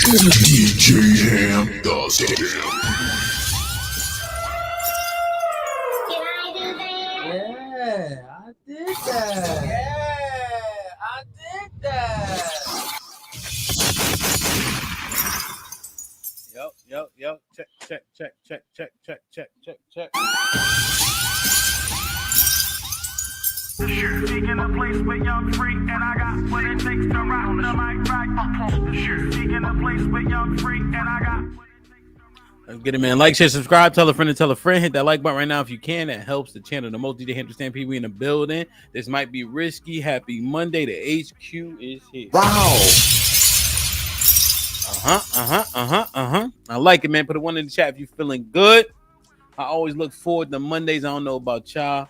DJ Ham does it. Can I do that? Yeah, I did that. Yeah, I did that. Yo. Check. Speaking a place with young free, and I got what it takes to rock the mic right. Speaking a place with young free, and I got what it takes to rock. Let's get it, man. Like, share, subscribe, tell a friend and tell a friend. Hit that like button right now if you can. That helps the channel the most. DJ Ham people in the building. This might be risky. Happy Monday. The HQ is here. Wow. I like it, man. Put a one in the chat if you feeling good. I always look forward to Mondays. I don't know about y'all.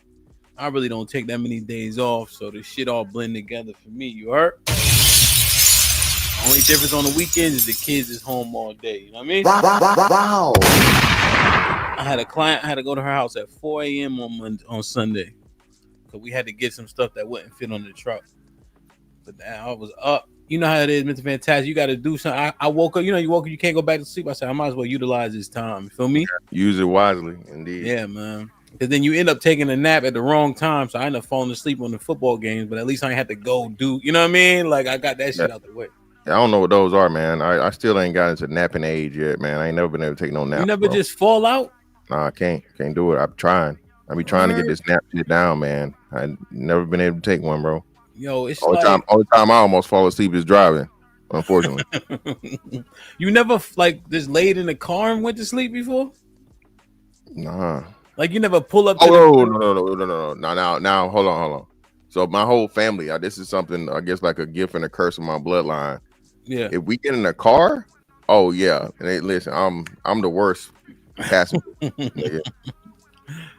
I really don't take that many days off, so the shit all blend together for me. You heard? Only difference on the weekends is the kids is home all day. You know what I mean? Wow. I had a client. I had to go to her house at 4 a.m. on Sunday because we had to get some stuff that wouldn't fit on the truck. But I was up. You know how it is, Mr. Fantastic. You got to do something. I woke up. You know, you woke up. You can't go back to sleep. I said I might as well utilize this time. You feel me? Use it wisely, indeed. Yeah, man. Because then you end up taking a nap at the wrong time. So I end up falling asleep on the football games, but at least I ain't had to go do, you know what I mean? Like I got that shit out the way. I don't know what those are, man. I still ain't got into napping age yet, man. I ain't never been able to take no nap. You never just fall out? Nah, I can't do it. I'm trying. I be trying to get this nap shit down, man. I never been able to take one, bro. Yo, it's all the time I almost fall asleep is driving, unfortunately. You never like just laid in the car and went to sleep before? Nah. Like you never pull up. No. Now, hold on. So my whole family, this is something I guess like a gift and a curse of my bloodline. Yeah. If we get in a car, oh yeah, and hey, listen, I'm the worst passenger.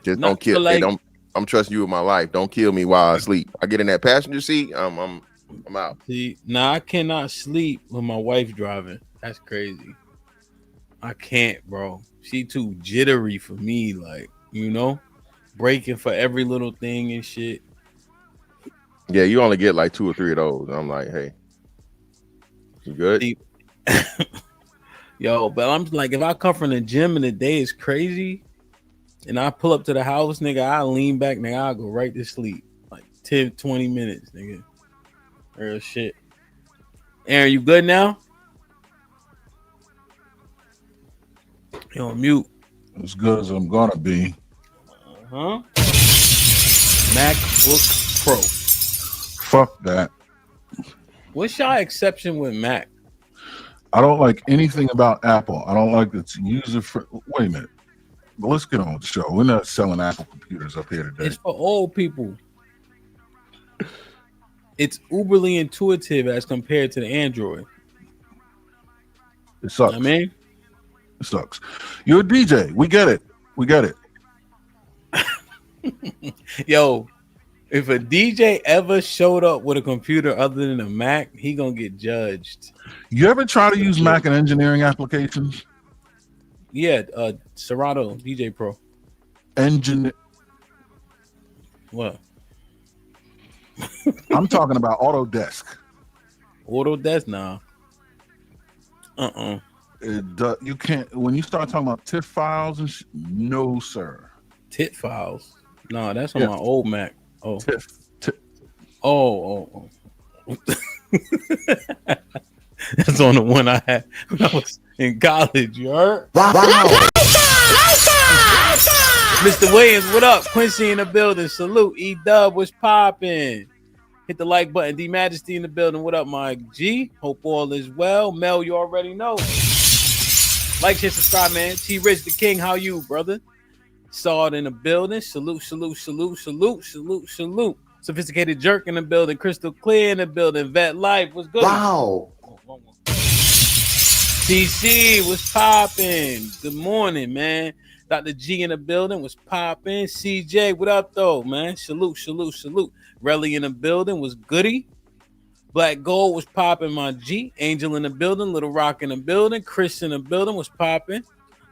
Just don't kill me. I'm trusting you with my life. Don't kill me while I sleep. I get in that passenger seat, I'm out. See, now I cannot sleep when my wife driving. That's crazy. I can't, bro. She too jittery for me, like, you know, breaking for every little thing and shit. Yeah, you only get like 2 or 3 of those. I'm like, hey, you good? Yo, but I'm like, if I come from the gym and the day is crazy and I pull up to the house, nigga, I lean back, nigga, I'll go right to sleep. Like 10, 20 minutes, nigga. Real shit. Aaron, you good now? You're on mute. As good as I'm gonna be. MacBook Pro. Fuck that. What's your exception with Mac? I don't like anything about Apple. I don't like its user friendly. Wait a minute. But let's get on with the show. We're not selling Apple computers up here today. It's for old people. It's uberly intuitive as compared to the Android. It sucks. I mean, it sucks. You're a DJ. We get it. Yo, if a DJ ever showed up with a computer other than a Mac, he gonna get judged. You ever try to use Mac in engineering applications? Yeah, Serato DJ Pro. What? I'm talking about Autodesk. Autodesk, nah. You can't. When you start talking about TIFF files and no, sir. TIFF files? No, that's on my old Mac. Oh, TIFF. Oh. That's on the one I had when I was in college. You heard? Wow. Mr. Williams, what up? Quincy in the building. Salute. E-Dub, what's popping? Hit the like button. D Majesty in the building. What up, my G? Hope all is well. Mel, you already know. Like, share, subscribe, man. T Rich the King, how you, brother? Saw it in the building. Salute. Sophisticated Jerk in the building. Crystal Clear in the building. Vet Life, what's good? Wow. TC, what's popping? Good morning, man. Dr. G in the building was popping. CJ, what up, though, man? Salute. Relly in the building was goody. Black Gold was popping, my G. Angel in the building. Little Rock in the building. Chris in the building was popping.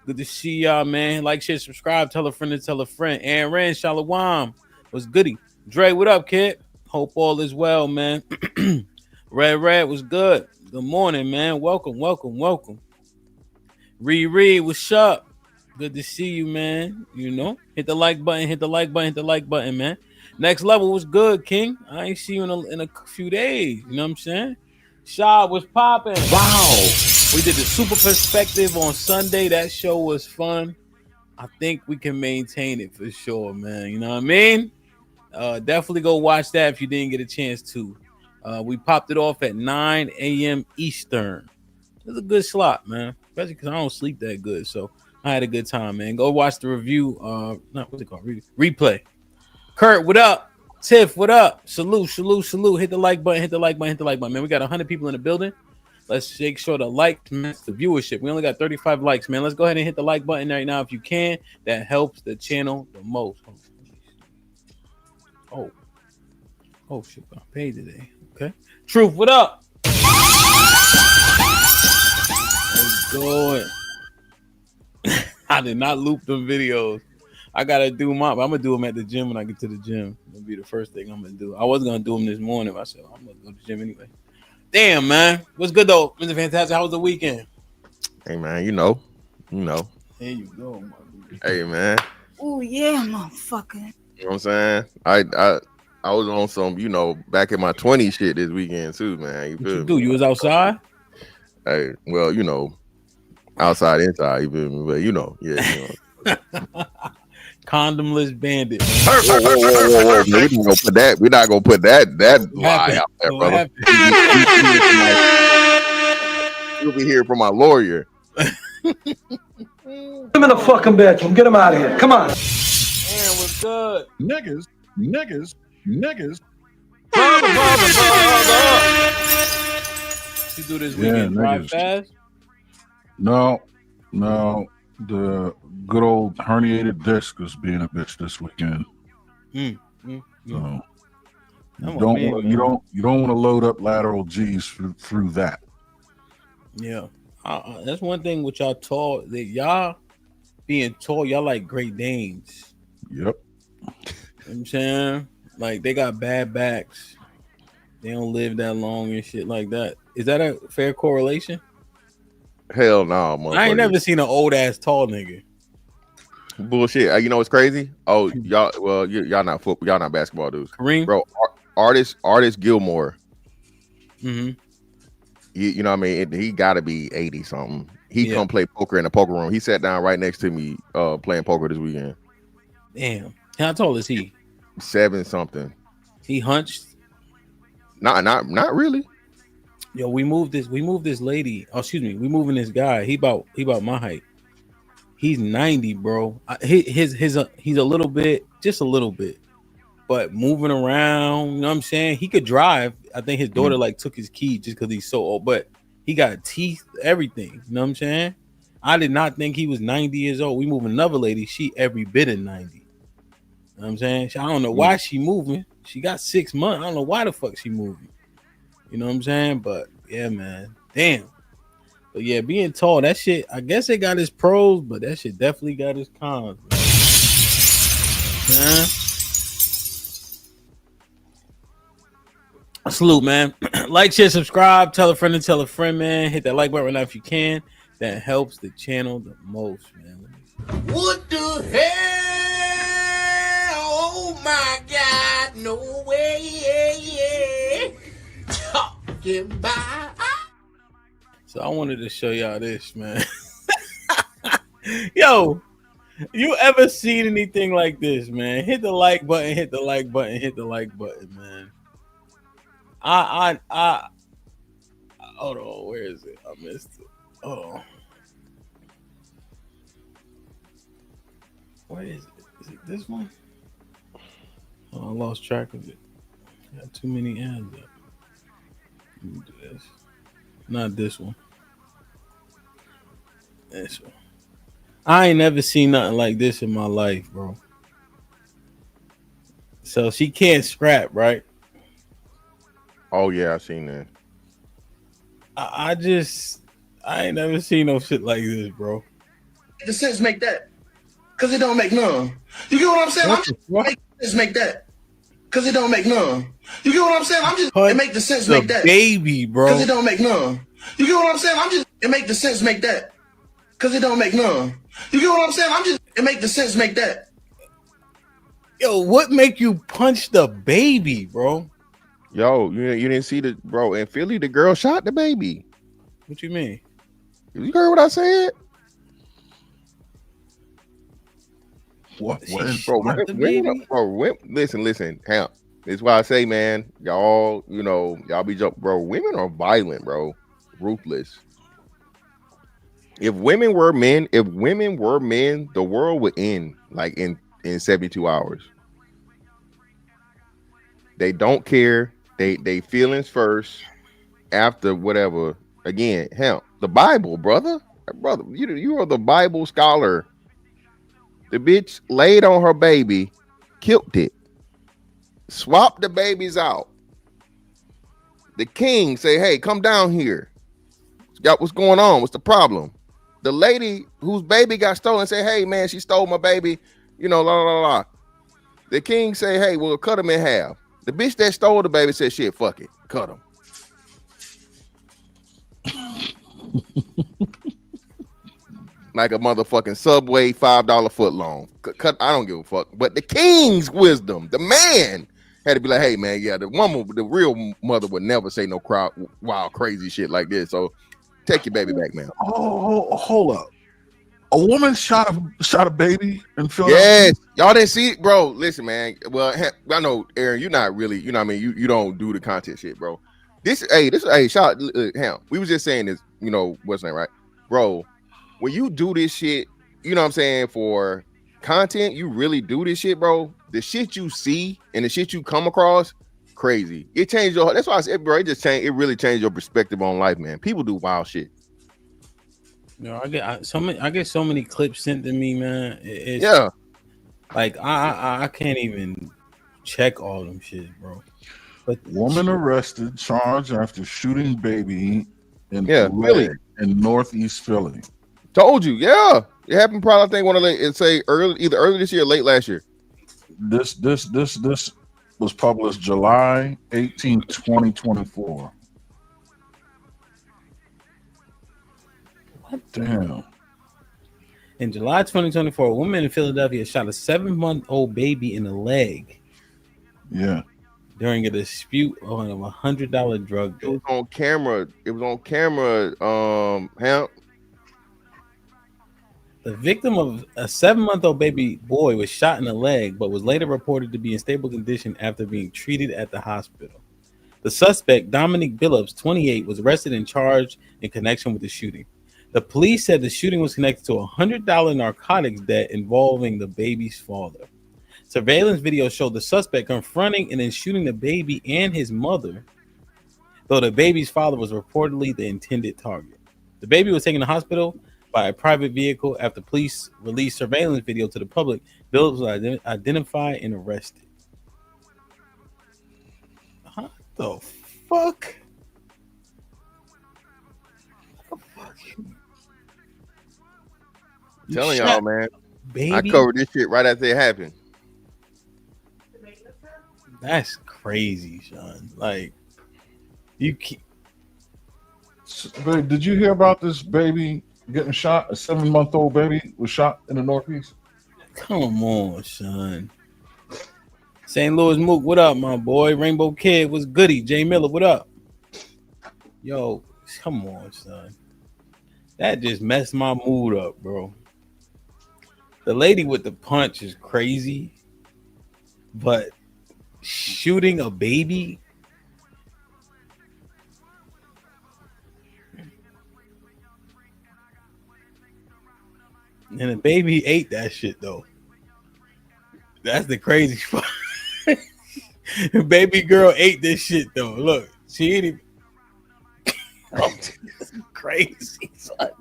Good to see y'all, man. Like, share, subscribe. Tell a friend to tell a friend. Aaron Rand, Shalawam was goody. Dre, what up, kid? Hope all is well, man. Red was good. Good morning, man. Welcome. Riri, what's up? Good to see you, man. You know, hit the like button, man. Next level was good, King. I ain't see you in a few days. You know what I'm saying? Shaw was popping. Wow. We did the super perspective on Sunday. That show was fun. I think we can maintain it for sure, man. You know what I mean? Definitely go watch that if you didn't get a chance to. We popped it off at 9 a.m. Eastern. It's a good slot, man. Especially because I don't sleep that good. So I had a good time, man. Go watch the review. What's it called? Replay. Kurt, what up? Tiff, what up? Salute. Hit the like button, man. We got 100 people in the building. Let's make sure to like the viewership. We only got 35 likes, man. Let's go ahead and hit the like button right now if you can. That helps the channel the most. Oh shit, I paid today. Okay. Truth, what up? Let's go. I did not loop them videos. I gotta do I'm gonna do them at the gym when I get to the gym. That'll be the first thing I'm gonna do. I was gonna do them this morning, but I said I'm gonna go to the gym anyway. Damn, man. What's good though? Mr. Fantastic. How was the weekend? Hey man, you know. There you go, my dude. Hey man. Oh yeah, motherfucker. You know what I'm saying? I was on some, back in my 20s shit this weekend too, man. What you do? You was outside? Hey, well, outside, inside, you feel me? But yeah. Condomless bandit. Whoa. We're not gonna put that lie out there, brother. You'll be hearing from my lawyer. Put him in the fucking bedroom. Get him out of here. Come on. Man, what's good? Niggas. You do this weekend drive fast? No. The good old herniated disc is being a bitch this weekend. So you don't want to load up lateral G's through that. Yeah, that's one thing with y'all tall. That y'all being tall, y'all like Great Danes. Yep. You know what I'm saying? Like they got bad backs. They don't live that long and shit like that. Is that a fair correlation? Hell no, I ain't never seen an old ass tall nigga. Bullshit. You know what's crazy? Oh, y'all. Well, y'all not football. Y'all not basketball dudes. Kareem, bro. Artist Gilmore. Mm-hmm. You know what I mean? He got to be 80 something. He come play poker in the poker room. He sat down right next to me playing poker this weekend. Damn. How tall is he? 7 something. He hunched. Not really. Yo, we moved this lady. Oh, excuse me. We moving this guy. He about my height. He's 90, bro. He's a little bit, just a little bit, but moving around. You know what I'm saying? He could drive. I think his daughter like took his key just because he's so old, but he got teeth, everything. You know what I'm saying? I did not think he was 90 years old. We moving another lady. She every bit of 90. You know what I'm saying? I don't know why she moving. She got 6 months. I don't know why the fuck she moving. You know what I'm saying? But yeah, man. Damn. But yeah, being tall, that shit, I guess it got its pros, but that shit definitely got its cons. Man. Salute, man. Like, share, subscribe, tell a friend, man. Hit that like button right now if you can. That helps the channel the most, man. What the hell? Oh my God, no way. Talking about. So I wanted to show y'all this, man. Yo, you ever seen anything like this, man? Hit the like button, man. I hold on, where is it? I missed it. Oh. Where is it? Is it this one? Oh, I lost track of it. Got too many ads up. Let me do this. Not this one. This one. I ain't never seen nothing like this in my life, bro. So she can't scrap, right? Oh yeah, I seen that. I ain't never seen no shit like this, bro. The sense make that, cause it don't make none. You get what I'm saying? Make that, Cause it don't make none. You get what I'm saying? I'm just it make the sense the make that baby, bro. Cause it don't make none. You get what I'm saying? I'm just it make the sense make that. Cause it don't make none. You get what I'm saying? I'm just it make the sense make that. Yo, what make you punch the baby, bro? Yo, you didn't see the bro in Philly, the girl shot the baby. What you mean? You heard what I said? What? Bro, listen, Hamp. This is why I say, man, y'all, y'all be joking, bro. Women are violent, bro. Ruthless. If women were men, the world would end like in 72 hours. They don't care. They feelings first, after whatever. Again, Hamp, the Bible, brother, you are the Bible scholar. The bitch laid on her baby, killed it, swapped the babies out. The king say, "Hey, come down here. What's going on? What's the problem?" The lady whose baby got stolen say, "Hey, man, she stole my baby." La la la la. The king say, "Hey, we'll cut him in half." The bitch that stole the baby said, "Shit, fuck it, cut him." Like a motherfucking Subway $5 foot long. Cut. I don't give a fuck. But the king's wisdom, the man, had to be like, "Hey, man, yeah, the real mother would never say no wild, crazy shit like this. So take your baby back, man." Oh, hold up. A woman shot a baby in Philadelphia? Yes, y'all didn't see it, bro. Listen, man. Well, I know, Aaron, you're not really, you know what I mean? You don't do the content shit, bro. Shout Ham. We was just saying this, what's name, right? Bro, when you do this shit, you know what I'm saying, for content, you really do this shit, bro. The shit you see and the shit you come across, crazy. It changed your, that's why I said, bro, it really changed your perspective on life, man. People do wild shit. I get so many clips sent to me, man. Yeah. Like I can't even check all them shit, bro. But woman arrested, charged after shooting baby in Philly, in Northeast Philly. Told you, yeah. It happened probably, I think, either early this year or late last year. This was published July 18, 2024. What? Damn. In July 2024, a woman in Philadelphia shot a 7-month-old baby in the leg. Yeah. During a dispute on a $100 drug deal. It was on camera. Hamp. The victim of a 7-month-old baby boy was shot in the leg, but was later reported to be in stable condition after being treated at the hospital. The suspect, Dominic Billups, 28, was arrested and charged in connection with the shooting. The police said the shooting was connected to a $100 narcotics debt involving the baby's father. Surveillance video showed the suspect confronting and then shooting the baby and his mother, though the baby's father was reportedly the intended target. The baby was taken to the hospital by a private vehicle. After police released surveillance video to the public, Billups was identified and arrested. What the fuck? Telling y'all, man. Baby? I covered this shit right after it happened. That's crazy, Sean. Like, you keep. Did you hear about this baby getting shot? A 7-month-old baby was shot in the Northeast. Come on, son. St. Louis Mook, what up, my boy? Rainbow Kid, what's goody? Jay Miller, what up? Yo, come on, son. That just messed my mood up, bro. The lady with the punch is crazy, but shooting a baby. And the baby ate that shit, though. That's the crazy part. Baby girl ate this shit, though. Look, she ate it. That's crazy, son.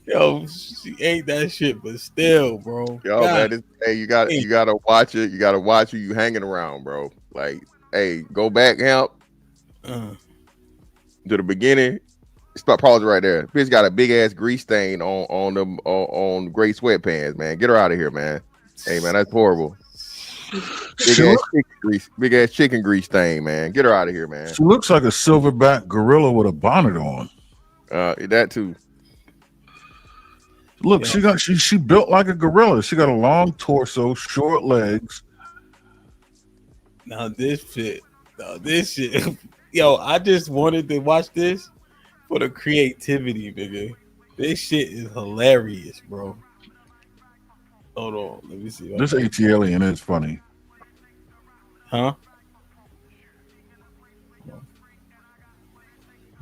Yo, she ate that shit, but still, bro. Yo, God. Man, you gotta watch it. You gotta watch who you hanging around, bro. Like, hey, go back, Hamp, to the beginning. Pause right there. Bitch got a big ass grease stain on gray sweatpants, man. Get her out of here, man. Hey, man, that's horrible. Big ass chicken grease thing, man. Get her out of here, man. She looks like a silverback gorilla with a bonnet on. That too. Look, she built like a gorilla. She got a long torso, short legs. Now this shit. Yo, I just wanted to watch this for the creativity, nigga. This shit is hilarious, bro. Hold on, let me see. This AT-alien is funny. Huh?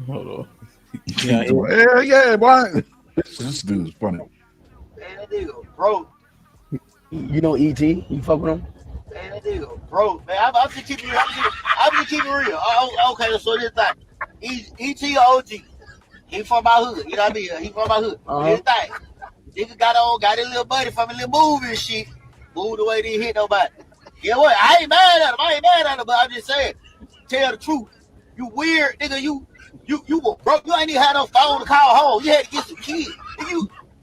Hold on. Yeah, boy. This dude is funny. Man, that nigga broke. You know ET? You fuck with him? Man, that nigga broke. Man, I'm just keeping real. Okay, so this thing. ET or OG? He from my hood. You know what I mean? He from my hood. This thing. Nigga got his little buddy from a little movie and shit. Moved away, didn't hit nobody. Yeah, what? I ain't mad at him, but I'm just saying, tell the truth. You weird, nigga. You were broke. You ain't even had no phone to call home. You had to get some kids.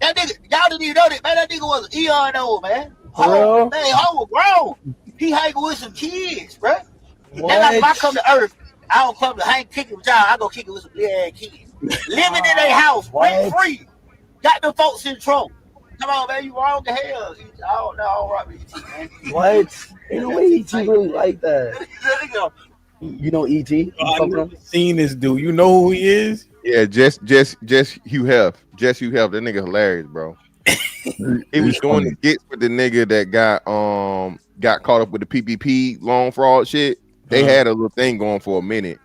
That nigga, y'all didn't even know that, man. That nigga was an eon old, man. Home was grown. He hanging with some kids, bro. That's like if I come to Earth, I don't come to hang kicking with y'all. I go kicking with some little ass kids. Living in their house, rent free. Got them folks in trouble. Come on, man, you wrong to hell. I don't know, all right with ET, man. What? Ain't no way ET really like that. You know ET? I've never seen this dude. You know who he is? Yeah, just Hugh Hef. Just Hugh Hef. That nigga hilarious, bro. He was doing the skits with the nigga that got caught up with the PPP loan fraud shit. They had a little thing going for a minute.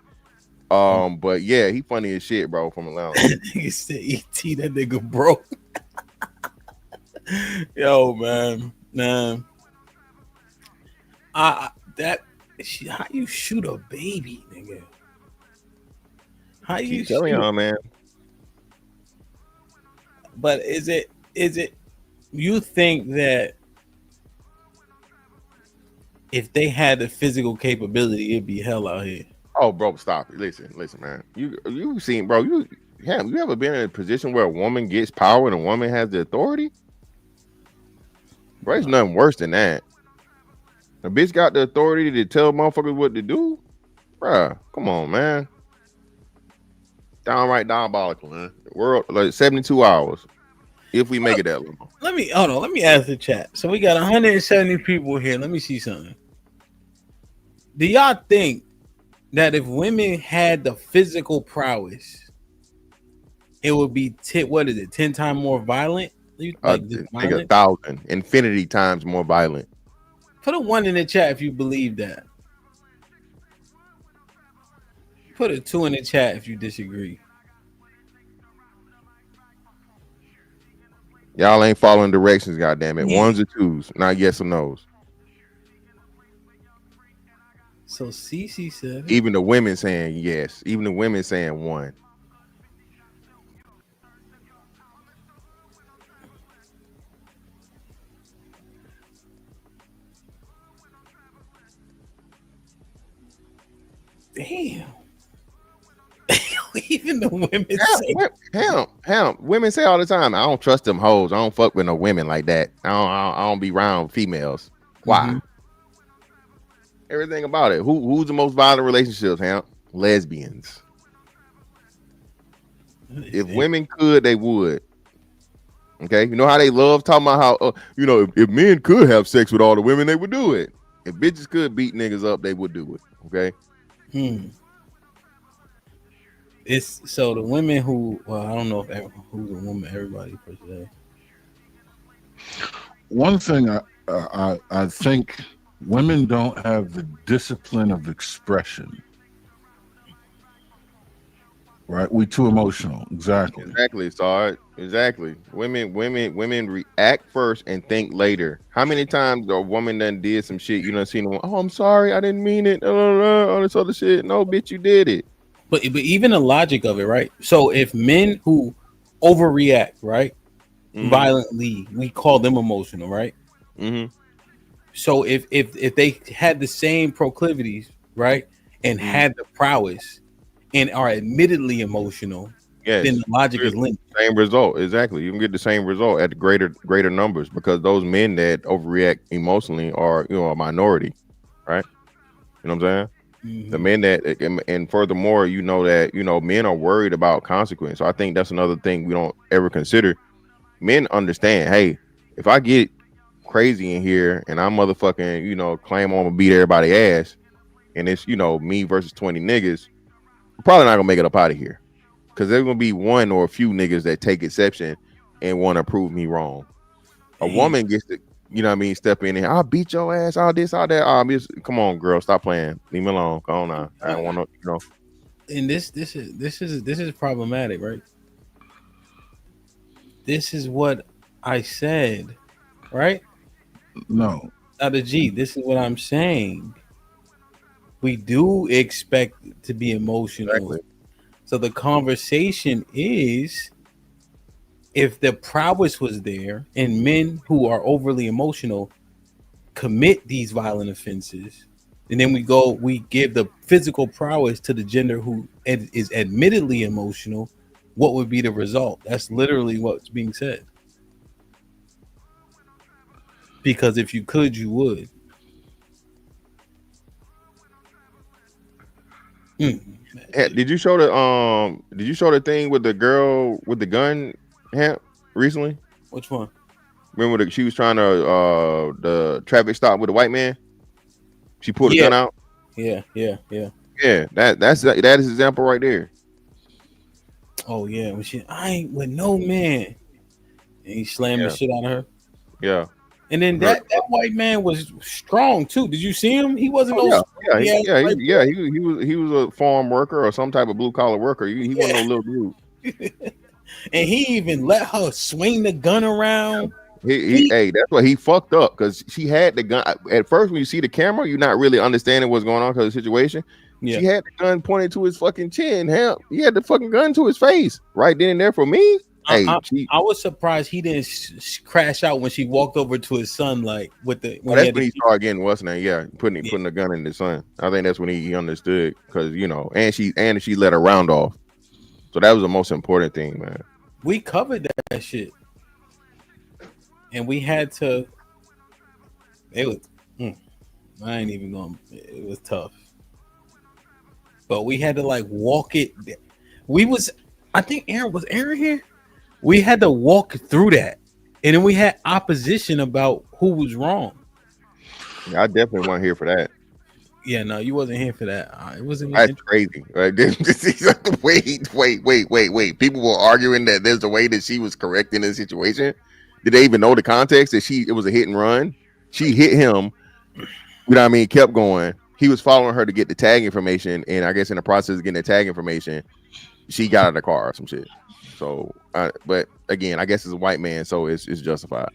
But yeah, he funny as shit, bro, from Atlanta. He said ET, that nigga broke. Yo, man. How you shoot a baby, nigga? How you telling y'all, man? But is it you think that if they had the physical capability, it'd be hell out here? Oh, bro, stop it. Listen, man. You seen, bro, you ever been in a position where a woman gets power and a woman has the authority? Bro, it's nothing worse than that. A bitch got the authority to tell motherfuckers what to do? Bruh, come on, man. Downright diabolical, man. The world, like 72 hours. If we make it that long. Let me ask the chat. So we got 170 people here. Let me see something. Do y'all think that if women had the physical prowess, it would be 10 times more violent? Like 1,000, infinity times more violent. Put a 1 in the chat if you believe that. Put a 2 in the chat if you disagree. Y'all ain't following directions, goddammit. Yeah. 1s or 2s, not yes or no's. So Cece said even the women saying yes. Even the women saying 1. Damn. Even the women say women say all the time, I don't trust them hoes. I don't fuck with no women like that. I don't be around females. Why? Mm-hmm. Everything about it. Who's the most violent relationships, Hamp? Lesbians. If women could, they would. Okay, you know how they love talking about how if men could have sex with all the women, they would do it. If bitches could beat niggas up, they would do it. Okay. It's so the women who, well, I don't know if who's a woman, everybody per se. One thing I think women don't have the discipline of expression. Right? We too emotional. Exactly. Sorry. Exactly. Women react first and think later. How many times a woman done did some shit you done seen them? Oh, I'm sorry, I didn't mean it. All this other shit. No, bitch, you did it. But even the logic of it, right? So if men who overreact, right, violently, we call them emotional, right? Mm-hmm. So if they had the same proclivities, right, and had the prowess and are admittedly emotional, Yes, then the logic is linked. Same result, exactly. You can get the same result at the greater numbers because those men that overreact emotionally are a minority, right? You know what I'm saying? The men that, and furthermore, that men are worried about consequence. So I think that's another thing we don't ever consider. Men understand, hey, if I get crazy in here and I'm motherfucking, claim I'm gonna beat everybody ass, and it's me versus 20 niggas, I'm probably not gonna make it up out of here. Because there's gonna be one or a few niggas that take exception and want to prove me wrong. A woman gets to, step in and I'll beat your ass, all this, all that. Come on, girl, stop playing. Leave me alone. Go on now. I don't want to, And this is problematic, right? This is what I said, right? No. Dr. G, this is what I'm saying. We do expect to be emotional. Exactly. So the conversation is, if the prowess was there and men who are overly emotional commit these violent offenses, and then we give the physical prowess to the gender who is admittedly emotional, what would be the result? That's literally what's being said. Because if you could, you would. Did you show the thing with the girl with the gun, Hamp, recently? Which one? Remember she was trying to the traffic stop with the white man? She pulled the gun out. Yeah. That is example right there. Oh yeah, when I ain't with no man, and he slammed the shit out of her. Yeah. And then that white man was strong too. Did you see him? He wasn't He was a farm worker or some type of blue collar worker. He wasn't no little dude. And he even let her swing the gun around. Hey, that's why he fucked up, because she had the gun. At first, when you see the camera, you're not really understanding what's going on because of the situation. Yeah. She had the gun pointed to his fucking chin. Hell, he had the fucking gun to his face right then and there. For me, I was surprised he didn't crash out when she walked over to his son, like with the. That's when he started getting what's name. Yeah, putting the gun in his son. I think that's when he understood, because and she let her round off. So that was the most important thing, man. We covered that shit, and we had to. It was. I ain't even going. It was tough. But we had to walk it. I think Aaron here? We had to walk through that. And then we had opposition about who was wrong. Yeah, I definitely wasn't here for that. Yeah, no, you wasn't here for that. It wasn't. That's crazy. Right? Wait. People were arguing that there's a way that she was correct in the situation. Did they even know the context that it was a hit and run? She hit him. You know what I mean? Kept going. He was following her to get the tag information, and I guess in the process of getting the tag information, she got out of the car or some shit. So, but again, I guess it's a white man, so it's justified.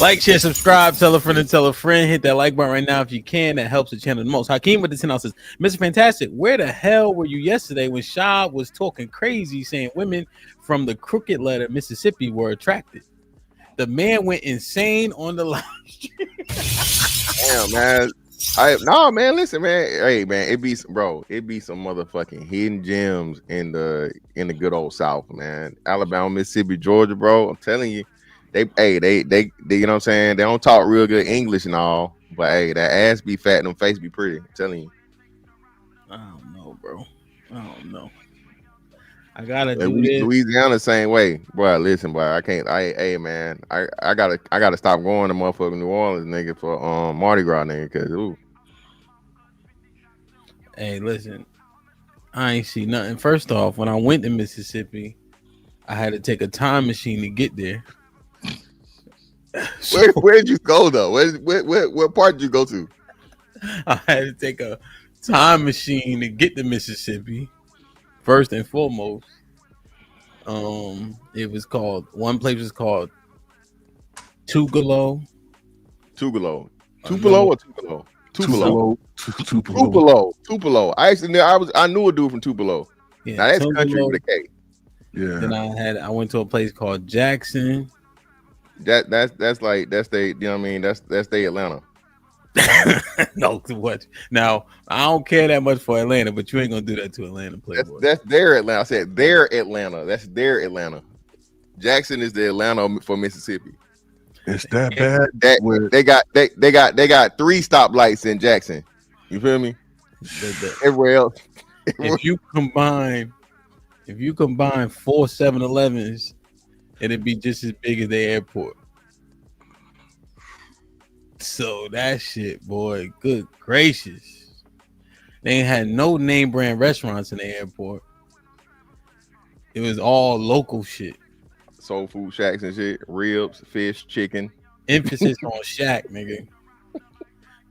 Like, share, subscribe, tell a friend and tell a friend. Hit that like button right now if you can. That helps the channel the most. Hakeem with the 10 says, Mr. Fantastic, where the hell were you yesterday when Shaw was talking crazy, saying women from the Crooked Letter, Mississippi, were attracted? The man went insane on the live stream. Damn, man. Man, listen, man. Hey, man, it be some motherfucking hidden gems in the good old South, man. Alabama, Mississippi, Georgia, bro. I'm telling you, they you know what I'm saying? They don't talk real good English and all, but hey, that ass be fat and them face be pretty. I'm telling you. I don't know, bro. I don't know. I gotta do this. Louisiana same way, bro. Listen, bro. I can't. Man. I gotta stop going to motherfucking New Orleans, nigga, for Mardi Gras, nigga. Cause Hey, listen. I ain't see nothing. First off, when I went to Mississippi, I had to take a time machine to get there. Where did you go though? What part did you go to? I had to take a time machine to get to Mississippi. First and foremost, it was called, one place was called Tupelo. Tupelo or Tupelo? Tupelo. I knew a dude from Tupelo. Yeah, now that's Tupelo. Country with a K. Yeah. Then I went to a place called Jackson. That's they, you know what I mean? That's they Atlanta. No, what? Now I don't care that much for Atlanta, but you ain't gonna do that to Atlanta, Playboy. That's their Atlanta. I said their Atlanta. That's their Atlanta. Jackson is the Atlanta for Mississippi. It's that bad. They got 3 stoplights in Jackson. You feel me? Everywhere else. If you combine 4 7-Elevens, it'd be just as big as the airport. So that shit, boy, good gracious. They ain't had no name brand restaurants in the airport. It was all local shit. Soul food shacks and shit. Ribs, fish, chicken. Emphasis on shack, nigga.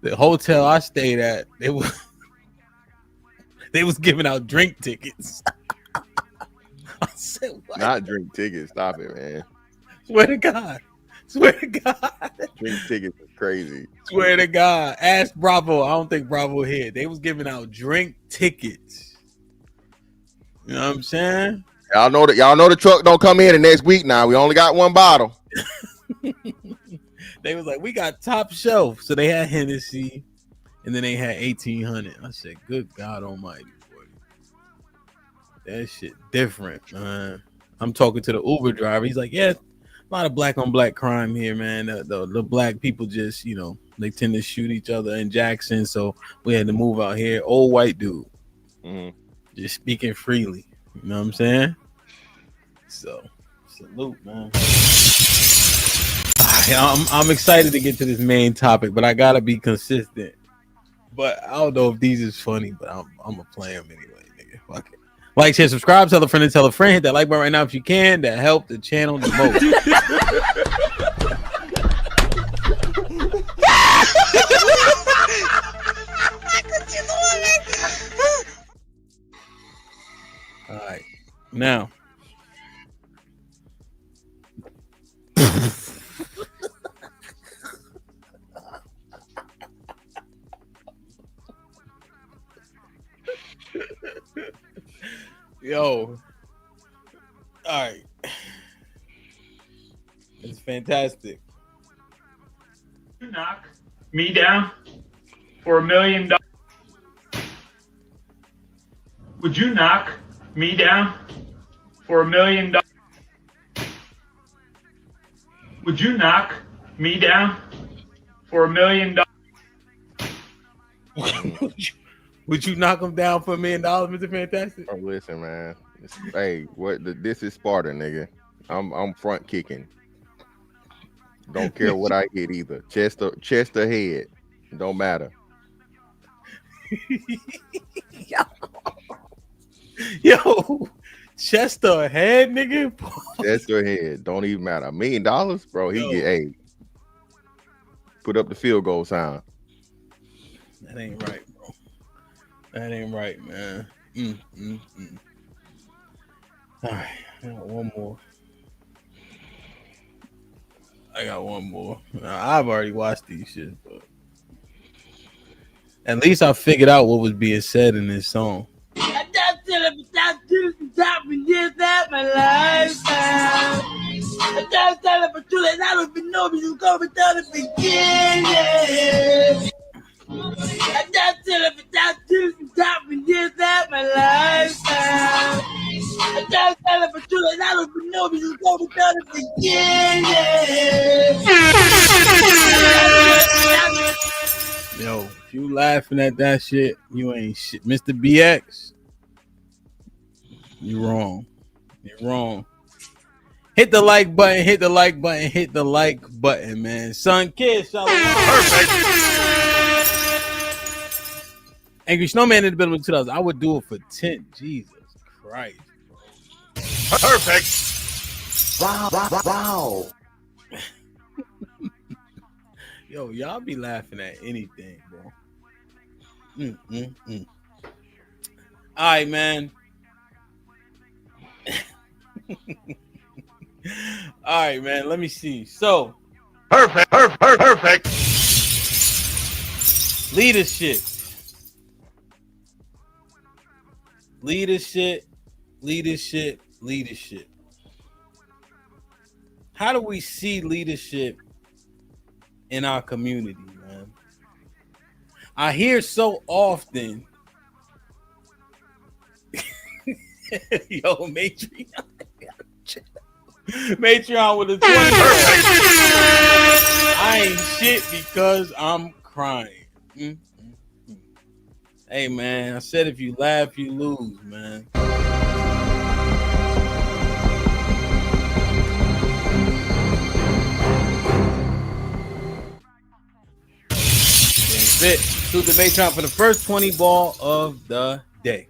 The hotel I stayed at, they was giving out drink tickets. I said, what? Not drink tickets. Stop it, man. Swear to God. Drink tickets is crazy. Swear to God. Ask Bravo. I don't think Bravo here. They was giving out drink tickets. You know what I'm saying? Y'all know the truck don't come in the next week now. We only got 1 bottle. They was like, we got top shelf. So they had Hennessy and then they had 1800. I said, good God almighty, boy. That shit different, man. I'm talking to the Uber driver. He's like, yeah, a lot of black on black crime here, man. The black people just, you know, they tend to shoot each other in Jackson. So we had to move out here. Old white dude. Just speaking freely. You know what I'm saying? So, salute, man. I'm excited to get to this main topic, but I gotta be consistent. But I don't know if these is funny, but I'm gonna play them anyway, nigga. Fuck it. Like, share, subscribe, tell a friend and tell a friend. Hit that like button right now if you can. That help the channel the most. All right, now. Yo, all right, it's fantastic. You knock me down for $1 million. Would you knock me down for $1 million? Would you knock me down for $1 million? Would you knock him down for $1 million, Mr. Fantastic? Oh, listen, man. Hey, this is Sparta, nigga. I'm front kicking. Don't care what I hit either. Chest or head. Don't matter. Yo, chest or head, nigga? Chest or head. Don't even matter. $1 million, bro. He get a put up the field goal sign. That ain't right, bro. That ain't right, man. All right, I got one more. I've already watched these shit, but at least I figured out what was being said in this song. I just tell him stop choosing top and just have my lifestyle. I just tell him but I don't even know if you go without the beginning. I just tell him stop choosing top and just have my lifestyle. I just tell him but I don't even know if you go without the beginning. Yo, if you laughing at that shit, you ain't shit. Mr. BX, you wrong. You're wrong. Hit the like button, man. Son Kid, perfect. Angry Snowman in the building with 2000. I would do it for 10. Jesus Christ, bro. Perfect. Wow. Yo, y'all be laughing at anything, bro. All right, man. All right, man. Let me see. So, Perfect. leadership. How do we see leadership in our community, man? I hear so often, yo, Matriarch. Matreon with a 20. I ain't shit because I'm crying. Hey, man, I said if you laugh, you lose, man. Fit to the Matreon for the first 20 ball of the day.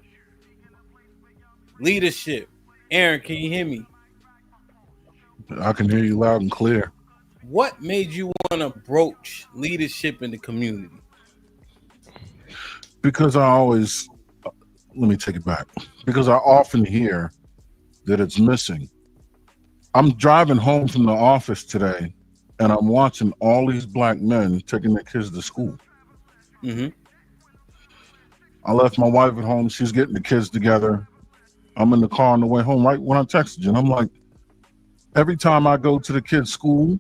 Leadership. Aaron, can you hear me? I can hear you loud and clear. What made you want to broach leadership in the community? Because let me take it back. Because I often hear that it's missing. I'm driving home from the office today, and I'm watching all these black men taking their kids to school. Mm-hmm. I left my wife at home. She's getting the kids together. I'm in the car on the way home right when I texted you, and I'm like, every time I go to the kids' school,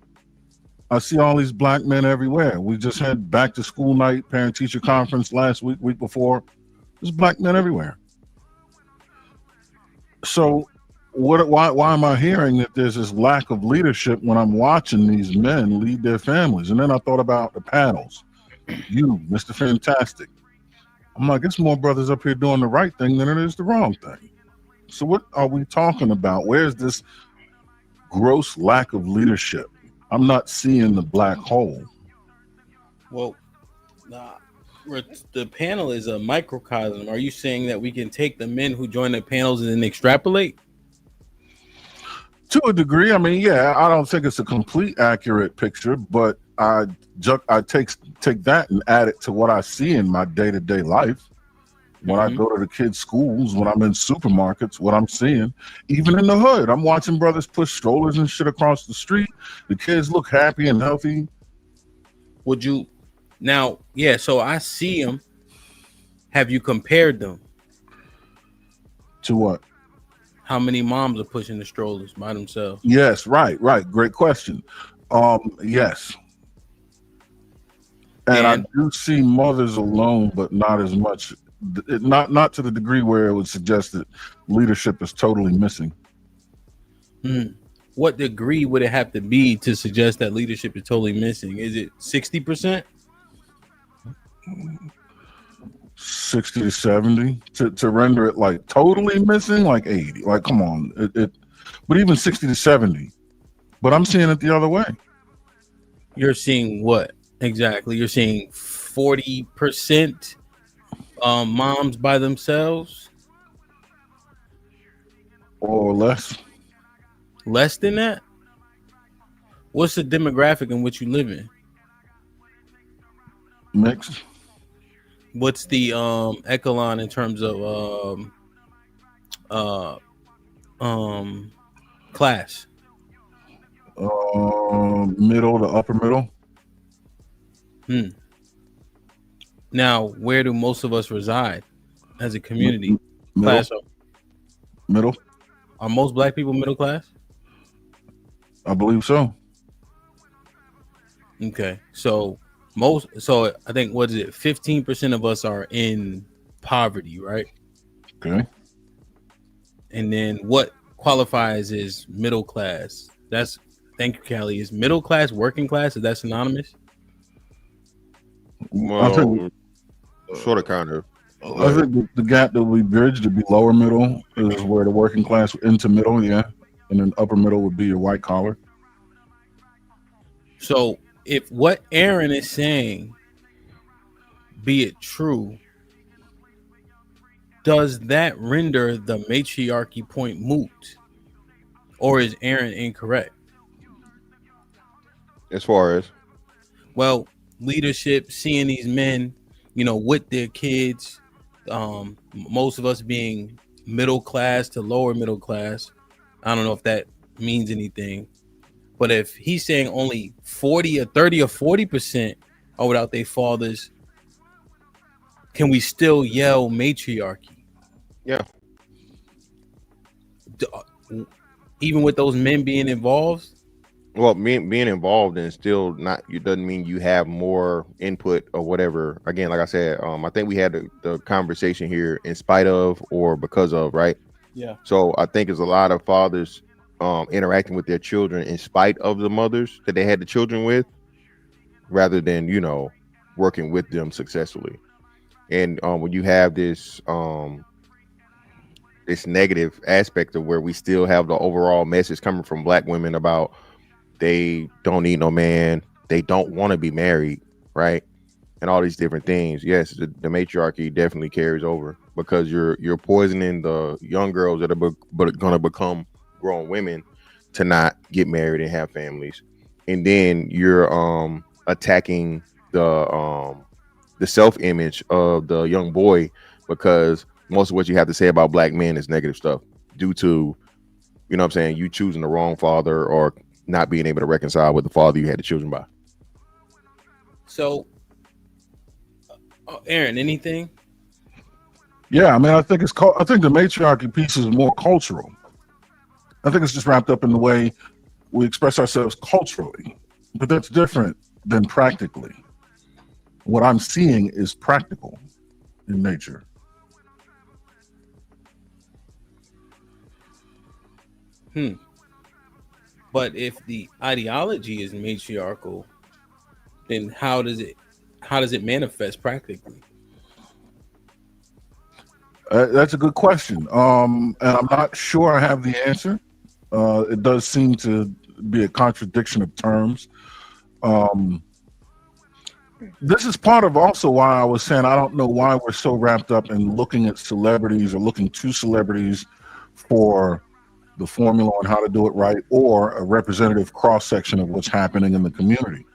I see all these black men everywhere. We just had back to school night, parent-teacher conference last week before. There's black men everywhere. So why am I hearing that there's this lack of leadership when I'm watching these men lead their families? And then I thought about the panels. You, Mr. Fantastic. I'm like, it's more brothers up here doing the right thing than it is the wrong thing. So what are we talking about? Where's this gross lack of leadership? I'm not seeing the black hole. Well, the panel is a microcosm. Are you saying that we can take the men who join the panels and then extrapolate? To a degree. I mean, yeah, I don't think it's a complete accurate picture, but I take that and add it to what I see in my day-to-day life. When I go to the kids' schools, when I'm in supermarkets, what I'm seeing, even in the hood, I'm watching brothers push strollers and shit across the street. The kids look happy and healthy. Would you now? Yeah, so I see them. Have you compared them to what? How many moms are pushing the strollers by themselves? Yes, right. Great question. Yes. And I do see mothers alone, but not as much. Not to the degree where it would suggest that leadership is totally missing. What degree would it have to be to suggest that leadership is totally missing? Is it 60%? 60 to 70 to render it like totally missing, like 80. Like, come on. But even 60 to 70. But I'm seeing it the other way. You're seeing what exactly? You're seeing 40% moms by themselves, or less than that. What's the demographic in which you live in? Mixed. What's the echelon in terms of class? Middle to upper middle. Now, where do most of us reside as a community? Middle. Are most black people middle class? I believe so. Okay, so I think, what is it? 15% of us are in poverty, right? Okay. And then what qualifies as middle class? Thank you, Callie. Is middle class working class? Is that synonymous? Well, sort of, kind of. I think the gap that we bridge to be lower middle is where the working class into middle, yeah, and then upper middle would be your white collar. So, if what Aaron is saying, be it true, does that render the matriarchy point moot, or is Aaron incorrect? As far as, well, leadership, seeing these men, with their kids, most of us being middle class to lower middle class. I don't know if that means anything, but if he's saying only 40 or 30 or 40% are without their fathers, can we still yell matriarchy? Yeah. Even with those men being involved? Well, being involved and still not, it doesn't mean you have more input or whatever. Again, like I said, I think we had the conversation here in spite of or because of, right? Yeah. So I think there's a lot of fathers interacting with their children in spite of the mothers that they had the children with, rather than, you know, working with them successfully. And when you have this this negative aspect of where we still have the overall message coming from Black women about they don't need no man, they don't want to be married, right? And all these different things. Yes, the matriarchy definitely carries over, because you're poisoning the young girls that are going to become grown women to not get married and have families, and then you're attacking the self-image of the young boy, because most of what you have to say about Black men is negative stuff due to, you know what I'm saying, you choosing the wrong father or not being able to reconcile with the father you had the children by. So, Aaron, anything? Yeah, I mean, I think I think the matriarchy piece is more cultural. I think it's just wrapped up in the way we express ourselves culturally, but that's different than practically. What I'm seeing is practical in nature. But if the ideology is matriarchal, then how does it manifest practically? That's a good question. And I'm not sure I have the answer. It does seem to be a contradiction of terms. This is part of also why I was saying I don't know why we're so wrapped up in looking at celebrities or looking to celebrities for the formula on how to do it right, or a representative cross-section of what's happening in the community.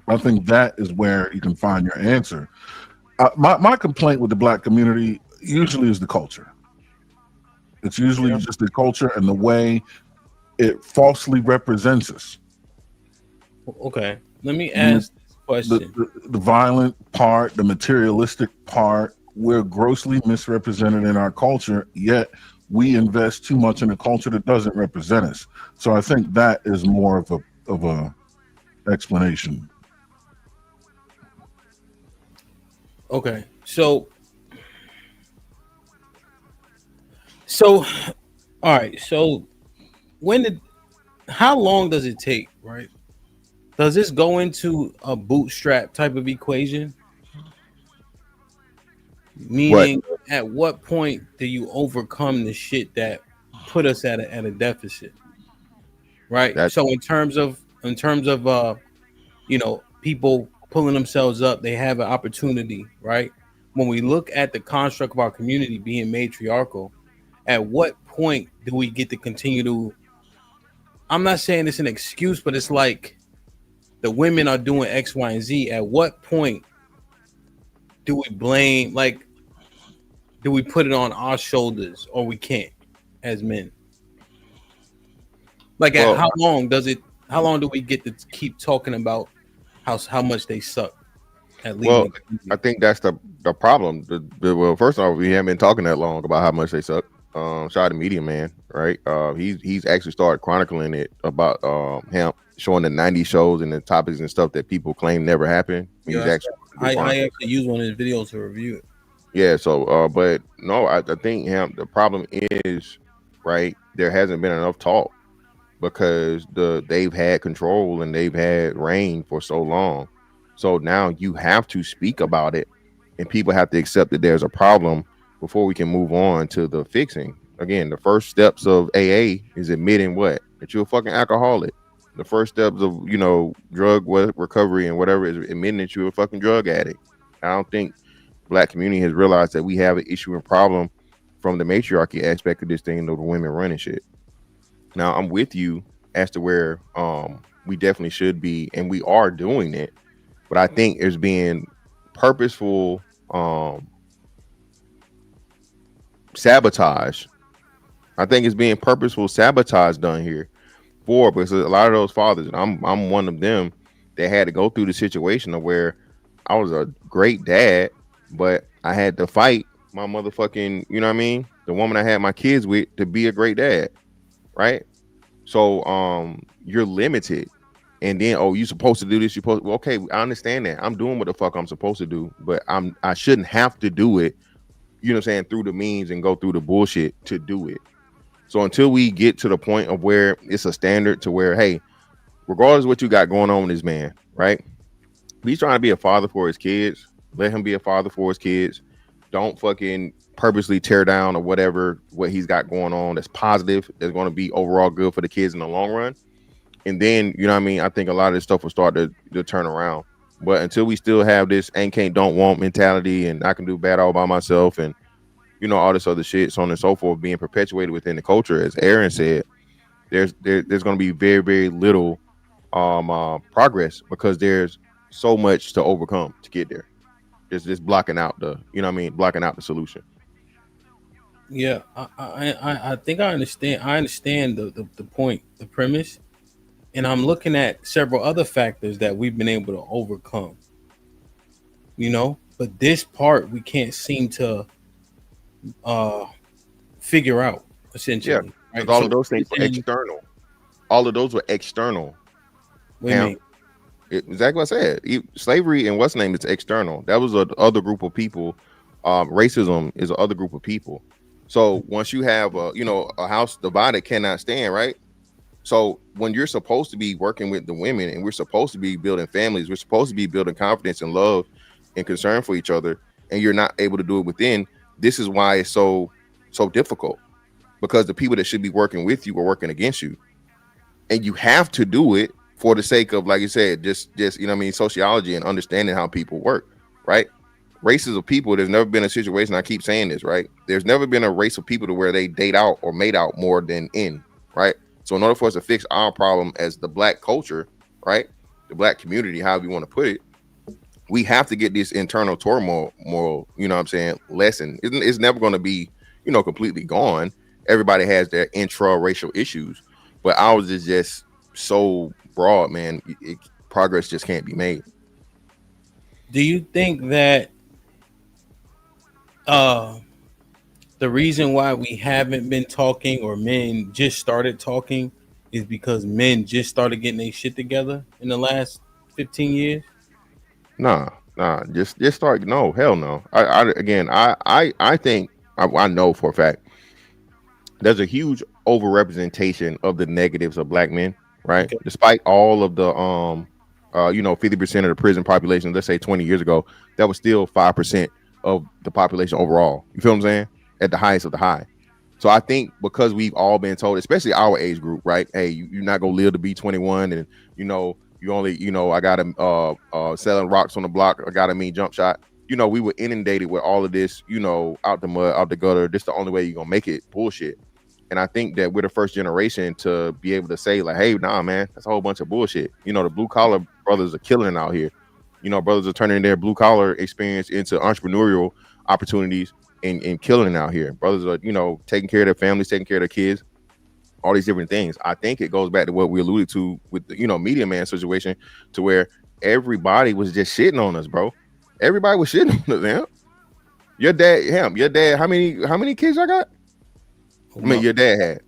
I think that is where you can find your answer. My complaint with the Black community usually is the culture. It's usually just the culture and the way it falsely represents us. Okay, let me ask this question. The violent part, the materialistic part, we're grossly misrepresented in our culture, yet we invest too much in a culture that doesn't represent us. So I think that is more of a explanation. Okay, so all right, so how long does it take, right? Does this go into a bootstrap type of equation? Meaning, at what point do you overcome the shit that put us at a deficit, right? So in terms of you know, people pulling themselves up, they have an opportunity, right? When we look at the construct of our community being matriarchal, at what point do we get to continue to? I'm not saying it's an excuse, but it's like the women are doing X, Y, and Z. At what point do we blame? Like, do we put it on our shoulders, or we can't as men? Like, how long do we get to keep talking about how much they suck at leading? Well, I think that's the problem. Well, first off, we haven't been talking that long about how much they suck. Shout out to Media Man, right? He's actually started chronicling it about HAMP, showing the 90s shows and the topics and stuff that people claim never happened. Yeah, I actually use one of his videos to review it. Yeah, so but no, I think the problem is, right, there hasn't been enough talk, because they've had control and they've had reign for so long. So now you have to speak about it, and people have to accept that there's a problem before we can move on to the fixing. Again, the first steps of AA is admitting that you're a fucking alcoholic. The first steps of, you know, drug recovery and whatever is admitting that you're a fucking drug addict. I don't think Black community has realized that we have an issue and problem from the matriarchy aspect of this thing, of the women running shit. Now, I'm with you as to where we definitely should be, and we are doing it, but I think there's being purposeful sabotage. I think it's being purposeful sabotage done here, because a lot of those fathers, and I'm one of them, that had to go through the situation of where I was a great dad, but I had to fight my motherfucking, you know what I mean, the woman I had my kids with, to be a great dad, right? So you're limited. And then, oh, you supposed to do this. Well, okay, I understand that. I'm doing what the fuck I'm supposed to do, but I shouldn't have to do it, you know what I'm saying, through the means and go through the bullshit to do it. So until we get to the point of where it's a standard to where, hey, regardless of what you got going on with this man, right? If he's trying to be a father for his kids, let him be a father for his kids. Don't fucking purposely tear down or whatever what he's got going on that's positive, that's going to be overall good for the kids in the long run. And then, you know what I mean, I think a lot of this stuff will start to turn around. But until we still have this ain't can't don't want mentality and I can do bad all by myself and, you know, all this other shit, so on and so forth, being perpetuated within the culture, as Aaron said, there's going to be very, very little progress because there's so much to overcome to get there. Just blocking out the, you know what I mean, blocking out the solution. Yeah, I think I understand. I understand the point, the premise. And I'm looking at several other factors that we've been able to overcome, you know, but this part we can't seem to figure out, essentially. Yeah, right? All of those things were external. All of those were external. What do you mean? Exactly what I said. Slavery and what's the name is external. That was a other group of people. Racism is a other group of people. So once you have a house divided cannot stand, right? So when you're supposed to be working with the women and we're supposed to be building families, we're supposed to be building confidence and love and concern for each other, and you're not able to do it within, this is why it's so difficult, because the people that should be working with you are working against you. And you have to do it for the sake of, like you said, just you know what I mean, sociology and understanding how people work, right? Races of people, there's never been a situation, I keep saying this, right? There's never been a race of people to where they date out or mate out more than in, right? So in order for us to fix our problem as the black culture, right, the black community, however you want to put it, we have to get this internal turmoil, you know what I'm saying, lesson. It's never going to be, you know, completely gone. Everybody has their intra-racial issues, but ours is just so broad, man. Progress just can't be made. Do you think that the reason why we haven't been talking, or men just started talking, is because men just started getting their shit together in the last 15 years? Nah, just start. No, hell no. I think I know for a fact there's a huge overrepresentation of the negatives of black men, right? Okay. Despite all of the 50% of the prison population, let's say 20 years ago, that was still 5% of the population overall. You feel what I'm saying? At the highest of the high. So I think because we've all been told, especially our age group, right? Hey, you're not gonna live to be 21, and you only, I got a selling rocks on the block, I got a mean jump shot. You know, we were inundated with all of this, out the mud, out the gutter. This the only way you're gonna make it, bullshit. And I think that we're the first generation to be able to say, like, hey, nah, man, that's a whole bunch of bullshit. The blue collar brothers are killing out here. Brothers are turning their blue collar experience into entrepreneurial opportunities and killing out here. Brothers are, taking care of their families, taking care of their kids, all these different things. I think it goes back to what we alluded to with the, media man situation, to where everybody was just shitting on us, bro. Everybody was shitting on us, man. Your dad, how many kids I got? I mean, your dad had.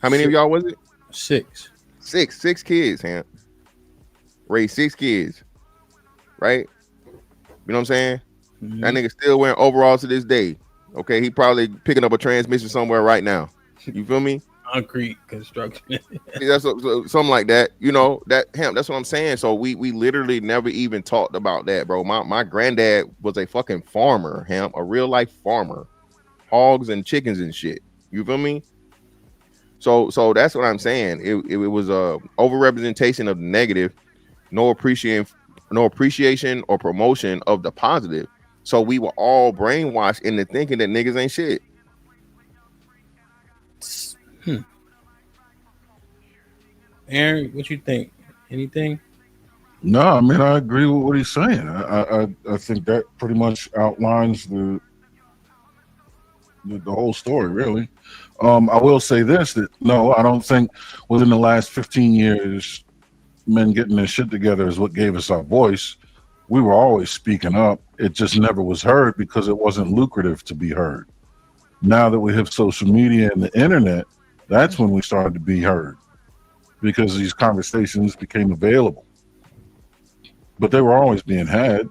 How many of y'all was it? Six kids, Ham. Raised 6 kids. Right? You know what I'm saying? Mm-hmm. That nigga still wearing overalls to this day. Okay, he probably picking up a transmission somewhere right now. You feel me? Concrete construction. That's something like that. That's what I'm saying. So we literally never even talked about that, bro. My granddad was a fucking farmer, a real life farmer. Hogs and chickens and shit. You feel me? So that's what I'm saying. It was a overrepresentation of the negative, no appreciation or promotion of the positive. So we were all brainwashed into thinking that niggas ain't shit. Aaron, what you think? Anything? No, I mean, I agree with what he's saying. I think that pretty much outlines the whole story, really. I will say this, that no, I don't think within the last 15 years, men getting their shit together is what gave us our voice. We were always speaking up. It just never was heard because it wasn't lucrative to be heard. Now that we have social media and the internet, that's when we started to be heard. because these conversations became available. But they were always being had.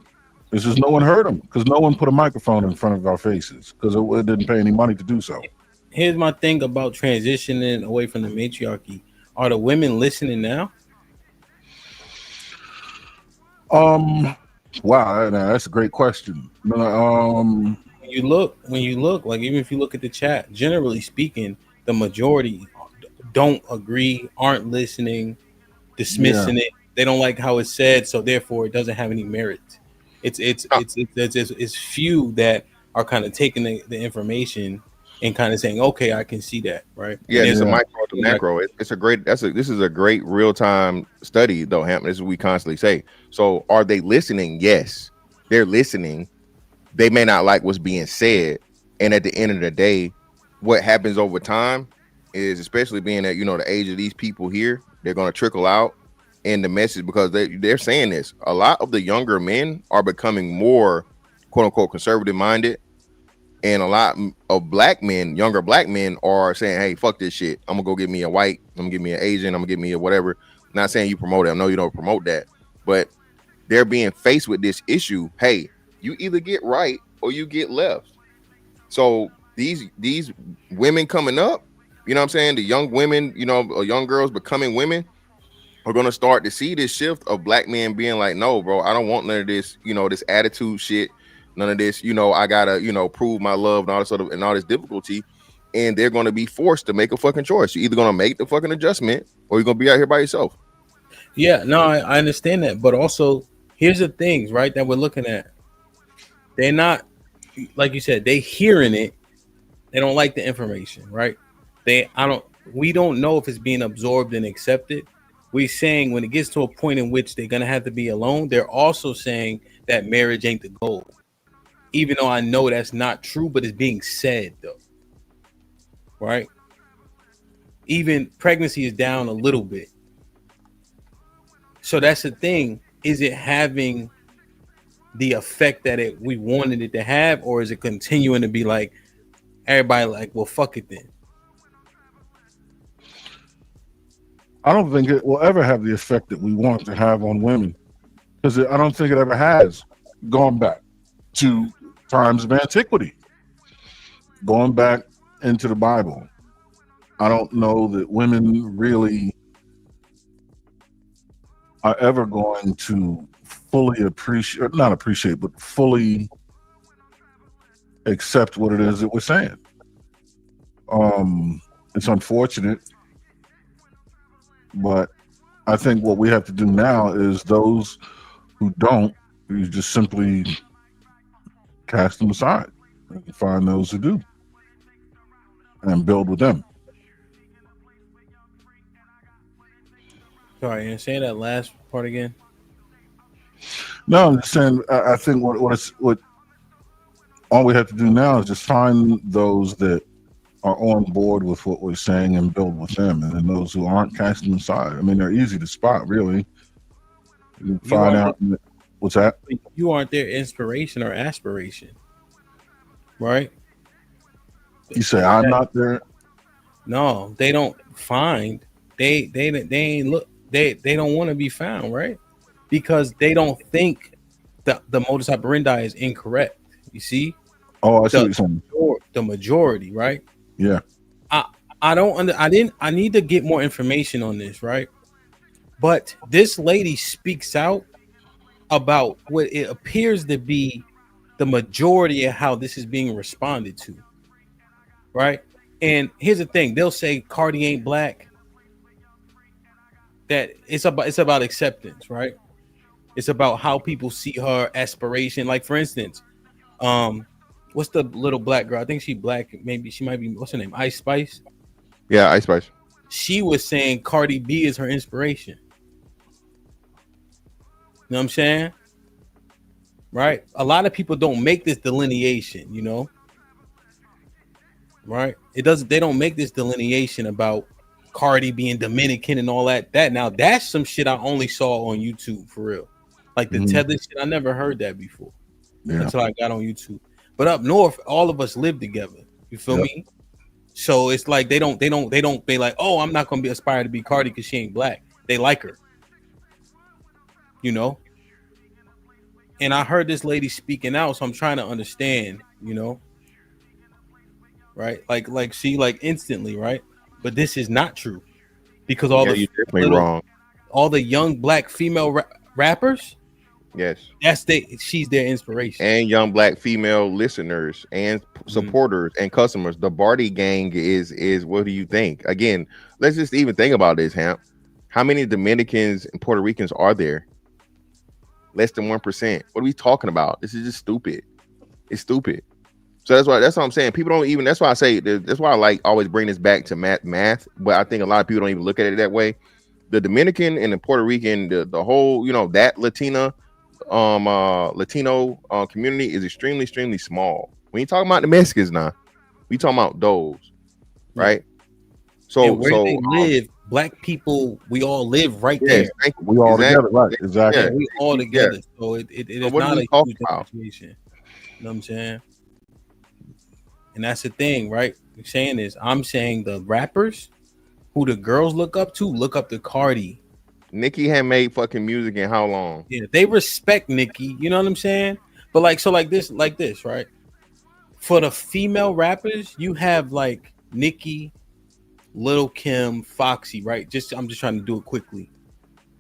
It's just no one heard them because no one put a microphone in front of our faces because it didn't pay any money to do so. Here's my thing about transitioning away from the matriarchy. Are the women listening now? Wow, that's a great question. When you look, like even if you look at the chat, generally speaking, the majority don't agree, aren't listening, dismissing it. They don't like how it's said, so therefore it doesn't have any merit. It's few that are kind of taking the information and kind of saying, okay, I can see that, right? Yeah, it's a micro to macro. This is a great real time study though, Hamp. This is what we constantly say. So are they listening? Yes, they're listening. They may not like what's being said, and at the end of the day, what happens over time is, especially being at the age of these people here, they're going to trickle out in the message because they're saying this. A lot of the younger men are becoming more quote unquote conservative minded. And a lot of black men, younger black men, are saying, hey, fuck this shit. I'm going to go get me a white. I'm going to get me an Asian. I'm going to get me a whatever. I'm not saying you promote it. I know you don't promote that. But they're being faced with this issue. Hey, you either get right or you get left. So these women coming up, you know what I'm saying? The young women, young girls becoming women are going to start to see this shift of black men being like, no, bro, I don't want none of this, this attitude shit. None of this, I gotta, prove my love and all this and all this difficulty. And they're going to be forced to make a fucking choice. You're either going to make the fucking adjustment or you're going to be out here by yourself. Yeah, no, I understand that. But also, here's the things, right, that we're looking at. They're not, like you said, they hearing it. They don't like the information, right? We don't know if it's being absorbed and accepted. We're saying when it gets to a point in which they're going to have to be alone, they're also saying that marriage ain't the goal. Even though I know that's not true, but it's being said though, right? Even pregnancy is down a little bit. So that's the thing. Is it having the effect that we wanted it to have, or is it continuing to be like everybody like, well, fuck it then? I don't think it will ever have the effect that we want it to have on women, because I don't think it ever has. Going back to times of antiquity, going back into the Bible, I don't know that women really are ever going to fully but fully accept what it is that we're saying. It's unfortunate, but I think what we have to do now is those who don't, you just simply cast them aside and find those who do and build with them. Sorry, and say that last part again. No, I'm just saying, I think what all we have to do now is just find those that are on board with what we're saying and build with them, and then those who aren't, cast them aside. I mean, they're easy to spot, really. You can find out. What's that? You aren't their inspiration or aspiration, right? You say I'm not there. No, they don't find. They ain't look. They don't want to be found, right? Because they don't think the modus operandi is incorrect. You see? Oh, I see what you're saying. The majority, right? Yeah. I need to get more information on this, right? But this lady speaks out about what it appears to be the majority of how this is being responded to, right? And here's the thing: they'll say Cardi ain't black. That it's about acceptance, right? It's about how people see her aspiration. Like, for instance, what's the little black girl? I think she black. Maybe she might be. What's her name? Ice Spice. Yeah, Ice Spice. She was saying Cardi B is her inspiration. You know what I'm saying? Right? A lot of people don't make this delineation, right? They don't make this delineation about Cardi being Dominican and all that. Now that's some shit I only saw on YouTube for real. Like the tether shit, I never heard that before until I got on YouTube. But up north, all of us live together. You feel me? So it's like they don't be like, oh, I'm not gonna be aspire to be Cardi because she ain't black. They like her, you know. And I heard this lady speaking out, so I'm trying to understand, you know, right? Like she like instantly, right? But this is not true because all you're definitely wrong. All the young black female rappers, yes, she's their inspiration, and young black female listeners and supporters and customers. The Barty gang is what do you think? Again, let's just even think about this, Hamp. How many Dominicans and Puerto Ricans are there? Less than 1%. What are we talking about? This is just stupid. It's stupid. So that's what I'm saying. People don't even. That's why I say. That's why I like always bring this back to math. But I think a lot of people don't even look at it that way. The Dominican and the Puerto Rican, the whole, you know, that Latino community is extremely small. When you talking about the Mexicans now, we talking about those, right? So and where they live, black people, we all live right there. We all together, right? Exactly. Yeah, we all together. So it is not a huge differentiation. You know what I'm saying? And that's the thing, right? I'm saying the rappers who the girls look up to Cardi. Nicki had made fucking music in how long? Yeah, they respect Nicki. You know what I'm saying? But like this, right? For the female rappers, you have like Nicki, Lil' Kim, Foxy, right? I'm just trying to do it quickly.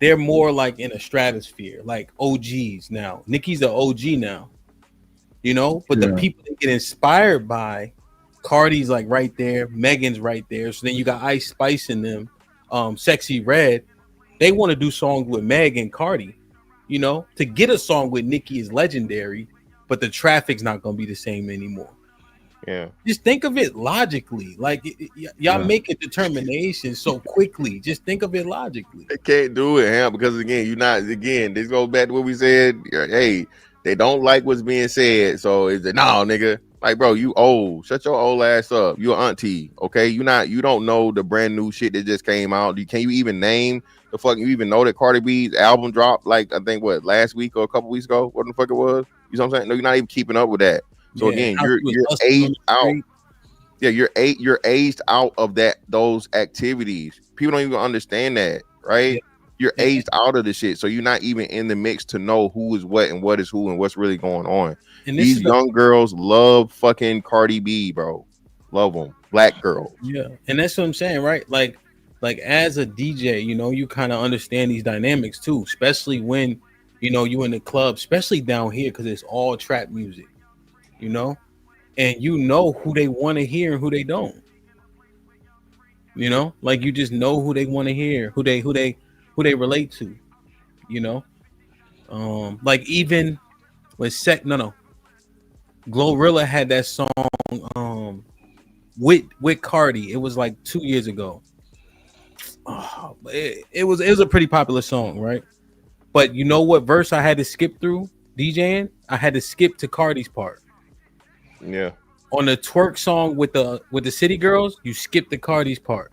They're more like in a stratosphere, like OGs now. Nicki's an OG now, you know. But the people that get inspired by, Cardi's like right there, Megan's right there. So then you got Ice Spice in them, Sexy Red. They want to do songs with Meg and Cardi, you know. To get a song with Nicki is legendary, but the traffic's not gonna be the same anymore. Yeah. Just think of it logically. Like y'all make a determination so quickly. Just think of it logically. They can't do it, Ham, because this goes back to what we said. Hey, they don't like what's being said. So it's no, nigga. Like, bro, you old. Shut your old ass up. You an auntie, okay? You don't know the brand new shit that just came out. Can you even name the fucking, you even know that Cardi B's album dropped like I think last week or a couple weeks ago? What the fuck it was? You know what I'm saying? No, you're not even keeping up with that. So again, you're aged out. Yeah, you're aged out of those activities. People don't even understand that, right? Yeah. You're aged out of the shit, so you're not even in the mix to know who is what and what is who and what's really going on. And these young girls love fucking Cardi B, bro. Love them, black girls. Yeah, and that's what I'm saying, right? Like as a DJ, you know, you kind of understand these dynamics too, especially when you know you in the club, especially down here because it's all trap music. You know, and you know who they want to hear and who they don't. You know, like you just know who they want to hear, who they relate to. You know, like even when Glorilla had that song with Cardi. It was like 2 years ago. Oh, it was a pretty popular song, right? But you know what verse I had to skip through DJing? I had to skip to Cardi's part. Yeah. On the twerk song with the City Girls, you skip the Cardi's part.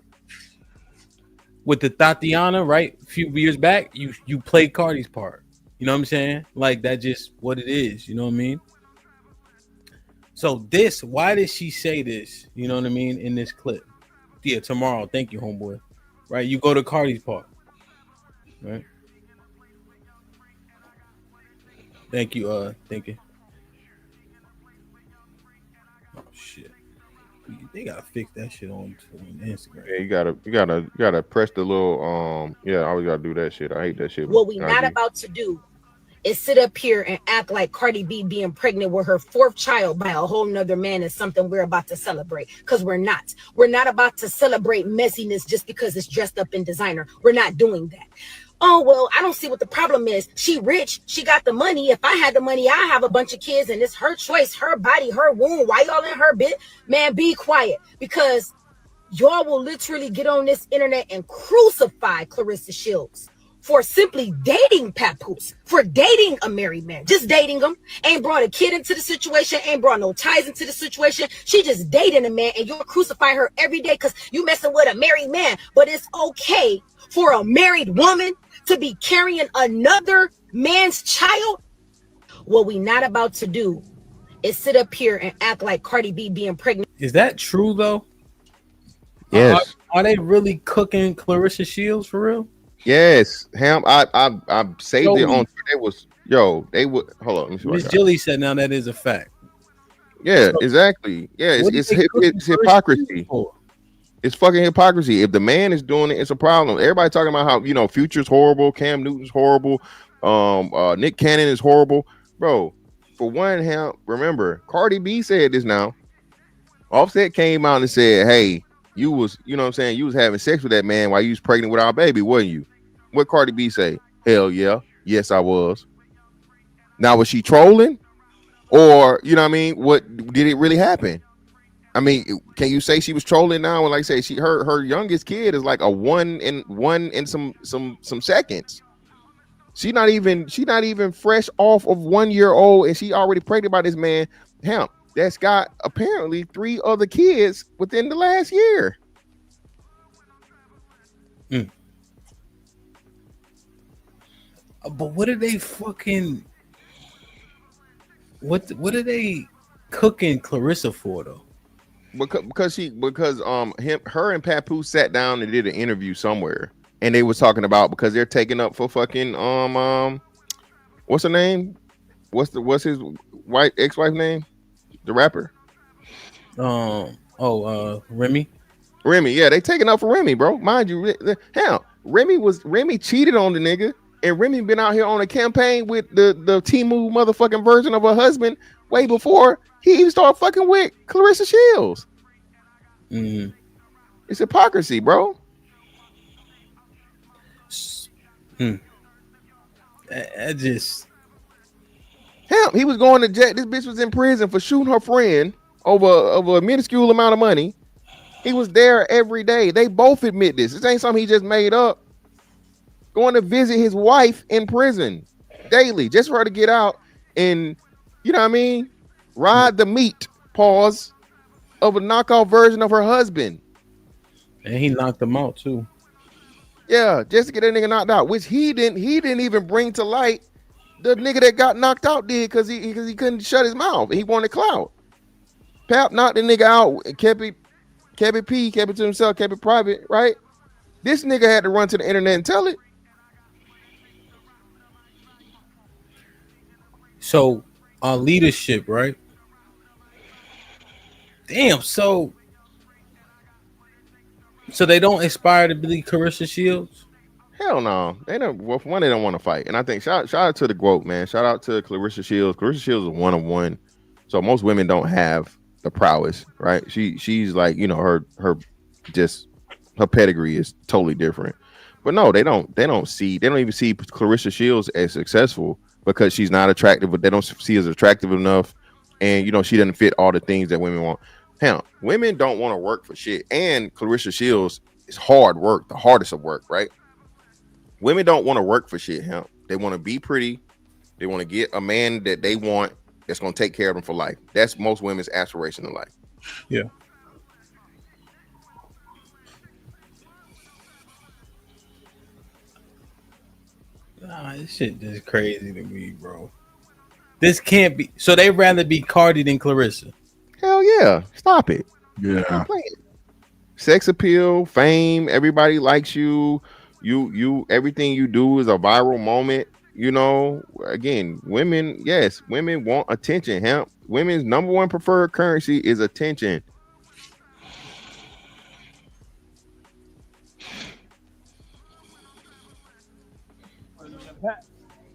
With the Tatiana, right? A few years back, you played Cardi's part. You know what I'm saying? Like that's just what it is. You know what I mean? So why did she say this? You know what I mean? In this clip. Yeah, tomorrow. Thank you, homeboy. Right? You go to Cardi's part. Right? Thank you. Thank you. Oh shit! They gotta fix that shit on Instagram. Yeah, you gotta press the little I always gotta do that shit. I hate that shit. What we not about to do is sit up here and act like Cardi B being pregnant with her 4th child by a whole nother man is something we're about to celebrate, because we're not. We're not about to celebrate messiness just because it's dressed up in designer. We're not doing that. Oh, well, I don't see what the problem is. She rich. She got the money. If I had the money, I have a bunch of kids and it's her choice, her body, her womb. Why y'all in her bit? Man, be quiet, because y'all will literally get on this internet and crucify Clarissa Shields for simply dating Papoose, for dating a married man, just dating him, ain't brought a kid into the situation, ain't brought no ties into the situation. She just dating a man, and you'll crucify her every day because you messing with a married man. But it's okay for a married woman to be carrying another man's child. What we not about to do is sit up here and act like Cardi B being pregnant. Is that true though? Yes. Are they really cooking Clarissa Shields for real? Yes. Hamp. I saved it Joey. on. It was they would hold on. Let me see what I Miss got. Jilly said now that is a fact. Yeah, So, exactly. Yeah, what it's are they cooking Clarissa hypocrisy. Shields for? It's fucking hypocrisy. If the man is doing it, it's a problem. Everybody talking about how Future's horrible, Cam Newton's horrible, Nick Cannon is horrible, bro. For one, remember Cardi B said this now. Offset came out and said, "Hey, you was, you know what I'm saying, you was having sex with that man while you was pregnant with our baby, wasn't you?" What Cardi B say? Hell yeah, yes I was. Now was she trolling, or you know what I mean? What did it really happen? I mean, can you say she was trolling now? And like I say, her youngest kid is like a one in some seconds. She not even fresh off of 1 year old, and she already pregnant by this man, Hamp, that's got apparently 3 other kids within the last year. But what are they fucking? What are they cooking Clarissa for though? Because her and Papoose sat down and did an interview somewhere, and they was talking about because they're taking up for fucking what's her name? What's his white ex-wife name? The rapper. Remy. Remy, yeah, they taking up for Remy, bro. Mind you, hell, Remy cheated on the nigga, and Remy been out here on a campaign with the Temu motherfucking version of her husband way before he even started fucking with Clarissa Shields. It's hypocrisy, bro. I just hell, he was going to jail. This bitch was in prison for shooting her friend over a minuscule amount of money. He was there every day. They both admit this. This ain't something he just made up. Going to visit his wife in prison daily just for her to get out and, you know what I mean, ride the meat, pause, of a knockoff version of her husband. And he knocked him out too. Yeah, just to get that nigga knocked out, which he didn't even bring to light. The nigga that got knocked out did because he couldn't shut his mouth. He wanted clout. Pap knocked the nigga out and kept it to himself, kept it private, right? This nigga had to run to the internet and tell it. So leadership, right? Damn, so they don't aspire to be Clarissa Shields? Hell no. They don't. Well, for one, they don't want to fight. And I think shout out to the GWOAT, man. Shout out to Clarissa Shields. Clarissa Shields is 1-on-1. So most women don't have the prowess, right? She's like, her pedigree is totally different. But no, they don't even see Clarissa Shields as successful because she's not attractive, but they don't see as attractive enough. And she doesn't fit all the things that women want. Hell, women don't want to work for shit. And Clarissa Shields is hard work, the hardest of work, right? Women don't want to work for shit, hell. They want to be pretty. They want to get a man that they want that's going to take care of them for life. That's most women's aspiration in life. Yeah. Nah, this shit is crazy to me, bro. This can't be. So they'd rather be Cardi than Clarissa. Hell yeah. Stop it. Yeah. Sex appeal, fame, everybody likes you. You everything you do is a viral moment. Again, women want attention. Hemp. Women's number one preferred currency is attention.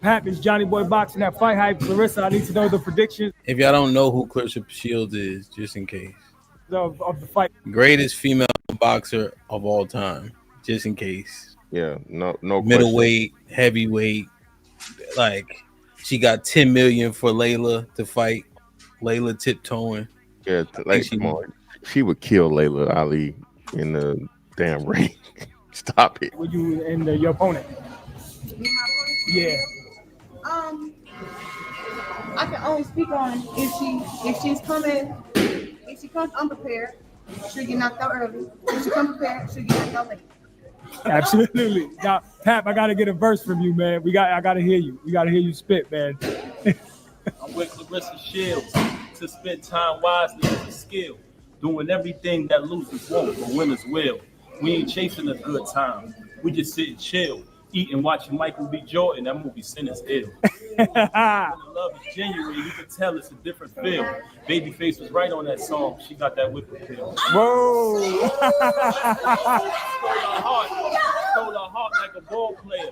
Pat, is Johnny Boy boxing that fight hype? Clarissa, I need to know the predictions. If y'all don't know who Clarissa Shields is, just in case. Of the fight. Greatest female boxer of all time, just in case. Yeah, no middleweight, heavyweight. Like, she got $10 million for Layla to fight. Layla tiptoeing. Yeah, she would kill Layla Ali in the damn ring. Stop it. Would you and your opponent? Yeah. I can only speak on if she comes unprepared, she'll get knocked out early. If she comes prepared, she'll get knocked out late. Absolutely. Now, Pap, I gotta get a verse from you, man. I gotta hear you. We gotta hear you spit, man. I'm with Clarissa Shields. To spend time wisely is a skill. doing everything that losers won't, but winners will. We ain't chasing a good time. We just sit and chill, eat and watching Michael B. Jordan. That movie Sin is ill. When the love is genuine, you can tell it's a different feel. Babyface was right on that song. She got that whip appeal. Whoa. Stole her heart like a ball player.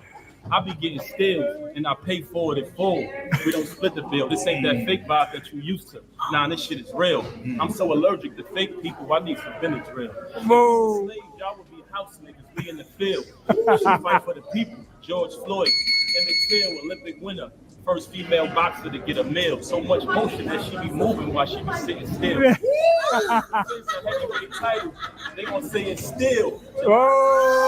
I be getting still, and I pay for it in full. We don't split the bill. This ain't that fake vibe that you used to. Nah, this shit is real. I'm so allergic to fake people. I need some Benadryl. Whoa. Y'all would be house niggas. We in the field. She fight for the people. George Floyd, Emmett Till, Olympic winner. First female boxer to get a meal. So much motion that she be moving while she be sitting still. It's a heavyweight title. They gonna say it's still. Oh,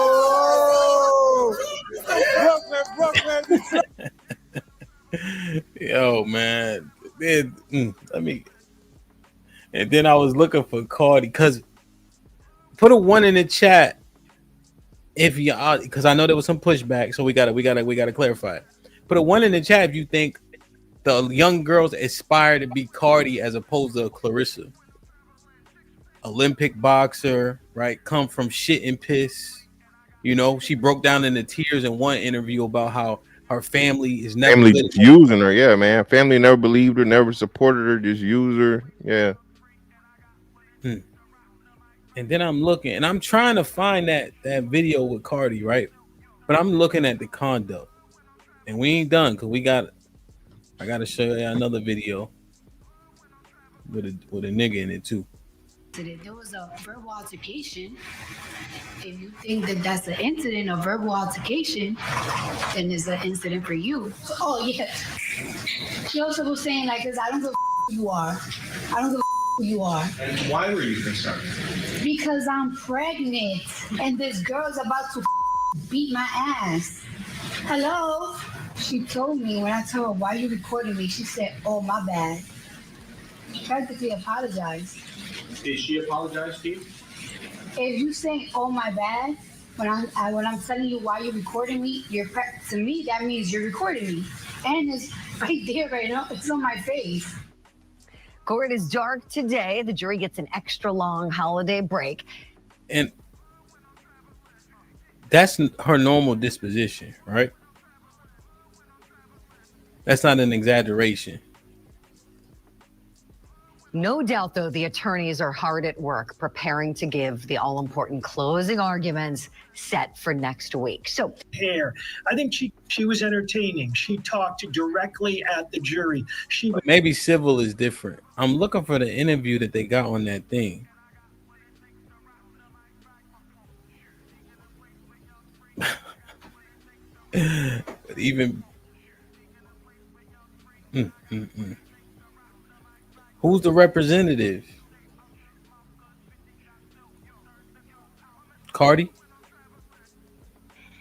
Brooklyn. Yo, man. And then I was looking for Cardi, cause put a 1 in the chat if you, because I know there was some pushback, so we gotta clarify it. Put a 1 in the chat if you think the young girls aspire to be Cardi as opposed to Clarissa. Olympic boxer, right? Come from shit and piss. You know, she broke down into tears in one interview about how her family is never just using her. Yeah, man. Family never believed her, never supported her, just use her. Yeah. And then I'm looking and I'm trying to find that video with Cardi, right? But I'm looking at the conduct. And we ain't done because I gotta show you another video with a nigga in it too. There was a verbal altercation. If you think that that's an incident, a verbal altercation, then it's an incident for you. Oh yeah. She also was saying like, "Cause I don't give a who you are. I don't give a who you are." And why were you concerned? Because I'm pregnant and this girl's about to beat my ass. Hello? She told me when I told her, "Why are you recording me?" She said, "Oh, my bad." She practically apologized. Did she apologize to you? If you say, "Oh, my bad," when I'm telling you why you're recording me, to me that means you're recording me, and it's right there, right now. It's on my face. Court is dark today. The jury gets an extra long holiday break, and that's her normal disposition, right? That's not an exaggeration. No doubt, though, the attorneys are hard at work preparing to give the all-important closing arguments set for next week. So, I think she was entertaining. She talked directly at the jury. Maybe civil is different. I'm looking for the interview that they got on that thing. But even who's the representative? Cardi?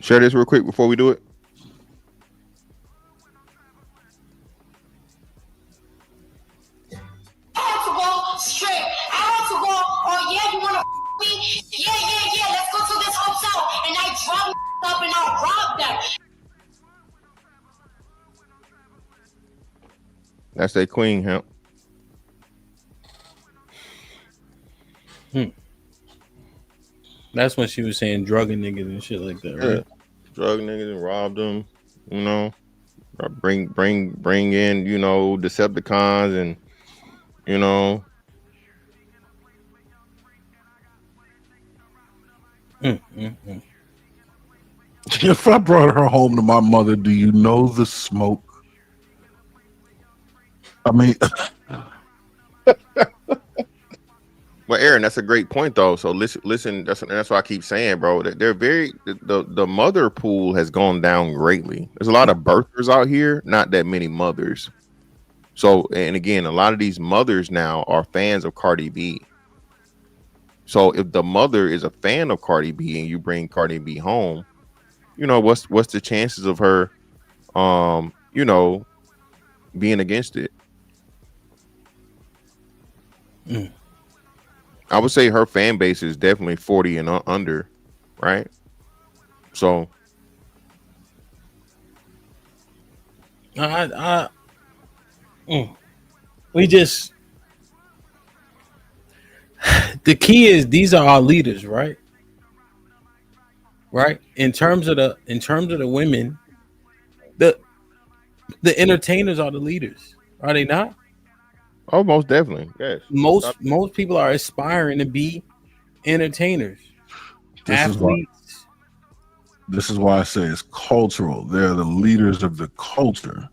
Share this real quick before we do it. I want to go straight. I want to go, oh yeah, you want to me? Yeah, let's go to this hotel. And I drop up and I'll rob them. That's that queen, Hamp. That's when she was saying drugging niggas and shit like that, right? Yeah. Drug niggas and robbed them, you know. Bring in, you know, Decepticons and, you know. If I brought her home to my mother, do you know the smoke? I mean, well, Aaron, that's a great point, though. So listen. That's why I keep saying, bro, that they're the mother pool has gone down greatly. There's a lot of birthers out here, not that many mothers. So, and again, a lot of these mothers now are fans of Cardi B. So, if the mother is a fan of Cardi B and you bring Cardi B home, you know what's the chances of her, you know, being against it? I would say her fan base is definitely 40 and under, right? So The key is these are our leaders, right? Right. In terms of the women, the entertainers are the leaders, are they not? Oh, most definitely, yes. Most people are aspiring to be entertainers, This is why. athletes. This is why I say it's cultural. They're the leaders of the culture.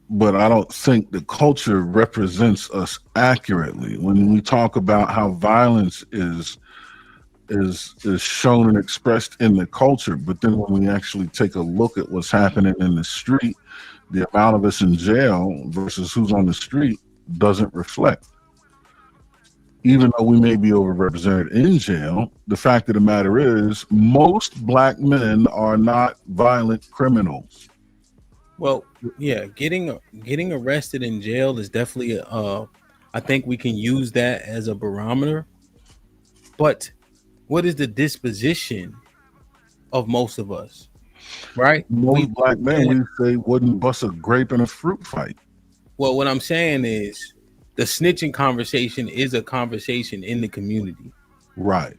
But I don't think the culture represents us accurately. When we talk about how violence is shown and expressed in the culture, but then when we actually take a look at what's happening in the street, the amount of us in jail versus who's on the street doesn't reflect. Even though we may be overrepresented in jail, the fact of the matter is most black men are not violent criminals. Well, yeah, getting arrested in jail is definitely I think we can use that as a barometer. But what is the disposition of most of us? Right? Most black men, we say, wouldn't bust a grape in a fruit fight. Well, what I'm saying is the snitching conversation is a conversation in the community. Right.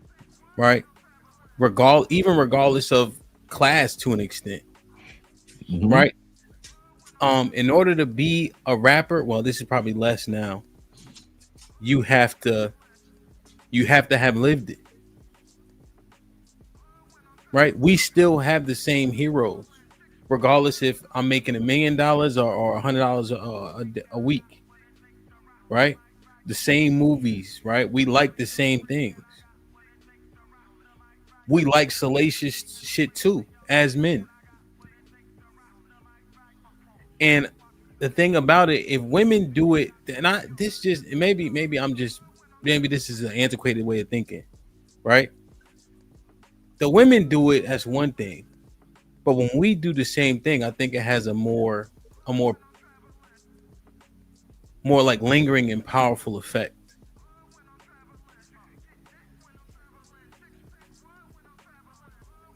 Right. Regardless of class to an extent. Mm-hmm. Right. In order to be a rapper, well, this is probably less now. You have to have lived it. Right? We still have the same heroes, regardless if I'm making $1 million or $100 a week. Right? The same movies, right? We like the same things. We like salacious shit too, as men. And the thing about it, if women do it, maybe this is an antiquated way of thinking, right? The women do it as one thing, but when we do the same thing, I think it has a more like lingering and powerful effect.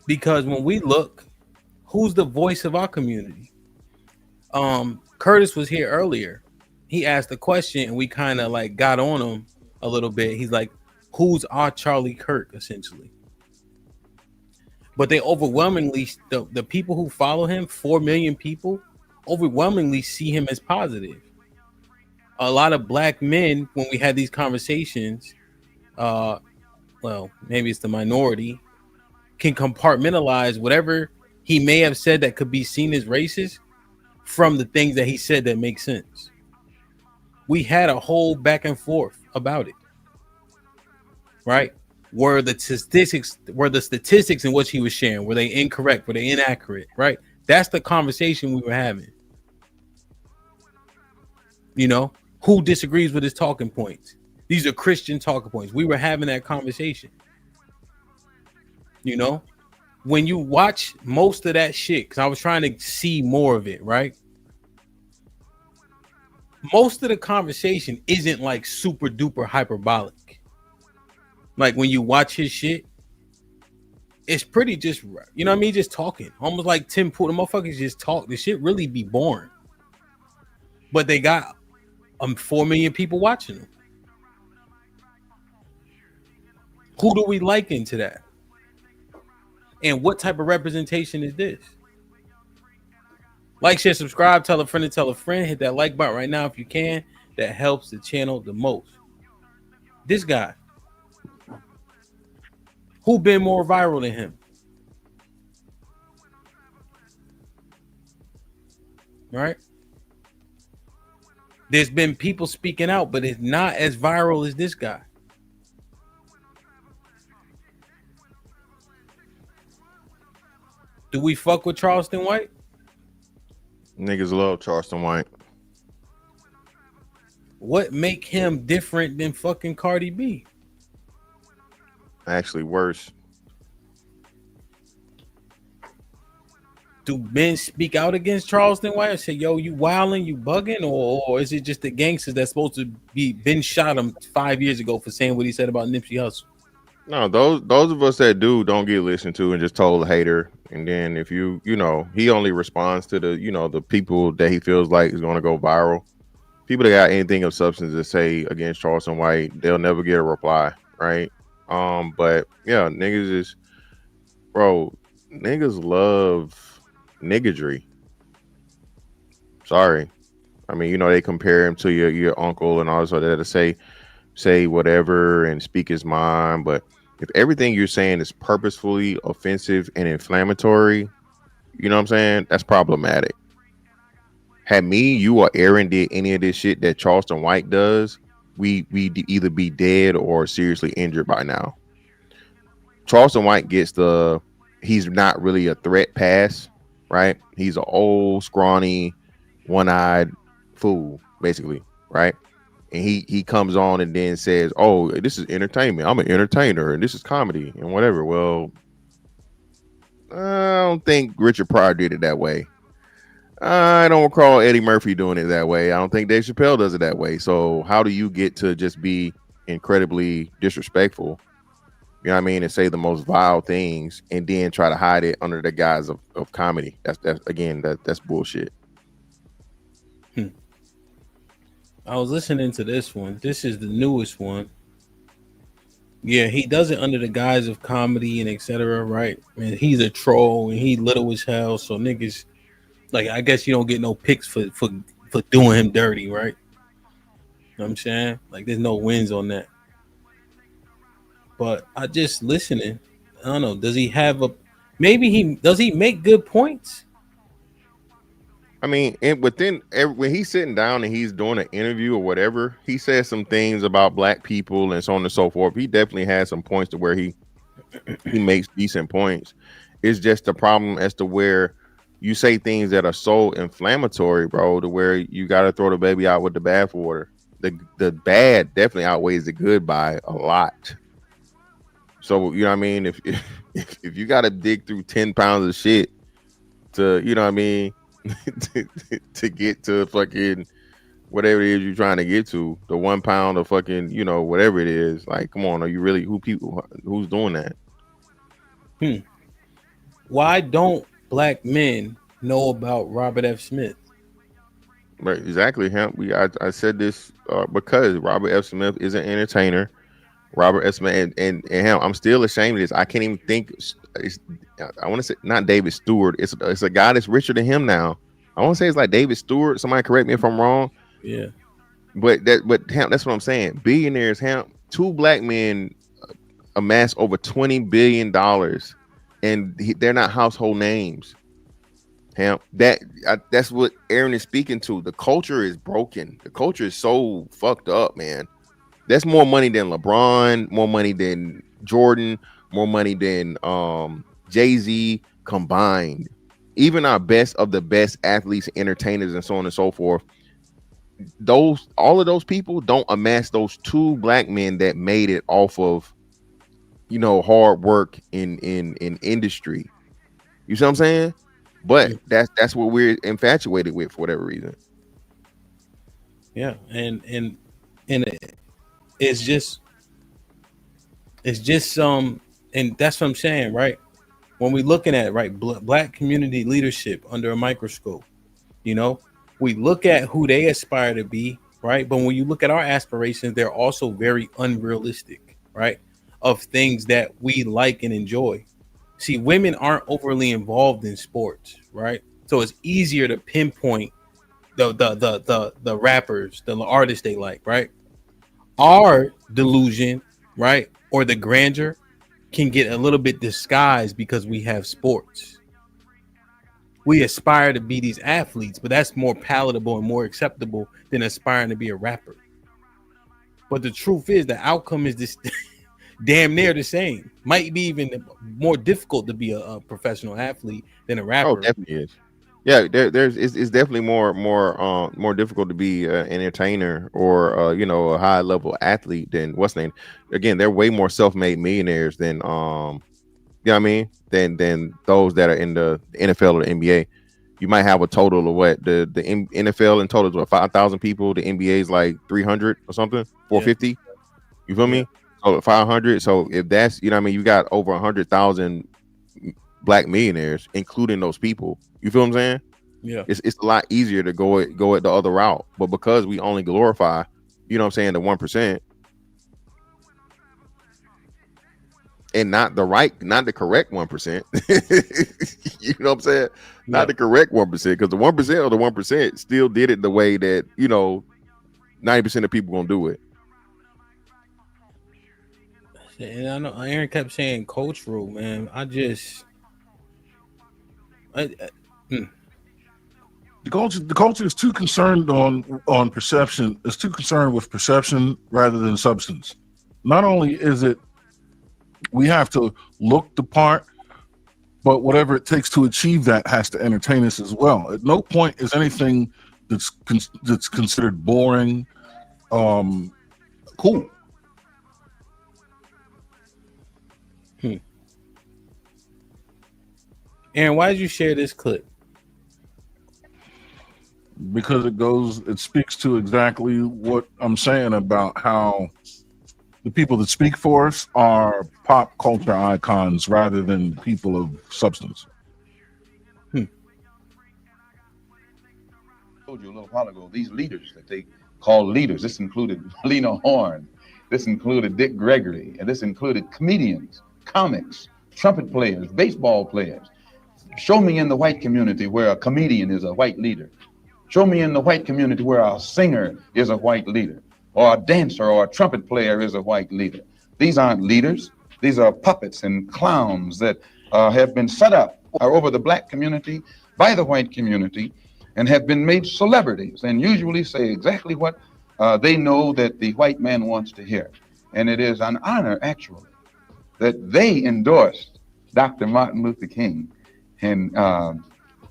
Because when we look, who's the voice of our community? Curtis was here earlier. He asked a question and we kind of like got on him a little bit. He's like, who's our Charlie Kirk, essentially? But they overwhelmingly, the people who follow him, 4 million people, overwhelmingly see him as positive. A lot of black men, when we had these conversations, well, maybe it's the minority, can compartmentalize whatever he may have said that could be seen as racist from the things that he said that make sense. We had a whole back and forth about it, right? Were the statistics in which he was sharing, were they incorrect? Were they inaccurate? Right? That's the conversation we were having. You know, who disagrees with his talking points? These are Christian talking points. We were having that conversation. You know, when you watch most of that shit, because I was trying to see more of it, right? Most of the conversation isn't like super duper hyperbolic. Like when you watch his shit, it's pretty just, you know what I mean? Just talking. Almost like Tim Pool. The motherfuckers just talk. The shit really be boring. But they got 4 million people watching them. Who do we like into that? And what type of representation is this? Like, share, subscribe, tell a friend to tell a friend. Hit that like button right now if you can. That helps the channel the most. This guy. Who been more viral than him? Right? There's been people speaking out, but it's not as viral as this guy. Do we fuck with Charleston White? Niggas love Charleston White. What make him different than fucking Cardi B? Actually worse. Do men speak out against Charleston White and say, yo, you wilding, you bugging? Or is it just the gangsters that's supposed to be been shot him 5 years ago for saying what he said about Nipsey Hussle? No, those of us that don't get listened to and just told a hater. And then if you know, he only responds to the, you know, the people that he feels like is going to go viral. people that got anything of substance to say against Charleston White, they'll never get a reply, right? But yeah, niggas love niggadry. Sorry. I mean, they compare him to your uncle and all this other to say whatever and speak his mind, but if everything you're saying is purposefully offensive and inflammatory, you know what I'm saying? That's problematic. Had me, you, or Aaron did any of this shit that Charleston White does, we'd either be dead or seriously injured by now. Charleston White gets he's not really a threat pass, right? He's an old, scrawny, one-eyed fool, basically, right? And he comes on and then says, "Oh, this is entertainment. I'm an entertainer, and this is comedy and whatever." Well, I don't think Richard Pryor did it that way. I don't recall Eddie Murphy doing it that way. I don't think Dave Chappelle does it that way. So how do you get to just be incredibly disrespectful, you know what I mean, and say the most vile things and then try to hide it under the guise of comedy? That's bullshit. I was listening to this one. This is the newest one. Yeah, he does it under the guise of comedy and etc. Right? And he's a troll and he little as hell. So niggas, like, I guess you don't get no picks for doing him dirty, right? You know what I'm saying? Like, there's no wins on that. But I just listening. I don't know. Does he have does he make good points? I mean, when he's sitting down and he's doing an interview or whatever, he says some things about black people and so on and so forth. He definitely has some points to where he makes decent points. It's just the problem as to where you say things that are so inflammatory, bro, to where you got to throw the baby out with the bathwater. The bad definitely outweighs the good by a lot. So, you know what I mean? If you got to dig through 10 pounds of shit to, you know what I mean, to get to fucking whatever it is you're trying to get to, the 1 pound of fucking, whatever it is, like, come on, are you really who's doing that? Why don't black men know about Robert F. Smith? Right, exactly. I said this because Robert F. Smith is an entertainer. Robert F. Smith and I'm still ashamed of this. I can't even think. I want to say not David Stewart. It's a guy that's richer than him now. I want to say it's like David Stewart. Somebody correct me if I'm wrong. Yeah. But that's what I'm saying. Billionaires, two black men amass over $20 billion, and they're not household names. That's what Aaron is speaking to. The culture is broken. The culture is so fucked up, man. That's more money than LeBron, more money than Jordan, more money than Jay-Z combined. Even our best of the best athletes, entertainers, and so on and so forth. All of those people don't amass those two black men that made it off of, hard work in industry. You see what I'm saying? But that's what we're infatuated with for whatever reason. Yeah, and it's just and that's what I'm saying, right? When we're looking at black community leadership under a microscope, we look at who they aspire to be, right? But when you look at our aspirations, they're also very unrealistic, right? Of things that we like and enjoy. See, women aren't overly involved in sports, right? So it's easier to pinpoint the rappers, the artists they like, right? Our delusion, right, or the grandeur can get a little bit disguised because we have sports. We aspire to be these athletes, but that's more palatable and more acceptable than aspiring to be a rapper. But the truth is, the outcome is this damn near the same. Might be even more difficult to be a professional athlete than a rapper. Oh, definitely is. Yeah, it's definitely more difficult to be an entertainer or a high level athlete than what's name. Again, they're way more self-made millionaires than than those that are in the NFL or the NBA. You might have a total of what the NFL in total is what 5,000 people. The NBA is like 300 or something, 450. Yeah. You feel me? So 500. So if that's you got over 100,000 black millionaires, including those people. You feel what I'm saying? Yeah. It's a lot easier to go it the other route. But because we only glorify, you know what I'm saying, the 1%, and not the correct 1%. You know what I'm saying? Not the correct 1%, because the 1% of the 1% still did it the way that, 90% of people gonna do it. And I know Aaron kept saying cultural, man. The culture is too concerned on perception. It's too concerned with perception rather than substance. Not only is it we have to look the part, but whatever it takes to achieve that has to entertain us as well. At no point is anything that's considered boring, cool. Aaron, why did you share this clip? Because it speaks to exactly what I'm saying about how the people that speak for us are pop culture icons rather than people of substance. I told you a little while ago, these leaders that they call leaders, this included Lena Horne, this included Dick Gregory, and this included comedians, comics, trumpet players, baseball players. Show me in the white community where a comedian is a white leader. Show me in the white community where a singer is a white leader, or a dancer or a trumpet player is a white leader. These aren't leaders. These are puppets and clowns that have been set up over the black community by the white community and have been made celebrities and usually say exactly what they know that the white man wants to hear. And it is an honor, actually, that they endorsed Dr. Martin Luther King and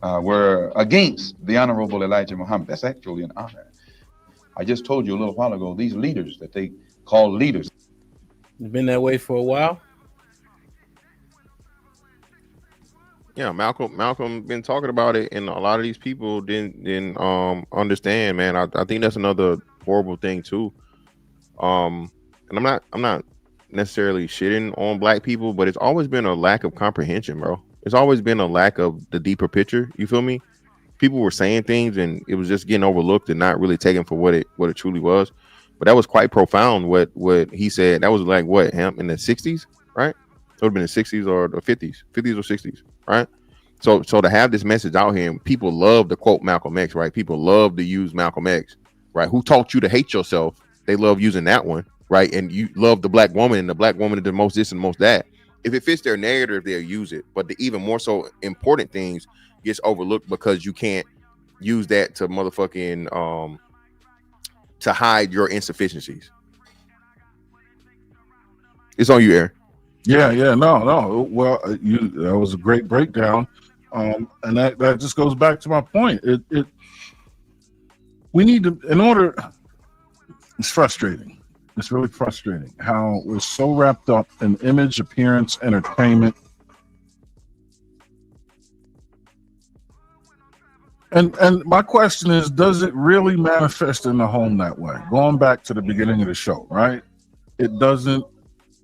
were against the Honorable Elijah Muhammad. That's actually an honor. I just told you a little while ago, these leaders that they call leaders. It's been that way for a while. Yeah, Malcolm been talking about it, and a lot of these people didn't understand, man. I think that's another horrible thing too. And I'm not necessarily shitting on black people, but it's always been a lack of comprehension, bro. It's always been a lack of the deeper picture. You feel me? People were saying things and it was just getting overlooked and not really taken for what it truly was. But that was quite profound what he said. That was like what, HAMP in the 60s, right? It would have been the 60s or the 50s or 60s, right? So to have this message out here, and people love to quote Malcolm X, right? People love to use Malcolm X, right? Who taught you to hate yourself? They love using that one, right? And you love the black woman, and the black woman is the most this and the most that. If it fits their narrative, they'll use it. But the even more so important things gets overlooked because you can't use that to motherfucking to hide your insufficiencies. It's on you, Aaron. Yeah, no. Well, that was a great breakdown, and that just goes back to my point. We need to, in order. It's frustrating. It's really frustrating how we're so wrapped up in image, appearance, entertainment. And my question is, does it really manifest in the home that way? Going back to the beginning of the show, right? It doesn't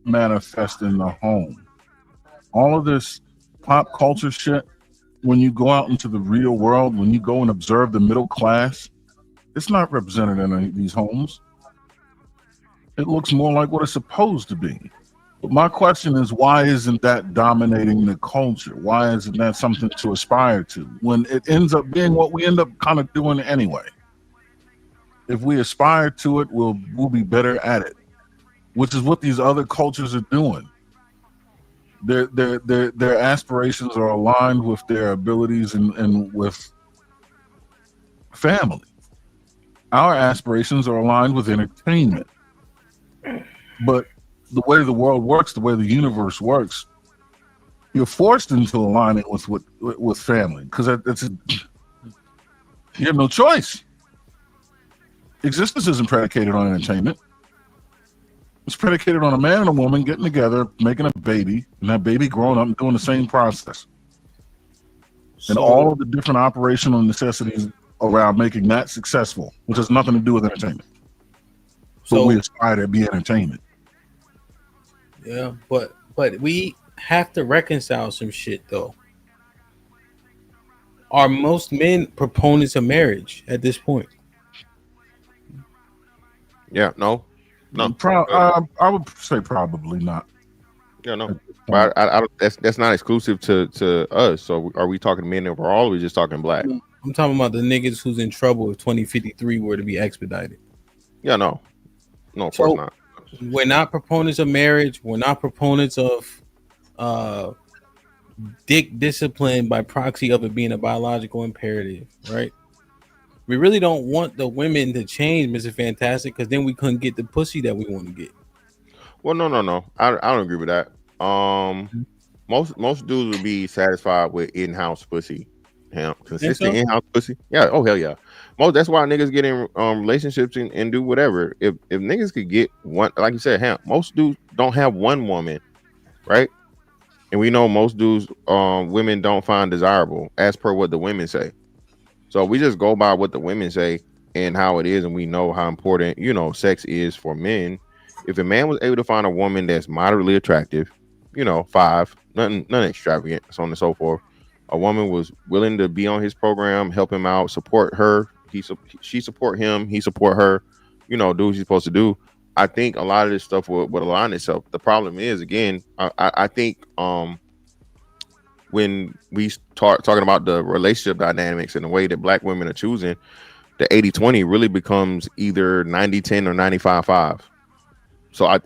manifest in the home. All of this pop culture shit, when you go out into the real world, when you go and observe the middle class, it's not represented in these homes. It looks more like what it's supposed to be. But my question is, why isn't that dominating the culture? Why isn't that something to aspire to when it ends up being what we end up kind of doing anyway? If we aspire to it, we'll be better at it, which is what these other cultures are doing. Their aspirations are aligned with their abilities and with family. Our aspirations are aligned with entertainment. But the way the world works, the way the universe works, you're forced into aligning with family because you have no choice. Existence isn't predicated on entertainment. It's predicated on a man and a woman getting together, making a baby, and that baby growing up and doing the same process. And all of the different operational necessities around making that successful, which has nothing to do with entertainment. So we aspire to be entertainment. Yeah, but we have to reconcile some shit though. Are most men proponents of marriage at this point? Yeah, no. I would say probably not. Yeah, no. But I don't, that's not exclusive to us. So are we talking men overall, or are we just talking black? I'm talking about the niggas who's in trouble if 2053 were to be expedited. Yeah, no, of course not. We're not proponents of marriage. We're not proponents of dick discipline by proxy of it being a biological imperative, right? We really don't want the women to change, Mr. Fantastic, because then we couldn't get the pussy that we want to get. Well, no. I don't agree with that. Most dudes would be satisfied with in-house pussy. Consistent in-house pussy. Yeah. Oh hell yeah. That's why niggas get in relationships and do whatever. If niggas could get one, like you said, most dudes don't have one woman, right? And we know most dudes, women don't find desirable as per what the women say. So we just go by what the women say and how it is, and we know how important, sex is for men. If a man was able to find a woman that's moderately attractive, 5, nothing extravagant, so on and so forth. A woman was willing to be on his program, help him out, support her. She support him, he support her, do what he's supposed to do. I think a lot of this stuff would align itself. The problem is, again, I think when we start talking about the relationship dynamics and the way that black women are choosing, the 80-20 really becomes either 90-10 or 95-5. So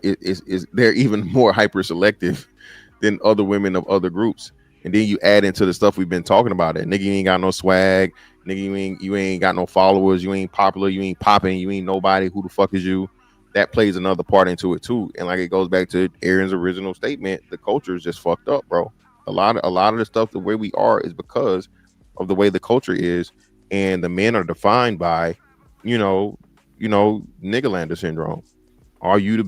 they're even more hyper selective than other women of other groups. And then you add into the stuff we've been talking about it. Nigga, you ain't got no swag. Nigga, you ain't got no followers. You ain't popular. You ain't popping. You ain't nobody. Who the fuck is you? That plays another part into it too. And like it goes back to Aaron's original statement, the culture is just fucked up, bro. A lot of the stuff, the way we are, is because of the way the culture is, and the men are defined by, niggerlander syndrome. Are you the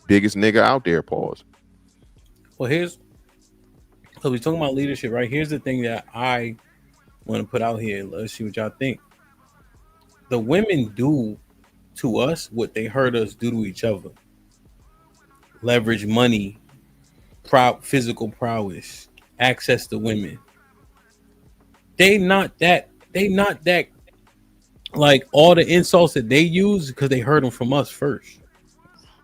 biggest nigga out there? Pause. Well, so we're talking about leadership, right? Here's the thing that I want to put out here. Let's see what y'all think. The women do to us what they heard us do to each other. Leverage money, physical prowess, access to women. They not that like all the insults that they use because they heard them from us first.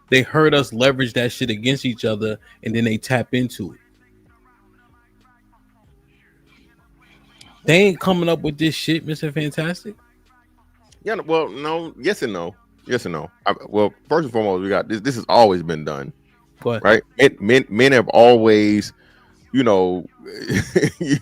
They heard us leverage that shit against each other, and then they tap into it. They ain't coming up with this shit, Mr. Fantastic. Yeah, well, no, yes and no. Yes and no. Well, first and foremost, we got this. This has always been done, right? Men have always,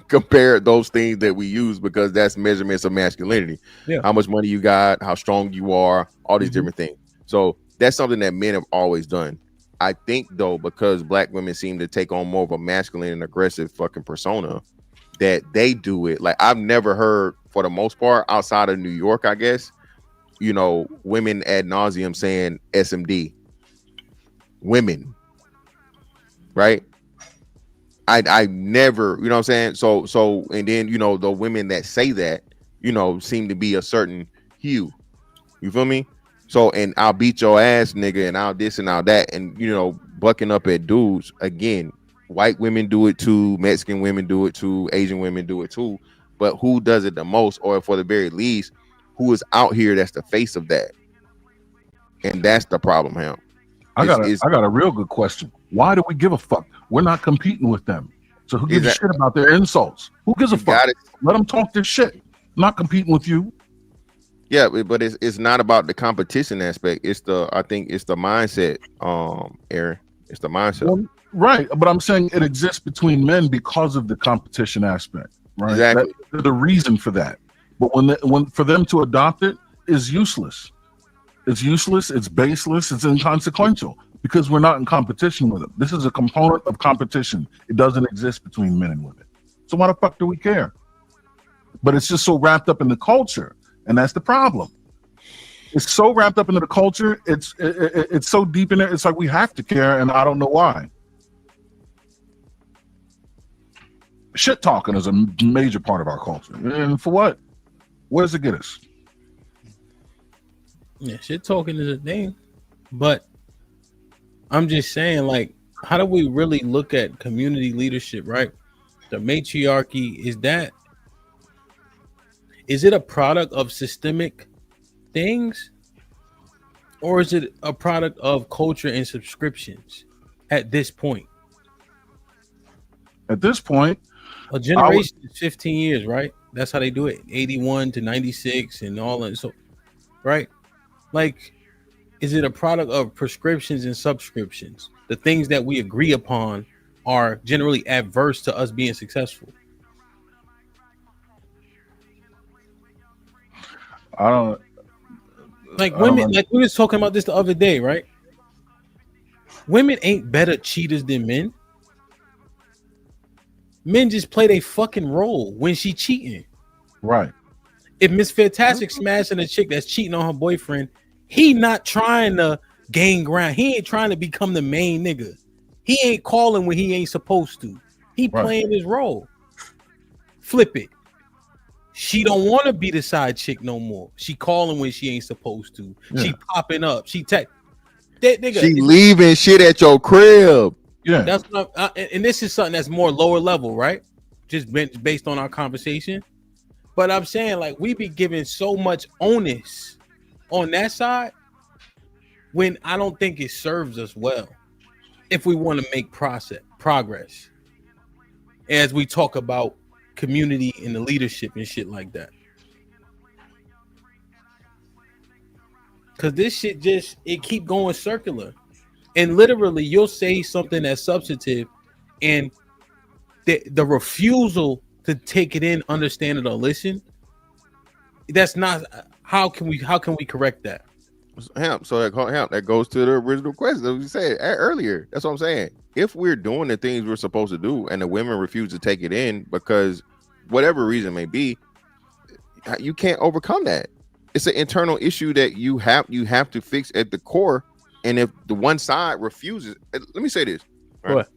compared those things that we use because that's measurements of masculinity. Yeah. How much money you got, how strong you are, all these different things. So that's something that men have always done. I think though, because black women seem to take on more of a masculine and aggressive fucking persona, that they do it. Like I've never heard, for the most part, outside of New York, I guess, women ad nauseum saying SMD. Women, right? I never, you know what I'm saying? So, and then, the women that say that, seem to be a certain hue. You feel me? So, and I'll beat your ass, nigga, and I'll this and I'll that, and bucking up at dudes. Again, white women do it too, Mexican women do it too, Asian women do it too. But who does it the most, or for the very least, who is out here that's the face of that? And that's the problem, Ham. I got a real good question. Why do we give a fuck? We're not competing with them. So who gives a shit about their insults? Who gives a fuck? Let them talk their shit. I'm not competing with you. Yeah, but it's not about the competition aspect. I think it's the mindset, Aaron. It's the mindset. Well, right, but I'm saying it exists between men because of the competition aspect, right? Exactly. That's the reason for that. But when for them to adopt it is useless. It's useless, it's baseless, it's inconsequential because we're not in competition with them. This is a component of competition. It doesn't exist between men and women. So why the fuck do we care? But it's just so wrapped up in the culture, and that's the problem. It's so wrapped up into the culture, it's so deep in there, it's like we have to care, and I don't know why. Shit talking is a major part of our culture. And for what? Where does it get us? Yeah, shit talking is a thing. But I'm just saying, like, how do we really look at community leadership, right? The matriarchy, is that is it a product of systemic things, or is it a product of culture and subscriptions at this point? At this point, a generation is 15 years, right? That's how they do it. 81 to 96 and all that. So, right? Like, is it a product of prescriptions and subscriptions? The things that we agree upon are generally adverse to us being successful. I don't like women. Like we was talking about this the other day, right? Women ain't better cheaters than men. Men just play their fucking role when she cheating. Right. If Miss Fantastic smashing a chick that's cheating on her boyfriend, he not trying to gain ground. He ain't trying to become the main nigga. He ain't calling when he ain't supposed to. He playing his role. Flip it. She don't want to be the side chick no more. She calling when she ain't supposed to. Yeah. She popping up. She that nigga. She leaving shit at your crib. Yeah, that's what and this is something that's more lower level, right? Just based on our conversation. But I'm saying, like, we be giving so much onus on that side when I don't think it serves us well if we want to make progress as we talk about community and the leadership and shit like that. Because this shit it keep going circular. And literally, you'll say something that's substantive, and the refusal to take it in, understand it, or listen. That's not. How can we correct that? HAMP. So that goes to the original question that we said earlier. That's what I'm saying. If we're doing the things we're supposed to do, and the women refuse to take it in because whatever reason may be, you can't overcome that. It's an internal issue that you have to fix at the core. And if the one side refuses, let me say this. Right? What?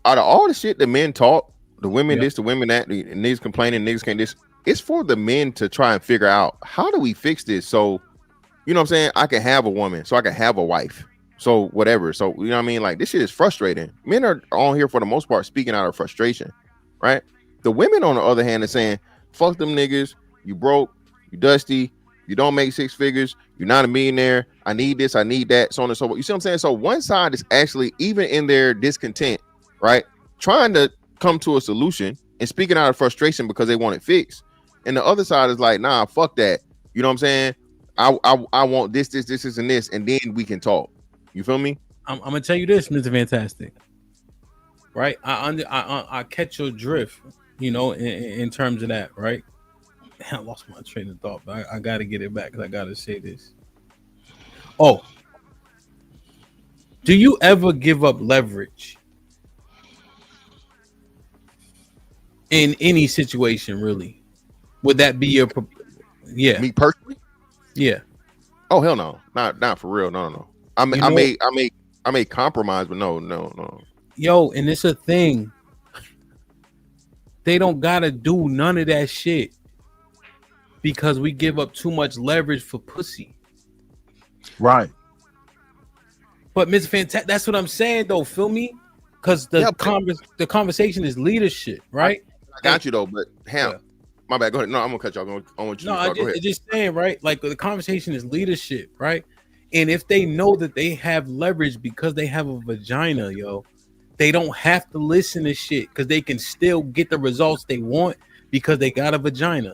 Out of all the shit the men talk, the women this, the women that, the niggas complaining, niggas can't this, it's for the men to try and figure out, how do we fix this? So, you know what I'm saying? I can have a woman, so I can have a wife. So whatever. So, you know what I mean? Like, this shit is frustrating. Men are on here for the most part speaking out of frustration, right? The women, on the other hand, are saying, fuck them niggas, you broke, you dusty, you don't make six figures, you're not a millionaire, I need this, I need that, so on and so forth. You see what I'm saying? So one side is actually, even in their discontent, right, trying to come to a solution and speaking out of frustration because they want it fixed. And the other side is like, nah, fuck that. You know what I'm saying? I want this, and this, and then we can talk. You feel me? I'm gonna tell you this, Mr. Fantastic. Right? I catch your drift, you know, in terms of that, right? I lost my train of thought, but I got to get it back because I got to say this. Oh, do you ever give up leverage in any situation, really? Would that be your... Yeah. Me personally? Yeah. Oh, hell no. Not for real. No. I may compromise, but no. Yo, and it's a thing. They don't got to do none of that shit. Because we give up too much leverage for pussy. Right. But Mr. Fantastic, that's what I'm saying though, feel me? Because the conversation is leadership, right? I got you though, but my bad. Go ahead. No, I'm gonna cut you off. I want you to talk. Go ahead. Just saying, right? Like the conversation is leadership, right? And if they know that they have leverage because they have a vagina, yo, they don't have to listen to shit because they can still get the results they want because they got a vagina.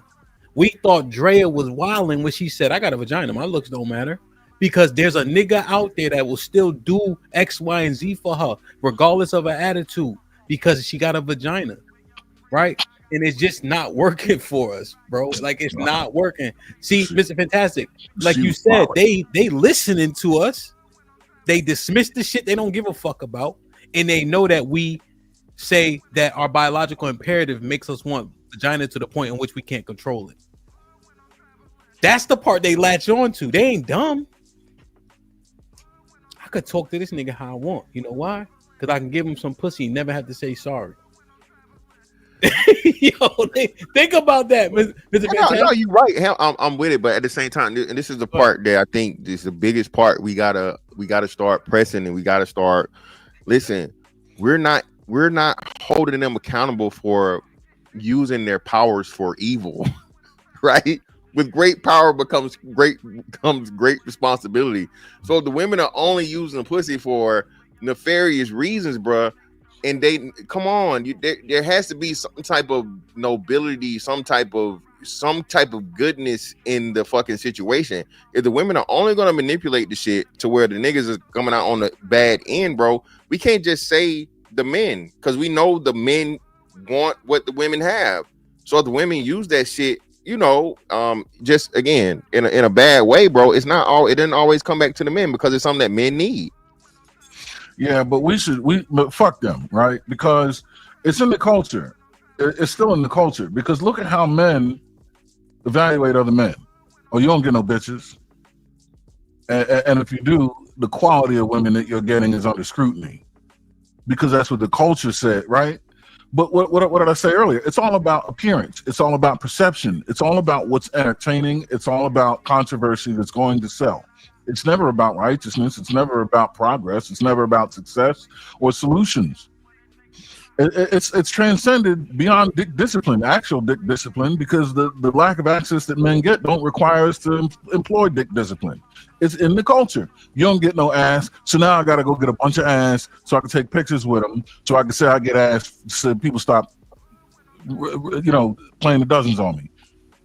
We thought Drea was wilding when she said, I got a vagina, my looks don't matter. Because there's a nigga out there that will still do X, Y, and Z for her, regardless of her attitude, because she got a vagina, right? And it's just not working for us, bro. Like, it's not working. See, Mr. Fantastic, like you said, they listening to us. They dismiss the shit they don't give a fuck about. And they know that we say that our biological imperative makes us want vagina to the point in which we can't control it. That's the part they latch on to. They ain't dumb. I could talk to this nigga how I want. You know why? Because I can give him some pussy and never have to say sorry. Yo, think about that, Mr. No, you're right. I'm with it, but at the same time, and this is the part that I think is the biggest part. We gotta start pressing, and we gotta start. Listen, we're not holding them accountable for using their powers for evil, right? With great power comes great responsibility. So if the women are only using pussy for nefarious reasons, bruh, and they come on, there has to be some type of nobility, some type of goodness in the fucking situation. If the women are only gonna manipulate the shit to where the niggas is coming out on the bad end, bro, we can't just say the men, because we know the men want what the women have. So if the women use that shit, just again in a bad way, bro, it didn't always come back to the men because it's something that men need. Yeah, but but fuck them, right? Because it's in the culture. It's still in the culture. Because look at how men evaluate other men. Oh, you don't get no bitches. And if you do, the quality of women that you're getting is under scrutiny. Because that's what the culture said, right? But what did I say earlier? It's all about appearance. It's all about perception. It's all about what's entertaining. It's all about controversy that's going to sell. It's never about righteousness. It's never about progress. It's never about success or solutions. It's transcended beyond dick discipline, actual dick discipline, because the lack of access that men get don't require us to employ dick discipline. It's in the culture. You don't get no ass, so now I got to go get a bunch of ass so I can take pictures with them, so I can say I get ass, so people stop, playing the dozens on me.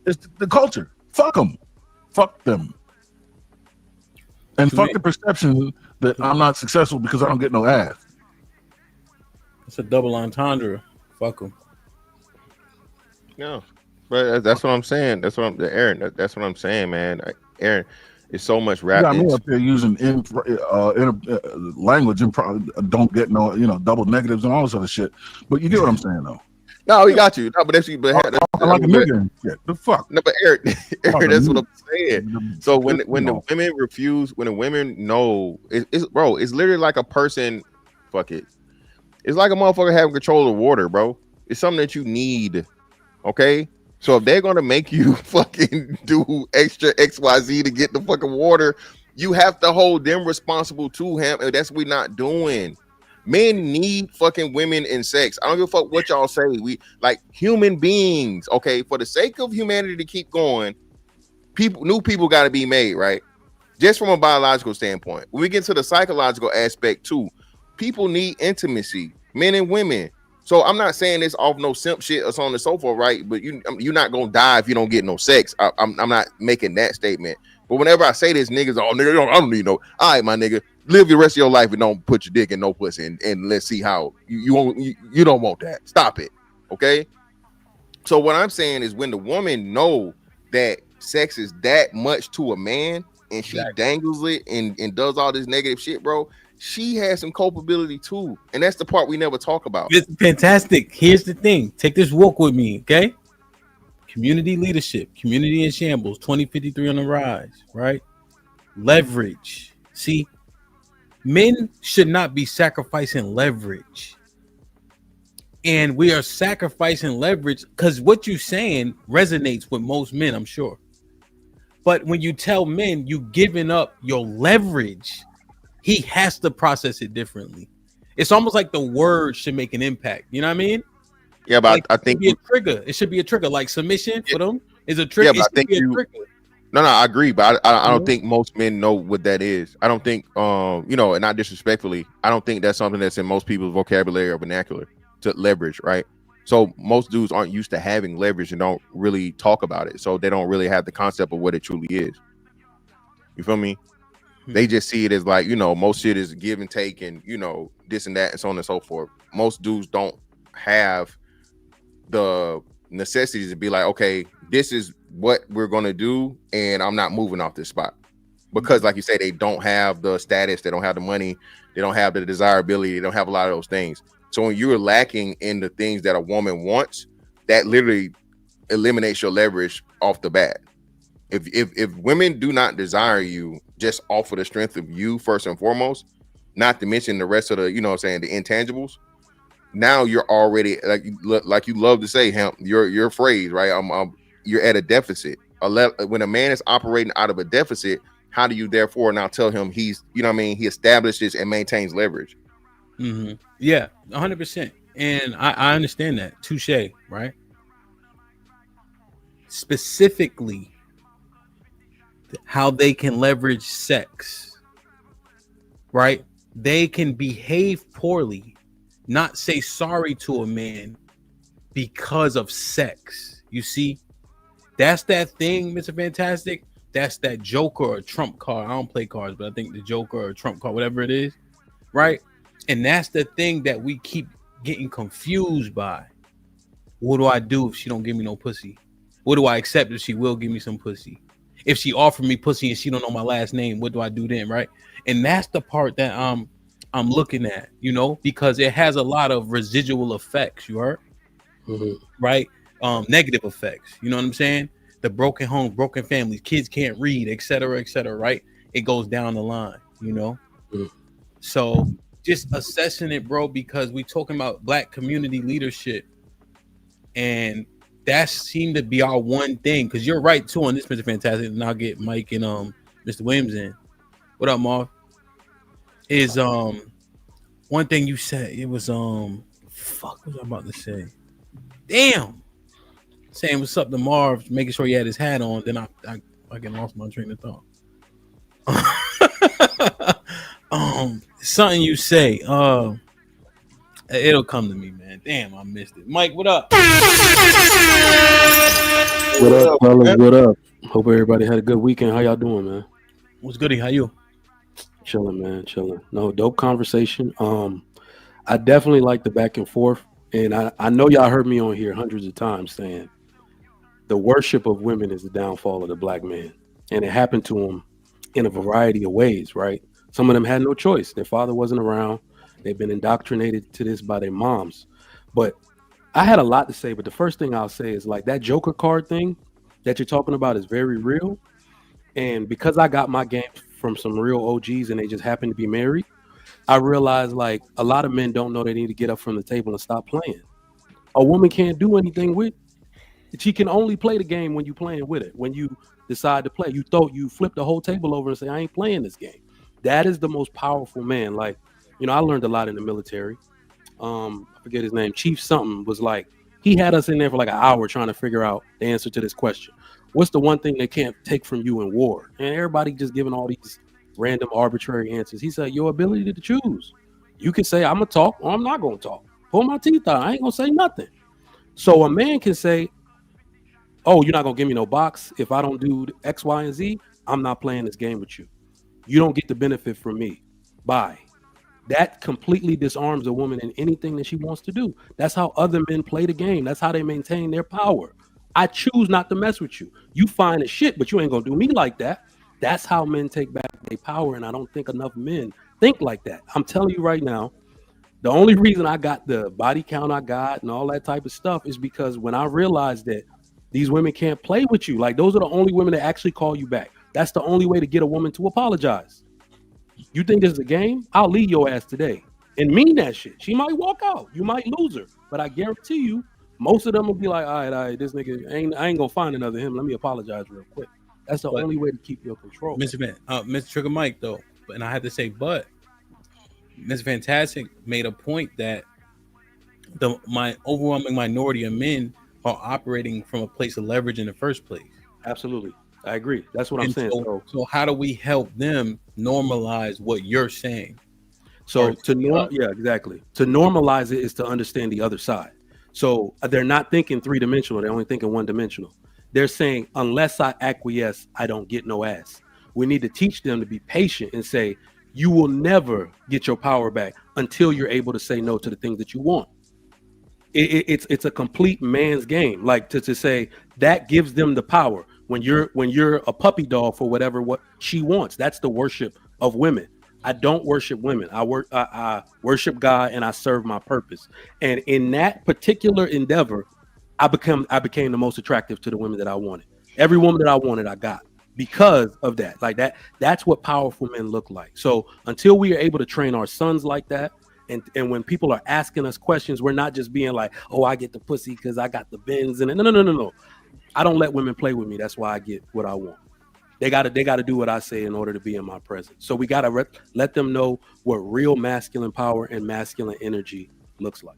It's the culture. Fuck them. Fuck them. And fuck the perception that I'm not successful because I don't get no ass. It's a double entendre. Fuck them. No, but that's what I'm saying. That's what Aaron. That's what I'm saying, man. Aaron, it's so much rap. Yeah, I mean, up there using language and don't get no, double negatives and all this other shit. But you get what I'm saying, though. No, he got you. No, but that's I like a nigga and shit. The fuck. No, but Aaron, that's what I'm saying. So when the women refuse, when the women know, it's literally like a person. Fuck it. It's like a motherfucker having control of water, bro. It's something that you need. Okay. So if they're gonna make you fucking do extra XYZ to get the fucking water, you have to hold them responsible too, Ham. And that's what we're not doing. Men need fucking women in sex. I don't give a fuck what y'all say. We like human beings, okay? For the sake of humanity to keep going, new people got to be made, right? Just from a biological standpoint. When we get to the psychological aspect too, people need intimacy, men and women. So I'm not saying this off no simp shit or so on and so forth, right? But you're not gonna die if you don't get no sex. I'm not making that statement. But whenever I say this, niggas, I don't need no. All right, my nigga, live the rest of your life and don't put your dick in no pussy, and let's see how you don't want that. Stop it, okay? So what I'm saying is, when the woman know that sex is that much to a man, and she dangles it and does all this negative shit, bro, she has some culpability too, and that's the part we never talk about. It's fantastic. Here's the thing. Take this walk with me, okay? Community leadership, community in shambles, 2053 on the rise, right? Leverage. See, men should not be sacrificing leverage. And we are sacrificing leverage because what you're saying resonates with most men, I'm sure. But when you tell men you giving up your leverage, he has to process it differently. It's almost like the word should make an impact. You know what I mean? Yeah, but like, I think it should be a trigger. Like submission for them is a trigger. Yeah, but I think No, I agree, but I don't think most men know what that is. I don't think, and not disrespectfully, I don't think that's something that's in most people's vocabulary or vernacular, to leverage, right? So most dudes aren't used to having leverage and don't really talk about it. So they don't really have the concept of what it truly is. You feel me? They just see it as like, most shit is give and take and, this and that and so on and so forth. Most dudes don't have the necessities to be like, okay, this is what we're going to do, and I'm not moving off this spot. Because like you say, they don't have the status, they don't have the money, they don't have the desirability, they don't have a lot of those things. So when you're lacking in the things that a woman wants, that literally eliminates your leverage off the bat. If women do not desire you just off of the strength of you first and foremost, not to mention the rest of the, the intangibles, now you're already, like you love to say, Hamp, your phrase, right? You're at a deficit. When a man is operating out of a deficit, how do you therefore now tell him he's, he establishes and maintains leverage? Mm-hmm. Yeah, 100%. And I understand that. Touche, right? specifically how they can leverage sex, right? They can behave poorly, not say sorry to a man because of sex. You see, that's that thing, Mr. Fantastic. That's that Joker or Trump card. I don't play cards, but I think the Joker or Trump card, whatever it is, right? And that's the thing that we keep getting confused by. What do I do if she don't give me no pussy? What do I accept if she will give me some pussy? If she offered me pussy and she don't know my last name, what do I do then, right? And that's the part that I'm looking at, you know, because it has a lot of residual effects, you heard? Right? Negative effects, you know what I'm saying? The broken homes, broken families, kids can't read, et cetera, right? It goes down the line, you know? So just assessing it, bro, because we talking about Black community leadership, and that seemed to be our one thing. Because you're right too on this, Mr. Fantastic, and I'll get Mike and Mr. Williams in. What up, Marv? Is one thing you said, it was fuck, what was I about to say? Damn, saying what's up to Marv, making sure he had his hat on. Then I fucking lost my train of thought. Something you say, it'll come to me, man. Damn, I missed it. Mike, what up? What up, fellas? What up? Hope everybody had a good weekend. How y'all doing, man? What's goody? How you? Chilling, man. Chilling. No, dope conversation. I definitely like the back and forth, and I know y'all heard me on here hundreds of times saying the worship of women is the downfall of the Black man, and it happened to them in a variety of ways, right? Some of them had no choice. Their father wasn't around. They've been indoctrinated to this by their moms. But I had a lot to say, but the first thing I'll say is like that Joker card thing that you're talking about is very real. And because I got my game from some real OGs and they just happen to be married, I realized like a lot of men don't know they need to get up from the table and stop playing. A woman can't do anything with. She can only play the game when you're playing with it. When you decide to play, you flip the whole table over and say, I ain't playing this game. That is the most powerful man. Like, you know, I learned a lot in the military. I forget his name. Chief something was like, he had us in there for like an hour trying to figure out the answer to this question. What's the one thing they can't take from you in war? And everybody just giving all these random arbitrary answers. He said, your ability to choose. You can say, I'm going to talk or I'm not going to talk. Pull my teeth out. I ain't going to say nothing. So a man can say, oh, you're not going to give me no box. If I don't do X, Y, and Z, I'm not playing this game with you. You don't get the benefit from me. Bye. That completely disarms a woman in anything that she wants to do. That's how other men play the game. That's how they maintain their power. I choose not to mess with you. You fine as shit, but you ain't gonna do me like that. That's how men take back their power, and I don't think enough men think like that. I'm telling you right now, the only reason I got the body count I got and all that type of stuff is because when I realized that these women can't play with you, like those are the only women that actually call you back. That's the only way to get a woman to apologize. You think this is a game? I'll leave your ass today and mean that shit. She might walk out. You might lose her, but I guarantee you, most of them will be like, all right, this nigga I ain't gonna find another him. Let me apologize real quick. That's the only way to keep your control. Mr. Trigger Mike, though, and I had to say, but Mr. Fantastic made a point that my overwhelming minority of men are operating from a place of leverage in the first place. Absolutely. I agree. That's what I'm saying. So how do we help them normalize what you're saying? So yeah, exactly. To normalize it is to understand the other side. So they're not thinking three-dimensional. They're only thinking one-dimensional. They're saying, unless I acquiesce, I don't get no ass. We need to teach them to be patient and say, you will never get your power back until you're able to say no to the things that you want. It's a complete man's game. Like to say that gives them the power. When you're a puppy dog for what she wants, that's the worship of women. I don't worship women. I worship God and I serve my purpose. And in that particular endeavor, I became the most attractive to the women that I wanted. Every woman that I wanted, I got because of that. Like that's what powerful men look like. So until we are able to train our sons like that, and when people are asking us questions, we're not just being like, oh, I get the pussy because I got the Benz and no. I don't let women play with me. That's why I get what I want. They got to do what I say in order to be in my presence. So we got to let them know what real masculine power and masculine energy looks like.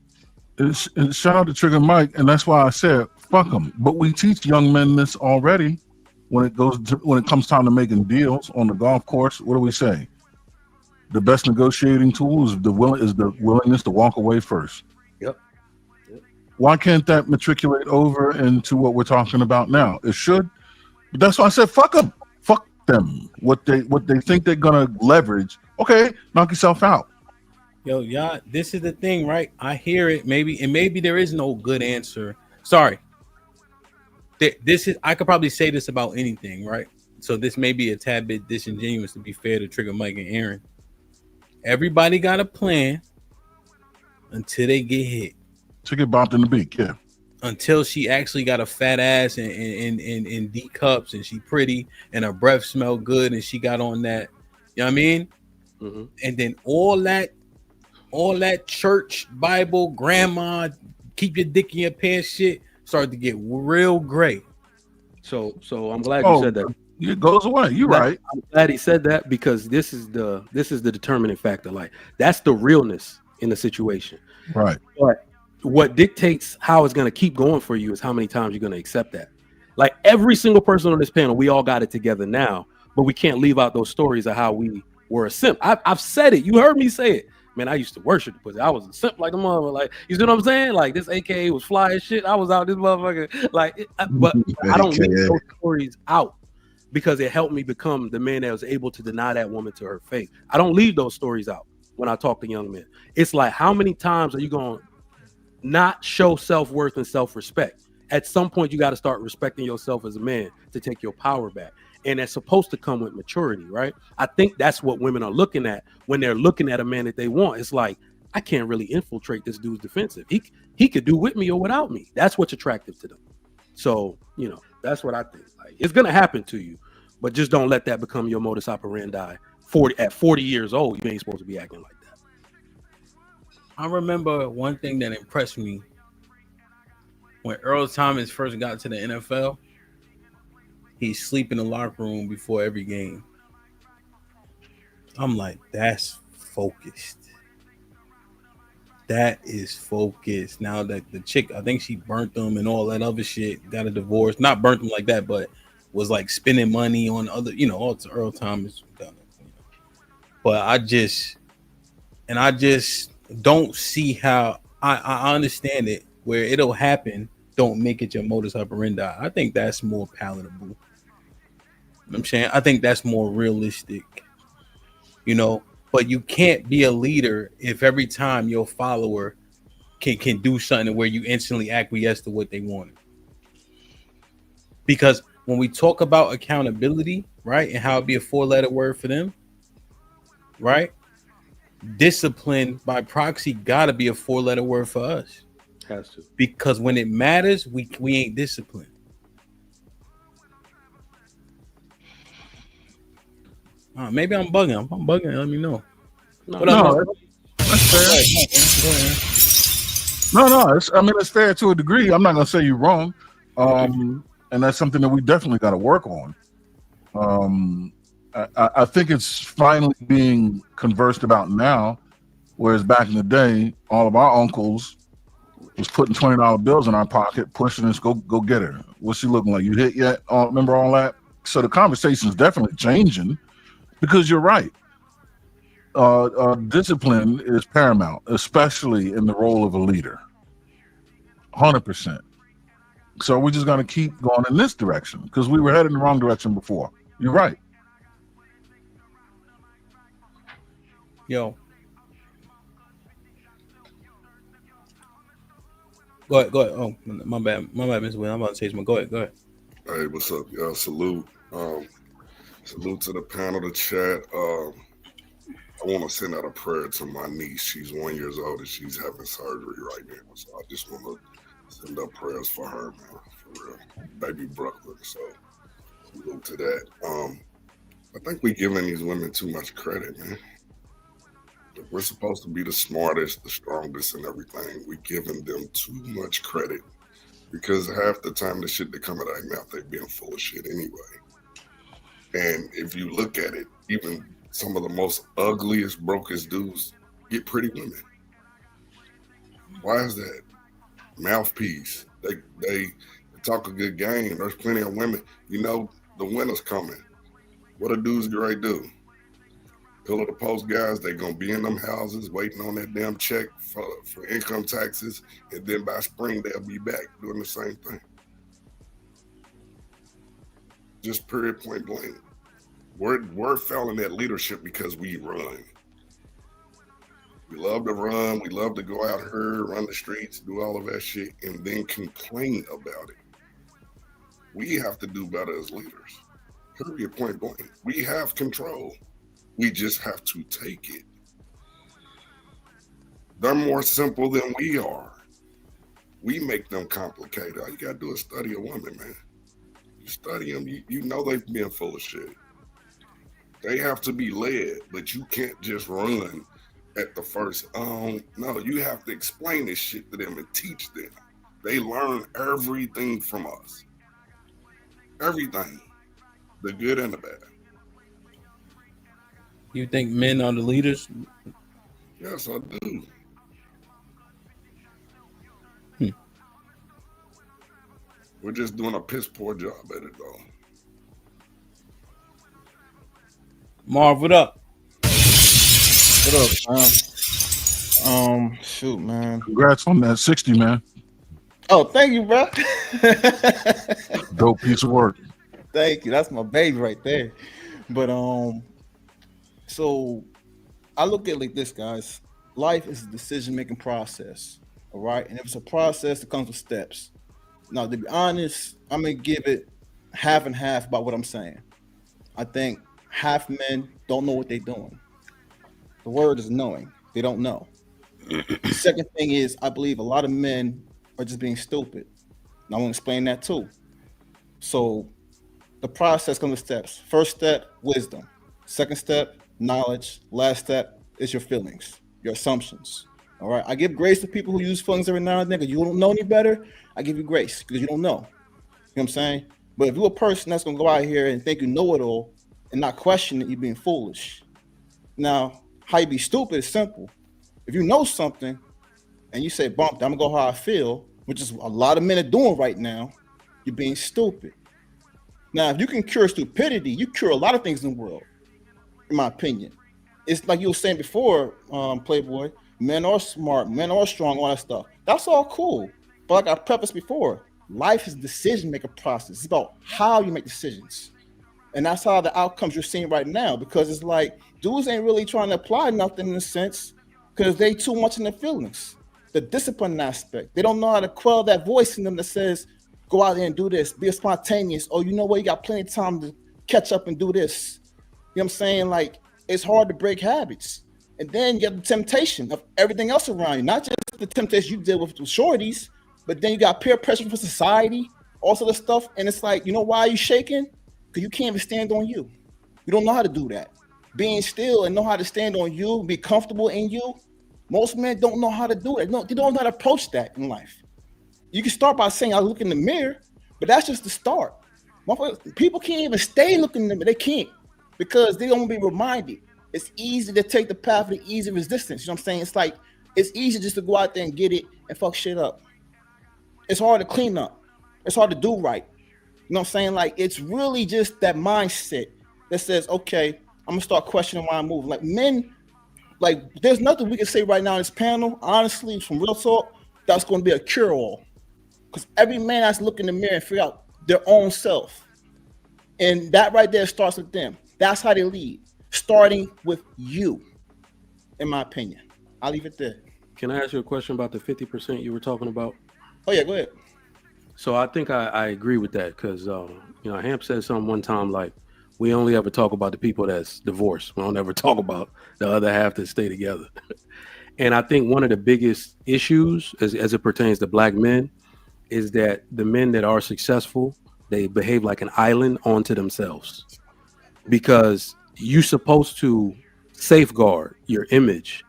shout out to Trigger Mike, and that's why I said fuck them. But we teach young men this already. When it comes time to making deals on the golf course, what do we say? The best negotiating tool is the willingness to walk away first. Yep. Why can't that matriculate over into what we're talking about now? It should. But that's why I said fuck them. Fuck them. What they think they're gonna leverage. Okay, knock yourself out. Yo, y'all, this is the thing, right? I hear it. Maybe there is no good answer. Sorry. This is. I could probably say this about anything, right? So this may be a tad bit disingenuous, to be fair to Trigger Mike and Aaron. Everybody got a plan until they get hit. To get bumped in the beak, yeah. Until she actually got a fat ass and D cups and she pretty and her breath smelled good and she got on that, you know what I mean? Mm-hmm. And then all that church, Bible, grandma, keep your dick in your pants shit started to get real gray. So I'm glad you said that. It goes away. You're right. I'm glad he said that, because this is the determining factor. Like, that's the realness in the situation. Right. But what dictates how it's going to keep going for you is how many times you're going to accept that. Like, every single person on this panel, we all got it together now, but we can't leave out those stories of how we were a simp. I've said it. You heard me say it. Man, I used to worship the pussy. I was a simp like the mother. Like, you see what I'm saying? Like, this AKA was fly as shit. I was out this motherfucker. Like, but I don't leave those stories out because it helped me become the man that was able to deny that woman to her face. I don't leave those stories out when I talk to young men. It's like, how many times are you going to not show self-worth and self-respect? At some point, you got to start respecting yourself as a man to take your power back. And that's supposed to come with maturity, right? I think that's what women are looking at when they're looking at a man that they want. It's like, I can't really infiltrate this dude's defensive. He could do with me or without me. That's what's attractive to them. So, that's what I think. Like, it's going to happen to you, but just don't let that become your modus operandi. At 40 years old, you ain't supposed to be acting like that. I remember one thing that impressed me when Earl Thomas first got to the NFL. He'd sleep in the locker room before every game. I'm like, that's focused. That is focused. Now that the chick, I think she burnt them and all that other shit, got a divorce. Not burnt them like that, but was like spending money on other, all it's Earl Thomas. But I just don't see how I understand it where it'll happen. Don't make it your modus operandi. I think that's more palatable. I'm saying, I think that's more realistic, but you can't be a leader if every time your follower can do something where you instantly acquiesce to what they want. Because when we talk about accountability, right, and how it be a 4-letter word for them, right, discipline by proxy gotta be a 4-letter word for us. Has to. Because when it matters, we ain't disciplined. Maybe I'm bugging. If I'm bugging, let me know. That's fair. No, it's fair to a degree. I'm not gonna say you're wrong, and that's something that we definitely got to work on. I think it's finally being conversed about now, whereas back in the day, all of our uncles was putting $20 bills in our pocket, pushing us, go get her. What's she looking like? You hit yet? Remember all that? So the conversation is definitely changing. Because you're right. Discipline is paramount, especially in the role of a leader. 100%. So we're just going to keep going in this direction because we were headed in the wrong direction before. You're right. Yo. Go ahead. Oh, my bad, Miss Will. I'm about to say something. Go ahead. Hey, what's up, y'all? Salute. Salute to the panel, the chat. I want to send out a prayer to my niece. She's 1 year old and she's having surgery right now. So I just want to send up prayers for her, man, for real. Baby Brooklyn. So salute to that. I think we're giving these women too much credit, man. We're supposed to be the smartest, the strongest, and everything. We're giving them too much credit because half the time the shit that come out of their mouth, they being full of shit anyway. And if you look at it, even some of the most ugliest, brokest dudes get pretty women. Why is that? mouthpiece. They talk a good game. There's plenty of women. You know, the winter's coming. What do dudes get ready to do? Pillar the post guys, they gonna be in them houses waiting on that damn check for income taxes, and then by spring they'll be back doing the same thing. Just period, point blank. We're failing at leadership because we run. We love to run. We love to go out here, run the streets, do all of that shit, and then complain about it. We have to do better as leaders. Period, point blank. We have control. We just have to take it. They're more simple than we are. We make them complicated. All you gotta do is study a woman, man. You study them, you know they've been full of shit. They have to be led, but you can't just run at the first. No, you have to explain this shit to them and teach them. They learn everything from us. Everything. The good and the bad. You think men are the leaders? Yes, I do. We're just doing a piss poor job at it, though. Marv, what up? What up, man? Shoot, man. Congrats on that 60, man. Oh, thank you, bro. Dope piece of work. Thank you. That's my baby right there. But so I look at it like this, guys. Life is a decision-making process, all right? And if it's a process that comes with steps. Now, to be honest, I'm gonna give it half and half about what I'm saying. I think half men don't know what they're doing. The word is knowing. They don't know. The second thing is, I believe a lot of men are just being stupid. And I want to explain that too. So the process comes with steps. First step, wisdom. Second step, knowledge. Last step is your feelings, your assumptions. All right. I give grace to people who use feelings every now and then because you don't know any better. I give you grace because you don't know. You know what I'm saying? But if you're a person that's gonna go out here and think you know it all and not question it, you're being foolish. Now, how you be stupid is simple. If you know something and you say, bump, I'm gonna go how I feel, which is a lot of men are doing right now, you're being stupid. Now, if you can cure stupidity, you cure a lot of things in the world, in my opinion. It's like you were saying before, Playboy, men are smart, men are strong, all that stuff. That's all cool. But like I prefaced before, life is a decision-making process. It's about how you make decisions. And that's how the outcomes you're seeing right now, because it's like dudes ain't really trying to apply nothing in a sense because they too much in their feelings. The discipline aspect, they don't know how to quell that voice in them that says, go out there and do this, be spontaneous. Oh, you know what? You got plenty of time to catch up and do this. You know what I'm saying? Like, it's hard to break habits. And then you get the temptation of everything else around you, not just the temptation you deal with shorties, but then you got peer pressure from society, also the stuff. And it's like, you know why you shaking? Because you can't even stand on you. You don't know how to do that. Being still and know how to stand on you, be comfortable in you. Most men don't know how to do it. No, they don't know how to approach that in life. You can start by saying, I look in the mirror, but that's just the start. People can't even stay looking in the mirror. They can't because they don't be reminded. It's easy to take the path of the easy resistance. You know what I'm saying? It's like, it's easy just to go out there and get it and fuck shit up. It's hard to clean up. It's hard to do right. You know what I'm saying? Like, it's really just that mindset that says, okay, I'm gonna start questioning why I'm moving. Like, men, like, there's nothing we can say right now in this panel, honestly, from real talk, that's gonna be a cure-all. Because every man has to look in the mirror and figure out their own self. And that right there starts with them. That's how they lead, starting with you, in my opinion. I'll leave it there. Can I ask you a question about the 50% you were talking about? Oh, yeah, go ahead. So I think I agree with that because, you know, Hamp said something one time like, we only ever talk about the people that's divorced. We don't ever talk about the other half that stay together. And I think one of the biggest issues as it pertains to black men is that the men that are successful, they behave like an island onto themselves because you're supposed to safeguard your image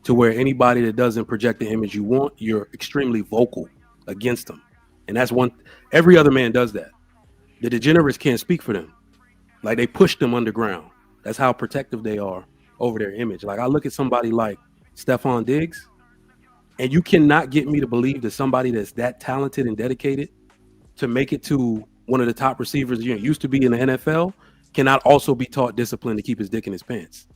to where anybody that doesn't project the image you want, you're extremely vocal against them. And that's one, every other man does that. The degenerates can't speak for them. Like, they push them underground. That's how protective they are over their image. Like, I look at somebody like Stephon Diggs. And you cannot get me to believe that somebody that's that talented and dedicated to make it to one of the top receivers used to be in the NFL cannot also be taught discipline to keep his dick in his pants.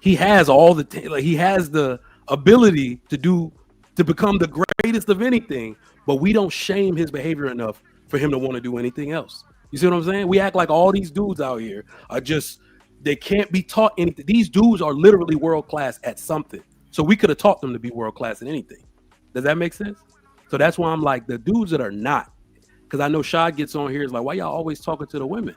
He has all the he has the ability to become the greatest of anything, but we don't shame his behavior enough for him to want to do anything else. You see what I'm saying? We act like all these dudes out here are just, they can't be taught anything. These dudes are literally world class at something. So we could have taught them to be world class in anything. Does that make sense? So that's why I'm like, the dudes that are not, because I know Shad gets on here is like, why y'all always talking to the women?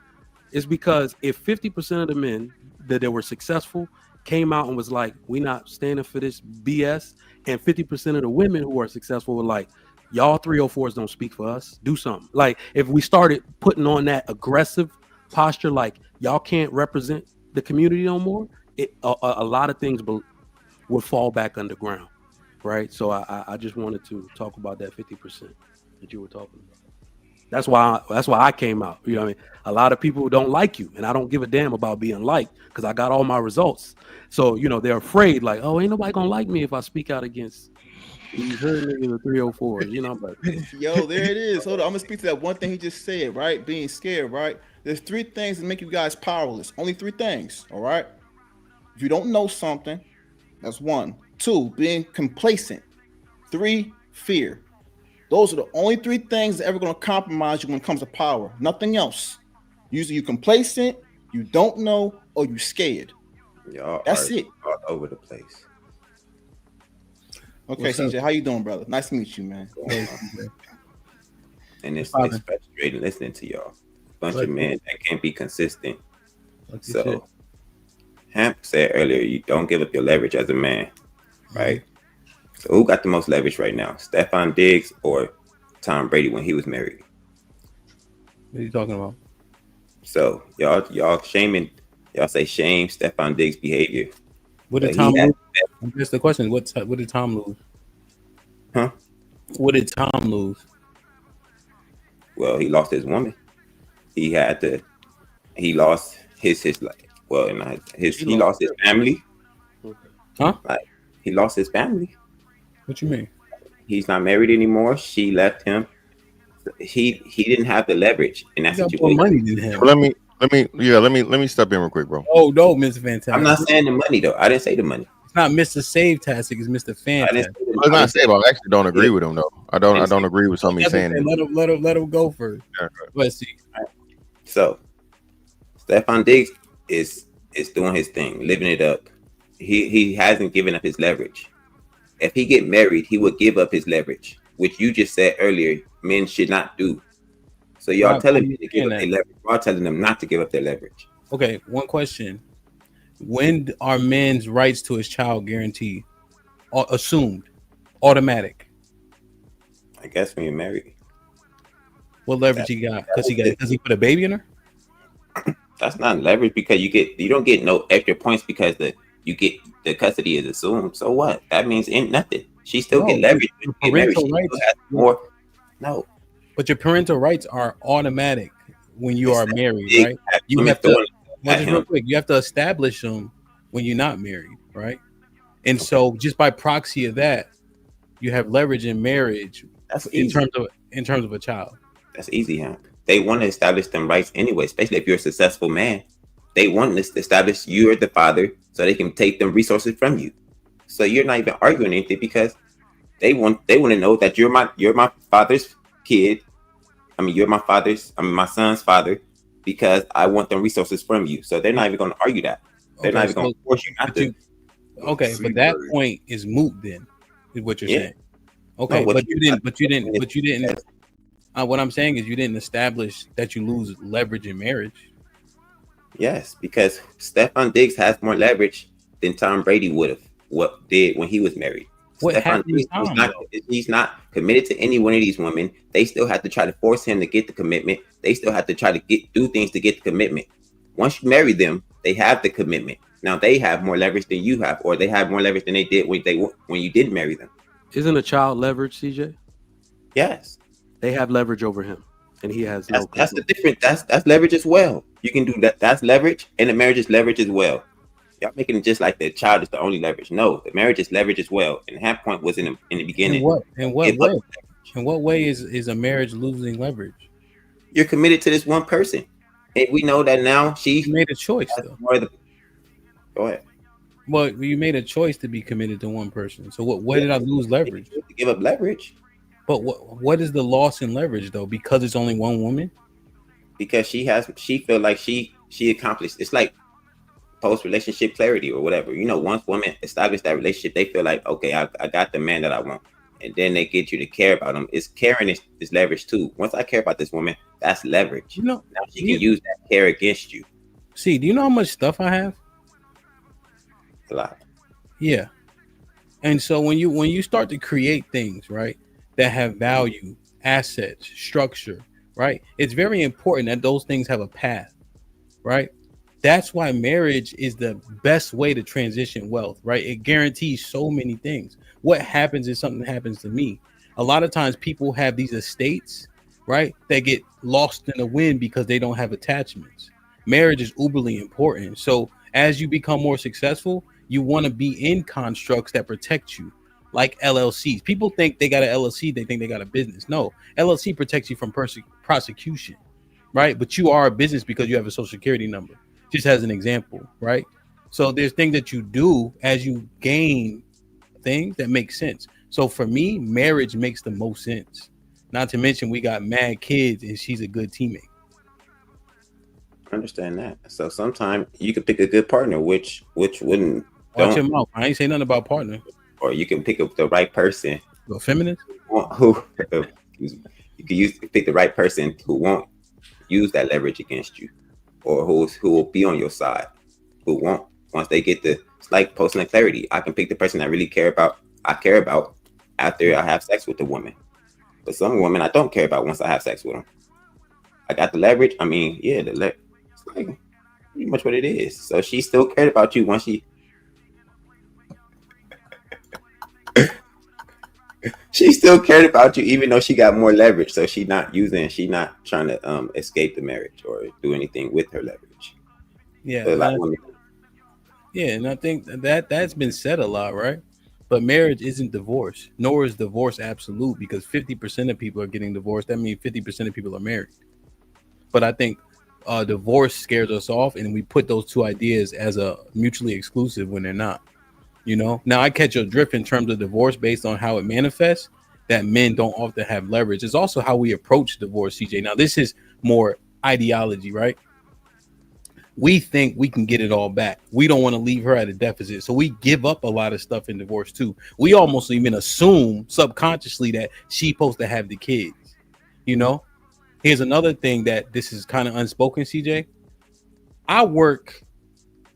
It's because if 50% of the men that were successful came out and was like, we not standing for this BS, and 50% of the women who are successful were like, y'all 304s don't speak for us, do something. Like if we started putting on that aggressive posture, like y'all can't represent the community no more, a lot of things would fall back underground, right? So I just wanted to talk about that 50% that you were talking about. That's why I came out. You know what I mean? A lot of people don't like you, and I don't give a damn about being liked because I got all my results. So they're afraid, like, oh, ain't nobody gonna like me if I speak out against these hood niggas, the 304s. But yo, there it is. Hold on, I'm gonna speak to that one thing he just said, right? Being scared, right? There's 3 things that make you guys powerless. Only 3 things, all right? If you don't know something, that's 1. 2, being complacent. 3, fear. Those are the only 3 things that are ever going to compromise you when it comes to power. Nothing else. Usually you complacent, you don't know, or you scared. Y'all That's are it. all over the place. Okay, CJ, how you doing, brother? Nice to meet you, man. And it's frustrating listening to y'all. Bunch of men that can't be consistent. So Hamp said earlier, you don't give up your leverage as a man, right? So who got the most leverage right now? Stephon Diggs or Tom Brady when he was married? What are you talking about? So y'all shaming, y'all say shame Stephon Diggs' behavior. What did Tom lose? That's the question. What did Tom lose? Huh? What did Tom lose? Well, he lost his woman. He lost his he lost his family. Huh? Like he lost his family. What you mean? He's not married anymore. She left him. He didn't have the leverage in that situation. More money than him. Let me step in real quick, bro. Oh no, Mr. Fantastic. I'm not saying the money though. I didn't say the money. It's not Mr. Save-tastic. It's Mr. Fantastic. It's not Save. I actually don't agree with him though. I don't agree with something he's saying. Let him go first. Yeah. Let's see. So Stephon Diggs is doing his thing, living it up. He hasn't given up his leverage. If he get married, he would give up his leverage, which you just said earlier men should not do. So y'all telling me to give up their leverage. Y'all telling them not to give up their leverage. Okay, one question. When are men's rights to his child guaranteed? Or assumed? Automatic? I guess when you're married. What leverage he got? Because he put a baby in her? That's not leverage because you don't get no extra points because the custody is assumed. So what? That means nothing. She still get leverage. More. No. But your parental rights are automatic when you are married, right? You have to real quick. You have to establish them when you're not married, right? And so just by proxy of that, you have leverage in marriage. That's in terms of a child. That's easy, huh? They want to establish them rights anyway, especially if you're a successful man. They want to establish you are the father so they can take them resources from you. So you're not even arguing anything because they want to know that you're my father's kid. I mean, you're my son's father because I want them resources from you. So they're not even going to argue that. They're not even going to force you not to. Okay, but that point is moot then, is what you're saying. Okay, no, but you didn't. What I'm saying is you didn't establish that you lose leverage in marriage. Yes, because Stephon Diggs has more leverage than Tom Brady did when he was married. What happened to Tom? He's not committed to any one of these women. They still have to try to force him to get the commitment. They still have to try to do things to get the commitment. Once you marry them, they have the commitment. Now they have more leverage than you have, or they have more leverage than they did when you did marry them. Isn't a child leverage, CJ? Yes. They have leverage over him, and he has no. That's the difference. That's leverage as well. You can do that. That's leverage, and the marriage is leverage as well. Y'all making it just like the child is the only leverage. No, the marriage is leverage as well. And half point was in the beginning. In what way? In what way is a marriage losing leverage? You're committed to this one person, and we know that now she made a choice though. Go ahead. Well, you made a choice to be committed to one person. So what did I lose leverage? To give up leverage. But what is the loss in leverage though? Because it's only one woman? Because she feel like she accomplished. It's like post relationship clarity or whatever. You know, once women establish that relationship, they feel like, okay, I got the man that I want. And then they get you to care about them. It's caring is leverage too. Once I care about this woman, that's leverage. You know, now she can use that care against you. See, do you know how much stuff I have? A lot. Yeah. And so when you start to create things, right, that have value, assets, structure, right, it's very important that those things have a path, right? That's why marriage is the best way to transition wealth, right? It guarantees so many things. What happens if something happens to me? A lot of times people have these estates, right, that get lost in the wind because they don't have attachments. Marriage is uberly important. So as you become more successful, you want to be in constructs that protect you, like LLCs. People think they got an LLC, they think they got a business. No, LLC protects you from prosecution, right? But you are a business because you have a social security number, just as an example, right? So there's things that you do as you gain things that make sense. So for me, marriage makes the most sense. Not to mention we got mad kids and she's a good teammate. I understand that. So sometimes you can pick a good partner, which wouldn't. Watch your mouth. I ain't say nothing about partner. Or you can pick up the right person. A feminist? Who you can pick the right person who won't use that leverage against you, or who will be on your side, who won't. Once they get it's like posting clarity. I can pick the person I really care about after I have sex with the woman. But some women I don't care about once I have sex with them. I got the leverage. I mean, yeah, it's like pretty much what it is. So she still cared about you once she still cared about you, even though she got more leverage. So she's not trying to escape the marriage or do anything with her leverage. Yeah. So yeah, and I think that's been said a lot, right? But marriage isn't divorce, nor is divorce absolute, because 50% of people are getting divorced. That means 50% of people are married. But I think divorce scares us off, and we put those two ideas as a mutually exclusive when they're not. You know, now I catch your drift in terms of divorce based on how it manifests, that men don't often have leverage. It's also how we approach divorce, CJ. Now, this is more ideology, right? We think we can get it all back. We don't want to leave her at a deficit. So we give up a lot of stuff in divorce too. We almost even assume subconsciously that she's supposed to have the kids. You know, here's another thing that this is kind of unspoken, CJ. I work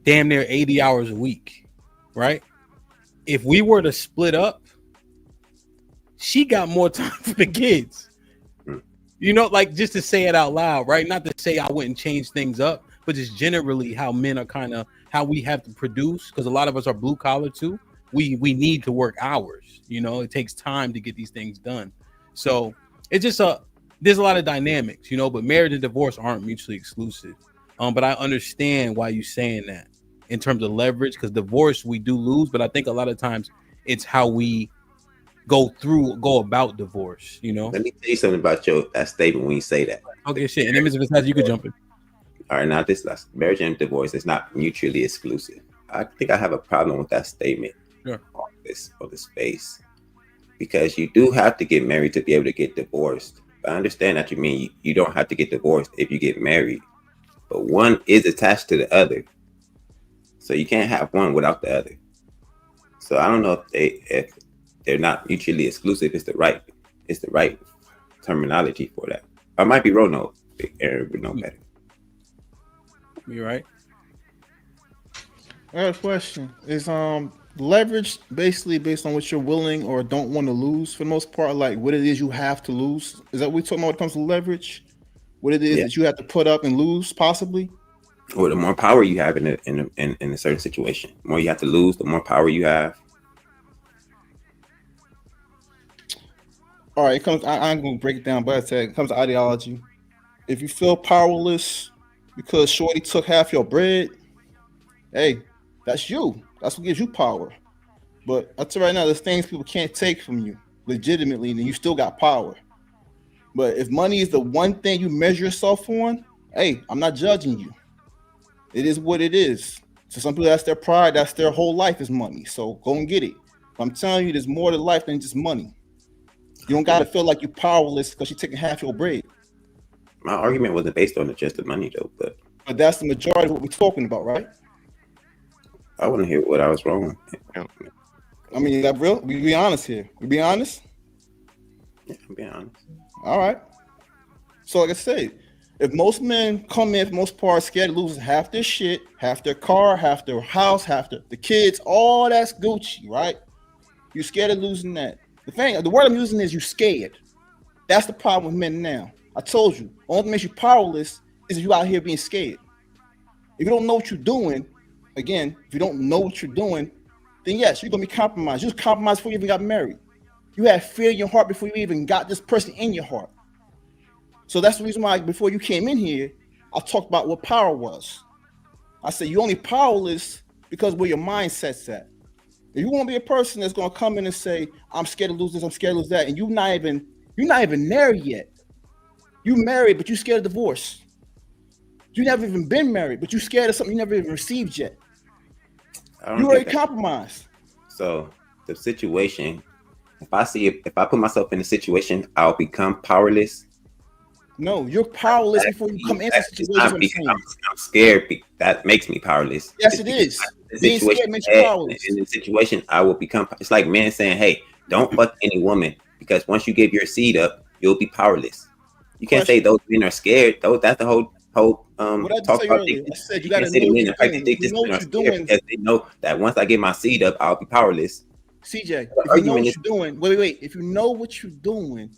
damn near 80 hours a week, right? If we were to split up, she got more time for the kids. You know, like just to say it out loud, right? Not to say I wouldn't change things up, but just generally how men are kind of how we have to produce, because a lot of us are blue collar too. We need to work hours. You know, it takes time to get these things done. So it's just there's a lot of dynamics, you know, but marriage and divorce aren't mutually exclusive. But I understand why you're saying that in terms of leverage, because divorce we do lose, but I think a lot of times it's how we go about divorce, you know. Let me tell you something about that statement when you say that. Okay, shit. And then Mr. Versace, you could jump in. All right, now this marriage and divorce is not mutually exclusive. I think I have a problem with that statement on this space, because you do have to get married to be able to get divorced. I understand that you mean you don't have to get divorced if you get married, but one is attached to the other. So you can't have one without the other. So I don't know if they're not mutually exclusive. It's the right terminology for that. I might be wrong though. Aaron would know better. You're right. I got a question. Is leverage basically based on what you're willing or don't want to lose for the most part, like what it is you have to lose? Is that what we're talking about when it comes to leverage? What it is that you have to put up and lose, possibly? Or the more power you have in a certain situation, the more you have to lose, the more power you have. All right, it comes. I'm going to break it down, but I said it comes to ideology. If you feel powerless because Shorty took half your bread, hey, That's you. That's what gives you power. But I tell you right now, there's things people can't take from you legitimately, and you still got power. But if money is the one thing you measure yourself on, hey, I'm not judging you. It is what it is. So some people, that's their pride. That's their whole life is money. So go and get it. But I'm telling you, there's more to life than just money. You don't got to feel like you're powerless because you're taking half your bread. My argument wasn't based on just the money, though. But that's the majority of what we're talking about, right? I want to hear what I was wrong. I mean, that real? We be honest here. We be honest? Yeah, I'm being honest. All right. So like I said, if most men come in for the most part scared of losing half their shit, half their car, half their house, half the kids, all that's Gucci, right? You're scared of losing that. The word I'm using is you scared. That's the problem with men now. I told you, only thing makes you powerless is if you out here being scared. If you don't know what you're doing, again, if you don't know what you're doing, then yes, you're gonna be compromised. You was compromised before you even got married. You had fear in your heart before you even got this person in your heart. So that's the reason why before you came in here, I talked about what power was. I said you're only powerless because where your mindset's at. If you want to be a person that's gonna come in and say, I'm scared to lose this, I'm scared to lose that, and you're not even married yet. You married, but you're scared of divorce. You never even been married, but you're scared of something you never even received yet. You already compromised. So the situation, if I put myself in a situation, I'll become powerless. No, you're powerless before you come into the situation. I'm scared. That makes me powerless. Yes, it is. Being scared makes you powerless. In the situation, I will become. It's like men saying, "Hey, don't fuck any woman because once you give your seed up, you'll be powerless." You can't say those men are scared. Though that's the whole what I talk about. I said you got to know what you're doing. You know what you're doing because they know that once I get my seed up, I'll be powerless. CJ, if you know what you're doing, wait. If you know what you're doing,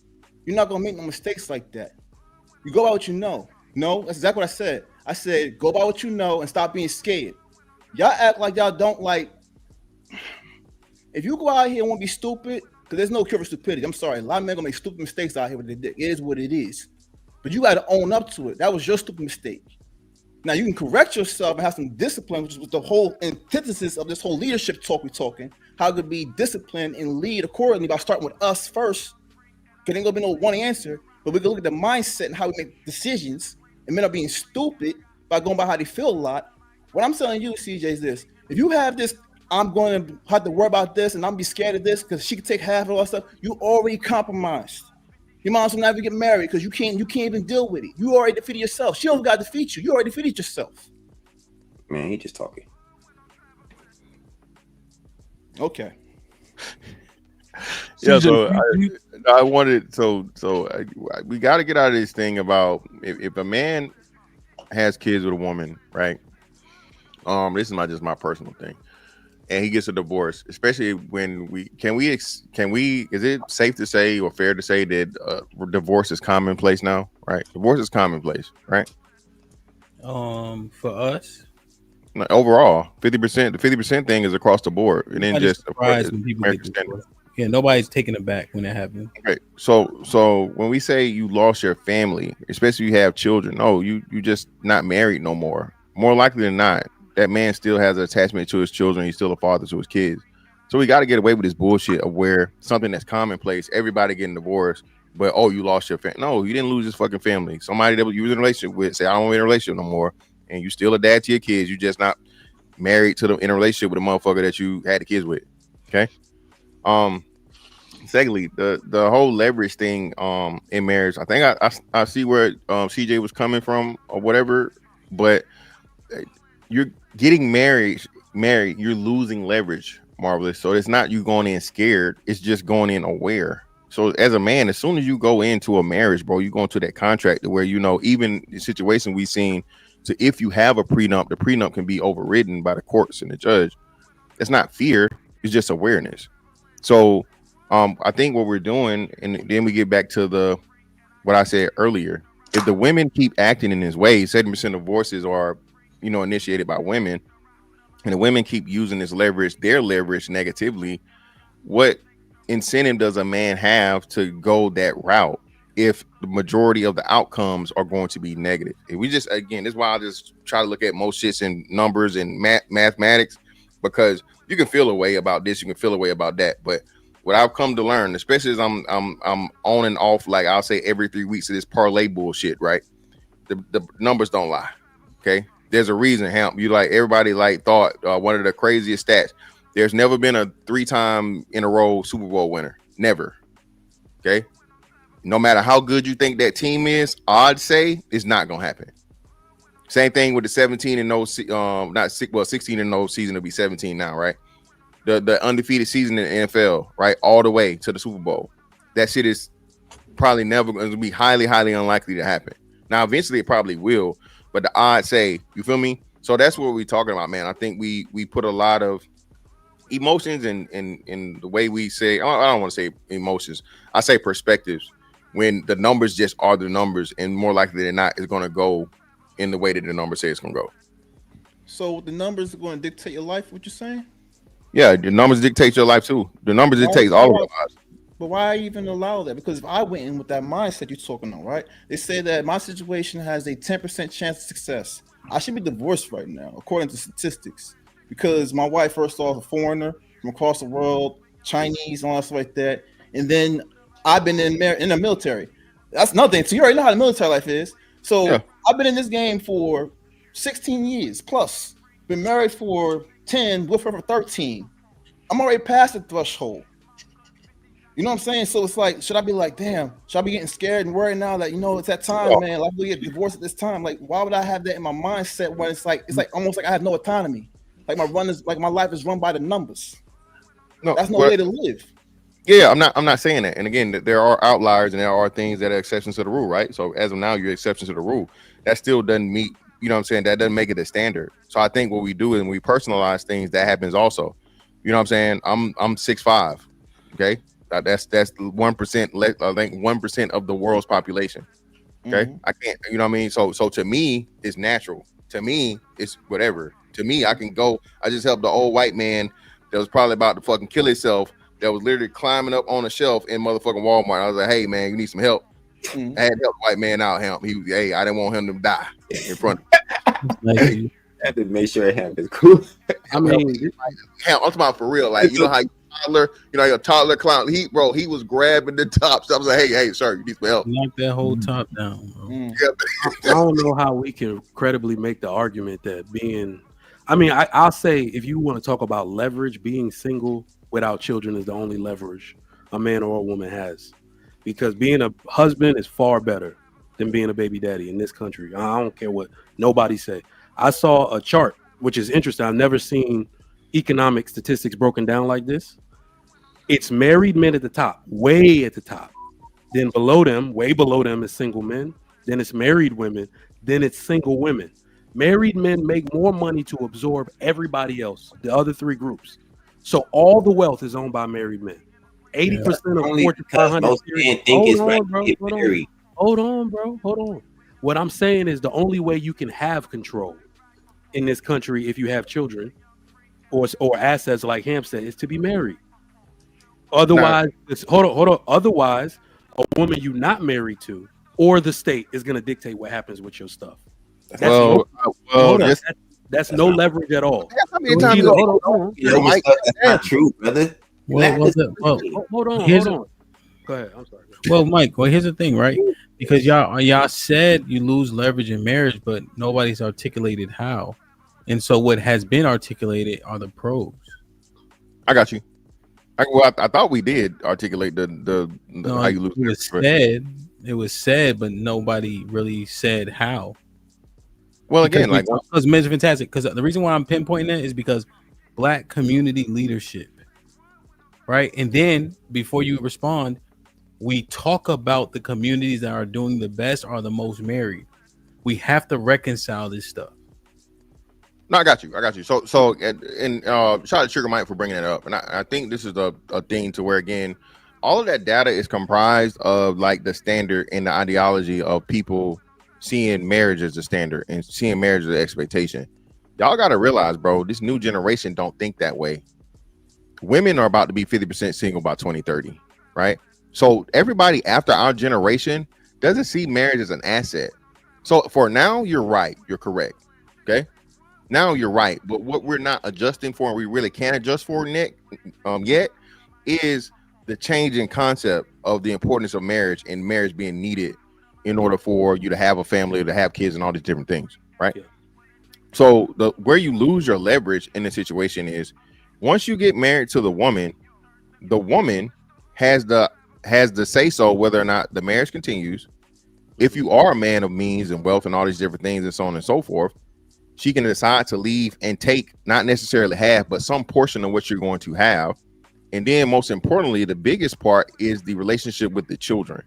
you're not gonna make no mistakes like that. You go by what you know. No, that's exactly what I said. I said go by what you know and stop being scared. Y'all act like y'all don't like. If you go out here and want to be stupid, because there's no cure for stupidity. I'm sorry, a lot of men gonna make stupid mistakes out here with their dick. It is what it is. But you got to own up to it. That was your stupid mistake. Now you can correct yourself and have some discipline, which is the whole antithesis of this whole leadership talk we're talking. How to be disciplined and lead accordingly by starting with us first. Because ain't gonna be no one answer, but we can look at the mindset and how we make decisions and men are being stupid by going by how they feel a lot. What I'm telling you, CJ, is this: if you have this, I'm going to have to worry about this and I'm be scared of this because she can take half of all that stuff. You already compromised. Your mom's will never get married because you can't even deal with it. You already defeated yourself. She don't got to defeat you. You already defeated yourself. Man, he just talking. Okay. Yeah, so I wanted we got to get out of this thing about if a man has kids with a woman, right? This is not just my personal thing, and he gets a divorce, especially when is it safe to say or fair to say that divorce is commonplace now, right? Divorce is commonplace, right? For us, overall, 50%. The 50% thing is across the board, and then just surprised when people get divorced. Yeah, nobody's taking it back when it happens. Okay, so when we say you lost your family, especially if you have children, you just not married no more. More likely than not, that man still has an attachment to his children. He's still a father to his kids. So we got to get away with this bullshit of where something that's commonplace, everybody getting divorced, but you lost your family. No, you didn't lose his fucking family. Somebody that you was in a relationship with say, I don't want to be in a relationship no more, and you still a dad to your kids. You just not married to them in a relationship with a motherfucker that you had the kids with. Okay. Secondly, the whole leverage thing in marriage, I think I see where CJ was coming from or whatever, but you're getting married, you're losing leverage, Marvelous. So it's not you going in scared, it's just going in aware. So as a man, as soon as you go into a marriage, bro, you go into that contract where even the situation we've seen, so if you have a prenup, the prenup can be overridden by the courts and the judge. It's not fear, it's just awareness. So I think what we're doing, and then we get back to what I said earlier. If the women keep acting in this way, 70% of divorces are, initiated by women, and the women keep using their leverage negatively. What incentive does a man have to go that route if the majority of the outcomes are going to be negative? If we just, again, this is why I just try to look at most shits in numbers and mathematics. because you can feel a way about this, you can feel a way about that. But what I've come to learn, especially as I'm on and off, like I'll say every 3 weeks of this parlay bullshit, right? The numbers don't lie. Okay, there's a reason, Hamp. You like everybody like thought one of the craziest stats. There's never been a 3-time in a row Super Bowl winner. Never. Okay. No matter how good you think that team is, odds say it's not gonna happen. Same thing with the 17 and 0, 16 and 0 season. It'll be 17 now, right? The undefeated season in the NFL, right, all the way to the Super Bowl. That shit is probably never going to be highly unlikely to happen. Now, eventually, it probably will, but the odds say, you feel me? So that's what we're talking about, man. I think we put a lot of emotions in the way we say. I don't want to say emotions. I say perspectives. When the numbers just are the numbers, and more likely than not, it's going to go in the way that the numbers say it's going to go. So the numbers are going to dictate your life. What you're saying? Yeah, the numbers dictate your life too. The numbers dictate all of our lives. But why even allow that? Because if I went in with that mindset you're talking on, right? They say that my situation has a 10% chance of success. I should be divorced right now, according to statistics, because my wife, first off, a foreigner from across the world, Chinese, and all that stuff like that. And then I've been in the military. That's nothing. So you already know how the military life is. So yeah. I've been in this game for 16 years plus. Been married for 10, with her for 13. I'm already past the threshold. You know what I'm saying? So it's like, should I be like, damn, should I be getting scared and worried now that, you know, it's that time, man, like we get divorced at this time? Like, why would I have that in my mindset when it's like almost like I have no autonomy? Like my life is run by the numbers. No, that's no way to live. Yeah, I'm not saying that. And again, there are outliers and there are things that are exceptions to the rule, right? So as of now, you're exceptions to the rule. That still doesn't meet, you know what I'm saying? That doesn't make it a standard. So I think what we do is when we personalize things, that happens also. You know what I'm saying? I'm 6'5", okay? That's 1%. I think 1% of the world's population. Okay, I can't. You know what I mean? So to me, it's natural. To me, it's whatever. To me, I can go. I just helped the old white man that was probably about to fucking kill himself. That was literally climbing up on a shelf in motherfucking Walmart. I was like, hey man, you need some help. I had to help the white man out. Help. Hey, I didn't want him to die in front of me. I had to make sure it happened. Cool. I mean, I'm talking about for real. Like, you know how your toddler clown. He was grabbing the top. So I was like, hey, sir, you need some help. Knock that whole top down, bro. I don't know how we can credibly make the argument that being. I mean, I'll say if you want to talk about leverage, being single without children is the only leverage a man or a woman has, because being a husband is far better than being a baby daddy in this country. I don't care what nobody say. I saw a chart, which is interesting. I've never seen economic statistics broken down like this. It's married men at the top, way at the top. Then below them, way below them, is single men. Then it's married women. Then it's single women. Married men make more money to absorb everybody else, the other three groups. So all the wealth is owned by married men. 80% of Fortune 500. Hold on, bro. Hold on. What I'm saying is the only way you can have control in this country if you have children or assets, like Hamp said, is to be married. Otherwise, hold on. Otherwise, a woman you're not married to or the state is going to dictate what happens with your stuff. That's no leverage at all. That's not true, brother. Hold on. Go ahead. I'm sorry. Well, Mike, here's the thing, right? Because y'all said you lose leverage in marriage, but nobody's articulated how. And so what has been articulated are the pros. I got you. I thought we did articulate the how you lose leverage. It was said, but nobody really said how. Well, again, because men's fantastic. Because the reason why I'm pinpointing that is because Black community leadership, right? And then before you respond, we talk about the communities that are doing the best are the most married. We have to reconcile this stuff. No, I got you. So, and shout out to Sugar Mike for bringing that up. And I think this is a thing to where, again, all of that data is comprised of like the standard and the ideology of people seeing marriage as a standard and seeing marriage as an expectation. Y'all got to realize, bro, this new generation don't think that way. Women are about to be 50% single by 2030, right? So everybody after our generation doesn't see marriage as an asset. So for now, you're right. You're correct. Okay. Now you're right, but what we're not adjusting for, and we really can't adjust for, Nick, yet, is the change in concept of the importance of marriage and marriage being needed in order for you to have a family, to have kids, and all these different things, right? Yeah. So where you lose your leverage in the situation is once you get married to the woman has the say so whether or not the marriage continues. If you are a man of means and wealth and all these different things and so on and so forth, she can decide to leave and take not necessarily half, but some portion of what you're going to have. And then most importantly, the biggest part is the relationship with the children.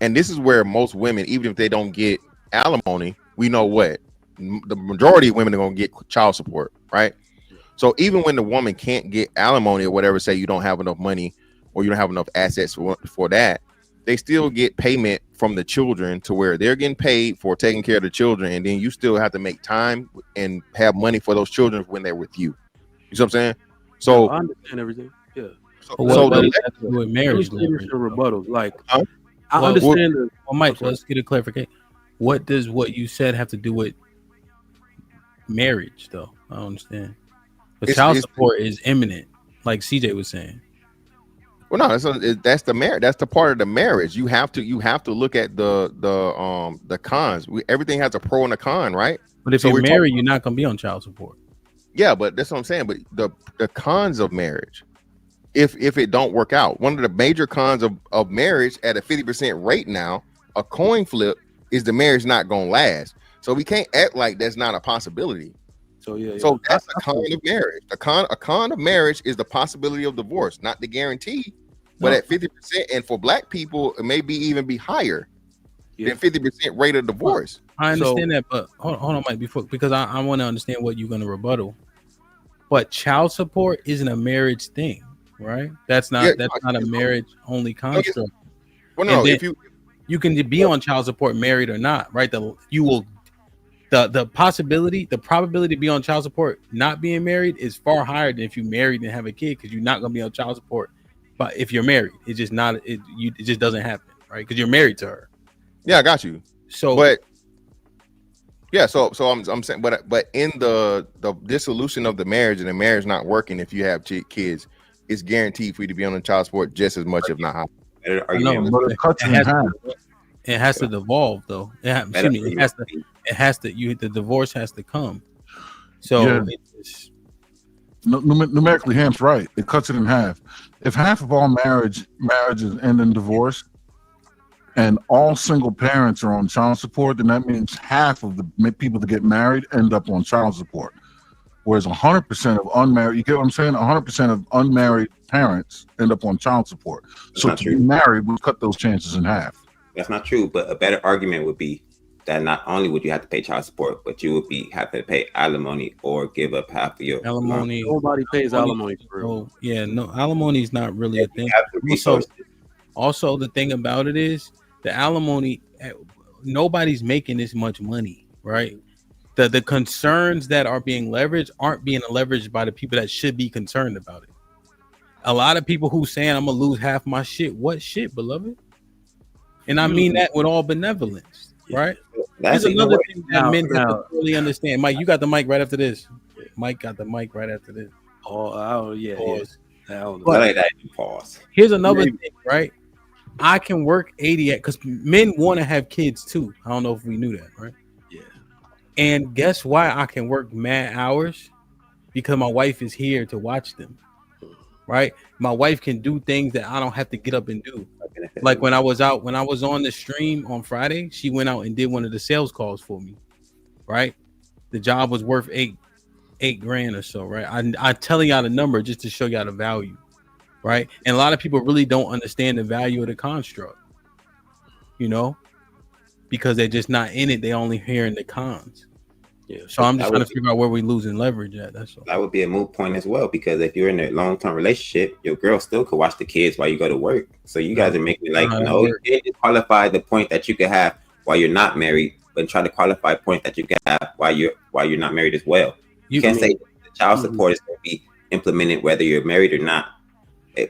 And this is where most women, even if they don't get alimony, we know what the majority of women are going to get child support, right? So even when the woman can't get alimony or whatever, say you don't have enough money or you don't have enough assets for that, they still get payment from the children to where they're getting paid for taking care of the children. And then you still have to make time and have money for those children when they're with you. You see what I'm saying? So I understand everything. Yeah. So with marriage rebuttal, like I understand. Well, Mike, let's get a clarification. What does what you said have to do with marriage, though? I don't understand. But child support is imminent, like CJ was saying. Well, no, that's the marriage. That's the part of the marriage. You have to look at the cons. Everything has a pro and a con, right? But if you're married, you're not gonna be on child support. Yeah, but that's what I'm saying. But the cons of marriage, if it don't work out, one of the major cons of marriage at a 50% rate now, a coin flip, is the marriage not gonna last. So we can't act like that's not a possibility. So that's a con of marriage. A con of marriage is the possibility of divorce, not the guarantee. But at 50%, and for black people, it may even be higher than 50% rate of divorce. I understand that, but hold on, Mike, because I want to understand what you're going to rebuttal. But child support isn't a marriage thing, right? That's not a marriage only construct. Well, no, if you can be on child support, married or not, right? The probability to be on child support not being married is far higher than if you married and have a kid, because you're not going to be on child support. But if you're married, it just doesn't happen, right? Because you're married to her. Yeah, I got you. So, but yeah, so I'm saying, but in the dissolution of the marriage and the marriage not working, if you have kids, it's guaranteed for you to be on the child support just as much, if not higher. It has to devolve, though. The divorce has to come. So numerically, Hamp's right. It cuts it in half. If half of all marriages end in divorce, and all single parents are on child support, then that means half of the people that get married end up on child support. Whereas 100% of unmarried, you get what I'm saying? 100% of unmarried parents end up on child support. So to be married would cut those chances in half. That's not true, but a better argument would be that not only would you have to pay child support, but you would have to pay alimony or give up half of your alimony. Nobody pays alimony for real. Yeah, no, alimony is not really a thing. Also, the thing about it is the alimony. Nobody's making this much money, right? The concerns that are being leveraged aren't being leveraged by the people that should be concerned about it. A lot of people who saying I'm gonna lose half my shit. What shit, beloved? And I mean that with all benevolence, right? That's another thing that men have to really understand. Mike, you got the mic right after this. Mike got the mic right after this. Oh yeah. Pause. Pause. Here's another thing, right? I can work 80 because men want to have kids too. I don't know if we knew that, right? Yeah. And guess why I can work mad hours? Because my wife is here to watch them. Right? My wife can do things that I don't have to get up and do. Like when I was on the stream on Friday, she went out and did one of the sales calls for me. Right? The job was worth $8,000 or so, right? I'm telling y'all the number just to show y'all the value. Right? And a lot of people really don't understand the value of the construct. You know? Because they're just not in it, they only hearing the cons. Yeah. So I'm just trying to figure out where we losing leverage at. That's all. That would be a moot point as well, because if you're in a long-term relationship, your girl still could watch the kids while you go to work. So you guys are making you can't qualify the point that you could have while you're not married, but try to qualify a point that you can have while you're not married as well. You can't say the child support is going to be implemented whether you're married or not,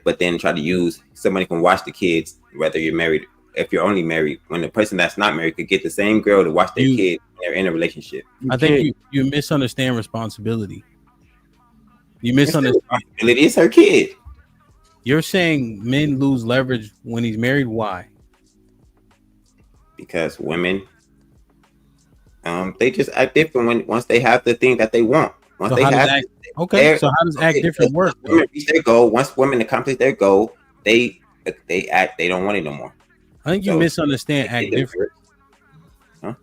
but then try to use somebody can watch the kids whether you're married if you're only married, when the person that's not married could get the same girl to watch their kid when they're in a relationship. I think you misunderstand responsibility. You misunderstand. Responsibility is her kid. You're saying men lose leverage when he's married. Why? Because women, they just act different once they have the thing that they want. Once So they how does have, act, okay. So how does act different work? Women reach their goal. Once women accomplish their goal, they don't want it no more. I think you misunderstand act different. Huh?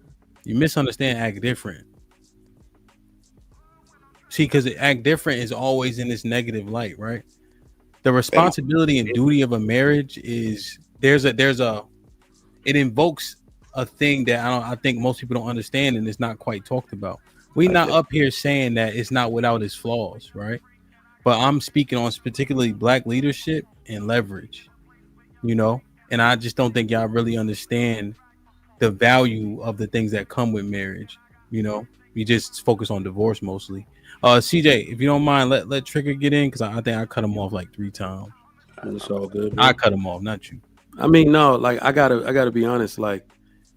You misunderstand act different. See, because act different is always in this negative light, right? The responsibility and duty of a marriage is it invokes a thing that I think most people don't understand, and it's not quite talked about. We're not up here saying that it's not without its flaws, right? But I'm speaking on particularly black leadership and leverage, and I just don't think y'all really understand the value of the things that come with marriage. You just focus on divorce mostly. CJ, if you don't mind, let Trigger get in, because I think I cut him off like 3 times. It's all good, man. I cut him off, not you. I mean, no, like I gotta be honest. Like,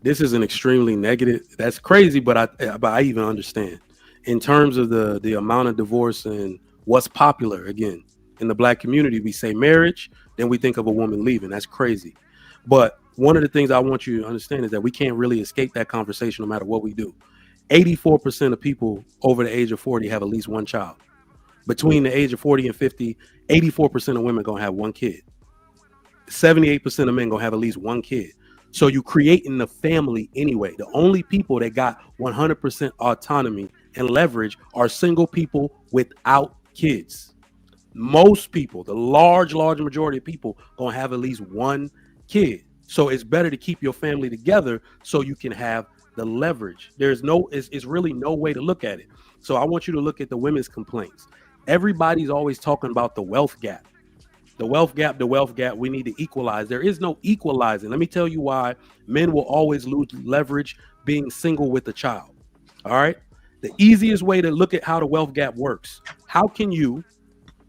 this is an extremely negative. That's crazy, but I even understand in terms of the amount of divorce and what's popular. Again, in the black community, we say marriage, then we think of a woman leaving. That's crazy. But one of the things I want you to understand is that we can't really escape that conversation no matter what we do. 84% of people over the age of 40 have at least one child. Between the age of 40 and 50, 84% of women gonna have one kid. 78% of men gonna have at least one kid. So you creating the family anyway. The only people that got 100% autonomy and leverage are single people without kids. Most people, the large majority of people, gonna have at least one kid. So it's better to keep your family together so you can have the leverage. It's really no way to look at it. So I want you to look at the women's complaints. Everybody's always talking about the wealth gap. The wealth gap, we need to equalize. There is no equalizing. Let me tell you why men will always lose leverage being single with a child. All right. The easiest way to look at how the wealth gap works. How can you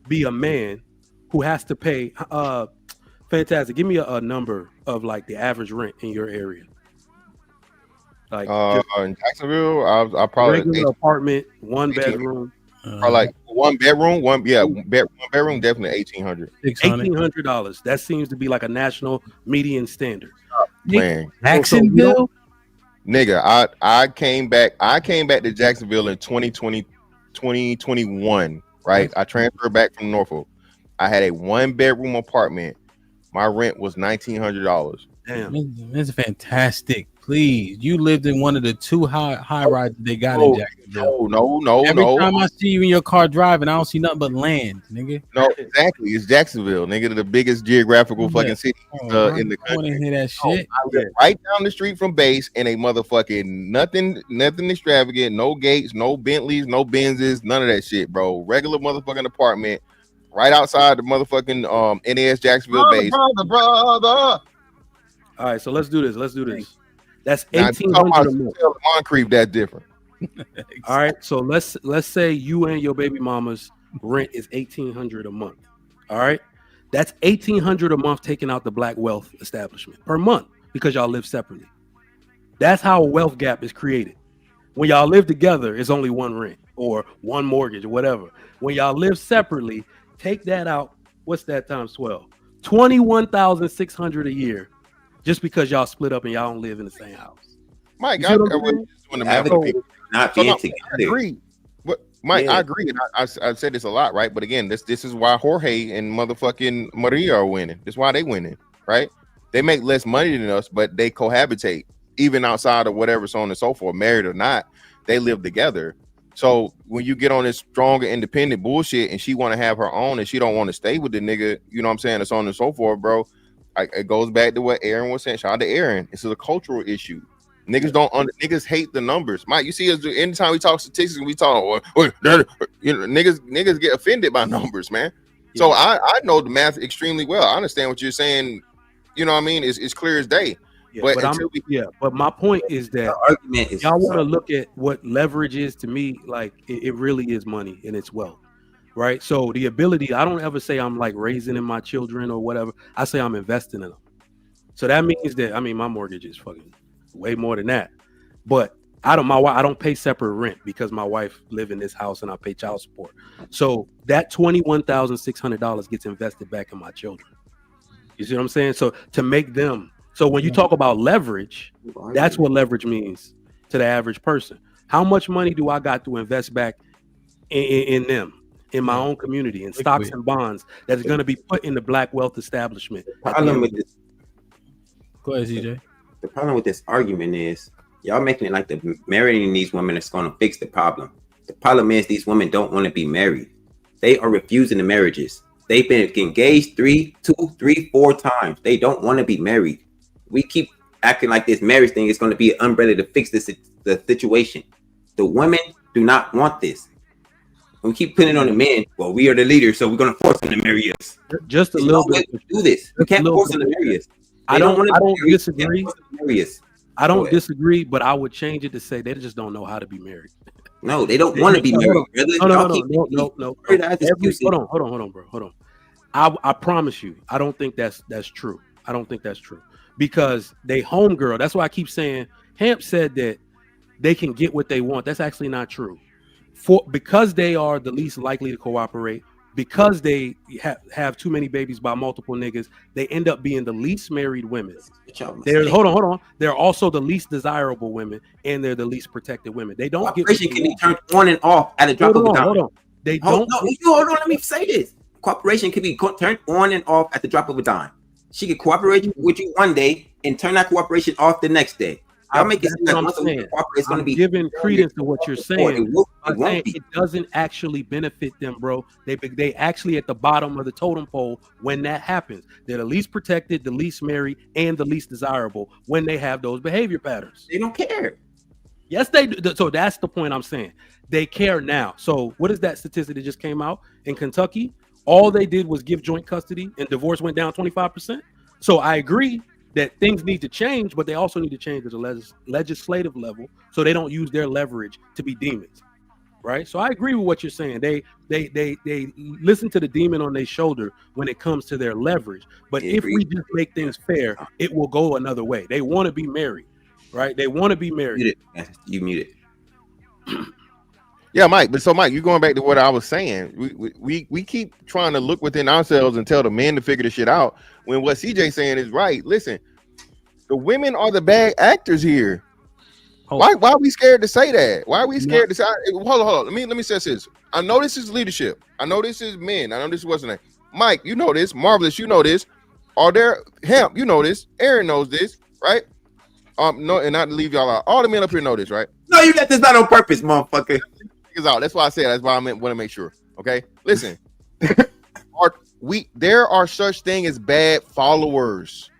be a man who has to pay? Fantastic. Give me a number of like the average rent in your area. Like in Jacksonville, I'll probably regular apartment, 1 bedroom. Or like 1 bedroom, one bedroom, definitely $1,800. $1,800. That seems to be like a national median standard. Man, Jacksonville, nigga, I came back to Jacksonville in 2021, right? I transferred back from Norfolk. I had a 1 bedroom apartment. My rent was $1,900. Damn, it's fantastic. Please, you lived in one of the 2 high rises they got in Jacksonville. No. Every time I see you in your car driving, I don't see nothing but land, nigga. No, exactly. It's Jacksonville, nigga, the biggest geographical fucking city in the country. I want to hear that shit. I live right down the street from base in a motherfucking nothing extravagant, no gates, no Bentleys, no Benzes, none of that shit, bro. Regular motherfucking apartment right outside the motherfucking NAS Jacksonville base. Brother. All right, so let's do this. That's $1,800 a month. Moncrief, that's different. All right, so let's say you and your baby mama's rent is $1,800 a month. All right, that's $1,800 a month taking out the black wealth establishment per month because y'all live separately. That's how a wealth gap is created. When y'all live together, it's only one rent or one mortgage or whatever. When y'all live separately, take that out. What's that times 12? $21,600 a year. Just because y'all split up and y'all don't live in the same house. Mike, I agree. Mike, I agree. And I said this a lot, right? But again, this is why Jorge and motherfucking Maria are winning. This is why they winning, right? They make less money than us, but they cohabitate. Even outside of whatever, so on and so forth, married or not, they live together. So when you get on this stronger independent bullshit and she want to have her own and she don't want to stay with the nigga, you know what I'm saying? It's on and so forth, bro. It goes back to what Aaron was saying. Shout out to Aaron. This is a cultural issue. Niggas hate the numbers. Mike, you see us anytime we talk statistics and we talk, niggas get offended by numbers, man. Yeah. So I know the math extremely well. I understand what you're saying. You know what I mean? It's clear as day. Yeah, but my point is that y'all want to look at what leverage is. To me, like it really is money and it's wealth. Right. So the ability, I don't ever say I'm like raising in my children or whatever. I say I'm investing in them. So that means that, I mean, my mortgage is fucking way more than that. But I don't pay separate rent because my wife live in this house and I pay child support. So that $21,600 gets invested back in my children. You see what I'm saying? So to make them, so when you talk about leverage, that's what leverage means to the average person. How much money do I got to invest back in them, in my own community, in stocks and bonds that's going to be put in the black wealth establishment? Go ahead, CJ. The problem with this argument is y'all making it like the marrying these women is going to fix the problem. The problem is these women don't want to be married. They are refusing the marriages. They've been engaged 3, 2, 3, 4 times. They don't want to be married. We keep acting like this marriage thing is going to be an umbrella to fix the situation. The women do not want this. We keep putting it on the men. Well, we are the leaders, so we're going to force them to marry us. Just a little bit. Do this. We can't force them to marry us. I don't disagree. I don't Go disagree, but I would change it to say they just don't know how to be married. No, they don't want to be married. No. Hold on, bro. Hold on. I promise you, I don't think that's true. I don't think that's true because they homegirl. That's why I keep saying Hamp said that they can get what they want. That's actually not true. Because they are the least likely to cooperate, because they have too many babies by multiple niggas, they end up being the least married women. Hold on. They're also the least desirable women, and they're the least protected women. They don't get cooperation can be turned on and off at a drop of a dime. Hold on. They don't. Hold on. Let me say this. Cooperation can be turned on and off at the drop of a dime. She could cooperate with you one day and turn that cooperation off the next day. I'll make it seem like it's going to be giving credence to what you're saying. It doesn't actually benefit them, bro. They actually at the bottom of the totem pole when that happens. They're the least protected, the least married, and the least desirable when they have those behavior patterns. They don't care. Yes, they do. So that's the point I'm saying. They care now. So what is that statistic that just came out in Kentucky? All they did was give joint custody and divorce went down 25%. So I agree that things need to change, but they also need to change at the legislative level so they don't use their leverage to be demons, right? So I agree with what you're saying. They listen to the demon on their shoulder when it comes to their leverage. But if we just make things fair, it will go another way. They want to be married, right? They want to be married. You mute it. Yeah, Mike. But so, Mike, you're going back to what I was saying. We keep trying to look within ourselves and tell the men to figure this shit out. When what CJ's saying is right. Listen, the women are the bad actors here. Why are we scared to say that? Why are we scared to say? Hold on. Let me say this. I know this is leadership. I know this is men. I know this is what's the name. Mike, you know this. Marvelous, you know this. Are there Hamp? You know this. Aaron knows this, right? No, and not to leave y'all out. All the men up here know this, right? No, you got this not on purpose, motherfucker. Out. That's why I said. That's why I want to make sure. Okay, listen. There are such thing as bad followers.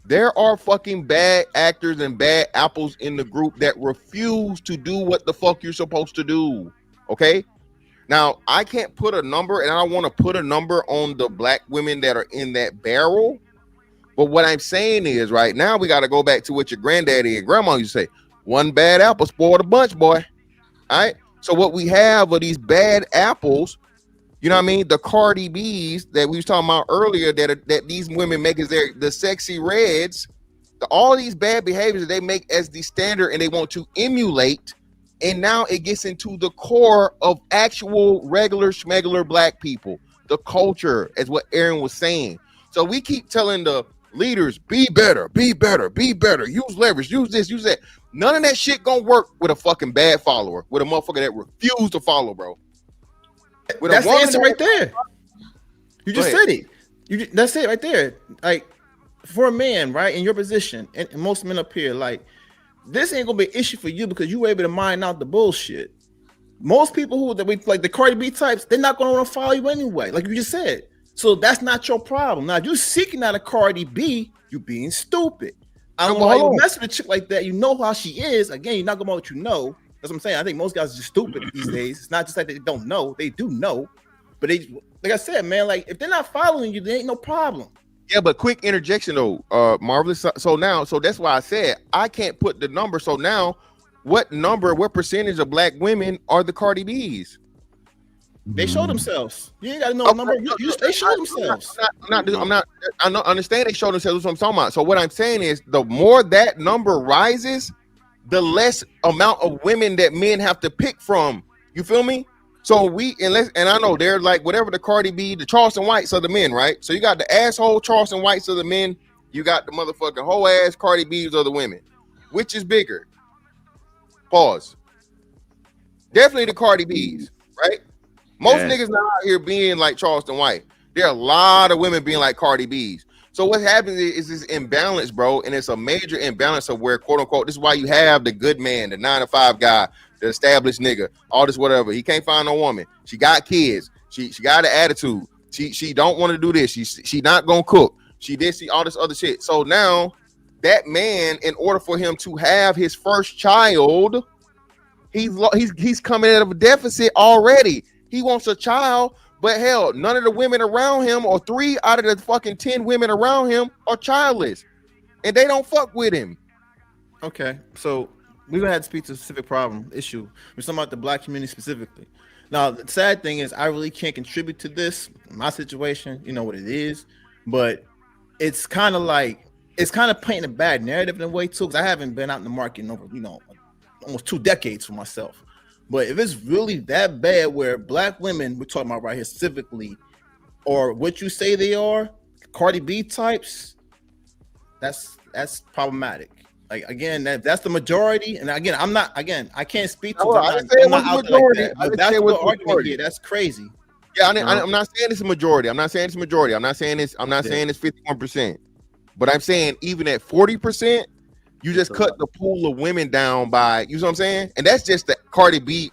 There are fucking bad actors and bad apples in the group that refuse to do what the fuck you're supposed to do. Okay. Now I can't put a number, and I don't want to put a number on the black women that are in that barrel. But what I'm saying is, right now we got to go back to what your granddaddy and grandma used to say: one bad apple spoiled a bunch, boy. All right. So what we have are these bad apples, you know what I mean? The Cardi B's that we was talking about earlier that these women make as the sexy reds, all these bad behaviors that they make as the standard and they want to emulate. And now it gets into the core of actual regular schmegular black people, the culture, as what Aaron was saying. So we keep telling the leaders, be better, use leverage, use this, use that. None of that shit gonna work with a fucking bad follower, with a motherfucker that refuse to follow, bro. That's the answer right there. You just said it. That's it right there. Like, for a man, right, in your position, and most men up here, like, this ain't gonna be an issue for you because you were able to mine out the bullshit. Most people like the Cardi B types, they're not gonna want to follow you anyway, like you just said. So that's not your problem. Now, if you're seeking out a Cardi B, you're being stupid. I don't know why you mess with a chick like that. You know how she is. Again, you're not going to know what you know. That's what I'm saying. I think most guys are just stupid these days. It's not just like they don't know. They do know. But they, like I said, man, like if they're not following you, there ain't no problem. Yeah, but quick interjection though, Marvelous. So that's why I said I can't put the number. So now what percentage of black women are the Cardi B's? They show themselves. You ain't got to know the number. They show themselves. I'm not. I know. Understand they show themselves. That's what I'm talking about. So what I'm saying is, the more that number rises, the less amount of women that men have to pick from. You feel me? So and I know they're like whatever the Cardi B, the Charleston Whites of the men, right? So you got the asshole Charleston Whites of the men. You got the motherfucking whole ass Cardi B's of the women. Which is bigger? Pause. Definitely the Cardi B's, right? Most niggas not out here being like Charleston White. There are a lot of women being like Cardi B's. So what happens is this imbalance, bro, and it's a major imbalance of where, quote unquote, this is why you have the good man, the 9-to-5 guy, the established nigga, all this whatever. He can't find no woman. She got kids. She got an attitude. She don't want to do this. She not gonna cook. She did see all this other shit. So now that man, in order for him to have his first child, he's coming out of a deficit already. He wants a child, but hell, none of the women around him, or 3 out of the fucking 10 women around him, are childless, and they don't fuck with him. Okay, so we're gonna have to speak to a specific issue. We're talking about the black community specifically. Now, the sad thing is, I really can't contribute to this. My situation, you know what it is, but it's kind of painting a bad narrative in a way too, because I haven't been out in the market in over, almost 2 decades for myself. But if it's really that bad where black women, we're talking about right here specifically, or what you say they are, Cardi B types, that's problematic. Like, again, that's the majority. And again, I can't speak to I didn't say it was the majority. But that's the argument here. That's crazy. Yeah, I'm not saying it's a majority. I'm not saying it's 51%. But I'm saying even at 40%, you just cut the pool of women down by, you know what I'm saying? And that's just the Cardi B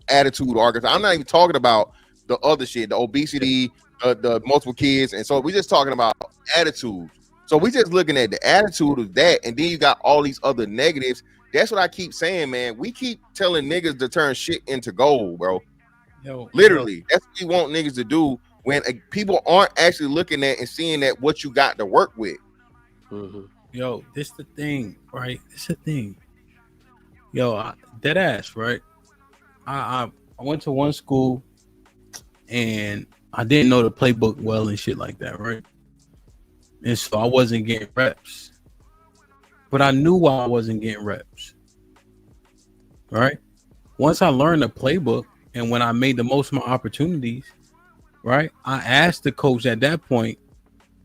attitude argument. I'm not even talking about the other shit, the obesity, the multiple kids. And so we're just talking about attitude. So we just looking at the attitude of that. And then you got all these other negatives. That's what I keep saying, man. We keep telling niggas to turn shit into gold, bro. Literally. That's what we want niggas to do when people aren't actually looking at and seeing that what you got to work with. Mm-hmm. Yo, this the thing, right? This the thing. Yo, dead ass, right? I went to one school and I didn't know the playbook well and shit like that, right? And so I wasn't getting reps. But I knew why I wasn't getting reps. Right? Once I learned the playbook and when I made the most of my opportunities, right? I asked the coach at that point,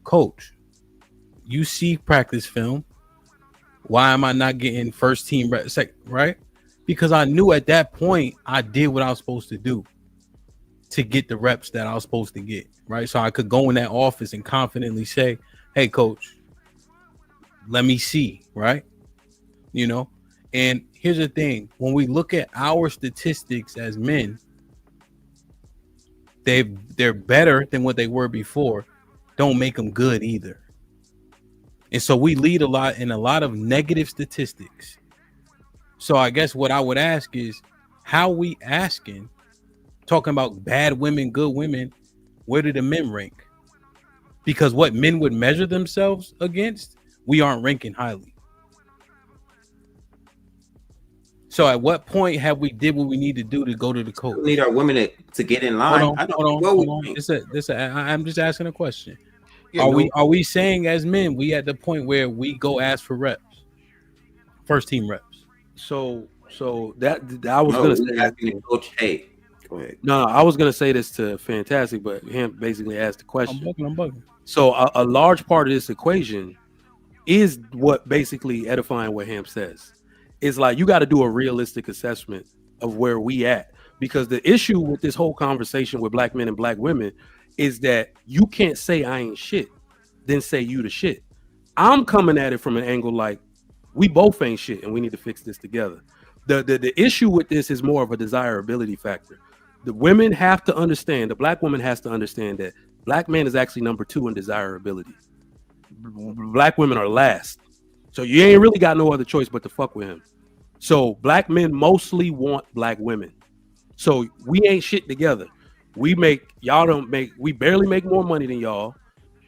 Coach, you see practice film. Why am I not getting first team reps? Right? Because I knew at that point I did what I was supposed to do to get the reps that I was supposed to get. Right? So I could go in that office and confidently say, hey, coach, let me see. Right? And here's the thing. When we look at our statistics as men, they're better than what they were before. Don't make them good either. And so we lead a lot of negative statistics. So I guess what I would ask is, how we asking, talking about bad women, good women, where do the men rank? Because what men would measure themselves against, we aren't ranking highly. So at what point have we did what we need to do to go to the coach? We need our women to get in line. Hold on. I'm just asking a question. Yeah, are we saying as men we at the point where we go ask for reps, first team reps? So that I was gonna say that, Coach. Hey, go ahead. No, I was gonna say this to Fantastic, but him basically asked the question. I'm bugging. So a large part of this equation is what basically edifying what Hamp says. It's like you got to do a realistic assessment of where we at, because the issue with this whole conversation with black men and black women is that you can't say I ain't shit, then say you the shit. I'm coming at it from an angle like we both ain't shit and we need to fix this together. The issue with this is more of a desirability factor. The women have to understand, the black woman has to understand that black man is actually number 2 in desirability. Black women are last. So you ain't really got no other choice but to fuck with him. So black men mostly want black women. So we ain't shit together. We barely make more money than y'all.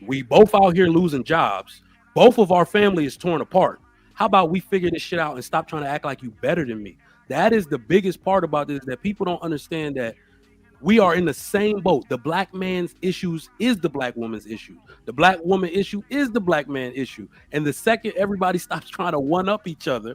We both out here losing jobs. Both of our family is torn apart. How about we figure this shit out and stop trying to act like you better than me? That is the biggest part about this, that people don't understand that We are in the same boat. The black man's issues is the black woman's issue. The black woman issue is the black man issue. And the second everybody stops trying to one up each other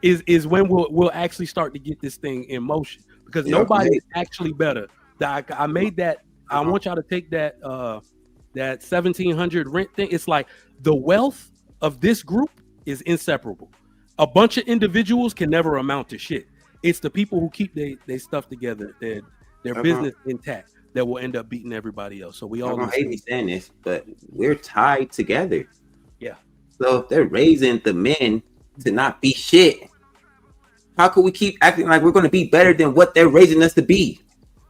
is when we'll actually start to get this thing in motion, because nobody is actually better. I made that. I want y'all to take that that 1700 rent thing. It's like the wealth of this group is inseparable. A bunch of individuals can never amount to shit. It's the people who keep their stuff together, their business intact, that will end up beating everybody else. So we all hate me saying this, but we're tied together. Yeah. So if they're raising the men to not be shit, how could we keep acting like we're going to be better than what they're raising us to be?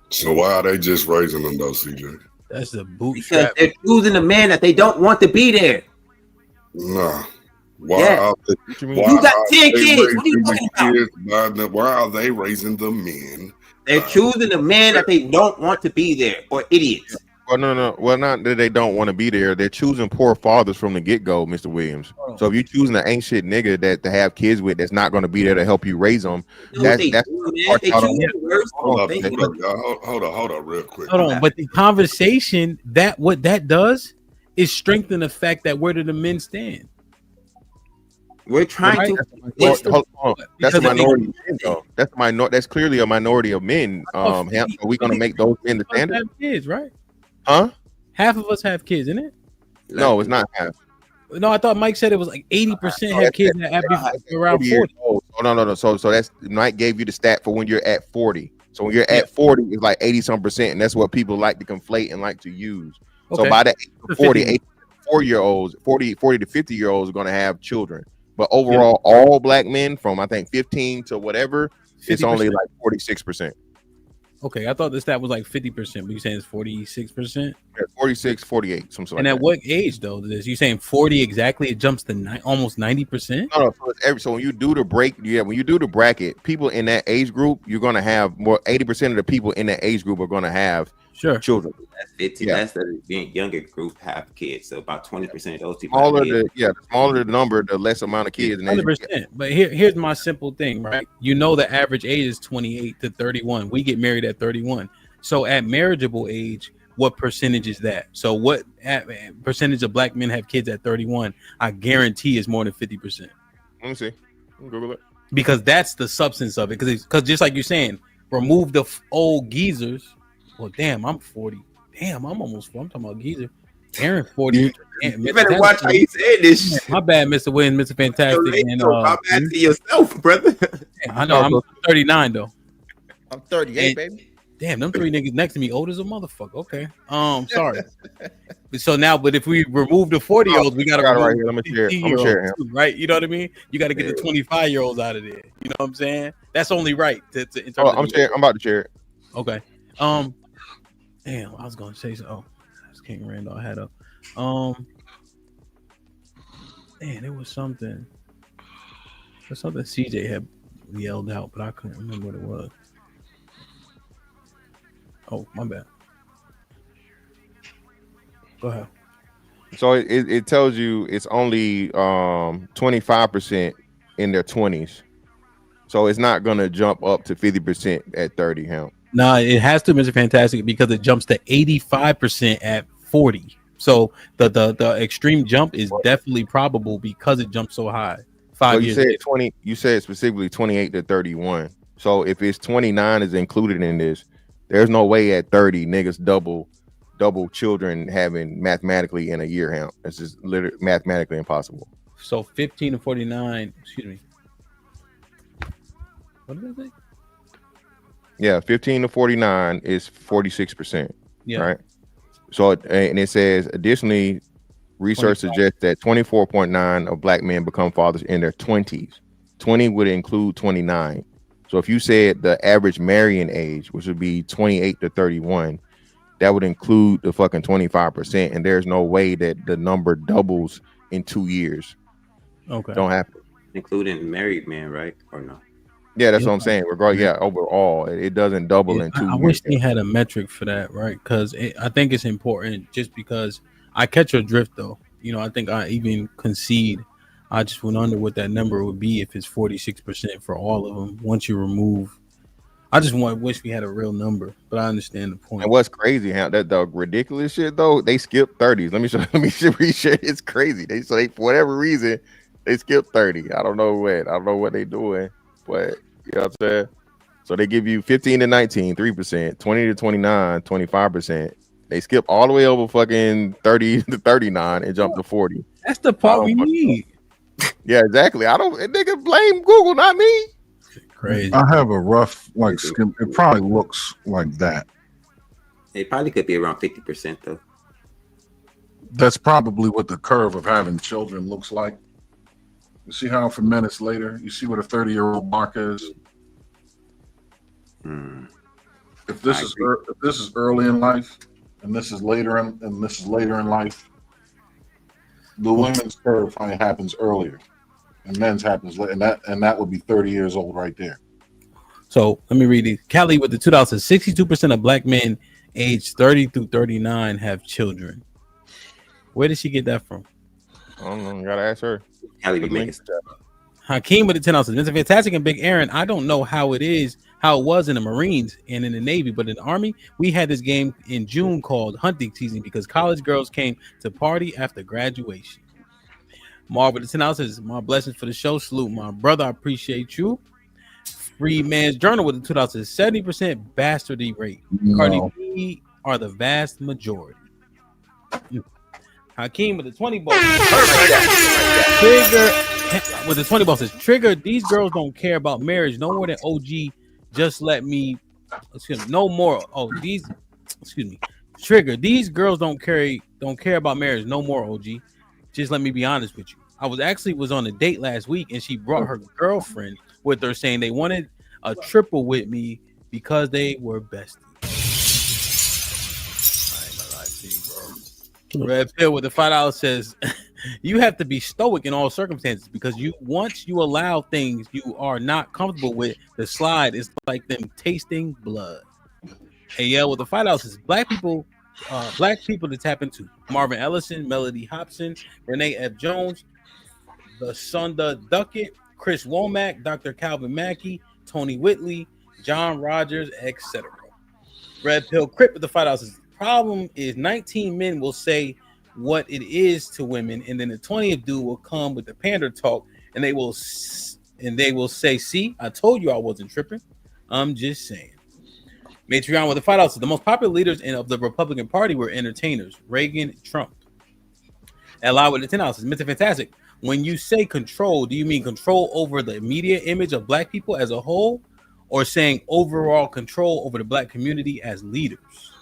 So why are they just raising them though, CJ? That's the bootstrap. Because they're choosing a man that they don't want to be there. Nah. Why Yeah. are they, You got 10 kids. What are you talking about? Why are they raising the men? They're choosing a man that they don't want to be there, or idiots. Well, no. Well, not that they don't want to be there. They're choosing poor fathers from the get-go, Mr. Williams. So if you're choosing an ain't shit nigga that to have kids with that's not going to be there to help you raise them, that's Hold up, real quick. Hold on, but the conversation what that does is strengthen the fact that where do the men stand? We're trying to. That's a minority of men, though. That's clearly a minority of men. Are we going to make those men the standard? Have kids, right? Huh? Half of us have kids, isn't it? No, it's not half. No, I thought Mike said it was like 80% have kids around 40. Oh, no. So that's Mike gave you the stat for when you're at 40. So when you're at 40, it's like 80-some%, and that's what people like to conflate and like to use. So by the age of 40, 4-year-olds, 40 to 50-year-olds are going to have children. But overall, all black men from I think 15 to whatever, 50%. It's only like 46%. Okay, I thought the stat was like 50%, but you're saying it's 46%? Yeah, 46, 48, something and like at that. what age though? You saying 40 exactly? It jumps to almost 90%? No. So when you do the when you do the bracket, people in that age group, you're gonna have more. 80% of the people in that age group are gonna have children. That's 50. That's the younger group have kids. So about 20% of those people. The smaller the number, the less amount of kids. 100%. But here's my simple thing, right? You know, the average age is 28 to 31. We get married at 31. So at marriageable age, what percentage is that? So what percentage of black men have kids at 31? I guarantee is more than 50%. Let me see. Google it. Because that's the substance of it. Because just like you're saying, remove the old geezers. Well, damn, I'm 40. Damn, I'm almost 40. I'm talking about geezer. Aaron 40. You better watch how you say this. My bad, Mr. Williams, Mr. Fantastic. My bad to yourself, brother. I know. I'm 39 though. I'm 38, baby. Damn, them three niggas next to me old as a motherfucker. Okay. Sorry. So now, but if we remove the 40-year-olds, we gotta right here. I'm gonna share him. Right? You know what I mean? You gotta get the 25-year-olds out of there. You know what I'm saying? That's only right. I'm about to share it. Okay. Damn, I was gonna say so. Oh, that's King Randall. I had up. Man, it was something. There's something CJ had yelled out, but I couldn't remember what it was. Oh, my bad. Go ahead. So it tells you it's only 25% in their 20s. So it's not gonna jump up to 50% at 30. How? No, it has to, Mr. Fantastic, because it jumps to 85% at 40. So the extreme jump is definitely probable because it jumps so high. 5 years. Said 20. You said specifically 28 to 31. So if it's 29 is included in this, there's no way at 30 niggas double children having mathematically in a year. How? It's just literally mathematically impossible. So 15 to 49. Excuse me. What did I say? Yeah, 15 to 49 is 46%. Yeah. Right. So and it says additionally, research suggests that 24.9 of black men become fathers in their 20s. 20 would include 29. So if you said the average marrying age, which would be 28 to 31, that would include the fucking 25%. And there's no way that the number doubles in 2 years. Okay. Don't happen. Including married men, right? Or no? Yeah, that's what I'm saying. Overall, it doesn't double in 2 years. I wish they had a metric for that, right? Because I think it's important just because I catch your drift, though. You know, I think I even concede. I just went under what that number would be if it's 46% for all of them. Once you remove, I just wish we had a real number, but I understand the point. And what's crazy, that the ridiculous shit though, they skip 30s. Let me reshare. It's crazy. They for whatever reason they skip 30. I don't know what they doing, but you know what I'm saying. So they give you 15 to 19, 3%, 20 to 29, 25%. They skip all the way over fucking 30 to 39 and jump to 40. That's the part we need. Yeah, exactly. Nigga blame Google, not me. Crazy. I have a rough skim. It probably looks like that. It probably could be around 50% though. That's probably what the curve of having children looks like. You see how for minutes later, you see what a 30-year-old mark is. If this is early in life, and this is later in life, the women's curve probably happens earlier, and men's happens later, and that would be 30 years old right there. So let me read it. Cali with the 2000, 62% of black men aged 30 through 39 have children. Where did she get that from? I don't know. You gotta ask her. Hakeem with the 10 ounces. Mr. Fantastic and Big Aaron. I don't know how it was in the Marines and in the Navy, but in the Army, we had this game in June called hunting season because college girls came to party after graduation. Marv with the 10 ounces. My blessings for the show. Salute, my brother. I appreciate you. Free Man's Journal with the 2000, 70% bastardy rate. No. Cardi B are the vast majority. Hakeem with the 20 ball. Trigger with the 20 ball says, Trigger, these girls don't care about marriage no more than OG. Just let me, no more. Trigger, these girls don't care about marriage no more, OG. Just let me be honest with you. I was on a date last week and she brought her girlfriend with her saying they wanted a triple with me because they were besties. Red Pill with the $5 says you have to be stoic in all circumstances because once you allow things you are not comfortable with to slide, it's like them tasting blood. AL with the $5 says black people to tap into. Marvin Ellison, Melody Hobson, Renee F. Jones, the Sunda Duckett, Chris Womack, Dr. Calvin Mackey, Tony Whitley, John Rogers, etc. Red Pill Crip with the $5 says problem is 19 men will say what it is to women, and then the 20th dude will come with the pander talk, and they will say, "See, I told you I wasn't tripping. I'm just saying." Matriarchy with the $5. The most popular leaders of the Republican Party were entertainers: Reagan, Trump. Li with the $10. Mr. Fantastic. When you say control, do you mean control over the media image of black people as a whole, or saying overall control over the black community as leaders?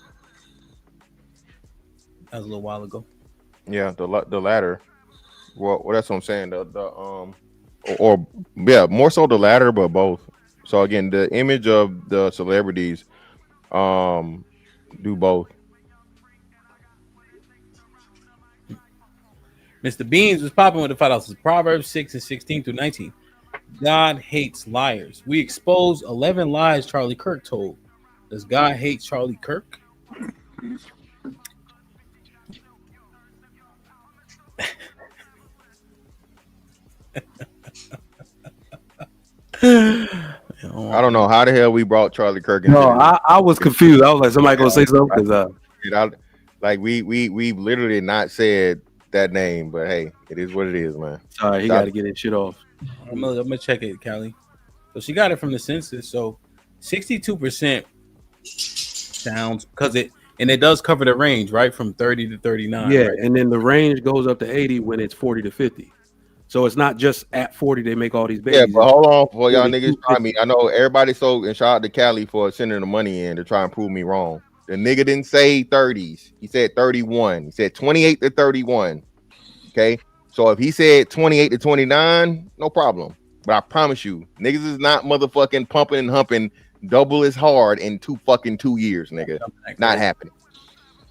That was a little while ago. Yeah, the latter. Well, that's what I'm saying. More so the latter, but both. So again, the image of the celebrities, do both. Mr. Beans was popping with the $5. Proverbs 6:16-19. God hates liars. We expose 11 lies Charlie Kirk told. Does God hate Charlie Kirk? I don't know how the hell we brought Charlie Kirk into No, I was confused. I was like, somebody gonna say something because we literally not said that name, but hey, it is what it is, man. All right, he got to get his shit off. I'm gonna check it, Callie. So she got it from the census. So 62% sounds because it does cover the range, right, from 30 to 39. Yeah, right? and then the range goes up to 80 when it's 40 to 50. So it's not just at 40 they make all these babies. Yeah, but hold on for y'all niggas try me. I know everybody and shout out to Cali for sending the money in to try and prove me wrong. The nigga didn't say 30s. He said 31. He said 28 to 31. Okay. So if he said 28 to 29, no problem. But I promise you, niggas is not motherfucking pumping and humping double as hard in 2 years, nigga. Not happening.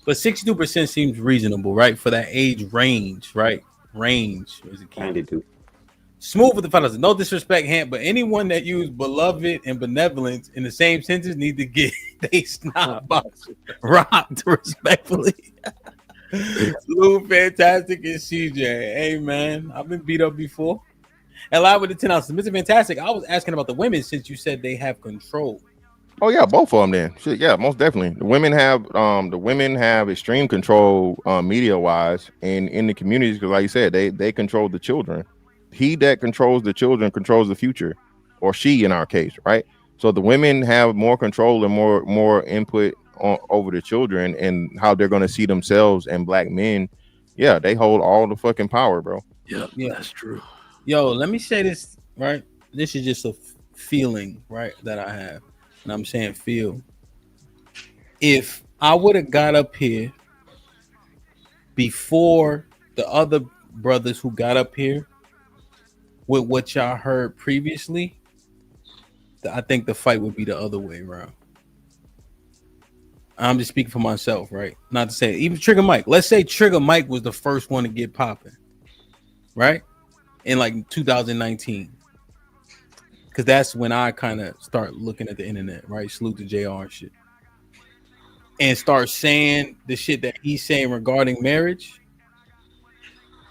But 62% seems reasonable, right? For that age range, right? Range is a kind of do. Smooth with the fellas. No disrespect, Hamp, but anyone that used beloved and benevolence in the same sentence need to get they snob box rocked respectfully. Lou, Fantastic, and CJ. Hey man, I've been beat up before. And live with the 10 ounces. Mr. Fantastic, I was asking about the women since you said they have control. Oh yeah, both of them. Then shit, yeah, most definitely. The women have extreme control, media wise, and in the communities because, like you said, they control the children. He that controls the children controls the future, or she in our case, right? So the women have more control and more input over the children and how they're going to see themselves and black men. Yeah, they hold all the fucking power, bro. Yeah, that's true. Yo, let me say this, right? This is just a feeling, right, that I have. And I'm saying feel. If I would have got up here before the other brothers who got up here with what y'all heard previously, I think the fight would be the other way around. I'm just speaking for myself, right? Not to say even Trigger Mike. Let's say Trigger Mike was the first one to get popping, right? In like 2019. Because that's when I kind of start looking at the internet, right? Salute to JR and shit. And start saying the shit that he's saying regarding marriage.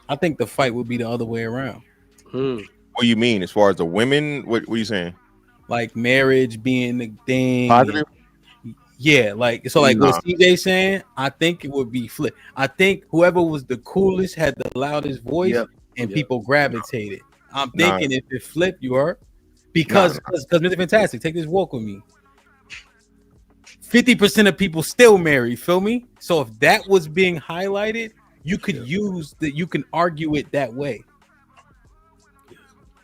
I think the fight would be the other way around. What do you mean as far as the women? What are you saying? Like marriage being the thing. Positive? Yeah, like so like what CJ saying, I think it would be flip. I think whoever was the coolest had the loudest voice and people gravitated. I'm thinking if it flipped, you are because Mr. Fantastic, take this walk with me. 50% of people still marry, feel me? So if that was being highlighted, you could use that, you can argue it that way.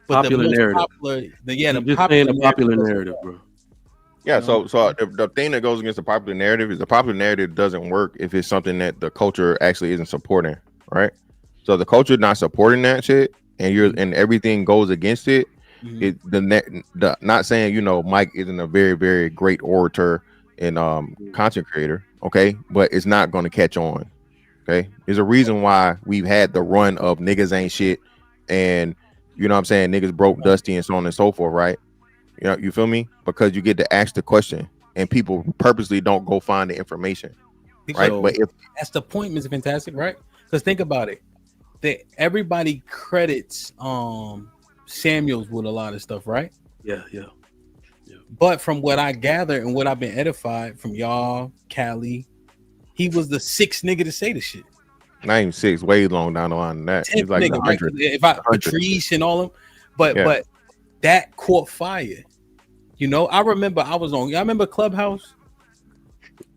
But Popular the most narrative. popular, The popular narrative, bro. Yeah, so the thing that goes against the popular narrative is the popular narrative doesn't work if it's something that the culture actually isn't supporting, right? So the culture not supporting that shit, and everything goes against it. The not saying Mike isn't a very very great orator and content creator, okay, but it's not going to catch on. Okay, there's a reason why we've had the run of niggas ain't shit, and you know what I'm saying, niggas broke Dusty and so on and so forth, right? You feel me? Because you get to ask the question, and people purposely don't go find the information, right? So, but if that's the point, Mr. Fantastic, right? Because think about it, that everybody credits Samuels with a lot of stuff, right? Yeah. But from what I gather and what I've been edified from y'all, Cali, he was the sixth nigga to say the shit. Not even six, way long down the line than that. He's like nigga, right? If I Patrice and all them, but that caught fire. I remember I was on. Y'all remember Clubhouse?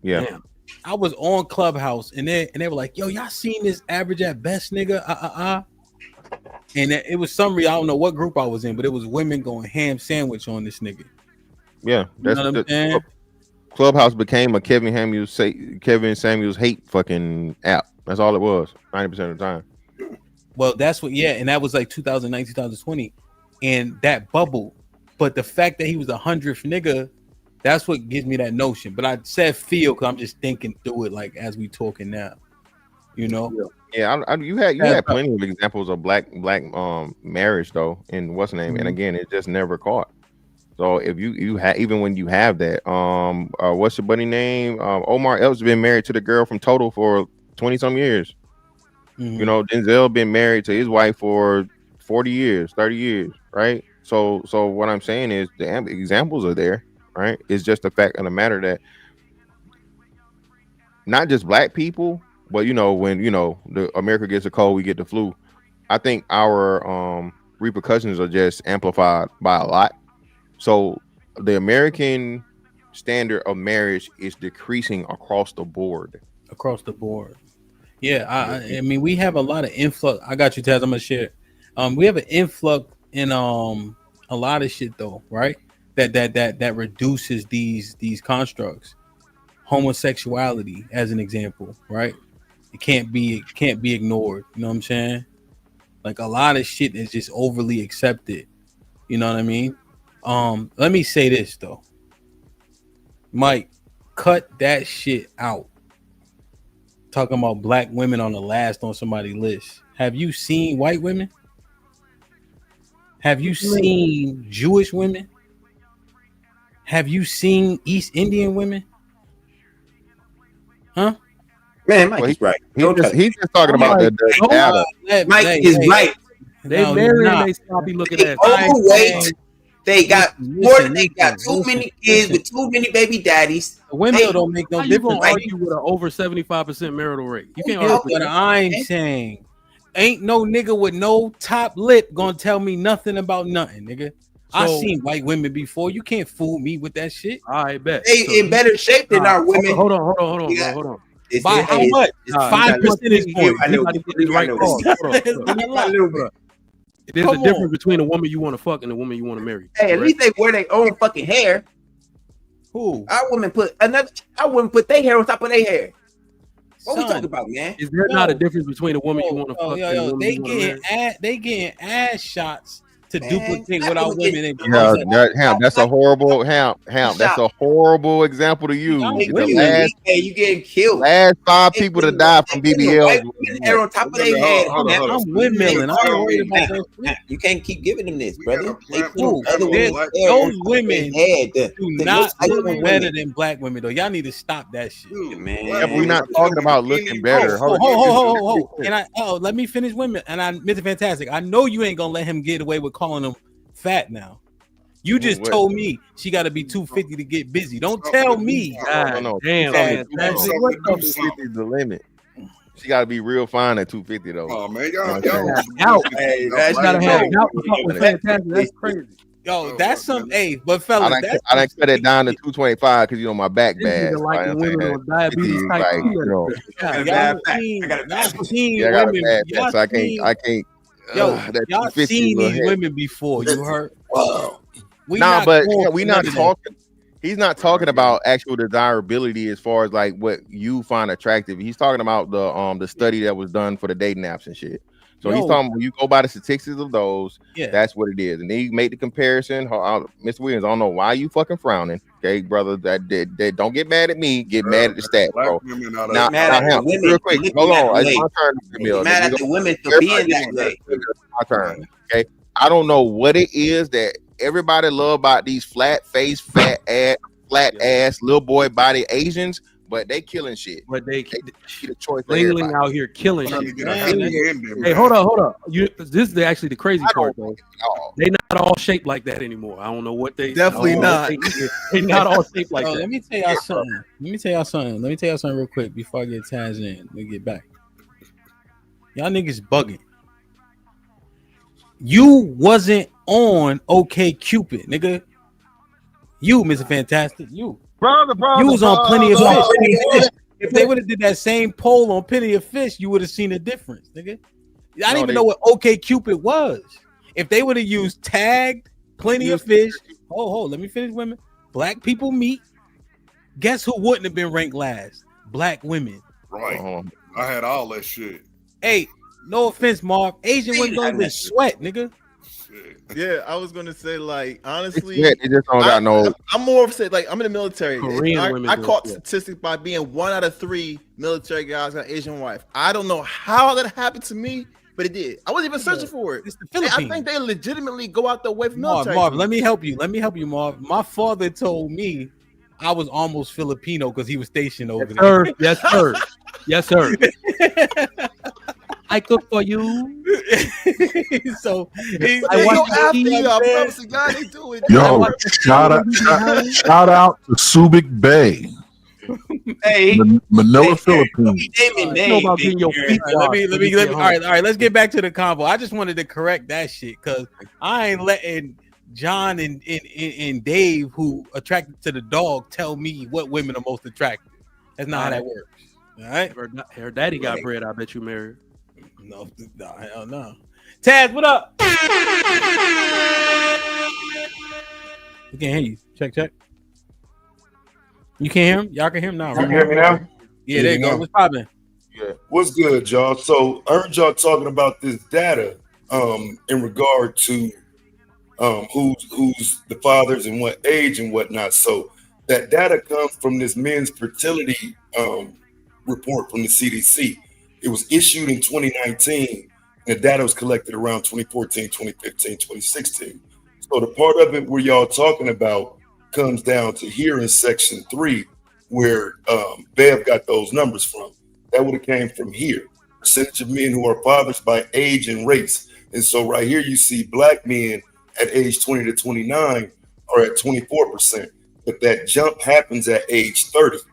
Yeah. Damn. I was on Clubhouse and they were like, "Yo, y'all seen this average at best nigga?" And it was some I don't know what group I was in, but it was women going ham sandwich on this nigga. Yeah, that's what I'm saying? Clubhouse became a Kevin Samuels hate fucking app. That's all it was 90% of the time. Well, that's what, and that was like 2019, 2020, and that bubble. But the fact that he was the 100th nigga, that's what gives me that notion. But I said feel because I'm just thinking through it like as we talking now, Yeah, you had plenty of examples of black marriage though, in what's the name, and again, it just never caught. So if you have, even when you have that, what's your buddy name? Omar Epps been married to the girl from Total for 20 some years. Denzel been married to his wife for 40 years, 30 years, right? So what I'm saying is the examples are there, right? It's just the fact of the matter that not just black people, but when the America gets a cold, we get the flu. I think our repercussions are just amplified by a lot. So the American standard of marriage is decreasing across the board. Yeah, I mean, we have a lot of influx. I got you, Taz. I'm gonna share. We have an influx in a lot of shit though, right? That reduces these constructs. Homosexuality, as an example, right? It can't be ignored. You know what I'm saying? Like a lot of shit is just overly accepted. You know what I mean? Let me say this though, Mike, cut that shit out. Talking about black women on the last on somebody's list. Have you seen white women? Have you seen Jewish women? Have you seen East Indian women? Huh? Man, Mike is right. He's just talking about the data. Mike is right. They marry and they sloppy looking at overweight. They got too many kids with too many baby daddies. The windmill don't make no How you difference. gonna argue with an over 75% marital rate? You can't Here's argue with what that. I'm saying. Ain't no nigga with no top lip gonna tell me nothing about nothing, nigga. I So- seen white women before. You can't fool me with that shit. I bet. They in better shape than our women. Hold on, bro. Hold on. By how much? 5 percentage points. You gotta get this right call. Hold on. There's a difference between a woman you want to fuck and a woman you want to marry. Hey, at least they wear their own fucking hair. Who? Our women put their hair on top of their hair. What we talking about, man? Is there not a difference between a woman you want to fuck and a woman They you want to marry? getting ass shots to duplicate what our women ain't. Yeah, that's a horrible That's a horrible example to use. You getting killed. Last 5 people to die from BBL. Hair on top of their head. I'm windmilling. I ain't worried about that. You can't keep giving them this, brother. Those women do not look better than black women, though. Y'all need to stop that shit, man. Yeah, but we're not talking about looking better. Let me finish women. And Mr. Fantastic, I know you ain't gonna let him get away with calling them fat now. You just told me she got to be 250 to get busy. Don't tell me. No. Damn, man. 250 is the limit. She got to be real fine at 250 though. Oh man, That's crazy. Yo, that's some. Hey, but fellas, I done cut it down to 225 because my back bad. Like the women on diabetes type 2. I got a bad back, so I can't. Y'all seen these women before. You heard? We're not talking. He's not talking about actual desirability as far as like what you find attractive. He's talking about the study that was done for the dating apps and shit. So he's talking when you go by the statistics of those, that's what it is. And then you make the comparison. Mr. Williams, I don't know why you fucking frowning. Okay, brother, that don't get mad at me, get mad at the stat, bro. Now, real quick, hold on. It's my turn to be mad at the women for being that way. My turn. Okay. I don't know what it is that everybody love about these flat face, flat ass, little boy body Asians, but they killing shit. But they the choice Ling out here killing shit. Hey, hold on. This is actually the crazy part, though. They not all shaped like that anymore. I don't know what they definitely not. They not all shaped like that. Let me tell y'all something. Let me tell y'all something real quick before I get Taz in. Let me get back. Y'all niggas bugging. You wasn't on OK Cupid, nigga. You, Mr. Fantastic, you. Brother. You was on Plenty of Fish. If they would have did that same poll on Plenty of Fish, you would have seen a difference, nigga. I didn't even know what OK Cupid was. If they would have used tagged Plenty of Fish, let me finish women. Black people meet. Guess who wouldn't have been ranked last? Black women. Right. I had all that shit. Hey, no offense, Marv. Asian women don't even sweat, nigga. Yeah, I was gonna say, like, honestly, they just don't got no. I'm more of say, like, I'm in the military. Korean I caught statistics by being 1 out of 3 military guys got an Asian wife. I don't know how that happened to me, but it did. I wasn't even searching for it. It's the Philippines. I think they legitimately go out their way for military. Marv, let me help you. Marv. My father told me I was almost Filipino because he was stationed over there. Yes, sir. Yes, sir. I cook for you. So I watch you. I promise to God they do it. Yo, shout out to Subic Bay. Hey, Manila, Philippines. All right. Let's get back to the convo. I just wanted to correct that shit because I ain't letting John and Dave, who attracted to the dog, tell me what women are most attractive. That's not how that works. All right. Her daddy got bread. I bet you married. No, hell no. Taz, what up? We can't hear you. Check. You can't hear him? Y'all can hear him now, right? Can you hear me now? Yeah, there you go. What's poppin'? Yeah. What's good, y'all? So I heard y'all talking about this data in regard to who's the fathers and what age and whatnot. So that data comes from this men's fertility report from the CDC. It was issued in 2019, and the data was collected around 2014, 2015, 2016. So the part of it where y'all talking about comes down to here in section 3, where Bev got those numbers from. That would have came from here. Percentage of men who are fathers by age and race. And so right here you see black men at age 20 to 29 are at 24%. But that jump happens at age 30 to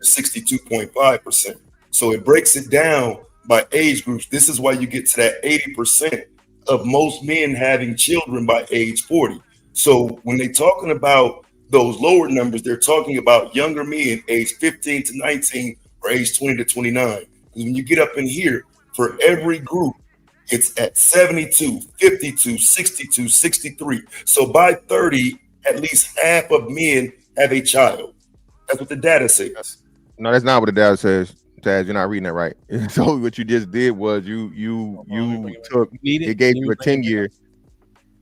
62.5%. So it breaks it down by age groups. This is why you get to that 80% of most men having children by age 40. So when they're talking about those lower numbers, they're talking about younger men age 15 to 19 or age 20 to 29. Because when you get up in here, for every group, it's at 72, 52, 62, 63. So by 30, at least half of men have a child. That's what the data says. No, that's not what the data says. Taz, you're not reading that right. So what you just did was you took it gave you a 10-year.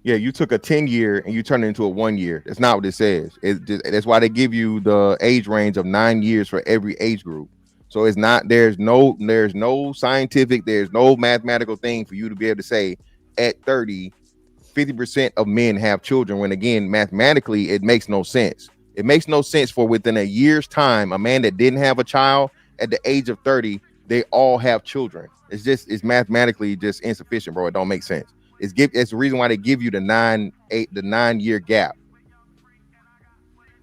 Yeah, you took a 10-year and you turned it into a 1 year. That's not what it says. That's why they give you the age range of 9 years for every age group. So it's not, there's no scientific, there's no mathematical thing for you to be able to say at 30, 50% of men have children, when again, mathematically, it makes no sense. It makes no sense for within a year's time, a man that didn't have a child at the age of 30, they all have children. It's mathematically just insufficient, bro. It don't make sense. It's the reason why they give you the 9 year gap.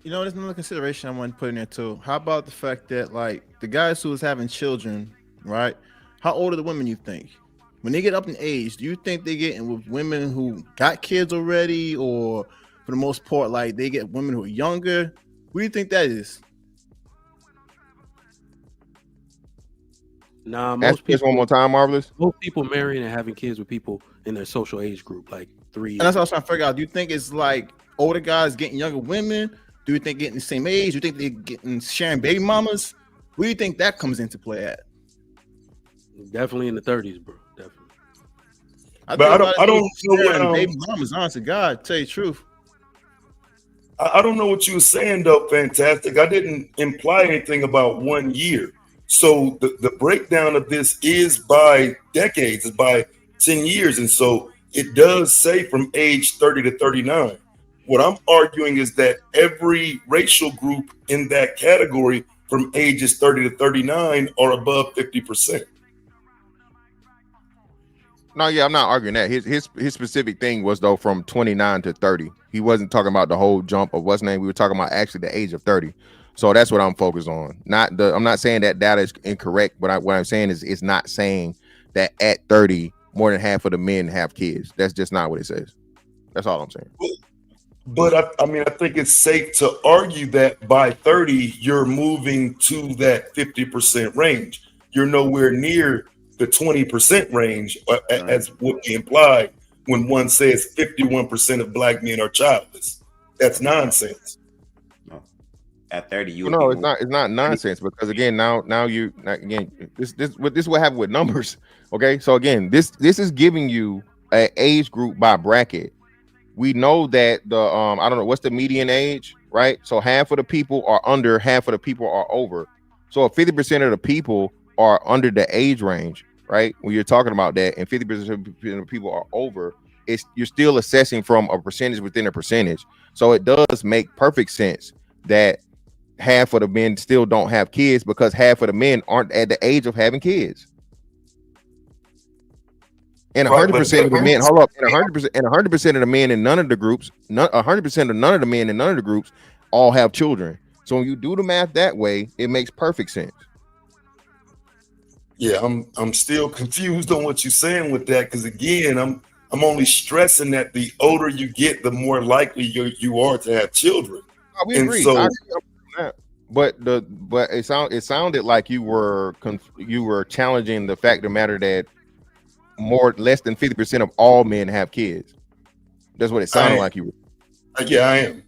You know, there's another consideration I want to put in there too. How about the fact that, like, the guys who was having children, right? How old are the women, you think? When they get up in age, do you think they get in with women who got kids already, or for the most part, like, they get women who are younger? What do you think that is? Nah, most people. One more time, Marvelous. Most people marrying and having kids with people in their social age group, like 3 years. And that's what I was trying to figure out. Do you think it's like older guys getting younger women? Do you think getting the same age? Do you think they're getting sharing baby mamas? Where do you think that comes into play at? Definitely in the 30s, bro. Definitely. But I don't know what baby mamas, honest to God, tell you the truth. I don't know what you were saying though, Fantastic. I didn't imply anything about 1 year. So the breakdown of this is by decades, is by 10 years. And so it does say from age 30 to 39. What I'm arguing is that every racial group in that category from ages 30 to 39 are above 50%. No, yeah, I'm not arguing that. His specific thing was though from 29 to 30. He wasn't talking about the whole jump of what's name. We were talking about actually the age of 30. So that's what I'm focused on. I'm not saying that data is incorrect, but what I'm saying is it's not saying that at 30 more than half of the men have kids. That's just not what it says. That's all I'm saying. But I mean, I think it's safe to argue that by 30, you're moving to that 50% range. You're nowhere near the 20% range, as would be implied when one says 51% of black men are childless. That's nonsense. At 30, you no, it's not nonsense, because again, this is what happened with numbers. Okay, so again, this is giving you an age group by bracket. We know that the I don't know what's the median age, right? So half of the people are under, half of the people are over. So if 50% of the people are under the age range, right? When you're talking about that, and 50% of the people are over, you're still assessing from a percentage within a percentage. So it does make perfect sense that half of the men still don't have kids, because half of the men aren't at the age of having kids. And 100% of the men, hold up, and 100% of the men in none of the groups, 100% of none of the men in none of the groups all have children. So when you do the math that way, it makes perfect sense. Yeah, I'm still confused on what you're saying with that, because again, I'm only stressing that the older you get, the more likely you are to have children. Oh, we agree. So, but it sounded like you were challenging the fact of the matter that less than 50% of all men have kids. That's what it sounded like you were. Yeah, I am.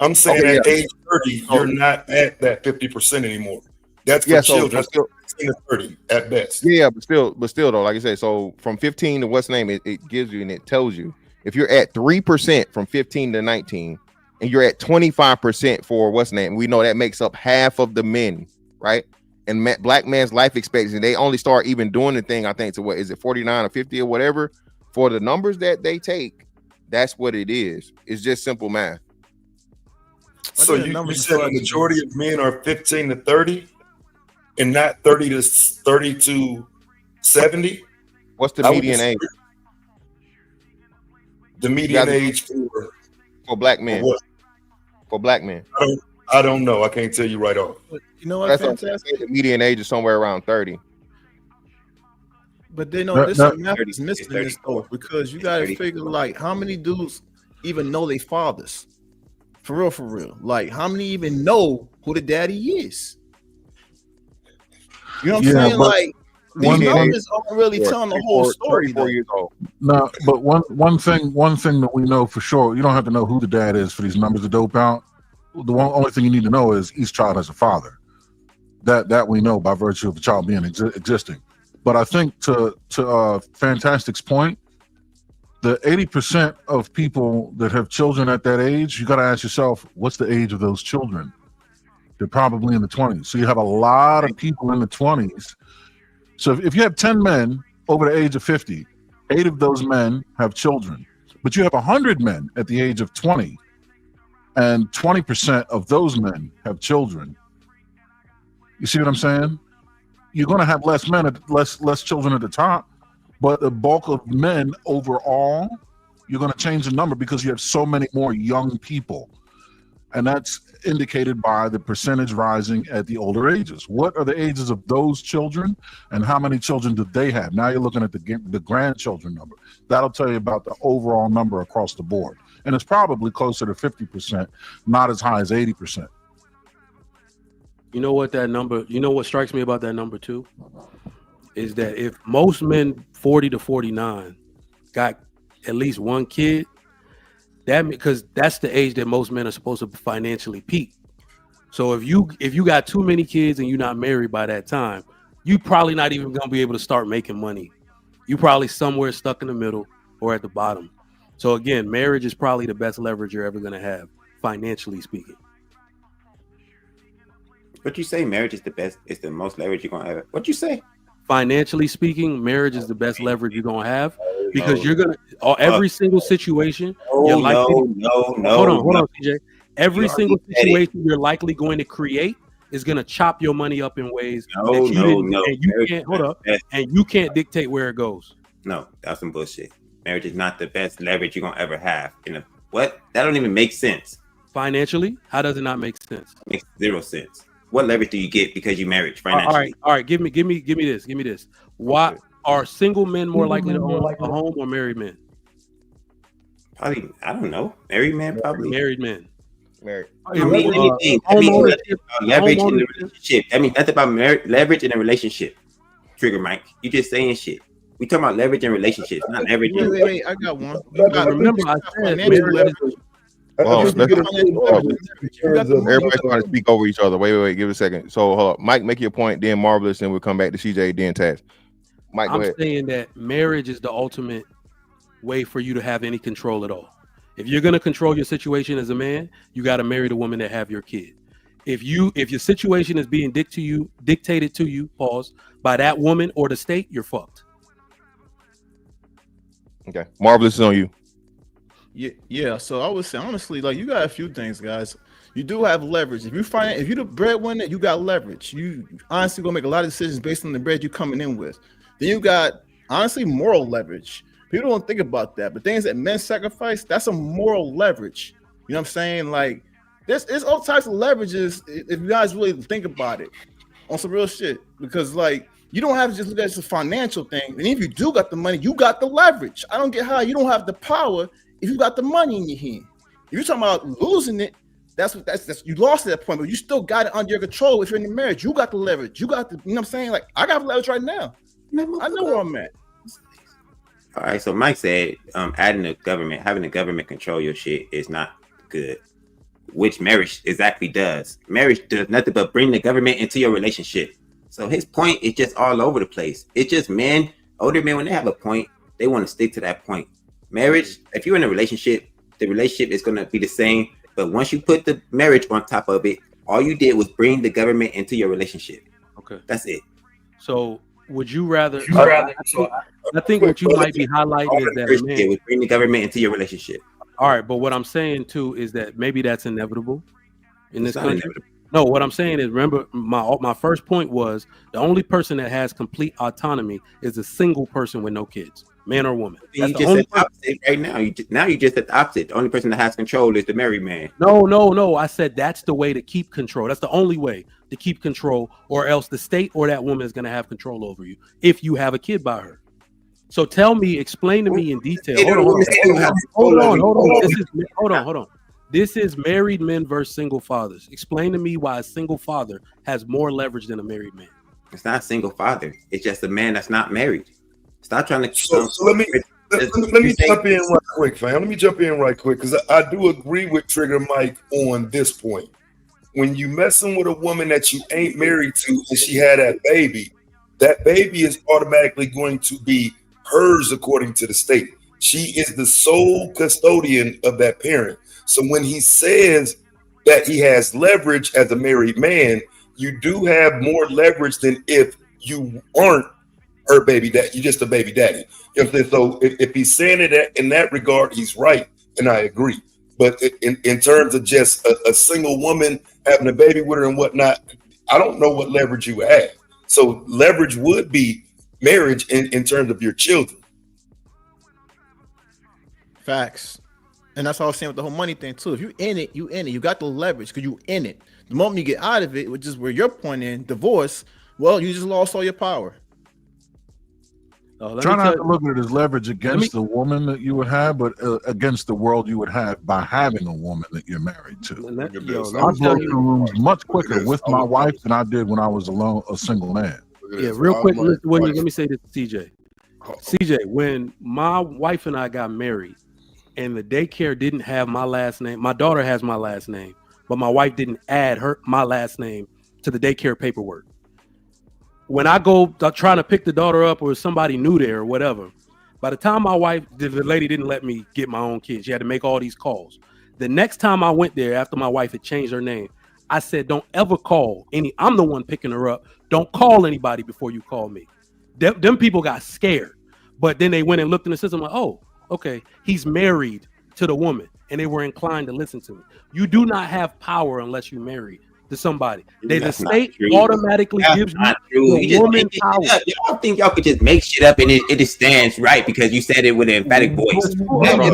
I'm saying at age 30, you're not at that 50% anymore. That's for children. Still 15 to 30 at best. Yeah, but still though, like I said, so from 15 to what's name, it gives you and it tells you if you're at 3% from 15 to 19, and you're at 25% for what's name, we know that makes up half of the men, right? And black man's life expectancy, they only start even doing the thing, I think, to what is it, 49 or 50 or whatever, for the numbers that they take. That's what it is. It's just simple math. So you said the majority of men are 15 to 30 and not 30 to 70? What's the median age? The median age for black men. For what? For black men. I don't know. I can't tell you right off. You know what? That's Fantastic. the median age is somewhere around 30. But they know this math is missing in this though, because you gotta figure like how many dudes even know they fathers. For real. Like how many even know who the daddy is? You know what I'm saying? Like these numbers aren't really telling the whole story. 34 years old. No, but one thing that we know for sure, you don't have to know who the dad is for these numbers to dope out. The only thing you need to know is each child has a father. That we know by virtue of the child being existing. But I think to Fantastic's point, the 80% of people that have children at that age, you got to ask yourself, what's the age of those children? They're probably in the 20s. So you have a lot of people in the 20s. So if you have 10 men over the age of 50, 8 of those men have children. But you have 100 men at the age of 20, and 20% of those men have children. You see what I'm saying? You're going to have less men, less children at the top, but the bulk of men overall, you're going to change the number because you have so many more young people. And that's indicated by the percentage rising at the older ages. What are the ages of those children and how many children do they have? Now you're looking at the grandchildren number. That'll tell you about the overall number across the board. And it's probably closer to 50%, not as high as 80%. You know what that number, you know what strikes me about that number too? Is that if most men 40 to 49 got at least one kid, because that's the age that most men are supposed to financially peak. So if you got too many kids and you're not married by that time, you probably not even gonna be able to start making money. You probably somewhere stuck in the middle or at the bottom. So again, marriage is probably the best leverage you're ever gonna have, financially speaking. What you say? Marriage is the best. It's the most leverage you're gonna have. What you say? Financially speaking, marriage is the best leverage you're gonna have because you're gonna every single situation. You're likely, hold on, TJ. Every single situation you're likely going to create is gonna chop your money up in ways that you can't hold up, and you can't dictate where it goes. No, that's some bullshit. Marriage is not the best leverage you're gonna ever have. What? That don't even make sense. Financially, how does it not make sense? It makes zero sense. What leverage do you get because you married financially? All right. Give me this. Why are single men more likely to own a home or married men? Probably, I don't know. Married men, probably. Married men. Married. I mean, anything. I mean, leverage in the relationship. I mean, that's about leverage in a relationship. Trigger Mike, you just saying shit. We talking about leverage in relationships, not leverage. Wait, I got one. Remember, I said everybody's trying to speak over each other. Wait, give it a second. So hold up. Mike, make your point, then Marvelous, and we'll come back to CJ, then Taz. Mike, go ahead. I'm saying that marriage is the ultimate way for you to have any control at all. If you're going to control your situation as a man, you got to marry the woman that have your kid. If your situation is being dictated to you, by that woman or the state, you're fucked. Okay, Marvelous is on you. Yeah. So I would say honestly, like you got a few things, guys. You do have leverage. If you're the breadwinner, you got leverage. You honestly gonna make a lot of decisions based on the bread you're coming in with. Then you got honestly moral leverage. People don't think about that, but things that men sacrifice, that's a moral leverage. You know what I'm saying? Like there's all types of leverages if you guys really think about it on some real shit. Because like you don't have to just look at it as a financial thing. And if you do got the money, you got the leverage. I don't get how you don't have the power if you got the money in your hand. If you're talking about losing it, that's you lost at that point, but you still got it under your control. If you're in the marriage, you got the leverage. You got the, you know what I'm saying? Like I got leverage right now. I know where I'm at. All right, so Mike said having the government control your shit is not good, which marriage exactly does. Marriage does nothing but bring the government into your relationship. So his point is just all over the place. It's just men, older men, when they have a point, they want to stick to that point. Marriage, if you're in a relationship, the relationship is going to be the same. But once you put the marriage on top of it, all you did was bring the government into your relationship. Okay. That's it. So would you rather? I think what you might be highlighting is that man would bring the government into your relationship. All right. But what I'm saying too is that maybe that's inevitable in this country. No, what I'm saying is, remember, my first point was the only person that has complete autonomy is a single person with no kids. man or woman. You just said the opposite right now. You just said the opposite. The only person that has control is the married man. No. I said that's the way to keep control. That's the only way to keep control, or else the state or that woman is going to have control over you if you have a kid by her. So explain to me in detail. Hold on. This is married men versus single fathers. Explain to me why a single father has more leverage than a married man. It's not a single father. It's just a man that's not married. Stop trying to. So let me jump in right quick, fam. Let me jump in right quick because I do agree with Trigger Mike on this point. When you messing with a woman that you ain't married to and she had that baby is automatically going to be hers according to the state. She is the sole custodian of that parent. So when he says that he has leverage as a married man, you do have more leverage than if you aren't her baby daddy. You're just a baby daddy. You know what I'm saying? So if he's saying it in that regard, he's right, and I agree. But in terms of just a single woman having a baby with her and whatnot, I don't know what leverage you would have. So leverage would be marriage in terms of your children. Facts. And that's what I was saying with the whole money thing too. If you in it, you in it. You got the leverage because you in it. The moment you get out of it, which is where your point in, divorce, well, you just lost all your power. Try not to look at it as leverage against the woman that you would have, but against the world you would have by having a woman that you're married to. I broke the rules much quicker with my wife than I did when I was alone, a single man. Yeah, real quick, let me say this to CJ. CJ, when my wife and I got married and the daycare didn't have my last name, my daughter has my last name, but my wife didn't add my last name to the daycare paperwork. When I go trying to pick the daughter up or somebody new there or whatever, by the time the lady didn't let me get my own kids. She had to make all these calls. The next time I went there after my wife had changed her name, I said, don't ever call I'm the one picking her up. Don't call anybody before you call me. Them people got scared, but then they went and looked in the system like, oh, okay, he's married to the woman, and they were inclined to listen to me. You do not have power unless you're married to somebody. The state automatically gives you the woman power. Y'all think y'all could just make shit up and it just stands right because you said it with an emphatic voice. That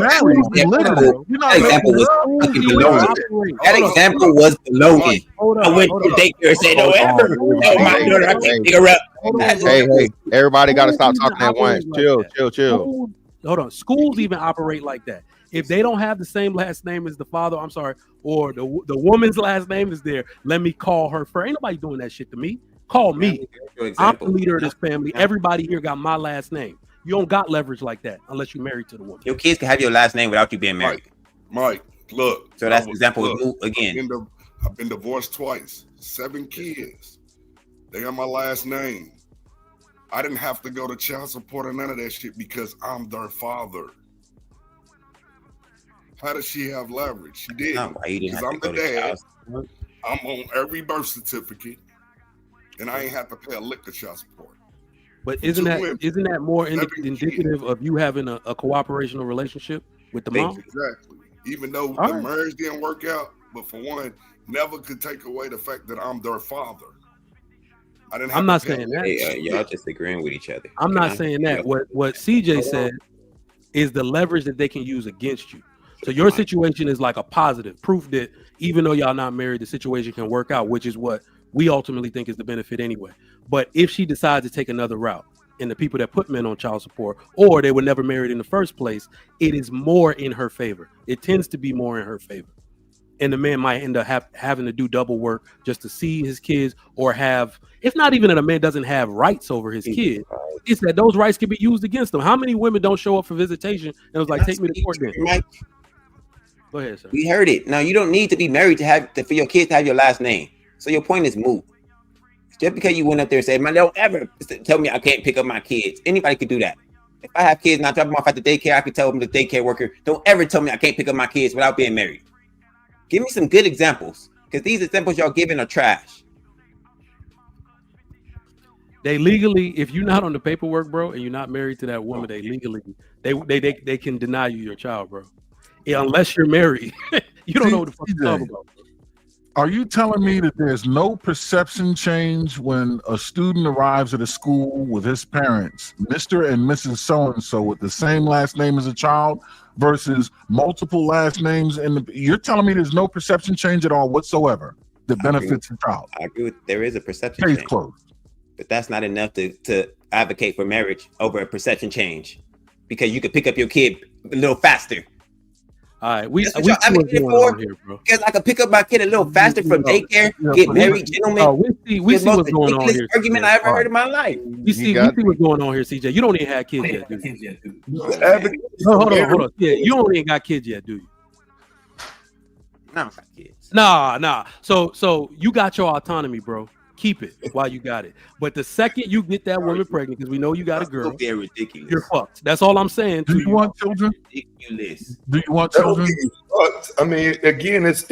example was baloney. I went to daycare and said, don't ever tell my daughter I can't pick her up. Hey, everybody got to stop talking at once. Chill. Hold on. Schools even operate like that. If they don't have the same last name as the father, or the woman's last name is there, let me call her first. Ain't nobody doing that shit to me. Call me. I'm the leader of this family. Everybody here got my last name. You don't got leverage like that unless you're married to the woman. Your kids can have your last name without you being married. Mike, look. So that's an example again. I've been divorced twice, 7 kids. They got my last name. I didn't have to go to child support or none of that shit because I'm their father. How does she have leverage? She did. Because I'm the dad. I'm on every birth certificate, and I ain't have to pay a lick of child support. But isn't that more indicative of you having a cooperational relationship with the mom? Exactly. Even though the marriage didn't work out, but for one, never could take away the fact that I'm their father. I'm not saying that. Y'all just agreeing with each other. I'm not saying that. What CJ said is the leverage that they can use against you. So your situation is like a positive proof that even though y'all not married, the situation can work out, which is what we ultimately think is the benefit anyway. But if she decides to take another route, and the people that put men on child support, or they were never married in the first place, it is more in her favor. It tends to be more in her favor. And the man might end up having to do double work just to see his kids, or it's not even that a man doesn't have rights over his kids. It's that those rights can be used against them. How many women don't show up for visitation and it was like, take me to court then? Go ahead, sir. We heard it. Now you don't need to be married for your kids to have your last name. So your point is moot. Just because you went up there and said, "Man, don't ever tell me I can't pick up my kids." Anybody could do that. If I have kids and I drop them off at the daycare, I could tell them the daycare worker, "Don't ever tell me I can't pick up my kids without being married." Give me some good examples, because these examples y'all giving are trash. They legally, if you're not on the paperwork, bro, and you're not married to that woman, they legally they can deny you your child, bro. Yeah, unless you're married. You don't know what the fuck you're talking about. Are you telling me that there's no perception change when a student arrives at a school with his parents, Mr. and Mrs. So-and-so, with the same last name as a child versus multiple last names? You're telling me there's no perception change at all whatsoever that benefits the child? I agree with there is a perception Case change. closed. But that's not enough to advocate for marriage over a perception change, because you could pick up your kid a little faster. All right, we see what's going on here, bro. Because I could pick up my kid a little faster from daycare, get married, gentlemen. We see what's going on here. Argument I ever heard in my life. We see what's going on here, CJ. You don't even have kids yet, do you? Hold on. Yeah, you don't even got kids yet, do you? No, I got kids. Nah. So you got your autonomy, bro. Keep it while you got it. But the second you get that woman pregnant, because we know you got a girl, ridiculous. You're fucked. That's all I'm saying. Do you want children? Ridiculous. Do you want children? I mean, again, it's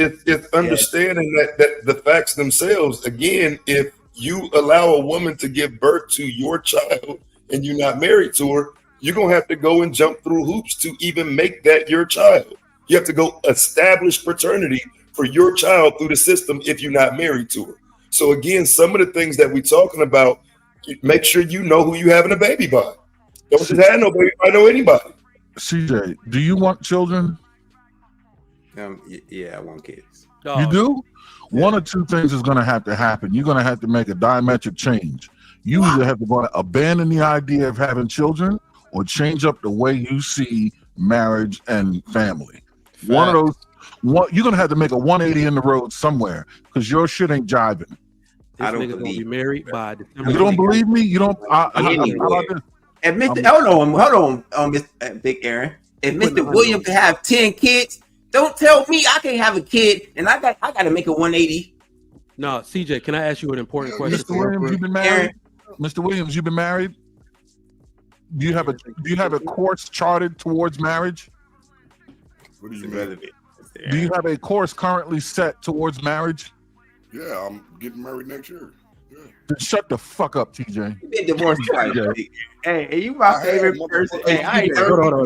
understanding that the facts themselves. Again, if you allow a woman to give birth to your child and you're not married to her, you're gonna have to go and jump through hoops to even make that your child. You have to go establish paternity for your child through the system if you're not married to her. So again, some of the things that we're talking about, make sure you know who you having a baby by. Don't just have no baby by know anybody. CJ, do you want children? Yeah, I want kids. You do? One or two things is going to have to happen. You're going to have to make a diametric change. You either have to abandon the idea of having children or change up the way you see marriage and family. One of those. You're going to have to make a 180 in the road somewhere because your shit ain't jiving. I don't believe you. Married by December. You don't believe me? You don't. How about this? If Mr. Hold on, Mr. Big Aaron. If Mr. Williams can have 10 kids, don't tell me I can't have a kid and I got to make a 180. No, CJ, can I ask you an important question? Mr. Williams, you've been married. Mr. Williams, you've been married. Do you have a course charted towards marriage? What do you mean? Do you have a course currently set towards marriage? Yeah, I'm getting married next year. Yeah. Then shut the fuck up, TJ. You've been divorced twice. Hey, you my favorite person. Hey, I ain't hold on.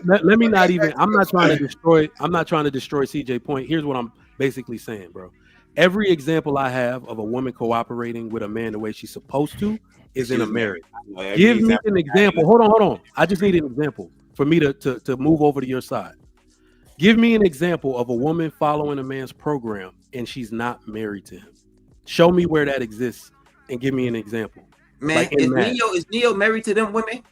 Let me not even. I'm not trying to destroy CJ point. Here's what I'm basically saying, bro. Every example I have of a woman cooperating with a man the way she's supposed to is in a marriage. Give me an example. Hold on. I just need an example for me to move over to your side. Give me an example of a woman following a man's program and she's not married to him. Show me where that exists and give me an example. Man, like is Neo married to them women?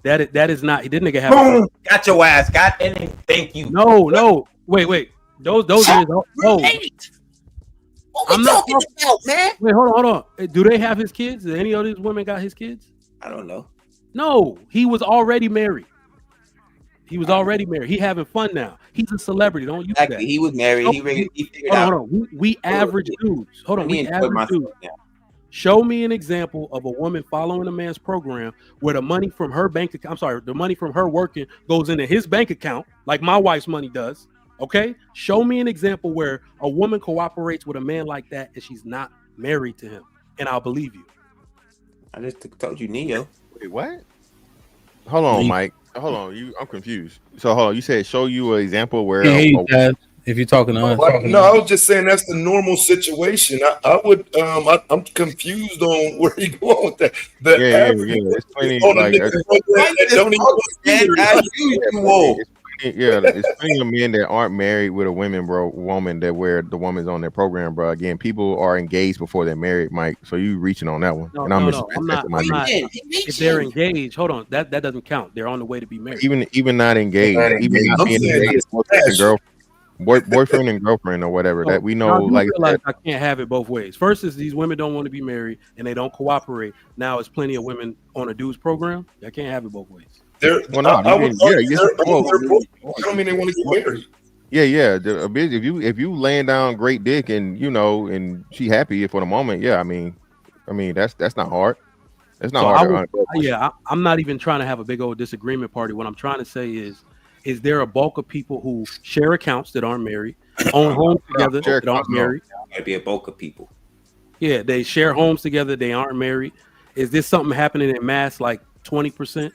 That is not. This nigga have. Boom! Got your ass. Got any? Thank you. No. Wait. Those is no. What we talking about, man? Wait, hold on. Do they have his kids? Do any of these women got his kids? I don't know. No, he was already married. He having fun now. He's a celebrity. Don't use that. He was married. He figured out. Hold on. We average dudes. Hold on. We average dudes. Show me an example of a woman following a man's program where the money from her bank account, the money from her working goes into his bank account, like my wife's money does. Okay? Show me an example where a woman cooperates with a man like that and she's not married to him, and I'll believe you. I just told you, Neo. Wait, what? Hold on, Mike. Hold on, I'm confused. So hold on, you said show you an example where if you're talking to us. No, I was just saying that's the normal situation. I'm confused on where you go with that. It's plenty it's plenty of men that aren't married with a woman that where the woman's on their program, bro. Again, people are engaged before they're married, Mike. So you reaching on that one. I'm not. If they're engaged, hold on. That doesn't count. They're on the way to be married. Even not engaged, even not being engaged, boyfriend and girlfriend or whatever. That we know, like I can't have it both ways. First is these women don't want to be married and they don't cooperate. Now it's plenty of women on a dude's program. I can't have it both ways. I don't mean they want to get married. Yeah. If you laying down great dick and and she happy for the moment, I mean that's not hard. It's not hard. I'm not even trying to have a big old disagreement party. What I'm trying to say is there a bulk of people who share accounts that aren't married, own homes together that aren't married? Gotta be a bulk of people. Yeah, they share homes together. They aren't married. Is this something happening in mass, like 20%?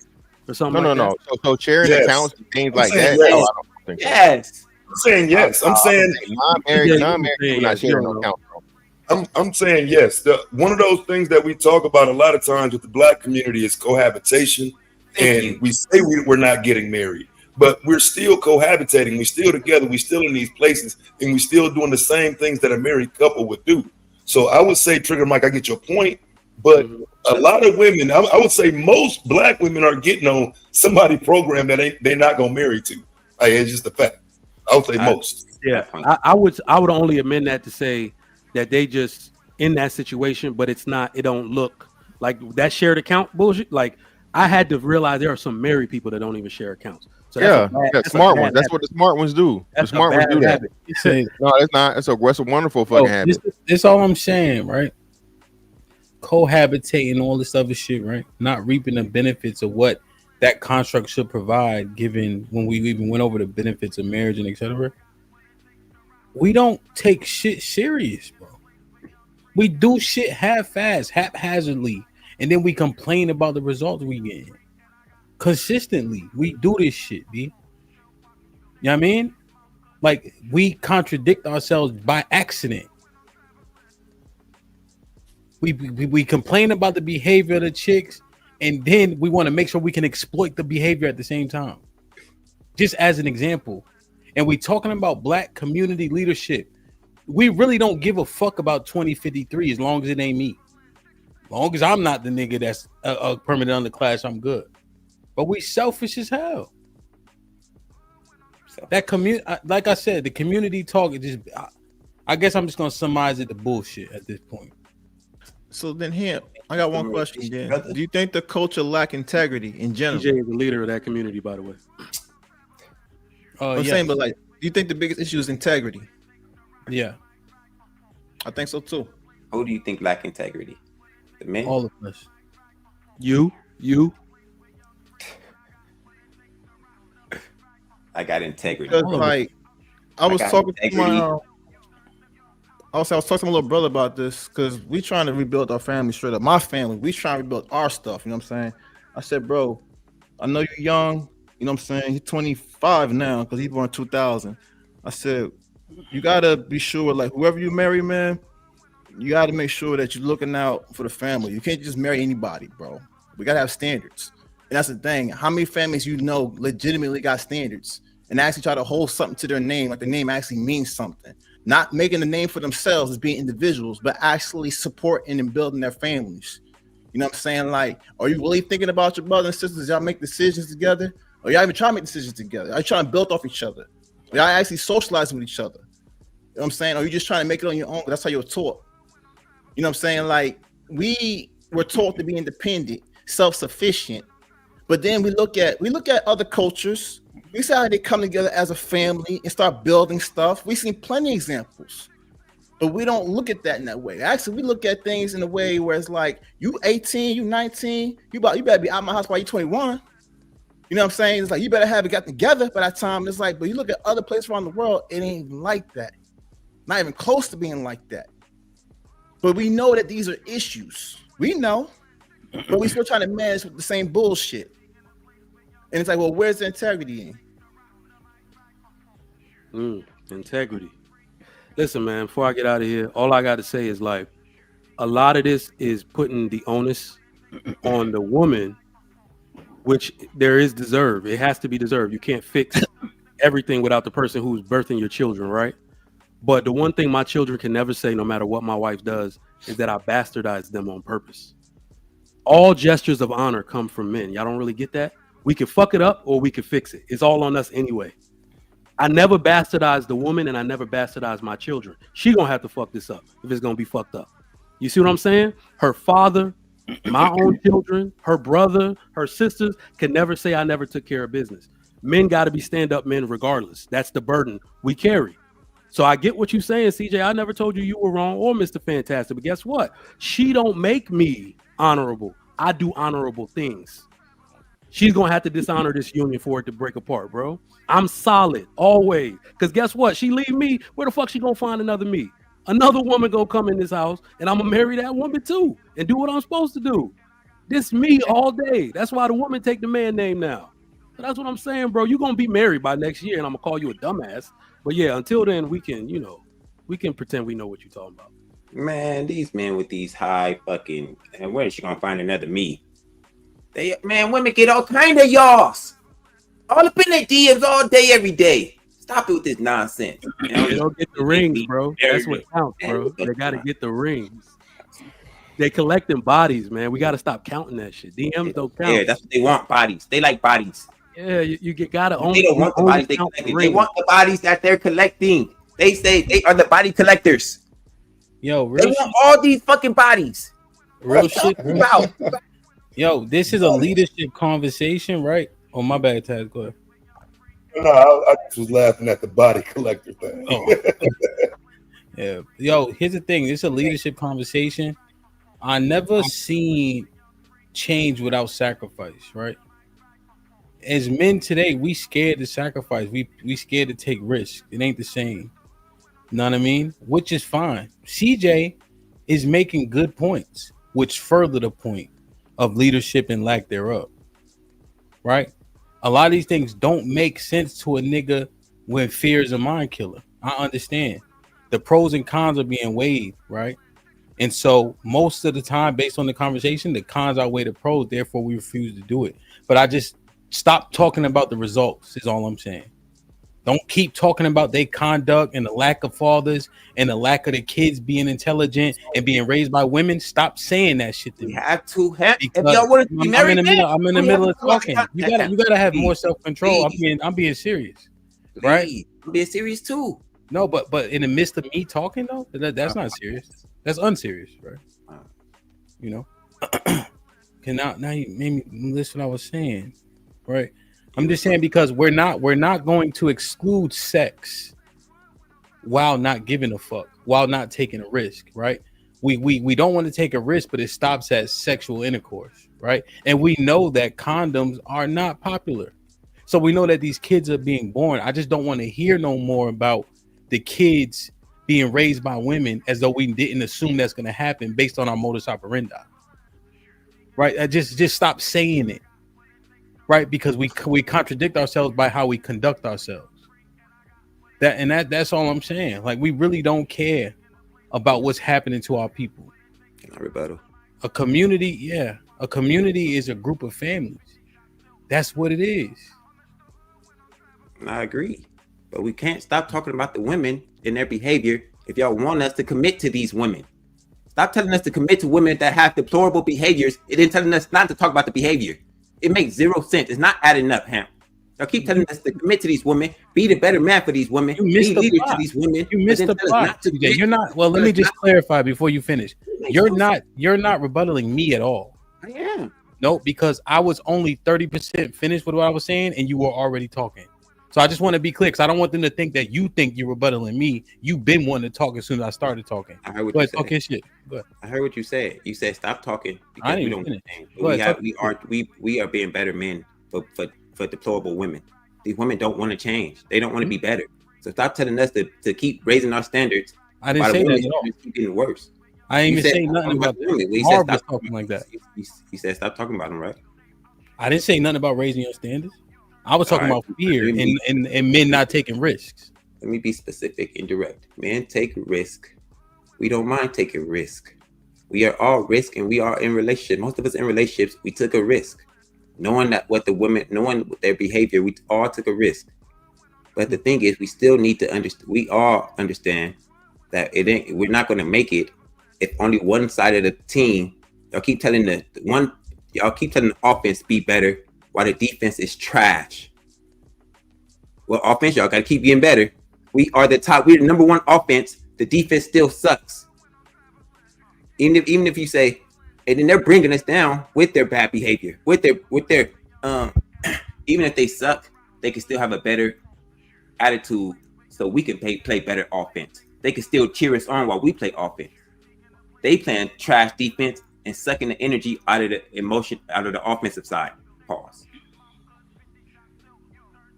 Or something No. So sharing accounts and things like that. Yes. saying yes. I'm saying non-married people not sharing no account, bro. I'm saying yes. One of those things that we talk about a lot of times with the Black community is cohabitation, and we say we're not getting married, but we're still cohabitating. We're still together. We're still in these places, and we're still doing the same things that a married couple would do. So I would say, Trigger Mike, I get your point, but a lot of women, I would say most Black women are getting on somebody program that they're not gonna marry to. Like, it's just a fact. I would say most. I would only amend that to say that they just in that situation, but it don't look like that shared account bullshit. Like, I had to realize there are some married people that don't even share accounts. So that's smart ones. That's what the smart ones do. The smart ones do that. No, it's not. It's a wonderful fucking habit. This all I'm saying, right? Cohabitating, all this other shit, right? Not reaping the benefits of what that construct should provide, given when we even went over the benefits of marriage and etc. We don't take shit serious, bro. We do shit half-assed, haphazardly, and then we complain about the results we get. Consistently, we do this shit, B. You know what I mean? Like, we contradict ourselves by accident. We complain about the behavior of the chicks, and then we want to make sure we can exploit the behavior at the same time. Just as an example. And we talking about Black community leadership. We really don't give a fuck about 2053 as long as it ain't me. As long as I'm not the nigga that's a permanent underclass, I'm good. But we selfish as hell. That community, like I said, the community talk is just. I guess I'm just gonna summarize it to bullshit at this point. So then, here I got one question. Then, do you think the culture lack integrity in general? TJ is the leader of that community, by the way. I'm saying, but like, do you think the biggest issue is integrity? Yeah, I think so too. Who do you think lack integrity? The men? All of us. You. I got integrity. Because, like, I was talking to my I was talking to my little brother about this because we trying to rebuild our family straight up. My family, we trying to rebuild our stuff. You know what I'm saying? I said, bro, I know you're young. You know what I'm saying? He's 25 now because he's born 2000. I said, you gotta be sure, like, whoever you marry, man, you gotta make sure that you're looking out for the family. You can't just marry anybody, bro. We gotta have standards. And that's the thing. How many families you know legitimately got standards and actually try to hold something to their name, like the name actually means something? Not making the name for themselves as being individuals, but actually supporting and building their families. You know what I'm saying? Like, are you really thinking about your brothers and sisters? Y'all make decisions together? Or y'all even try to make decisions together? Are you trying to build off each other? Are y'all actually socializing with each other? You know what I'm saying? Or are you just trying to make it on your own? That's how you're taught. You know what I'm saying? Like, we were taught to be independent, self-sufficient, but then we look at other cultures. We see how they come together as a family and start building stuff. We've seen plenty of examples, but we don't look at that in that way. Actually, we look at things in a way where it's like, you 18, you 19, you better be out of my house by you 21. You know what I'm saying? It's like, you better have it got together by that time. It's like, but you look at other places around the world, it ain't like that. Not even close to being like that. But we know that these are issues. We know, but we still trying to manage with the same bullshit. And it's like, well, where's the integrity in? Integrity. Listen, man, before I get out of here, all I got to say is, like, a lot of this is putting the onus on the woman, which there is deserved. It has to be deserved. You can't fix everything without the person who's birthing your children, right? But the one thing my children can never say, no matter what my wife does, is that I bastardize them on purpose. All gestures of honor come from men. Y'all don't really get that? We can fuck it up or we can fix it. It's all on us anyway. I never bastardized the woman and I never bastardized my children. She gonna have to fuck this up if it's gonna be fucked up. You see what I'm saying? Her father, my own children, her brother, her sisters can never say I never took care of business. Men got to be stand-up men regardless. That's the burden we carry. So I get what you're saying, CJ. I never told you you were wrong or Mr. Fantastic. But guess what? She don't make me honorable. I do honorable things. She's going to have to dishonor this union for it to break apart, bro. I'm solid always. Because guess what? She leave me. Where the fuck she going to find another me? Another woman going to come in this house and I'm going to marry that woman too and do what I'm supposed to do. This me all day. That's why the woman take the man name now. That's what I'm saying, bro. You're gonna be married by next year, and I'm gonna call you a dumbass. But yeah, until then, we can, we can pretend we know what you're talking about. Man, these men with these high fucking, and where is she gonna find another me? Women get all kind of y'alls. All up in their DMs all day, every day. Stop it with this nonsense. They don't get the rings, bro. That's what counts, bro. They gotta get the rings. They collecting bodies, man. We gotta stop counting that shit. DMs don't count. Yeah, that's what they want. Bodies. They like bodies. Yeah, you gotta own. They don't want the bodies they collected. They want the bodies that they're collecting. They say they are the body collectors. Yo, they want all these fucking bodies. Real shit. Yo, this is a leadership conversation, right? Oh, my bad, Taz. Go ahead. No, I just was laughing at the body collector thing. Oh. Yeah. Yo, here's the thing. It's a leadership conversation. I never seen change without sacrifice, right? As men today, we scared to sacrifice. We scared to take risks. It ain't the same. You know what I mean? Which is fine. CJ is making good points, which further the point of leadership and lack thereof. Right? A lot of these things don't make sense to a nigga when fear is a mind killer. I understand. The pros and cons are being weighed, right? And so most of the time, based on the conversation, the cons outweigh the pros. Therefore, we refuse to do it. But I just stop talking about the results is all I'm saying. Don't keep talking about their conduct and the lack of fathers and the lack of the kids being intelligent and being raised by women. Stop saying that shit to me. You have to have. If y'all want to be married, I'm in the middle of talking. You gotta have more self-control. I'm being serious, right? I'm being serious too. No, but in the midst of me talking though, that's not serious. That's unserious, right? You know. Now you made me listen what I was saying, right? I'm just saying because we're not going to exclude sex while not giving a fuck, while not taking a risk, right? We don't want to take a risk, but it stops at sexual intercourse, right? And we know that condoms are not popular. So we know that these kids are being born. I just don't want to hear no more about the kids being raised by women as though we didn't assume that's going to happen based on our modus operandi. Right? Just stop saying it. Right, because we contradict ourselves by how we conduct ourselves. That's all I'm saying. Like we really don't care about what's happening to our people. Can I rebuttal? A community is a group of families. That's what it is. I agree, but we can't stop talking about the women and their behavior if y'all want us to commit to these women. Stop telling us to commit to women that have deplorable behaviors and then telling us not to talk about the behavior. It makes zero sense. It's not adding up, Hamp. Y'all keep telling us to commit to these women, be the better man for these women, be leaders to these women. You missed the plot. You're not. Well, let me just clarify before you finish. You're not rebuttaling me at all. I am. No, because I was only 30% finished with what I was saying, and you were already talking. So I just want to be clear, because I don't want them to think that you think you're rebuttaling me. You've been wanting to talk as soon as I started talking. I heard what you said. Okay, shit. Go ahead. I heard what you said. You said stop talking because I we didn't don't. finish. We are being better men for deplorable women. These women don't want to change. They don't want to be better. So stop telling us to keep raising our standards. I didn't say that at all. Keep getting worse. I ain't even say nothing about women. You said stop talking like that. He said stop talking about them, right? I didn't say nothing about raising your standards. I was talking about fear and men not taking risks. Let me be specific and direct. Men take risk. We don't mind taking risk. We are all risk, and we are in relationship. Most of us in relationships, we took a risk, knowing their behavior. We all took a risk. But the thing is, we still need to understand. We all understand that we're not going to make it if only one side of the team. Y'all keep telling the offense be better while the defense is trash. Well, offense, y'all got to keep getting better. We are the top. We're the number one offense. The defense still sucks. Even if you say, and then they're bringing us down with their bad behavior, with their even if they suck, they can still have a better attitude, so we can play better offense. They can still cheer us on while we play offense. They playing trash defense and sucking the energy out of the emotion out of the offensive side. Pause.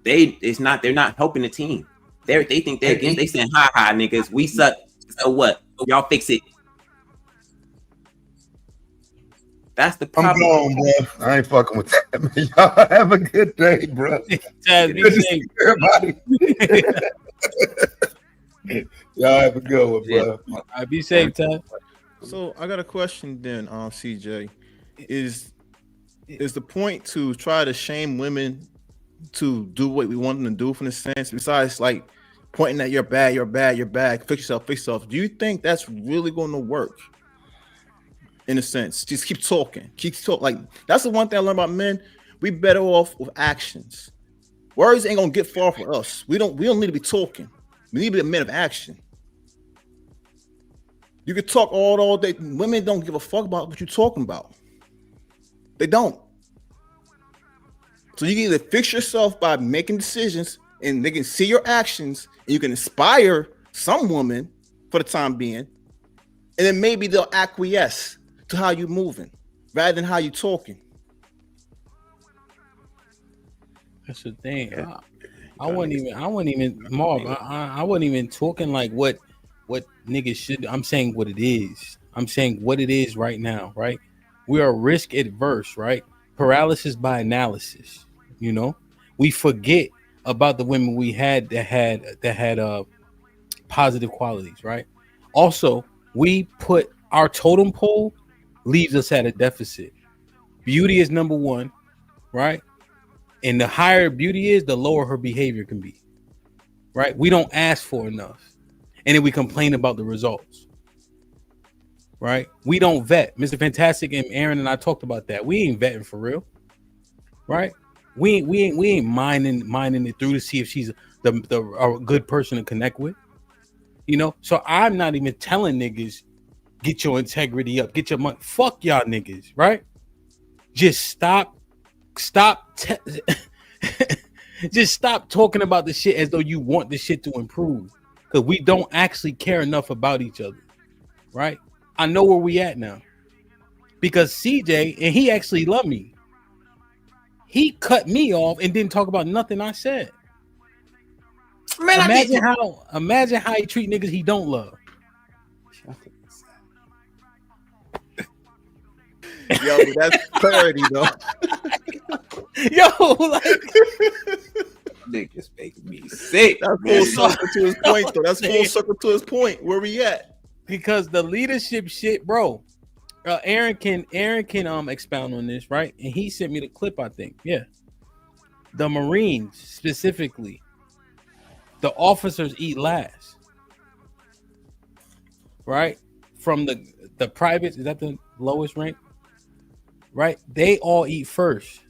They're not helping the team. They think they're against. They saying, "Ha niggas, we suck. So what? Y'all fix it." That's the I'm problem. gone, bro. I ain't fucking with that, man. Y'all have a good day, bro. Chaz, be Good to safe. see everybody. Y'all have a good one, bro. All right, be safe, Chaz. So I got a question then, CJ. Is the point to try to shame women to do what we want them to do, from the sense, besides like pointing at you're bad, fix yourself? Do you think that's really going to work? In a sense, just keep talking. Like, that's the one thing I learned about men. We better off with actions. Words ain't gonna get far for us. We don't need to be talking. We need to be a men of action. You can talk all day. Women don't give a fuck about what you're talking about. They don't. So you can either fix yourself by making decisions, and they can see your actions, and you can inspire some woman for the time being, and then maybe they'll acquiesce to how you're moving rather than how you're talking. That's the thing. I wasn't even Marv. I wasn't even talking like what niggas should. I'm saying what it is. I'm saying what it is right now. Right? We are risk adverse. Right? Paralysis by analysis. You know, we forget about the women we had that had positive qualities. Right? Also, we put our totem pole leaves us at a deficit. Beauty is number one, right? And the higher beauty is, the lower her behavior can be, right? We don't ask for enough, and then we complain about the results, right? We don't vet. Mr. Fantastic and Aaron and I talked about that. We ain't vetting for real, right? We ain't mining it through to see if she's a good person to connect with, you know. So I'm not even telling niggas, get your integrity up, get your money. Fuck y'all niggas, right? Just stop just stop talking about the shit as though you want the shit to improve, because we don't actually care enough about each other, right? I know where we at now, because CJ, and he actually loved me, he cut me off and didn't talk about nothing I said. Man, imagine how he treat niggas he don't love. Yo, that's clarity, though. Yo, like, niggas making me sick. That's full circle to his point, though. That's full circle to his point. Where we at? Because the leadership shit, bro. Aaron can expound on this, right? And he sent me the clip, I think. Yeah. The Marines specifically, the officers eat last, right? From the privates, is that the lowest rank? Right? They all eat first.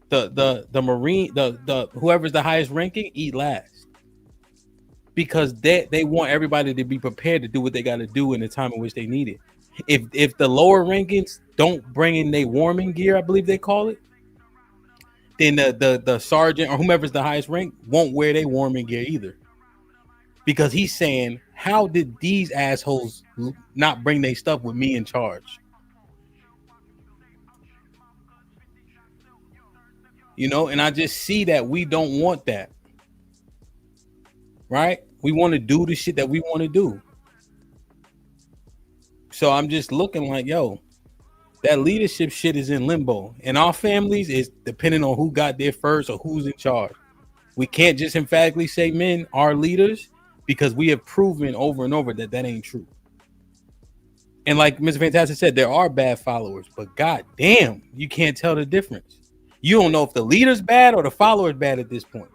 The Marine, the whoever's the highest ranking, eat last. Because they want everybody to be prepared to do what they got to do in the time in which they need it. If the lower rankings don't bring in their warming gear, I believe they call it, then the sergeant or whomever's the highest rank won't wear their warming gear either. Because he's saying, how did these assholes not bring their stuff with me in charge? You know, and I just see that we don't want that. Right? We want to do the shit that we want to do. So I'm just looking like, yo, that leadership shit is in limbo. And our families is depending on who got there first or who's in charge. We can't just emphatically say men are leaders, because we have proven over and over that ain't true. And like Mr. Fantastic said, there are bad followers, but god damn, you can't tell the difference. You don't know if the leader's bad or the follower's bad at this point.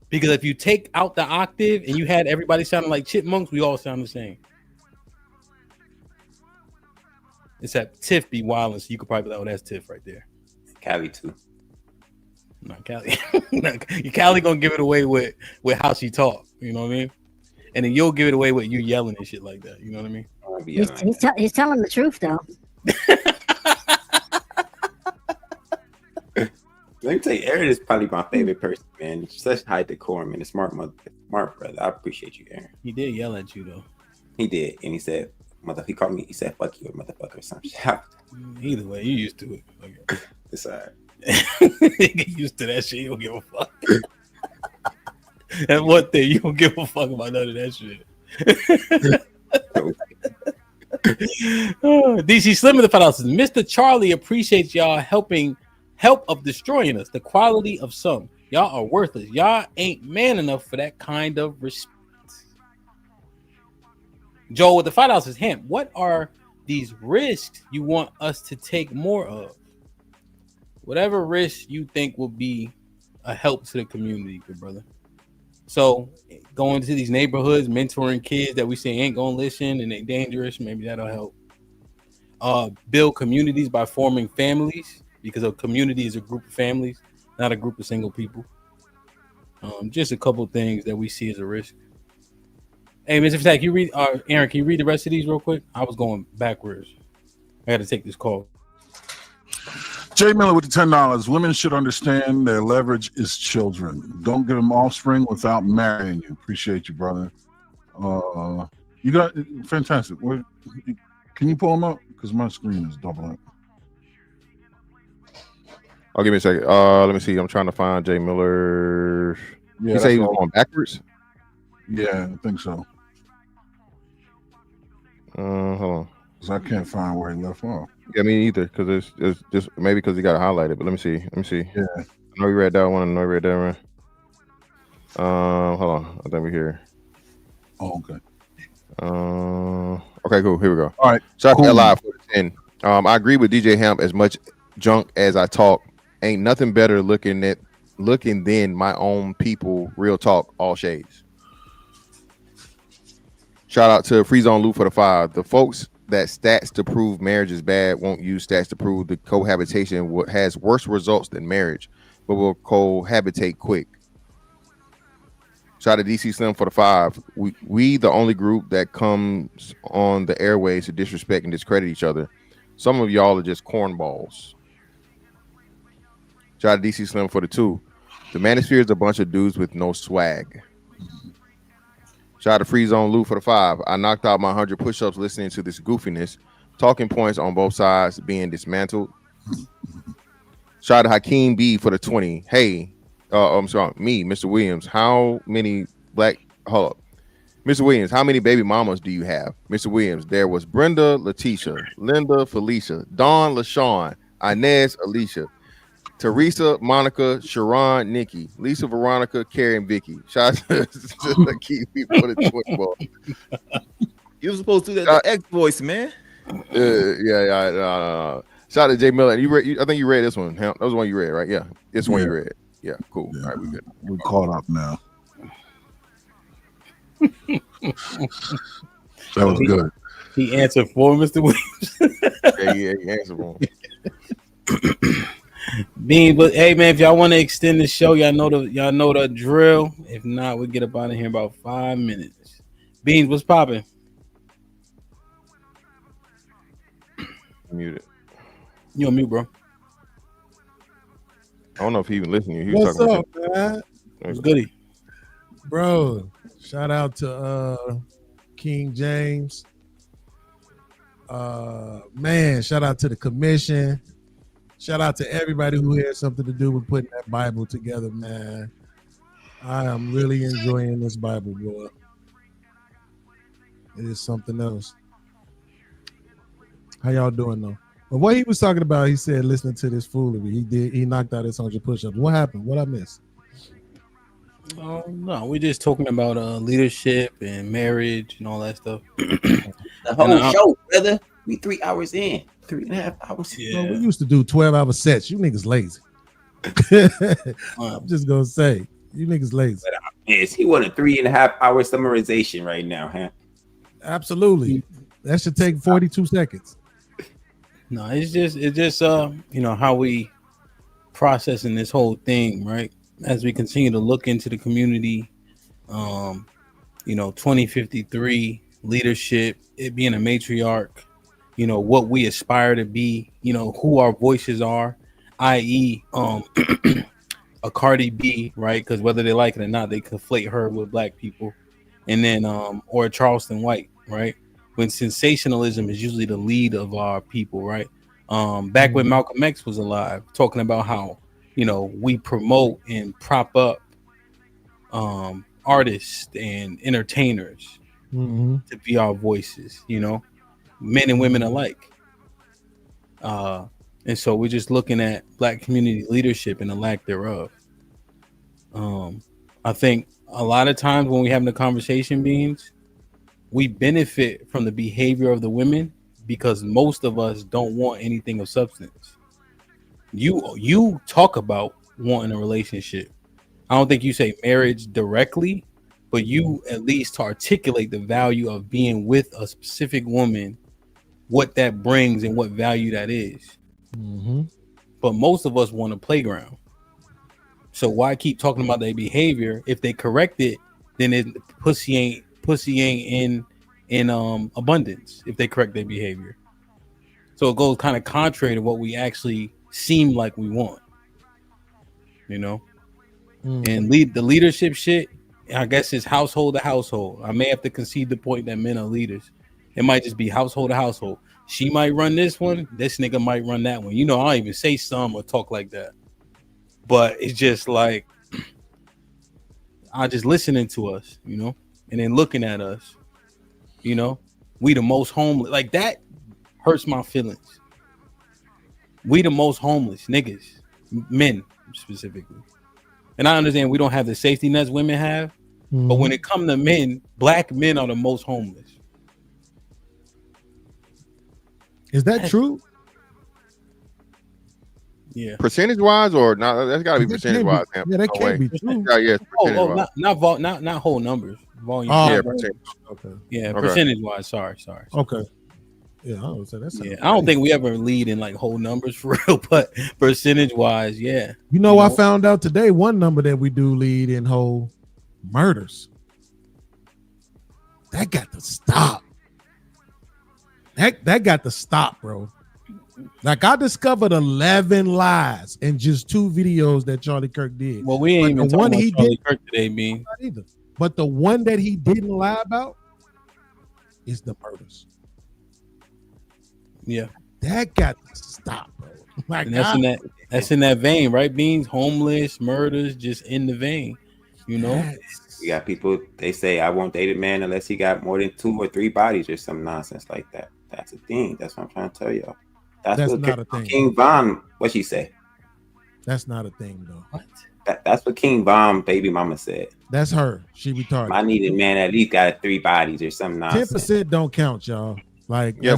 Because if you take out the octave and you had everybody sounding like chipmunks, we all sound the same. Except Tiff be wildin', so you could probably be like, oh, that's Tiff right there. Callie too. No, Callie. Callie gonna give it away with how she talk. You know what I mean? And then you'll give it away with you yelling and shit like that. You know what I mean? He's telling the truth, though. Let me tell you, Aaron is probably my favorite person, man. Such high decorum and a smart brother. I appreciate you, Aaron. He did yell at you though. He did, and he said, he called me. He said, "Fuck you, motherfucker," or some shit. Either way, you used to it. Okay. It's alright. Get used to that shit. You don't give a fuck. And one thing, you don't give a fuck about none of that shit. DC Slim in the $5 says, Mr. Charlie appreciates y'all help of destroying us. The quality of some. Y'all are worthless. Y'all ain't man enough for that kind of respect. Joel with the $5 says, Hemp, what are these risks you want us to take more of? Whatever risks you think will be a help to the community, good brother. So going to these neighborhoods, mentoring kids that we say ain't gonna listen and they dangerous, maybe that'll help. Build communities by forming families, because a community is a group of families, not a group of single people. Just a couple things that we see as a risk. Hey, Mr. Fatak, you read Aaron, can you read the rest of these real quick? I was going backwards. I gotta take this call. Jay Miller with the $10. Women should understand their leverage is children. Don't get them offspring without marrying you. Appreciate you, brother. You got fantastic. Can you pull them up? Because my screen is doubling. Oh, give me a second. Let me see. I'm trying to find Jay Miller. Yeah, you say he was going backwards? Yeah, I think so. Hold on. Because I can't find where he left off. Yeah, me either. Because it's just maybe because he got it highlighted. But let me see. Yeah. I know you read that one. I know you read that one. Hold on. I think we're here. Oh, okay. Okay, cool. Here we go. All right. Shout out to LI for the 10. I agree with DJ Hamp. As much junk as I talk, ain't nothing better looking than my own people. Real talk, all shades. Shout out to Free Zone Lou for the 5. The folks that stats to prove marriage is bad won't use stats to prove the cohabitation has worse results than marriage, but will cohabitate quick. Shout out to DC Slim for the 5. We the only group that comes on the airways to disrespect and discredit each other. Some of y'all are just cornballs. Shout out to DC Slim for the 2. The Manosphere is a bunch of dudes with no swag. Shout out to Free Zone Lou for the 5. I knocked out my 100 push-ups listening to this goofiness. Talking points on both sides being dismantled. Shout out to Hakeem B for the 20. Hey, I'm sorry, me, Mr. Williams. Hold up. Mr. Williams, how many baby mamas do you have? Mr. Williams, there was Brenda, Letitia, Linda, Felicia, Dawn, LaShawn, Inez, Alicia, Teresa, Monica, Sharon, Nikki, Lisa, Veronica, Carrie, and Vicky. Shout out to keep people for the 20 ball. You were supposed to do that X voice, man. Yeah. Shout out to Jay Miller. I think you read this one. That was the one you read, right? Yeah, this one you read. Yeah, cool. Yeah. All right, we good. We caught up now. That was good. He answered for Mr. Williams. yeah, he answered for him. Bean, but hey man, if y'all want to extend the show, y'all know the drill. If not, we'll get up out of here in about 5 minutes. Beans, what's popping? Muted. You on mute, bro? I don't know if he even listening. He What's was talking up, man? What's goody, bro? Shout out to King James. Man, shout out to the commission. Shout out to everybody who had something to do with putting that Bible together, man. I am really enjoying this Bible, boy. It is something else. How y'all doing, though? But what he was talking about, he said, listening to this foolery. He knocked out his 100 push-ups. What happened? What I missed? Oh no, we're just talking about leadership and marriage and all that stuff. The whole show, brother. We 3 hours in. 3.5 hours. Yeah. Bro, we used to do 12-hour sets. You niggas lazy. I'm just gonna say, you niggas lazy. Yes, he want a 3.5 hour summarization right now, huh? Absolutely. That should take 42 seconds. No, it's just how we processing this whole thing, right? As we continue to look into the community, 2053 leadership, it being a matriarch, what we aspire to be, who our voices are, i.e., a Cardi B, right? Because whether they like it or not, they conflate her with black people, and then or a Charleston White, right? When sensationalism is usually the lead of our people, right? Back when Malcolm X was alive, talking about how we promote and prop up artists and entertainers to be our voices, men and women alike. And so we're just looking at Black community leadership and the lack thereof. I think a lot of times when we having the conversation, Beans, we benefit from the behavior of the women because most of us don't want anything of substance. You talk about wanting a relationship. I don't think you say marriage directly, but you at least articulate the value of being with a specific woman, what that brings and what value that is. Mm-hmm. But most of us want a playground. So why keep talking about their behavior? If they correct it, then pussy ain't in abundance if they correct their behavior. So it goes kind of contrary to what we actually seem like we want, you know. And the leadership shit, I guess it's household to household. I may have to concede the point that men are leaders. It might just be household to household. She might run this one, this nigga might run that one. You know, I don't even say some or talk like that. But it's just like I just listening to us, you know, and then looking at us, you know, we the most homeless. Like that hurts my feelings. We the most homeless niggas, men specifically. And I understand we don't have the safety nets women have, but when it comes to men, Black men are the most homeless. Is that true? Yeah. Percentage wise or not? That's got to be percentage wise. Yeah, that can't be true. Yeah, Not whole numbers. Volume. Yeah, percentage. Okay. Yeah, percentage wise. Sorry. Okay. Yeah, I would say that's. Yeah, I don't think we ever lead in like whole numbers for real, but percentage wise, yeah. You know, I found out today one number that we do lead in whole murders. That got to stop. That got to stop, bro. Like I discovered 11 lies in just 2 videos that Charlie Kirk did. Well, we ain't even talking about Charlie Kirk today, Bean. Not either. But the one that he didn't lie about is the murders. Yeah, that got to stop, bro. Like and that's in that vein, right? Beans, homeless, murders, just in the vein, you know. You got people, they say I won't date a man unless he got more than 2 or 3 bodies or some nonsense like that. That's a thing. That's what I'm trying to tell y'all. That's what not a thing. King Von, what she say? That's not a thing though. What? That's what King Von baby mama said. That's her. She retarded. I need a man at least got 3 bodies or some nonsense. 10% don't count, y'all. Like yeah,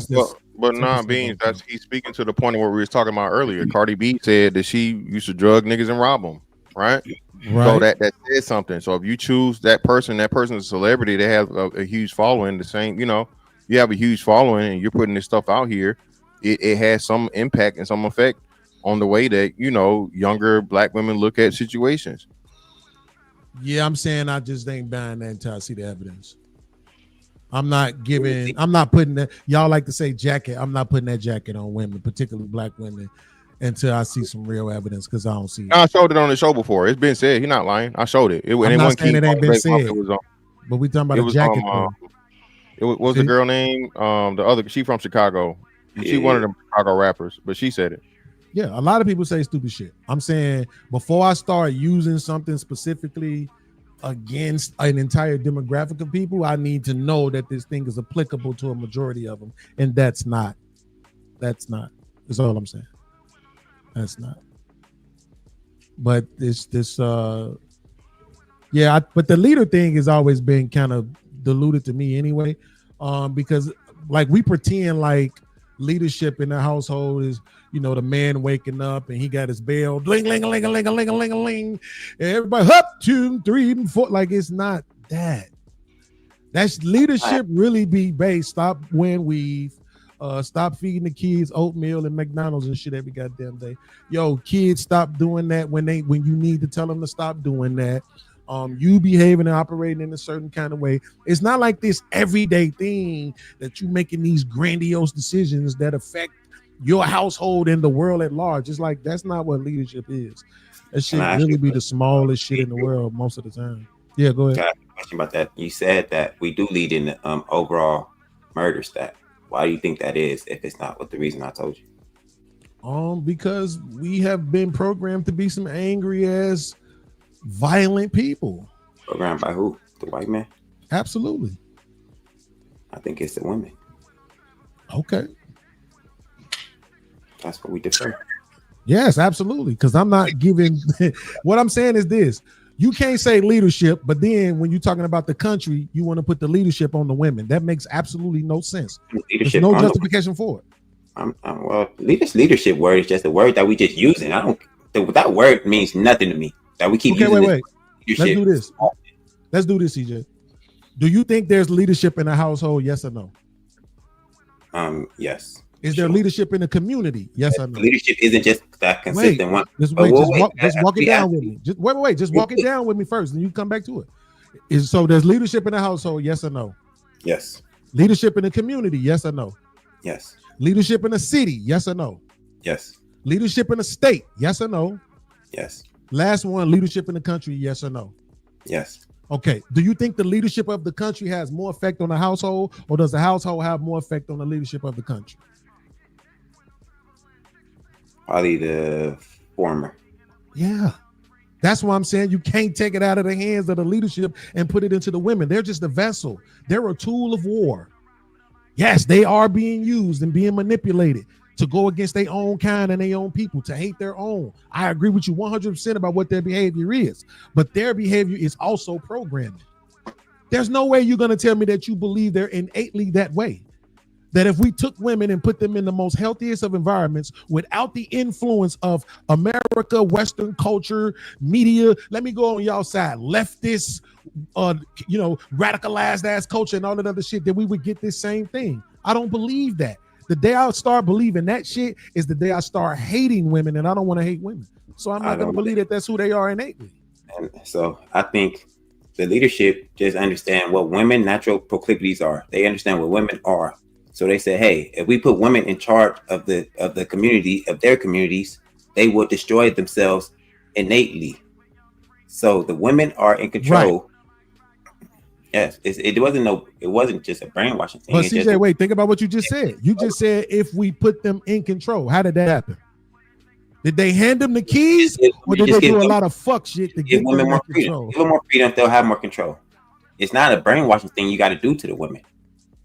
but nah, Beans. That's he's speaking to the point of what we was talking about earlier. Cardi B said that she used to drug niggas and rob them, right? So that says something. So if you choose that person's a celebrity, they have a huge following. The same, you know, you have a huge following, and you're putting this stuff out here. It has some impact and some effect on the way that, you know, younger Black women look at situations. Yeah, I'm saying I just ain't buying that until I see the evidence. I'm not putting that. Y'all like to say jacket. I'm not putting that jacket on women, particularly Black women, until I see some real evidence, because I don't see it. I showed it on the show before. It's been said. He's not lying. I showed it. I'm not saying it ain't been said. But we talking about a jacket. What was the girl name? The other, she from Chicago. She one of them Chicago rappers, but she said it. Yeah, a lot of people say stupid shit. I'm saying before I start using something specifically against an entire demographic of people, I need to know that this thing is applicable to a majority of them, and that's not. That's all I'm saying. That's not. But but the leader thing has always been kind of diluted to me anyway, because like we pretend like leadership in the household is, you know, the man waking up and he got his bell, bling, ling, ling, ling, ling, ling, ling, and everybody up 2, 3, and 4. Like it's not that. That's leadership really be based. Stop wearing weave. Stop feeding the kids oatmeal and McDonald's and shit every goddamn day. Yo, kids, stop doing that when you need to tell them to stop doing that. You behaving and operating in a certain kind of way. It's not like this everyday thing that you making these grandiose decisions that affect your household and the world at large. It's like that's not what leadership is. That shit really be the smallest shit in the world most of the time. Yeah, go ahead. Got a question about that. You said that we do lead in the overall murder stat. Why do you think that is, if it's not what the reason I told you? Because we have been programmed to be some angry ass violent people. Programmed by who? The white man? Absolutely. I think it's the women. Okay. That's what we defer. Yes, absolutely. Because I'm not giving. What I'm saying is this: you can't say leadership, but then when you're talking about the country, you want to put the leadership on the women. That makes absolutely no sense. There's no justification for it. Well, leadership word is just a word that we just using. That word means nothing to me. That we keep using. Wait. Let's do this. Let's do this, CJ. Do you think there's leadership in a household? Yes or no? Yes. Is there leadership in the community? Yes or no? Leadership isn't just that consistent one. Just walk it down with me. Just walk it down with me first, and you come back to it. So there's leadership in the household? Yes or no? Yes. Leadership in the community? Yes or no? Yes. Leadership in the city? Yes or no? Yes. Leadership in the state? Yes or no? Yes. Last one, leadership in the country? Yes or no? Yes. Okay. Do you think the leadership of the country has more effect on the household, or does the household have more effect on the leadership of the country? Probably the former. Yeah. That's why I'm saying you can't take it out of the hands of the leadership and put it into the women. They're just a vessel. They're a tool of war. Yes, they are being used and being manipulated to go against their own kind and their own people, to hate their own. I agree with you 100% about what their behavior is, but their behavior is also programming. There's no way you're going to tell me that you believe they're innately that way. That if we took women and put them in the most healthiest of environments without the influence of America, Western culture, media, let me go on y'all side, leftist, radicalized ass culture and all that other shit, that we would get this same thing. I don't believe that. The day I start believing that shit is the day I start hating women, and I don't want to hate women. So I'm not going to believe that that's who they are innately. And so I think the leadership just understand what women natural proclivities are. They understand what women are. So they say, hey, if we put women in charge of the community, of their communities, they will destroy themselves innately. So the women are in control. Right. Yes, it wasn't just a brainwashing thing. But CJ, wait, think about what you just said. You just said if we put them in control. How did that happen? Did they hand them the keys, or did they do a lot of fuck shit to get women more control? Give them more freedom, they'll have more control. It's not a brainwashing thing you got to do to the women.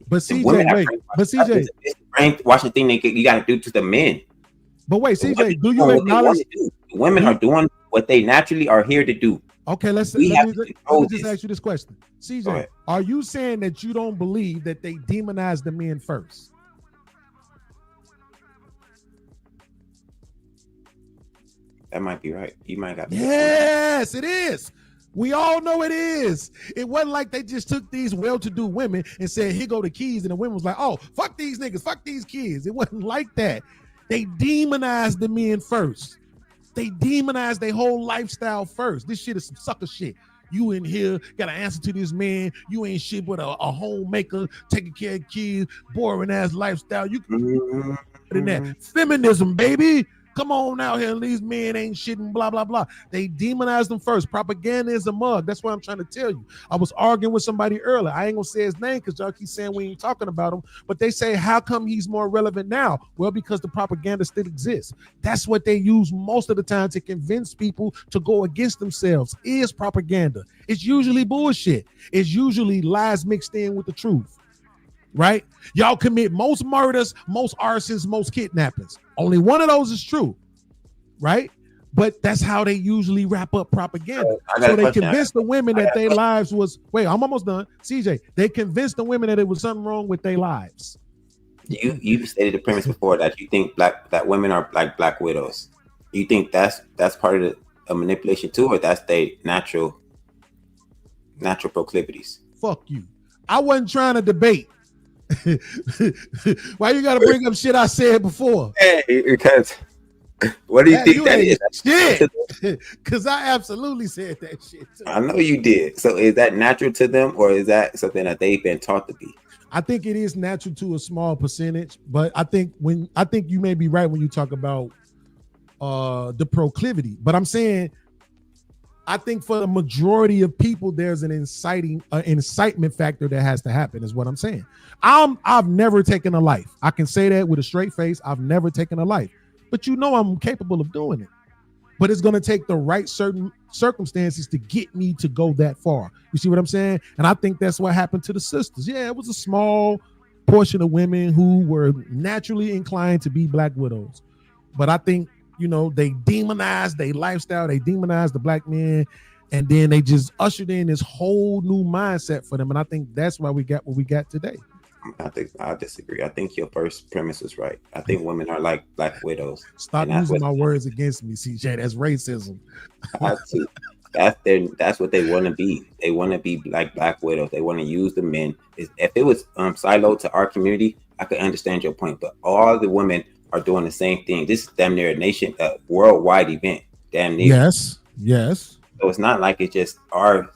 But CJ, it's a brainwashing thing you got to do to the men. But wait, CJ, do you acknowledge women are doing what they naturally are here to do? Okay, let me just ask you this question. CJ, are you saying that you don't believe that they demonize the men first? That might be right. You might got. Yes, it is. We all know it is. It wasn't like they just took these well-to-do women and said, here go the keys. And the women was like, oh, fuck these niggas, fuck these kids. It wasn't like that. They demonized the men first. They demonized their whole lifestyle first. This shit is some sucker shit. You in here, got to answer to this man. You ain't shit but a homemaker, taking care of kids, boring ass lifestyle. You can in that. Feminism, baby. Come on out here, these men ain't shit and blah, blah, blah. They demonize them first. Propaganda is a mug. That's what I'm trying to tell you. I was arguing with somebody earlier. I ain't gonna say his name because y'all keep saying we ain't talking about him, but they say, how come he's more relevant now? Well, because the propaganda still exists. That's what they use most of the time to convince people to go against themselves, is propaganda. It's usually bullshit. It's usually lies mixed in with the truth. Right? Y'all commit most murders, most arsons, most kidnappings. Only one of those is true, right? But that's how they usually wrap up propaganda. So they convinced the women that their lives was, wait, I'm almost done. CJ, they convinced the women that it was something wrong with their lives. You stated the premise before that you think that women are like black widows. You think that's part of a manipulation too, or that's their natural proclivities? Fuck you. I wasn't trying to debate. Why you gotta bring up shit I said before? Hey, because what do you think that is? Shit, because I absolutely said that shit too. I know you did. So is that natural to them, or is that something that they've been taught to be? I think it is natural to a small percentage, but I think you may be right when you talk about the proclivity. But I'm saying, I think for the majority of people, there's an incitement factor that has to happen, is what I'm saying. I've never taken a life. I can say that with a straight face. I've never taken a life, but I'm capable of doing it. But it's going to take the right certain circumstances to get me to go that far. You see what I'm saying? And I think that's what happened to the sisters. Yeah, it was a small portion of women who were naturally inclined to be black widows. But I think, you know, they demonized their lifestyle, they demonized the black men, and then they just ushered in this whole new mindset for them. And I think that's why we got what we got today. I disagree. I think your first premise was right. I think women are like black widows. Stop using my words against me, CJ. That's racism. That's what they want to be. They want to be like black widows. They want to use the men. If it was siloed to our community, I could understand your point. But all the women are doing the same thing. This is damn near a worldwide event. Damn near. Yes. So it's not like it's just our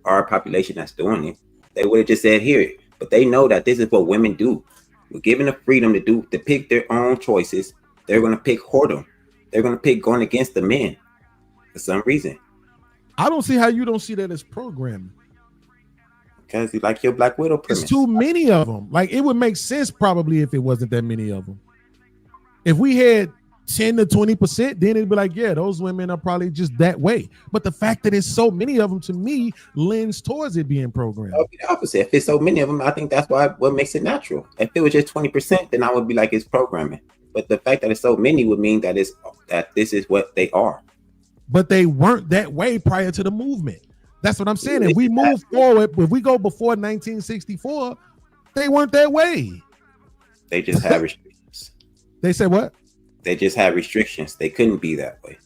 population that's doing it. They would have just said here. But they know that this is what women do. We're given the freedom to pick their own choices. They're going to pick whoredom. They're going to pick going against the men for some reason. I don't see how you don't see that as programming. Because you like your black widow premise. It's too many of them. Like, it would make sense probably if it wasn't that many of them. If we had 10 to 20%, then it'd be like, yeah, those women are probably just that way. But the fact that it's so many of them, to me, lends towards it being programmed. It'll be the opposite. If it's so many of them, I think that's what makes it natural. If it was just 20%, then I would be like, it's programming. But the fact that it's so many would mean that this is what they are. But they weren't that way prior to the movement. That's what I'm saying. If we move forward, if we go before 1964, they weren't that way. They just have restrictions. They said what? They just had restrictions. They couldn't be that way.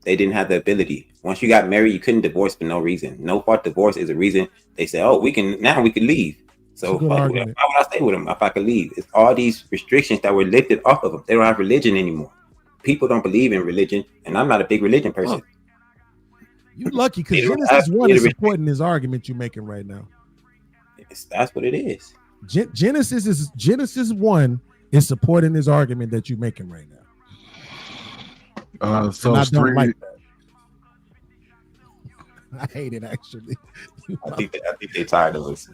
They didn't have the ability. Once you got married, you couldn't divorce for no reason. No fault divorce is a reason. They say, oh, we can leave. So why would I stay with them if I could leave? It's all these restrictions that were lifted off of them. They don't have religion anymore. People don't believe in religion, and I'm not a big religion person. Look, you're lucky because Genesis 1 is supporting this argument you're making right now. That's what it is. Genesis 1 is supporting this argument that you're making right now. So I don't like that. I hate it actually. I think they're tired of us.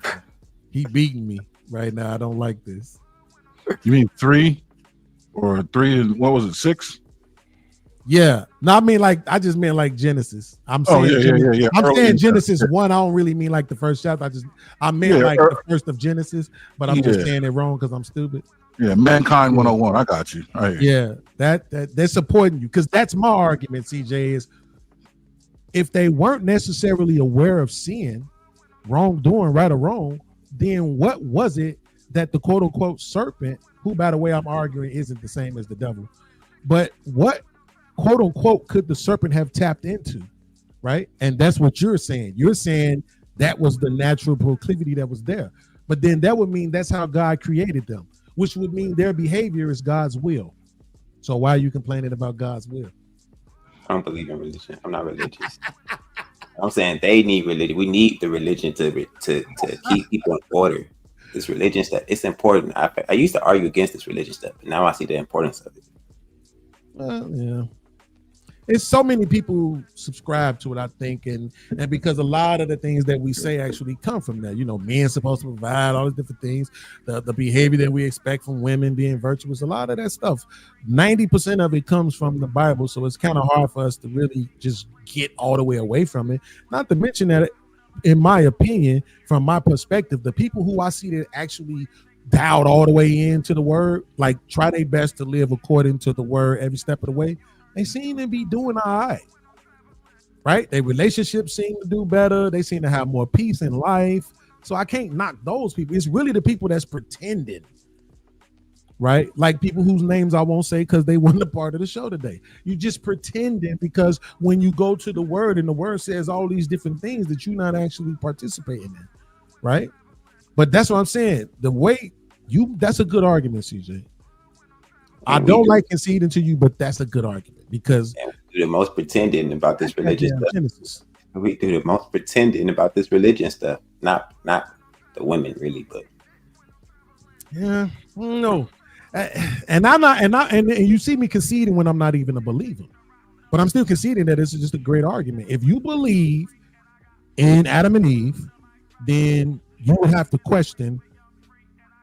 He beating me right now. I don't like this. You mean 3 or 3 and what was it, 6? Yeah. No, I mean I just meant like Genesis. I'm saying yeah. I'm saying Genesis 1. I don't really mean like the first chapter. I meant like the first of Genesis, but I'm just saying it wrong because I'm stupid. Yeah, Mankind 101. I got you. Yeah, that they're supporting you because that's my argument, CJ, is if they weren't necessarily aware of sin, wrongdoing, right or wrong, then what was it that the quote unquote serpent, who by the way I'm arguing isn't the same as the devil, but what quote unquote could the serpent have tapped into, right? And that's what you're saying. You're saying that was the natural proclivity that was there, but then that would mean that's how God created them, which would mean their behavior is God's will. So why are you complaining about God's will? I don't believe in religion. I'm not religious. I'm saying they need religion. We need the religion to keep people in order. This religion stuff, it's important. I used to argue against this religion stuff, but now I see the importance of it. Yeah. It's so many people subscribe to it, I think, and because a lot of the things that we say actually come from that. You know, men supposed to provide all these different things, the behavior that we expect from women being virtuous, a lot of that stuff. 90% of it comes from the Bible, so it's kind of hard for us to really just get all the way away from it. Not to mention that, in my opinion, from my perspective, the people who I see that actually dialed all the way into the word, like try their best to live according to the word every step of the way, they seem to be doing all right, right? Their relationships seem to do better. They seem to have more peace in life. So I can't knock those people. It's really the people that's pretending, right? Like people whose names I won't say because they weren't a part of the show today. You just pretending because when you go to the word and the word says all these different things that you're not actually participating in, right? But that's what I'm saying. The way that's a good argument, CJ. I don't like conceding to you, but that's a good argument because we do the most pretending about this religion stuff. We do the most pretending about this religion stuff. Not the women really, but yeah, no. And I'm not, and you see me conceding when I'm not even a believer, but I'm still conceding that this is just a great argument. If you believe in Adam and Eve, then you would have to question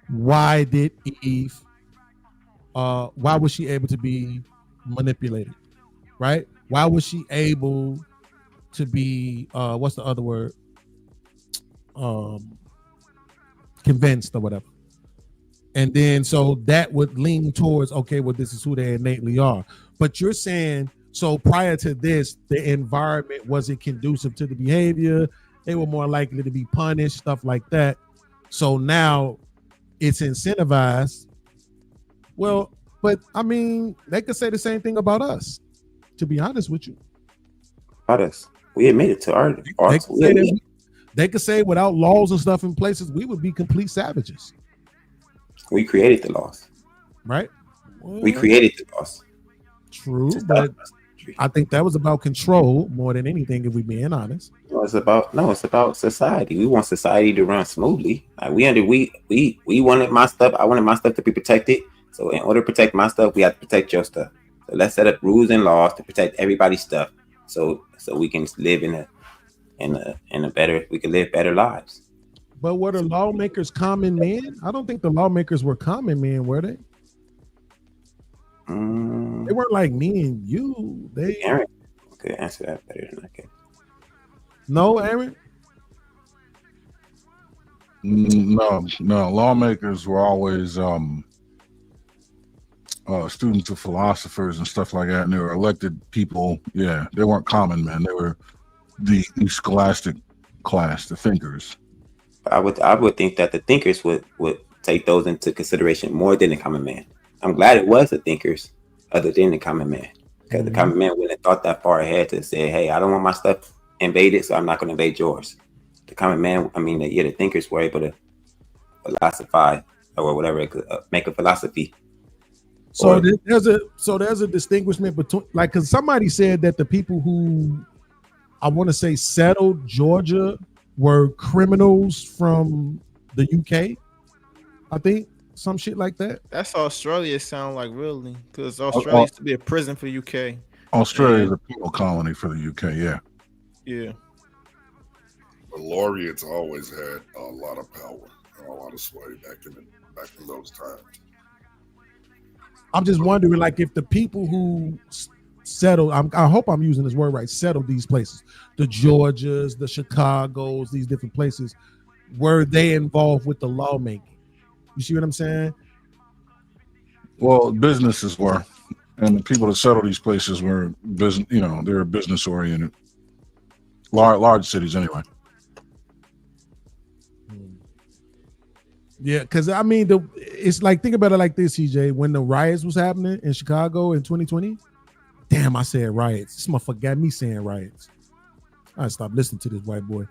why did Eve. Why was she able to be manipulated, right? Why was she able to be what's the other word? Convinced or whatever. And then so that would lean towards, okay, well, this is who they innately are. But you're saying, so prior to this, the environment wasn't conducive to the behavior. They were more likely to be punished, stuff like that. So now it's incentivized. Well, but I mean, they could say the same thing about us, to be honest with you. About us. We admit it to our they could say without laws and stuff in places, we would be complete savages. We created the laws. Right? We created the laws. True, but I think that was about control more than anything, if we're being honest. No, it's about society. We want society to run smoothly. Like we wanted my stuff. I wanted my stuff to be protected. So in order to protect my stuff, we have to protect your stuff. So let's set up rules and laws to protect everybody's stuff. So we can live in a better. We can live better lives. But were the lawmakers common men? I don't think the lawmakers were common men, were they? They weren't like me and you. Aaron could answer that better than I can. No, Aaron? No. Lawmakers were always students of philosophers and stuff like that, and they were elected people. Yeah, they weren't common men. They were the scholastic class, the thinkers. I would think that the thinkers would take those into consideration more than the common man. I'm glad it was the thinkers other than the common man, because the common man wouldn't have thought that far ahead to say, hey, I don't want my stuff invaded, so I'm not going to invade yours. The common man, the thinkers were able to philosophize or whatever, make a philosophy. So there's a distinguishment between, like, because somebody said that the people who I want to say settled Georgia were criminals from the UK, I think, some shit like that. That's Australia sound like, really, because Australia used to be a prison for UK. Australia is a penal colony for the UK, yeah. Yeah. The laureates always had a lot of power and a lot of sway back in those times. I'm just wondering, like, if the people who settled, I hope I'm using this word right, settled these places, the Georgias, the Chicagos, these different places, were they involved with the lawmaking? You see what I'm saying? Well, businesses were, and the people that settled these places were business. They were business oriented. Large cities, anyway. Yeah, because I mean, it's like, think about it like this, CJ. When the riots was happening in Chicago in 2020, damn, I said riots. This motherfucker got me saying riots. I stopped listening to this white boy.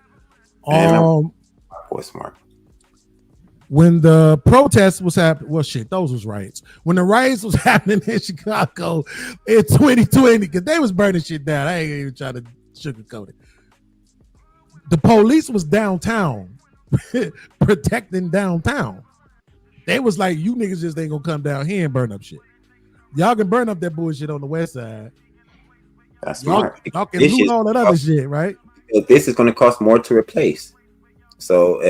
Boy, smart. When the protests was happening, well, shit, those was riots. When the riots was happening in Chicago in 2020, because they was burning shit down. I ain't even trying to sugarcoat it. The police was downtown, protecting downtown. They was like, you niggas just ain't gonna come down here and burn up shit. Y'all can burn up that bullshit on the west side. That's smart. Y'all can loot all that other shit, right? This is going to cost more to replace. So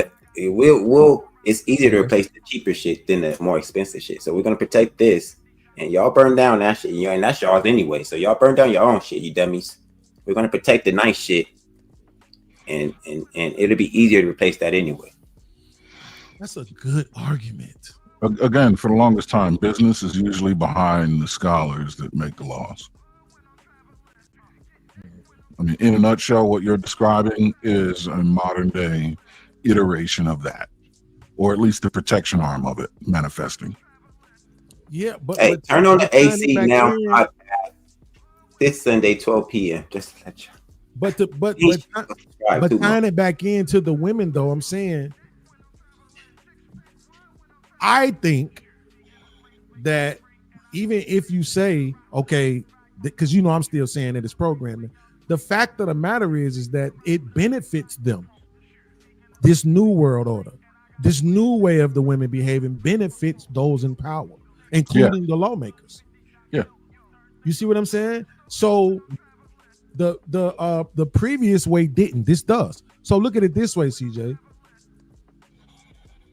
it's easier to replace the cheaper shit than the more expensive shit. So we're going to protect this, and y'all burn down that shit, and that's y'all's anyway. So y'all burn down your own shit, you dummies. We're going to protect the nice shit, and it'll be easier to replace that anyway. That's a good argument. Again, for the longest time, business is usually behind the scholars that make the laws. I mean, in a nutshell, what you're describing is a modern day iteration of that, or at least the protection arm of it manifesting. Yeah, but hey, turn on the AC now. This Sunday, 12 p.m. Just to let you. But tying it back into the women, though, I'm saying, I think that even if you say, okay, because I'm still saying that it's programming, the fact of the matter is that it benefits them. This new world order, this new way of the women behaving benefits those in power, including the lawmakers. Yeah. You see what I'm saying? So the previous way didn't. This does. So look at it this way, CJ.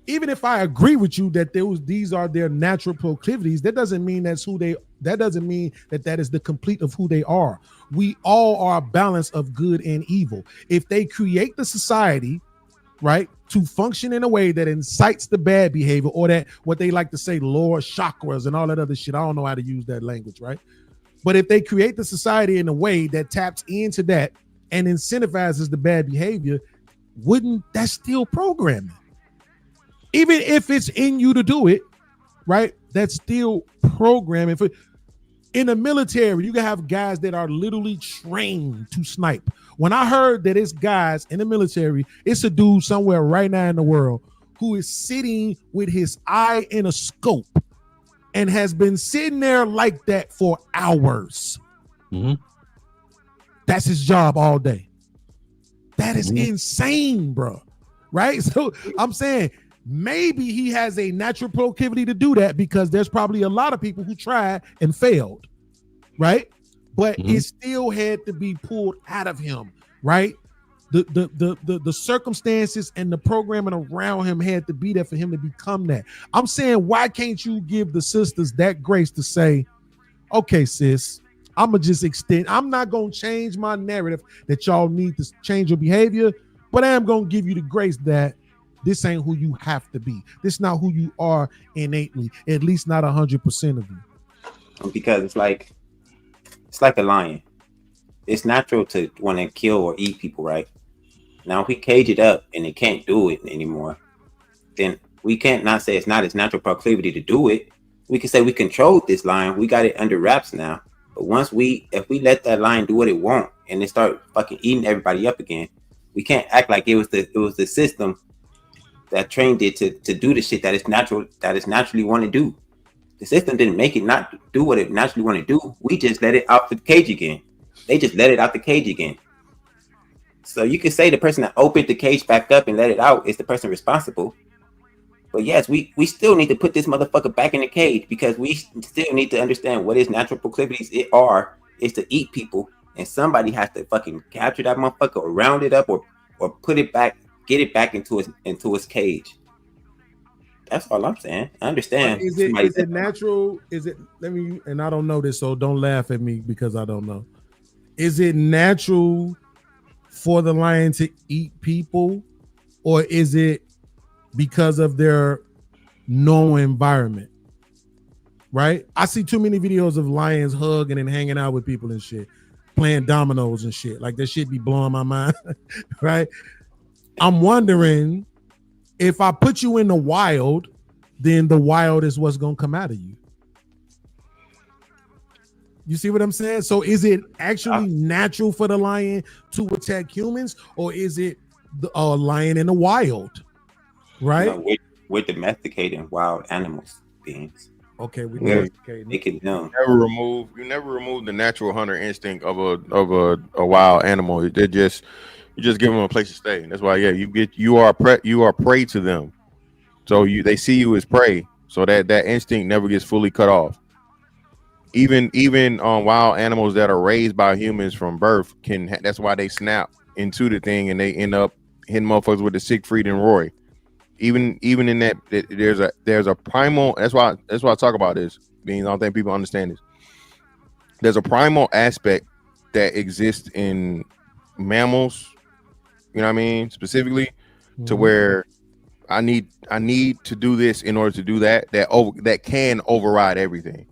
Even if I agree with you that these are their natural proclivities, that doesn't mean that is the complete of who they are. We all are a balance of good and evil. If they create the society right, to function in a way that incites the bad behavior, or that what they like to say lower chakras and all that other shit. I don't know how to use that language, right? But if they create the society in a way that taps into that and incentivizes the bad behavior, wouldn't that still programming? Even if it's in you to do it, right? That's still programming. In the military, you can have guys that are literally trained to snipe. When I heard that it's guys in the military, it's a dude somewhere right now in the world who is sitting with his eye in a scope and has been sitting there like that for hours. That's his job all day. That is insane, bro. Right? So I'm saying maybe he has a natural proclivity to do that, because there's probably a lot of people who tried and failed, right? But it still had to be pulled out of him, right? The circumstances and the programming around him had to be there for him to become that. I'm saying, why can't you give the sisters that grace to say, okay, sis, I'm gonna just extend. I'm not gonna change my narrative that y'all need to change your behavior, but I am gonna give you the grace that this ain't who you have to be. This not who you are innately, at least not 100% of you. Because it's like a lion. It's natural to want to kill or eat people, right? Now, if we cage it up and it can't do it anymore, then we can't not say it's not its natural proclivity to do it. We can say we controlled this lion. We got it under wraps now. But if we let that lion do what it want and it start fucking eating everybody up again, we can't act like it was the system that trained it to do the shit that it's naturally want to do. The system didn't make it not do what it naturally want to do. We just let it out the cage again. They just let it out the cage again. So you could say the person that opened the cage back up and let it out is the person responsible. But yes, we still need to put this motherfucker back in the cage, because we still need to understand what his natural proclivities is to eat people. And somebody has to fucking capture that motherfucker or round it up or put it back, get it back into its cage. That's all I'm saying. I understand. Is it natural? And I don't know this, so don't laugh at me because I don't know. Is it natural for the lion to eat people, or is it because of their normal environment? Right? I see too many videos of lions hugging and hanging out with people and shit, playing dominoes and shit. Like, that shit be blowing my mind. Right? I'm wondering, if I put you in the wild, then the wild is what's gonna come out of you. You see what I'm saying? So is it actually natural for the lion to attack humans, or is it the lion in the wild? Right? No, we're domesticating wild animals, beings. Okay, we domesticating them. You never remove the natural hunter instinct of a wild animal. You just give them a place to stay. That's why, you are prey to them. So they see you as prey. So that instinct never gets fully cut off. Even wild animals that are raised by humans from birth that's why they snap into the thing and they end up hitting motherfuckers with the Siegfried and Roy. Even in that, there's a primal. That's why I talk about this. Being, I don't think people understand this. There's a primal aspect that exists in mammals. You know what I mean? Specifically, to where I need to do this in order to do that. That can override everything.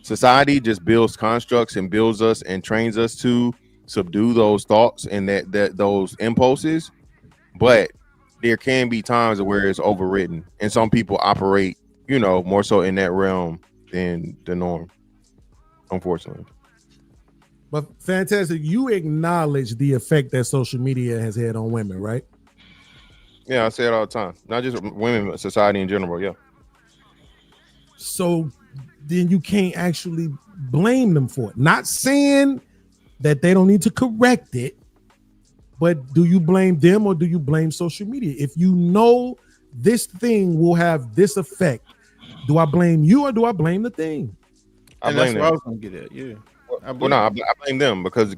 Society just builds constructs and builds us and trains us to subdue those thoughts and those impulses, but there can be times where it's overridden, and some people operate, more so in that realm than the norm, unfortunately. But fantastic, you acknowledge the effect that social media has had on women, right? Yeah, I say it all the time. Not just women, but society in general. Yeah. So then you can't actually blame them for it. Not saying that they don't need to correct it, but do you blame them or do you blame social media? If you know this thing will have this effect, do I blame you or do I blame the thing? I blame them. I was gonna get at. Yeah. I blame them because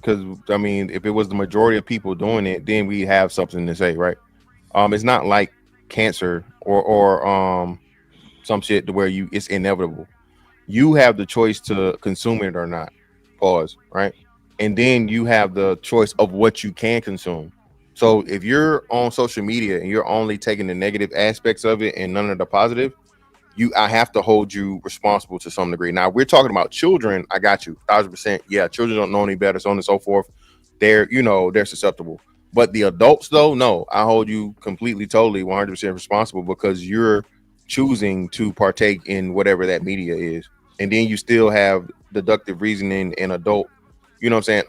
I mean, if it was the majority of people doing it, then we have something to say, right? It's not like cancer or some shit to where it's inevitable. You have the choice to consume it or not. Pause, right? And then you have the choice of what you can consume. So if you're on social media and you're only taking the negative aspects of it and none of the positive, I have to hold you responsible to some degree. Now we're talking about children. I got you 1,000%. Yeah, children don't know any better, so on and so forth. They're susceptible. But the adults, though, no, I hold you completely, totally, 100% responsible because you're choosing to partake in whatever that media is, and then you still have deductive reasoning and adult,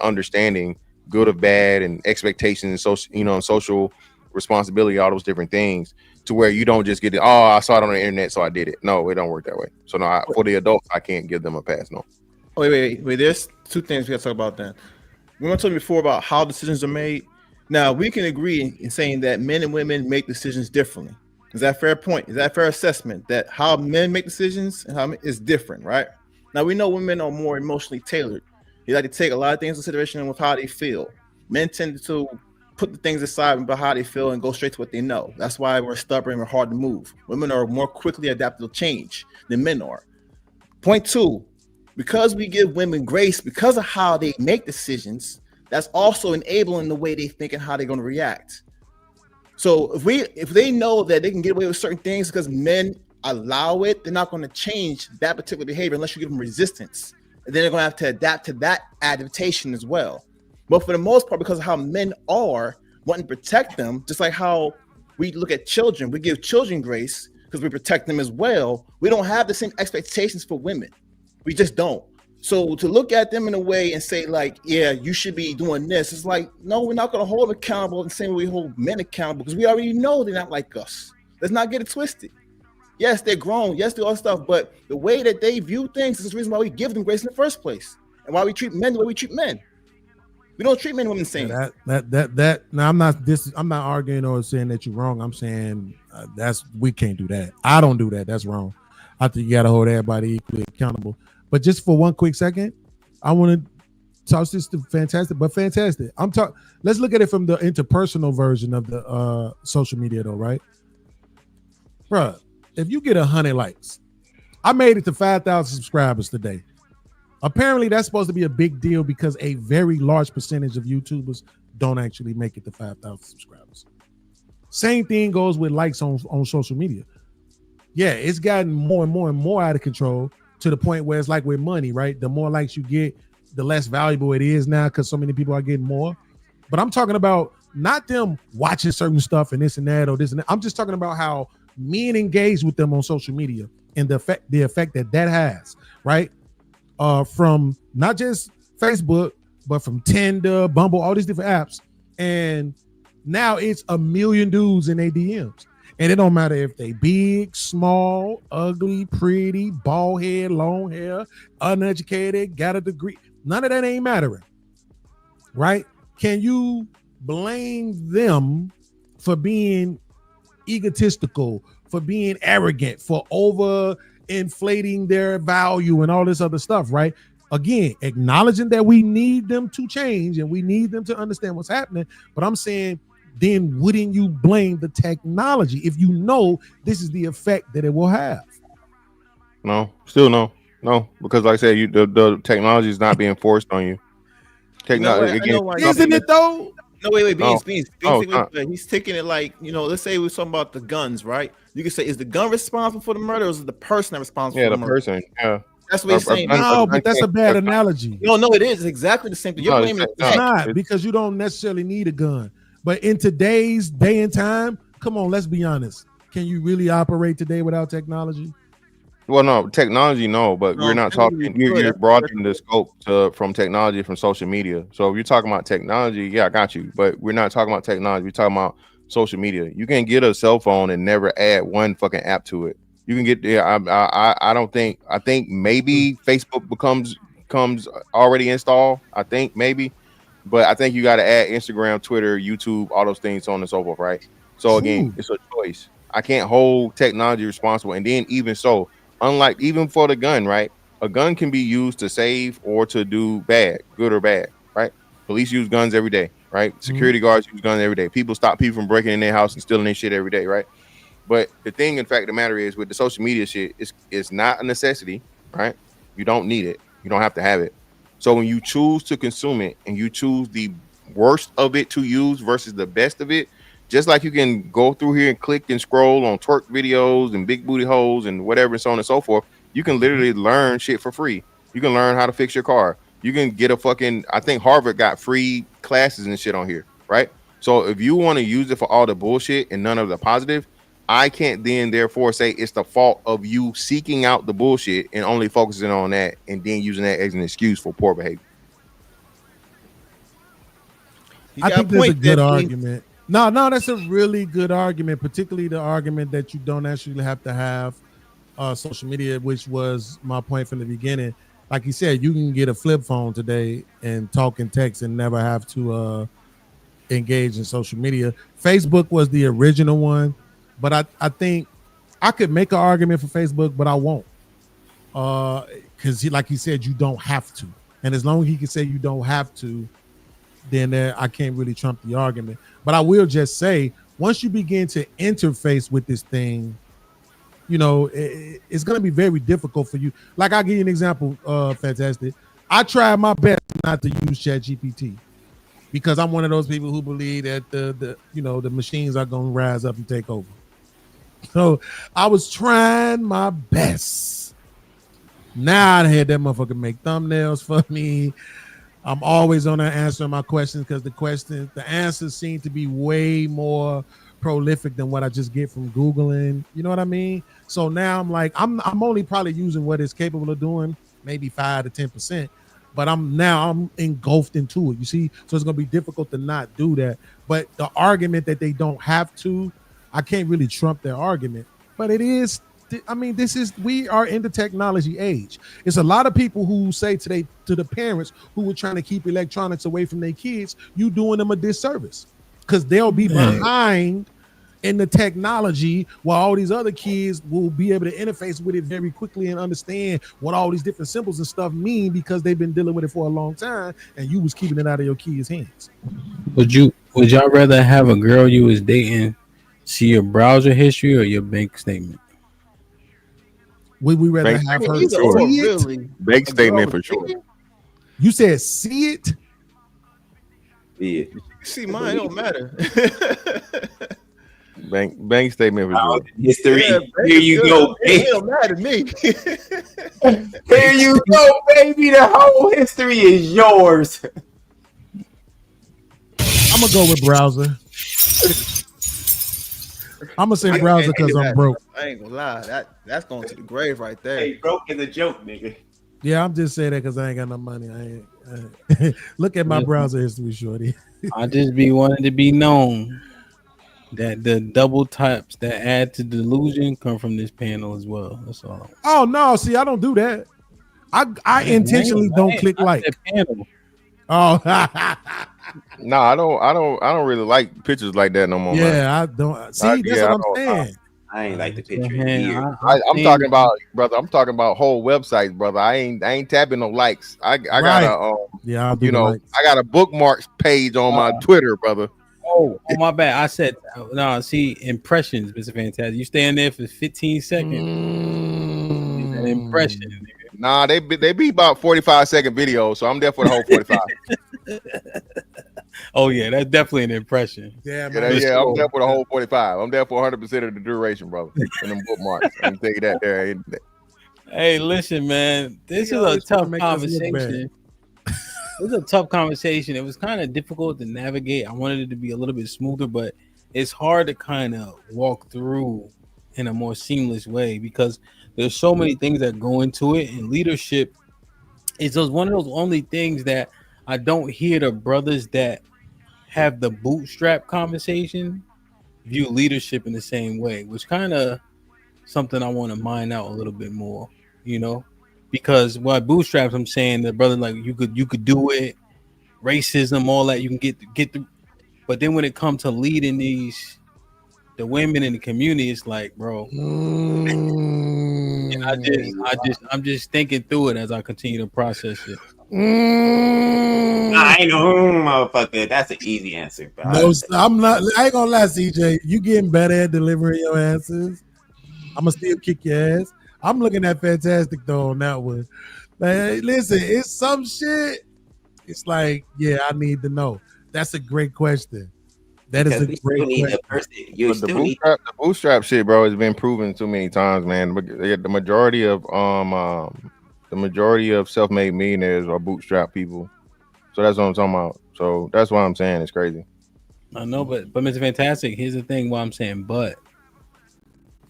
understanding, good or bad, and expectations, and social responsibility, all those different things, to where you don't just get it. Oh, I saw it on the internet, so I did it. No, it don't work that way. So no, for the adults, I can't give them a pass. No. Wait. There's two things we got to talk about then. We want to talk before about how decisions are made. Now we can agree in saying that men and women make decisions differently. Is that a fair point? Is that a fair assessment that how men make decisions and how is different, right? Now we know women are more emotionally tailored. They like to take a lot of things into consideration with how they feel. Men tend to put the things aside about how they feel and go straight to what they know. That's why we're stubborn and we're hard to move. Women are more quickly adaptable to change than men are. Point two, because we give women grace because of how they make decisions, that's also enabling the way they think and how they're going to react. So if they know that they can get away with certain things because men allow it, they're not going to change that particular behavior unless you give them resistance. And then they're going to have to adapt to that adaptation as well. But for the most part, because of how men are wanting to protect them, just like how we look at children, we give children grace because we protect them as well. We don't have the same expectations for women. We just don't. So to look at them in a way and say like, yeah, you should be doing this, it's like, no, we're not going to hold them accountable the same way we hold men accountable because we already know they're not like us. Let's not get it twisted. Yes, they're grown. Yes, they all stuff, but the way that they view things is the reason why we give them grace in the first place, and why we treat men the way we treat men. We don't treat men and women the same. That. Now I'm not arguing or saying that you're wrong. I'm saying we can't do that. I don't do that. That's wrong. I think you got to hold everybody equally accountable. But just for one quick second, I want to talk this to fantastic. Let's look at it from the interpersonal version of the social media, though, right, bruh? If you get 100 likes, I made it to 5,000 subscribers today. Apparently, that's supposed to be a big deal because a very large percentage of YouTubers don't actually make it to 5,000 subscribers. Same thing goes with likes on social media. Yeah, it's gotten more and more and more out of control to the point where it's like with money, right? The more likes you get, the less valuable it is now because so many people are getting more. But I'm talking about not them watching certain stuff and this and that or this and that. I'm just talking about how men engage with them on social media and the effect that has, right? From not just Facebook, but from Tinder, Bumble, all these different apps. And now it's 1 million dudes in their DMs. And it don't matter if they big, small, ugly, pretty, bald head, long hair, uneducated, got a degree. None of that ain't mattering, right? Can you blame them for being egotistical, for being arrogant, for over inflating their value and all this other stuff, right? Again, acknowledging that we need them to change and we need them to understand what's happening. But I'm saying, then wouldn't you blame the technology if you know this is the effect that it will have? No, still no, because like I said, the technology is not being forced on you. Technology isn't it though? No, wait, Beans. No, he's taking it like, let's say we're talking about the guns, right? You can say, is the gun responsible for the murder or is it the person that responsible for the murder? Person, yeah. That's what he's saying. No, but that's a bad analogy. No, it is. It's exactly the same thing. You're blaming it's not, because you don't necessarily need a gun. But in today's day and time, come on, let's be honest. Can you really operate today without technology? Well, no, technology, no, but we're not talking. You're broadening the scope from technology from social media. So if you're talking about technology, yeah, I got you. But we're not talking about technology. We're talking about social media. You can get a cell phone and never add one fucking app to it. You can get I don't think. I think maybe Facebook comes already installed. I think maybe, but I think you got to add Instagram, Twitter, YouTube, all those things, so on and so forth, right? So again, it's a choice. I can't hold technology responsible, and then even so. Unlike even for the gun, right? A gun can be used to save or to do bad, good or bad, right? Police use guns every day, right? Security guards use guns every day. People stop people from breaking in their house and stealing their shit every day, right? But the thing, in fact, the matter is with the social media shit, it's not a necessity, right? You don't need it. You don't have to have it. So when you choose to consume it and you choose the worst of it to use versus the best of it. Just like you can go through here and click and scroll on twerk videos and big booty holes and whatever and so on and so forth, you can literally learn shit for free. You can learn how to fix your car. You can get a fucking, I think Harvard got free classes and shit on here, right? So if you want to use it for all the bullshit and none of the positive, I can't then therefore say it's the fault of you seeking out the bullshit and only focusing on that and then using that as an excuse for poor behavior. I think there's a good argument. No, that's a really good argument, particularly the argument that you don't actually have to have social media, which was my point from the beginning. Like you said, you can get a flip phone today and talk and text and never have to engage in social media. Facebook was the original one, but I think I could make an argument for Facebook, but I won't. Because like he said, you don't have to. And as long as he can say you don't have to, then I can't really trump the argument. But I will just say, once you begin to interface with this thing, you know, it's going to be very difficult for you. Like, I'll give you an example, Fantastic. I tried my best not to use ChatGPT because I'm one of those people who believe that the machines are going to rise up and take over. So I was trying my best. Now I had that motherfucker make thumbnails for me. I'm always on there answering my questions because the answers seem to be way more prolific than what I just get from Googling. You know what I mean? So now I'm like, I'm only probably using what it's capable of doing, maybe 5 to 10%, but I'm engulfed into it. You see? So it's gonna be difficult to not do that. But the argument that they don't have to, I can't really trump their argument. But it is, I mean, we are in the technology age. It's a lot of people who say to the parents who were trying to keep electronics away from their kids, you doing them a disservice because they'll be behind in the technology while all these other kids will be able to interface with it very quickly and understand what all these different symbols and stuff mean because they've been dealing with it for a long time and you was keeping it out of your kids' hands. Would y'all rather have a girl you was dating see your browser history or your bank statement? Would we rather have her see it? Really? Bank statement for sure. You said see it? Yeah. See, mine don't matter. Bank statement for sure. History. Yeah, Here you go. It don't matter to me. Here you go, baby. The whole history is yours. I'm gonna go with browser. I'm gonna say browser because I'm broke. I ain't gonna lie. That's going to the grave right there. Hey, broke is a joke, nigga. Yeah, I'm just saying that because I ain't got no money. I ain't look at my browser history, shorty. I just be wanting to be known that the double taps that add to delusion come from this panel as well. That's all. Oh no, see, I don't do that. I intentionally don't click like. Panel. Oh no, I don't really like pictures like that no more. Yeah, man. I don't see. That's what I'm saying. I ain't like the picture. I'm talking about, brother. I'm talking about whole websites, brother. I ain't tapping no likes. I got I got a bookmarks page on my Twitter, brother. Oh, my bad. I said no. See, impressions, Mr. Fantastic. You stay in there for 15 seconds. An impression. Nigga. Nah, they be about 45-second videos, so I'm there for the whole 45. Oh yeah, that's definitely an impression. Yeah, I'm there for the whole 45. I'm there for 100% of the duration, brother. And them bookmarks. I can tell you that there. Hey, listen, man. This is a tough conversation. It was a tough conversation. It was kind of difficult to navigate. I wanted it to be a little bit smoother, but it's hard to kind of walk through in a more seamless way because there's so many things that go into it, and leadership is just one of those only things that I don't hear the brothers that have the bootstrap conversation view leadership in the same way, which kind of something I want to mine out a little bit more, you know, because by bootstraps, I'm saying the brother, like you could do it, racism, all that you can get through. But then when it comes to leading the women in the community, it's like, bro, and I'm just thinking through it as I continue to process it. I know, motherfucker. That's an easy answer, bro. No, I'm not. I ain't gonna lie, CJ. You getting better at delivering your answers. I'm gonna still kick your ass. I'm looking at Fantastic though on that one. Man, listen, it's some shit. It's like, yeah, I need to know. That's a great question. That Because is we a still great need question. a person. You But the still need. bootstrap shit, bro, has been proven too many times, man. The majority of self-made millionaires are bootstrap people. So that's what I'm talking about. So that's why I'm saying it's crazy. I know, but Mr. Fantastic, here's the thing. Why I'm saying, but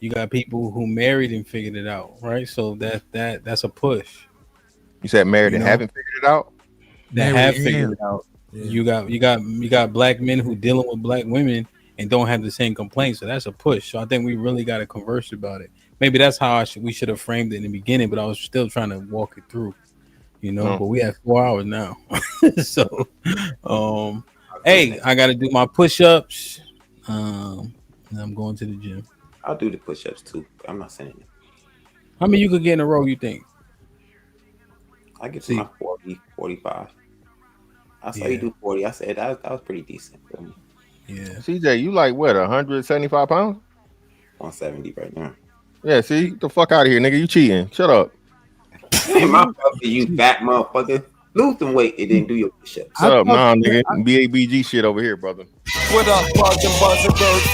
you got people who married and figured it out, right? So that's a push. You said married and haven't figured it out. That have figured it out. Yeah. You got black men who dealing with black women and don't have the same complaints. So that's a push. So I think we really got to converse about it. Maybe that's how we should have framed it in the beginning, but I was still trying to walk it through. But we have 4 hours now. So hey, I got to do my push-ups. And I'm going to the gym. I'll do the push-ups too. I'm not saying it. How many you could get in a row, you think? I get to my 40, 45. I saw you do 40. I said that was pretty decent for me. Yeah. CJ, you like what, 175 pounds? 170 right now. Yeah, see? Get the fuck out of here, nigga. You cheating. Shut up. My brother, you fat motherfucker. Lose some weight and then do your push-ups. Shut up, nah, nigga. BABG shit over here, brother. What up, buzzing, bird,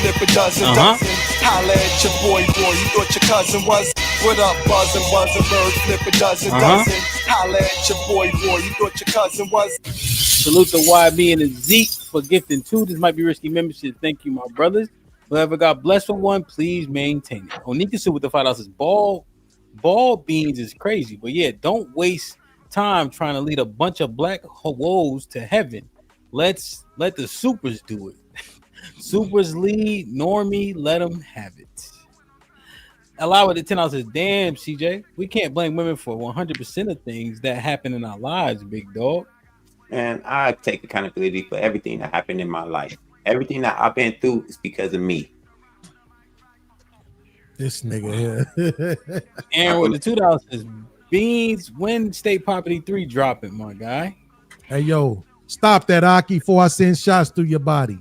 flip a dozen. Holla at your boy, you thought your cousin was. What up, buzzing, bird, flip a dozen. Holla at your boy, you thought your cousin was. Salute to YB and the Zeke for gifting 2. This might be risky membership. Thank you, my brothers. Whoever got blessed with one, please maintain it. Onikasu with the $5 says ball beans is crazy, but yeah, don't waste time trying to lead a bunch of black woes to heaven. Let the supers do it. Supers lead, normie, let them have it. Allow it to $10 says, damn, CJ, we can't blame women for 100% of things that happen in our lives, big dog. And I take accountability for everything that happened in my life. Everything that I've been through is because of me. This nigga here. Aaron with the $2 says, beans, when State Property 3 dropping, my guy? Hey, yo, stop that, Aki, before I send shots through your body.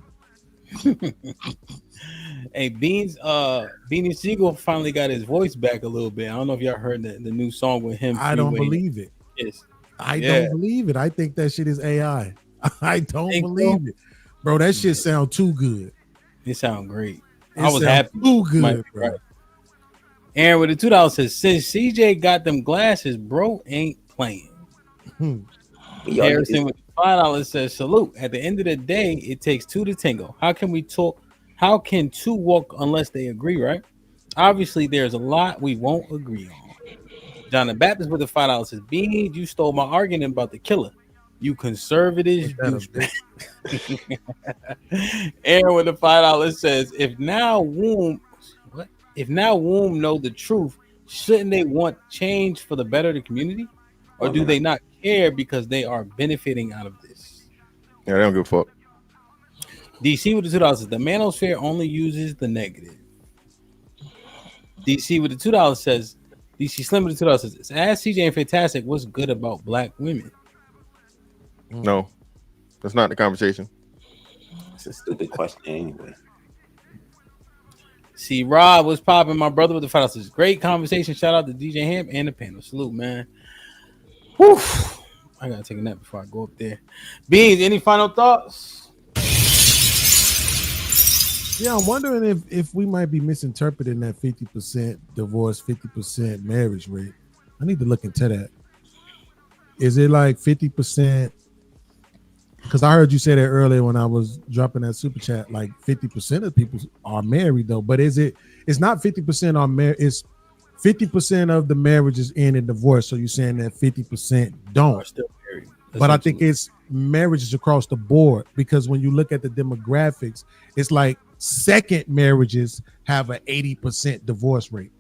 Hey, Beanie Siegel finally got his voice back a little bit. I don't know if y'all heard the new song with him. I don't believe it. Yes. I don't believe it. I think that shit is AI. I don't believe it. Bro, that shit sound too good. It sound great. It I was sound happy. Too good, bro. Right. Aaron with the $2 says, since CJ got them glasses, bro ain't playing. Harrison with the $5 says, salute. At the end of the day, it takes 2 to tango. How can 2 walk unless they agree, right? Obviously, there's a lot we won't agree on. John the Baptist with the $5 says, Beans, you stole my argument about the killer. You conservative douchebag. Aaron with the $5 says, if now womb know the truth, shouldn't they want change for the better of the community? Or do they not care because they are benefiting out of this? Yeah, they don't give a fuck. DC with the $2 says, the manosphere only uses the negative. DC with the $2 says, DC Slim with the $2 says, ask CJ and Fantastic what's good about black women. No, that's not the conversation. It's a stupid question anyway. See, Rob was popping, my brother with the $5 says, great conversation. Shout out to DJ Hamp and the panel. Salute, man. Whew. I gotta take a nap before I go up there. Beans, any final thoughts? Yeah, I'm wondering if we might be misinterpreting that 50% divorce, 50% marriage rate. I need to look into that. Is it like 50%? Because I heard you say that earlier when I was dropping that super chat, like 50% of people are married though. But it's not 50% are married, it's 50% of the marriages end in divorce. So you're saying that 50% don't. Are still married. But I think it's marriages across the board, because when you look at the demographics, it's like second marriages have an 80% divorce rate.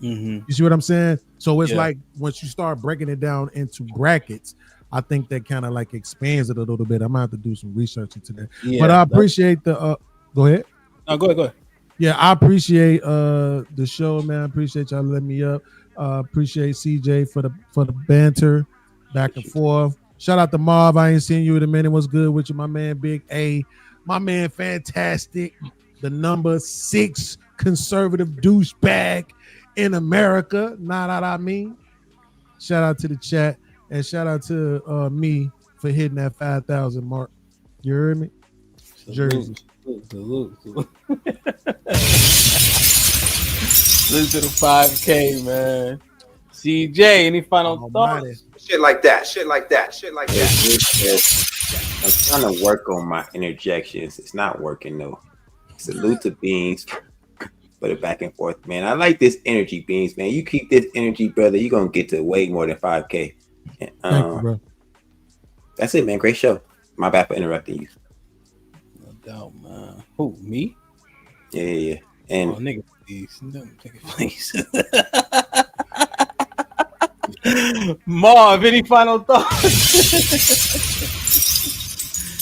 Mm-hmm. You see what I'm saying? So it's like once you start breaking it down into brackets, I think that kind of like expands it a little bit. I'm gonna have to do some research into that. Yeah, but I appreciate the go ahead. No, go ahead. Yeah, I appreciate the show, man. I appreciate y'all letting me up. Appreciate CJ for the banter back and forth. Shout out to Marv. I ain't seen you in a minute. What's good with you, my man? Big A, my man, Fantastic, the number 6 conservative douchebag in America. Not that I mean. Shout out to the chat and shout out to me for hitting that 5,000 mark. You heard me? Jersey. Salute to the 5K, man. CJ, any final thoughts? Shit like that. I'm trying to work on my interjections. It's not working though. Salute to Beans for the back and forth, man. I like this energy, Beans, man. You keep this energy, brother. You're gonna get to way more than 5K. Thank you, bro. That's it, man. Great show. My bad for interrupting you. No doubt, man. Who, me? Yeah. And nigga, please. No, nigga, please. Marv, any final thoughts?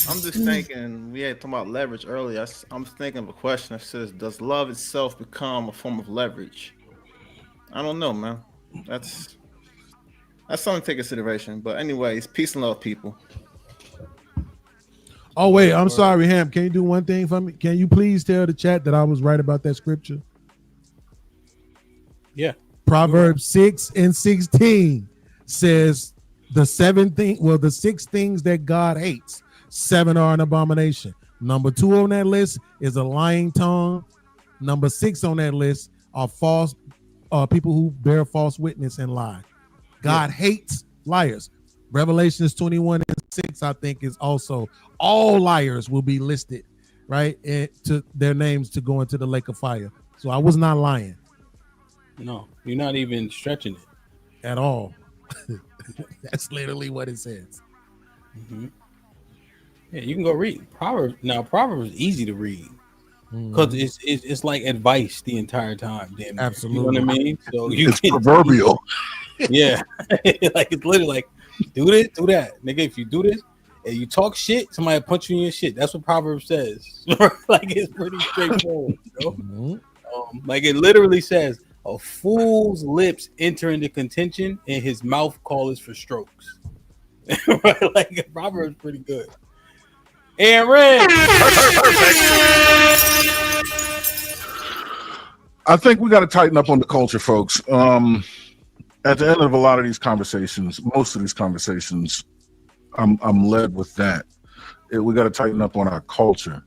I'm just thinking, we had talking about leverage earlier. I'm thinking of a question that says, does love itself become a form of leverage? I don't know, man. That's something to take consideration. But anyways, peace and love, people. Oh, wait, I'm sorry, Ham. Can you do one thing for me? Can you please tell the chat that I was right about that scripture? Yeah. Proverbs 6:16 says the 6 things that God hates, 7 are an abomination. Number 2 on that list is a lying tongue. Number 6 on that list are false people who bear false witness and lie. God hates liars. Revelations 21:6, I think, is also all liars will be listed, right? And to their names to go into the lake of fire. So I was not lying. No, you're not even stretching it at all. That's literally what it says. Mm-hmm. Yeah, you can go read Proverbs. Now, Proverbs is easy to read because it's like advice the entire time. Damn it. Absolutely. You know what I mean? So it's proverbial. Yeah, like it's literally like do this, do that, nigga. If you do this and you talk shit, somebody punch you in your shit. That's what Proverbs says. Like it's pretty straightforward. You know? Like it literally says, a fool's lips enter into contention, and his mouth calleth for strokes. Right? Like Proverbs pretty good. Aaron, I think we got to tighten up on the culture, folks. At the end of a lot of these conversations, most of these conversations, I'm led with that. We got to tighten up on our culture.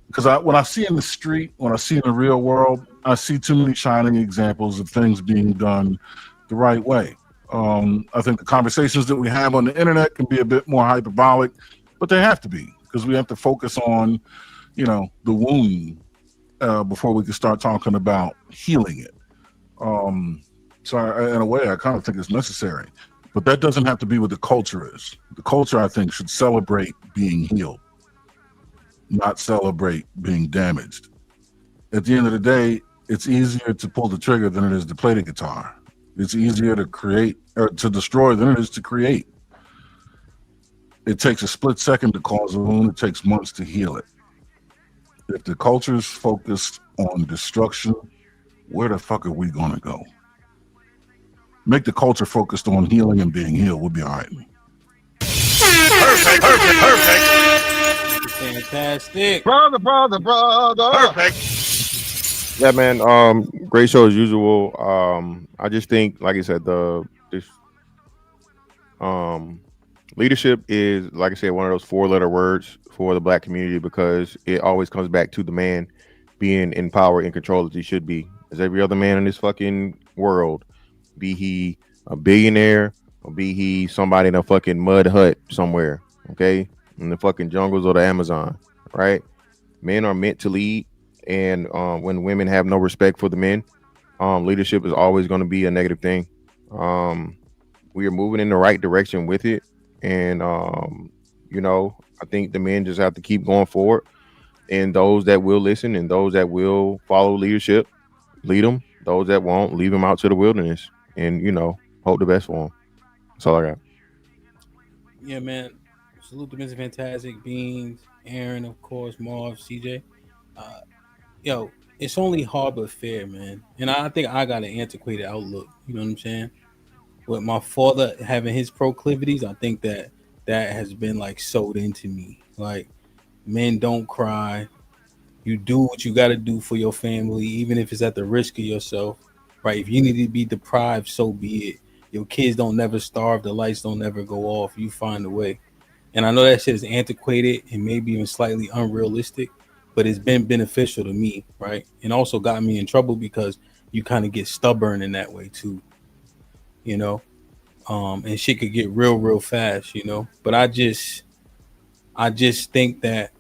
Because when I see in the street, when I see in the real world, I see too many shining examples of things being done the right way. I think the conversations that we have on the internet can be a bit more hyperbolic, but they have to be, because we have to focus on, the wound before we can start talking about healing it. So in a way, I kind of think it's necessary. But that doesn't have to be what the culture is. The culture, I think, should celebrate being healed, not celebrate being damaged. At the end of the day, it's easier to pull the trigger than it is to play the guitar. It's easier to create or to destroy than it is to create. It takes a split second to cause a wound. It takes months to heal it. If the culture's focused on destruction, where the fuck are we going to go? Make the culture focused on healing and being healed. We'll be all right. Perfect. Fantastic. Brother. Perfect. Yeah, man. Great show as usual. I just think, like I said, this leadership is, like I said, one of those 4-letter words for the Black community, because it always comes back to the man being in power, in control as he should be, as every other man in this fucking world, be he a billionaire or be he somebody in a fucking mud hut somewhere, okay, in the fucking jungles or the Amazon, right? Men are meant to lead, and when women have no respect for the men, leadership is always going to be a negative thing. We are moving in the right direction with it, and I think the men just have to keep going forward, and those that will listen and those that will follow leadership, lead them. Those that won't, leave them out to the wilderness, and hope the best for them. That's all I got. Yeah, man. Salute to Mr. Fantastic, Beans, Aaron, of course, Marv, CJ. It's only hard but fair, man. And I think I got an antiquated outlook. You know what I'm saying? With my father having his proclivities, I think that has been like sewed into me. Like, men don't cry. You do what you got to do for your family, even if it's at the risk of yourself, right? If you need to be deprived, so be it. Your kids don't never starve. The lights don't never go off. You find a way. And I know that shit is antiquated and maybe even slightly unrealistic, but it's been beneficial to me, right? And also got me in trouble because you kind of get stubborn in that way too, you know. And shit could get real fast, you know. But I just think that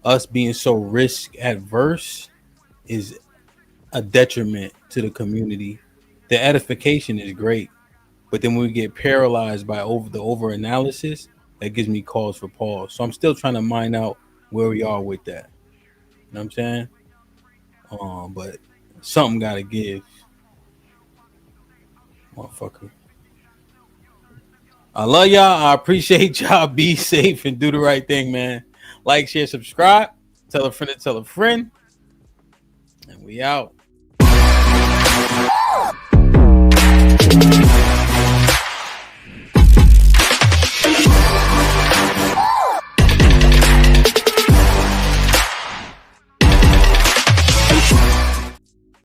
us being so risk adverse is a detriment to the community. The edification is great, but then when we get paralyzed by over analysis, that gives me cause for pause. So I'm still trying to mine out where we are with that. You know what I'm saying? But something gotta give, motherfucker. I love y'all. I appreciate y'all. Be safe and do the right thing, man. Like, share, subscribe. Tell a friend to tell a friend. And we out.